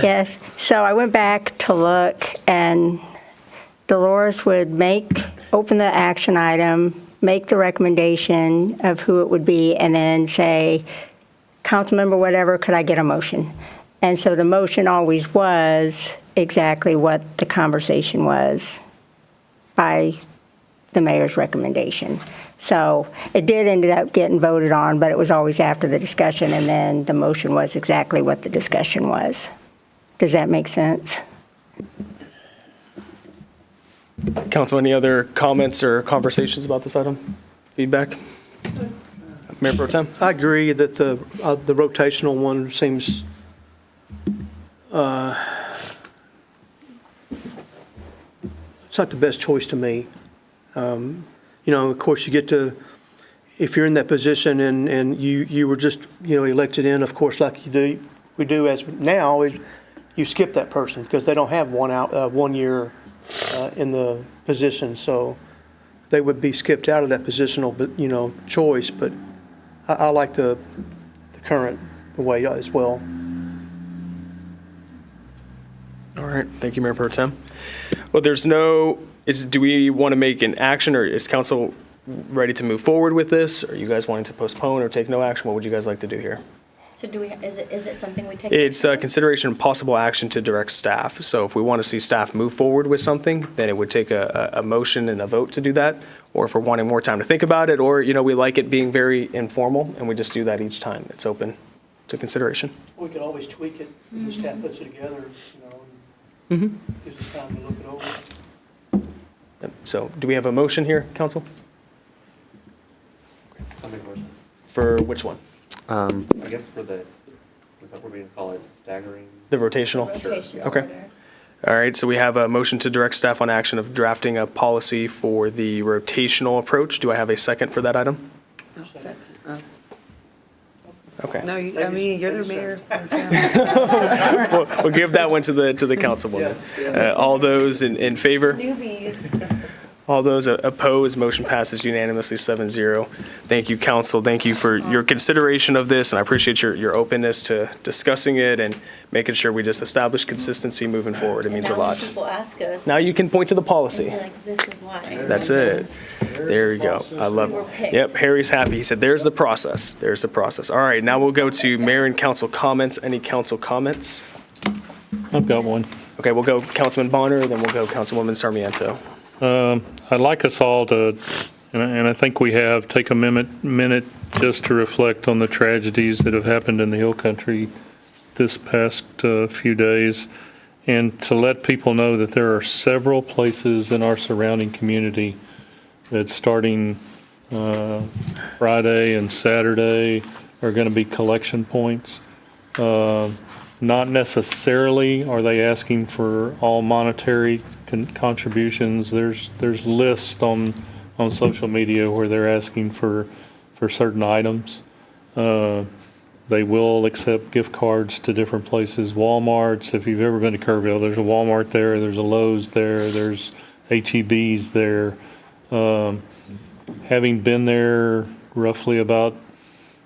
yes, so I went back to look, and Dolores would open the action item, make the recommendation of who it would be, and then say, Councilmember whatever, could I get a motion? And so the motion always was exactly what the conversation was by the mayor's recommendation. So it did end up getting voted on, but it was always after the discussion, and then the motion was exactly what the discussion was. Does that make sense? Council, any other comments or conversations about this item? Feedback? Mayor Pro Tem? I agree that the rotational one seems it's not the best choice to me. Of course, you get to, if you're in that position and you were just, elected in, of course, like we do as now, is you skip that person because they don't have 1 year in the position, so they would be skipped out of that positional, choice. But I like the current way as well. All right, thank you, Mayor Pro Tem. Well, do we want to make an action, or is council ready to move forward with this? Are you guys wanting to postpone or take no action? What would you guys like to do here? So is it something we take? It's a consideration of possible action to direct staff. So if we want to see staff move forward with something, then it would take a motion and a vote to do that. Or if we're wanting more time to think about it, or, we like it being very informal and we just do that each time. It's open to consideration. We could always tweak it when the staff puts it together, Mhm. gives us time to look it over. So do we have a motion here, council? I'll make a motion. For which one? I guess for the, what we're going to call it, staggering. The rotational? Rotational Okay. order. All right, so we have a motion to direct staff on action of drafting a policy for the rotational approach. Do I have a second for that item? Okay. No, you're the mayor. We'll give that one to the councilwoman. All those in favor? Newbies. All those opposed, motion passes unanimously 7-0. Thank you, council. Thank you for your consideration of this, and I appreciate your openness to discussing it and making sure we just establish consistency moving forward. It means a Now when lot. people ask us. Now you can point to the policy. and be like, this is why. That's it. There you go. I love We were it. picked. Yep, Harry's happy. He said, there's the process. There's the process. All right, now we'll go to mayor and council comments. Any council comments? I've got one. Okay, we'll go Councilman Bonner, then we'll go Councilwoman Sarmiento. I'd like us all to, and I think we have, take a minute just to reflect on the tragedies that have happened in the Hill Country this past few days, and to let people know that there are several places in our surrounding community that starting Friday and Saturday are going to be collection points. Not necessarily are they asking for all monetary contributions. There's lists on social media where they're asking for certain items. They will accept gift cards to different places. Walmarts, if you've ever been to Kerrville, there's a Walmart there, there's a Lowe's there, there's H-E-B's there. Having been there roughly about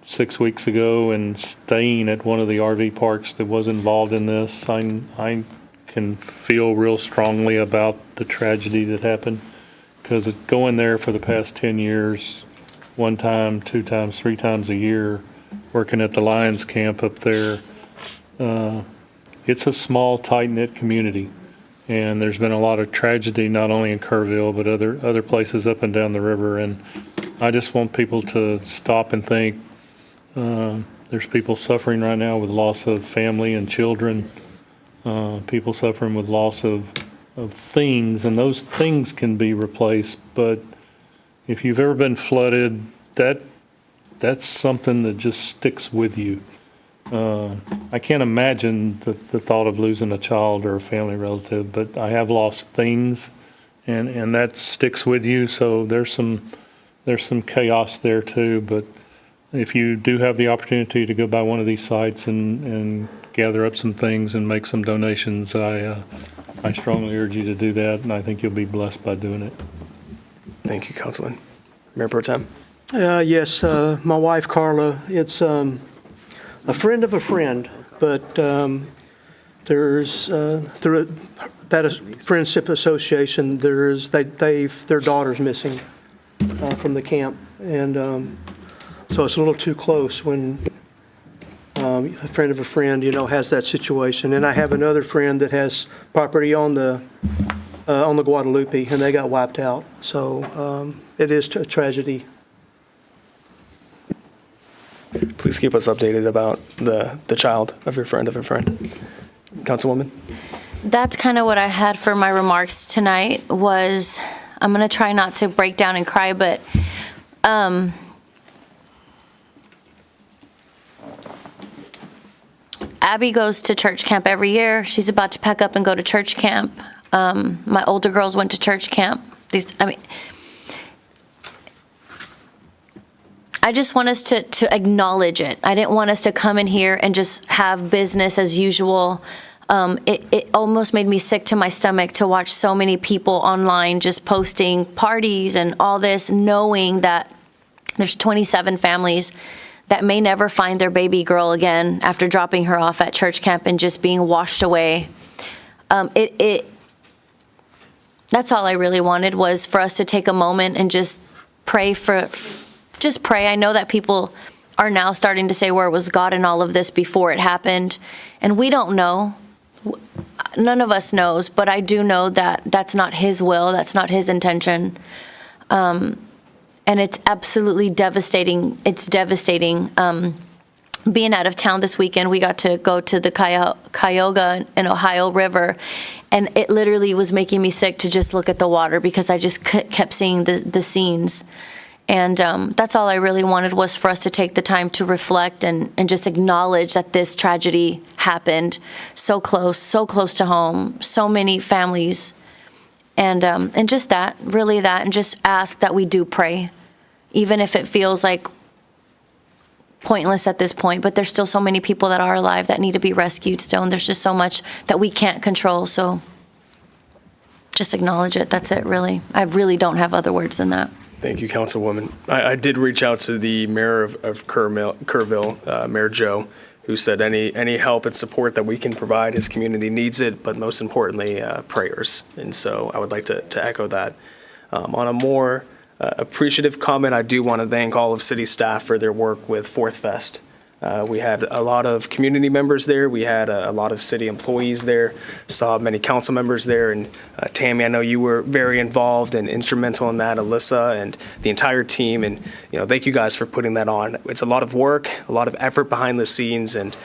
6 weeks ago and staying at one of the RV parks that was involved in this, I can feel real strongly about the tragedy that happened, because going there for the past 10 years, 1 time, 2 times, 3 times a year, working at the Lions camp up there, it's a small, tight-knit community. And there's been a lot of tragedy, not only in Kerrville, but other places up and down the river. And I just want people to stop and think. There's people suffering right now with loss of family and children, people suffering with loss of things, and those things can be replaced. But if you've ever been flooded, that's something that just sticks with you. I can't imagine the thought of losing a child or a family relative, but I have lost things, and that sticks with you. So there's some chaos there too. But if you do have the opportunity to go by one of these sites and gather up some things and make some donations, I strongly urge you to do that, and I think you'll be blessed by doing it. Thank you, Councilman. Mayor Pro Tem. Yes, my wife Carla, it's a friend of a friend, but there's through that friendship association, their daughter's missing from the camp, and so it's a little too close when a friend of a friend, has that situation. And I have another friend that has property on the Guadalupe, and they got wiped out. So it is a tragedy. Please keep us updated about the child of your friend of a friend. Councilwoman? That's kind of what I had for my remarks tonight. Was I'm going to try not to break down and cry, but Abby goes to church camp every year. She's about to pack up and go to church camp. My older girls went to church camp. I just want us to acknowledge it. I didn't want us to come in here and just have business as usual. It almost made me sick to my stomach to watch so many people online just posting parties and all this, knowing that there's 27 families that may never find their baby girl again after dropping her off at church camp and just being washed away. That's all I really wanted, was for us to take a moment and just pray just pray. I know that people are now starting to say, where was God in all of this before it happened? And we don't know. None of us knows, but I do know that that's not his will. That's not his intention. And it's absolutely devastating. It's devastating. Being out of town this weekend, we got to go to the Cuyahoga and Ohio River, and it literally was making me sick to just look at the water because I just kept seeing the scenes. And that's all I really wanted, was for us to take the time to reflect and just acknowledge that this tragedy happened so close to home, so many families, and just that, and just ask that we do pray, even if it feels like pointless at this point. But there's still so many people that are alive that need to be rescued still, and there's just so much that we can't control. So just acknowledge it. That's it, really. I really don't have other words than that. Thank you, Councilwoman. I did reach out to the mayor of Kerrville, Mayor Joe, who said any help and support that we can provide, his community needs it, but most importantly, prayers. And so I would like to echo that. On a more appreciative comment, I do want to thank all of city staff for their work with Fourth Fest. We had a lot of community members there. We had a lot of city employees there. Saw many council members there. And Tammy, I know you were very involved and instrumental in that, Alyssa, and the entire team. And thank you guys for putting that on. It's a lot of work, a lot of effort behind the scenes, and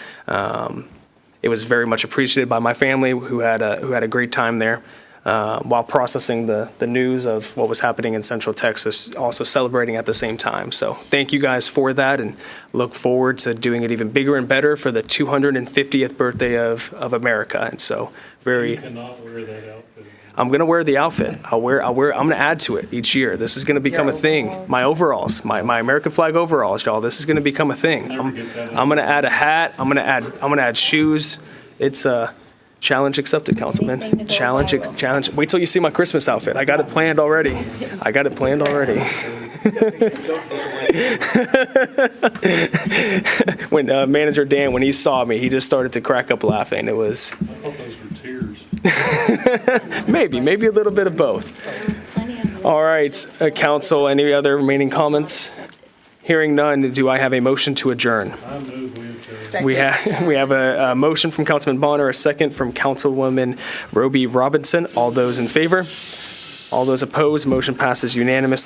it was very much appreciated by my family, who had a great time there. While processing the news of what was happening in Central Texas, also celebrating at the same time. So thank you guys for that, and look forward to doing it even bigger and better for the 250th birthday of America. And so You cannot wear that outfit. I'm going to wear the outfit. I'm going to add to it each year. This is going to become a thing. My overalls, my American flag overalls, y'all. This is going to become a thing. I'm going to add a hat. I'm going to add shoes. It's a challenge accepted, Councilman. Challenge. Wait till you see my Christmas outfit. I got it planned already. When Manager Dan, when he saw me, he just started to crack up laughing. It was. I thought those were tears. Maybe a little bit of both. All right, Council, any other remaining comments? Hearing none, do I have a motion to adjourn? I move we adjourn. We have a motion from Councilman Bonner, a second from Councilwoman Roby Robinson. All those in favor? All those opposed? Motion passes unanimously.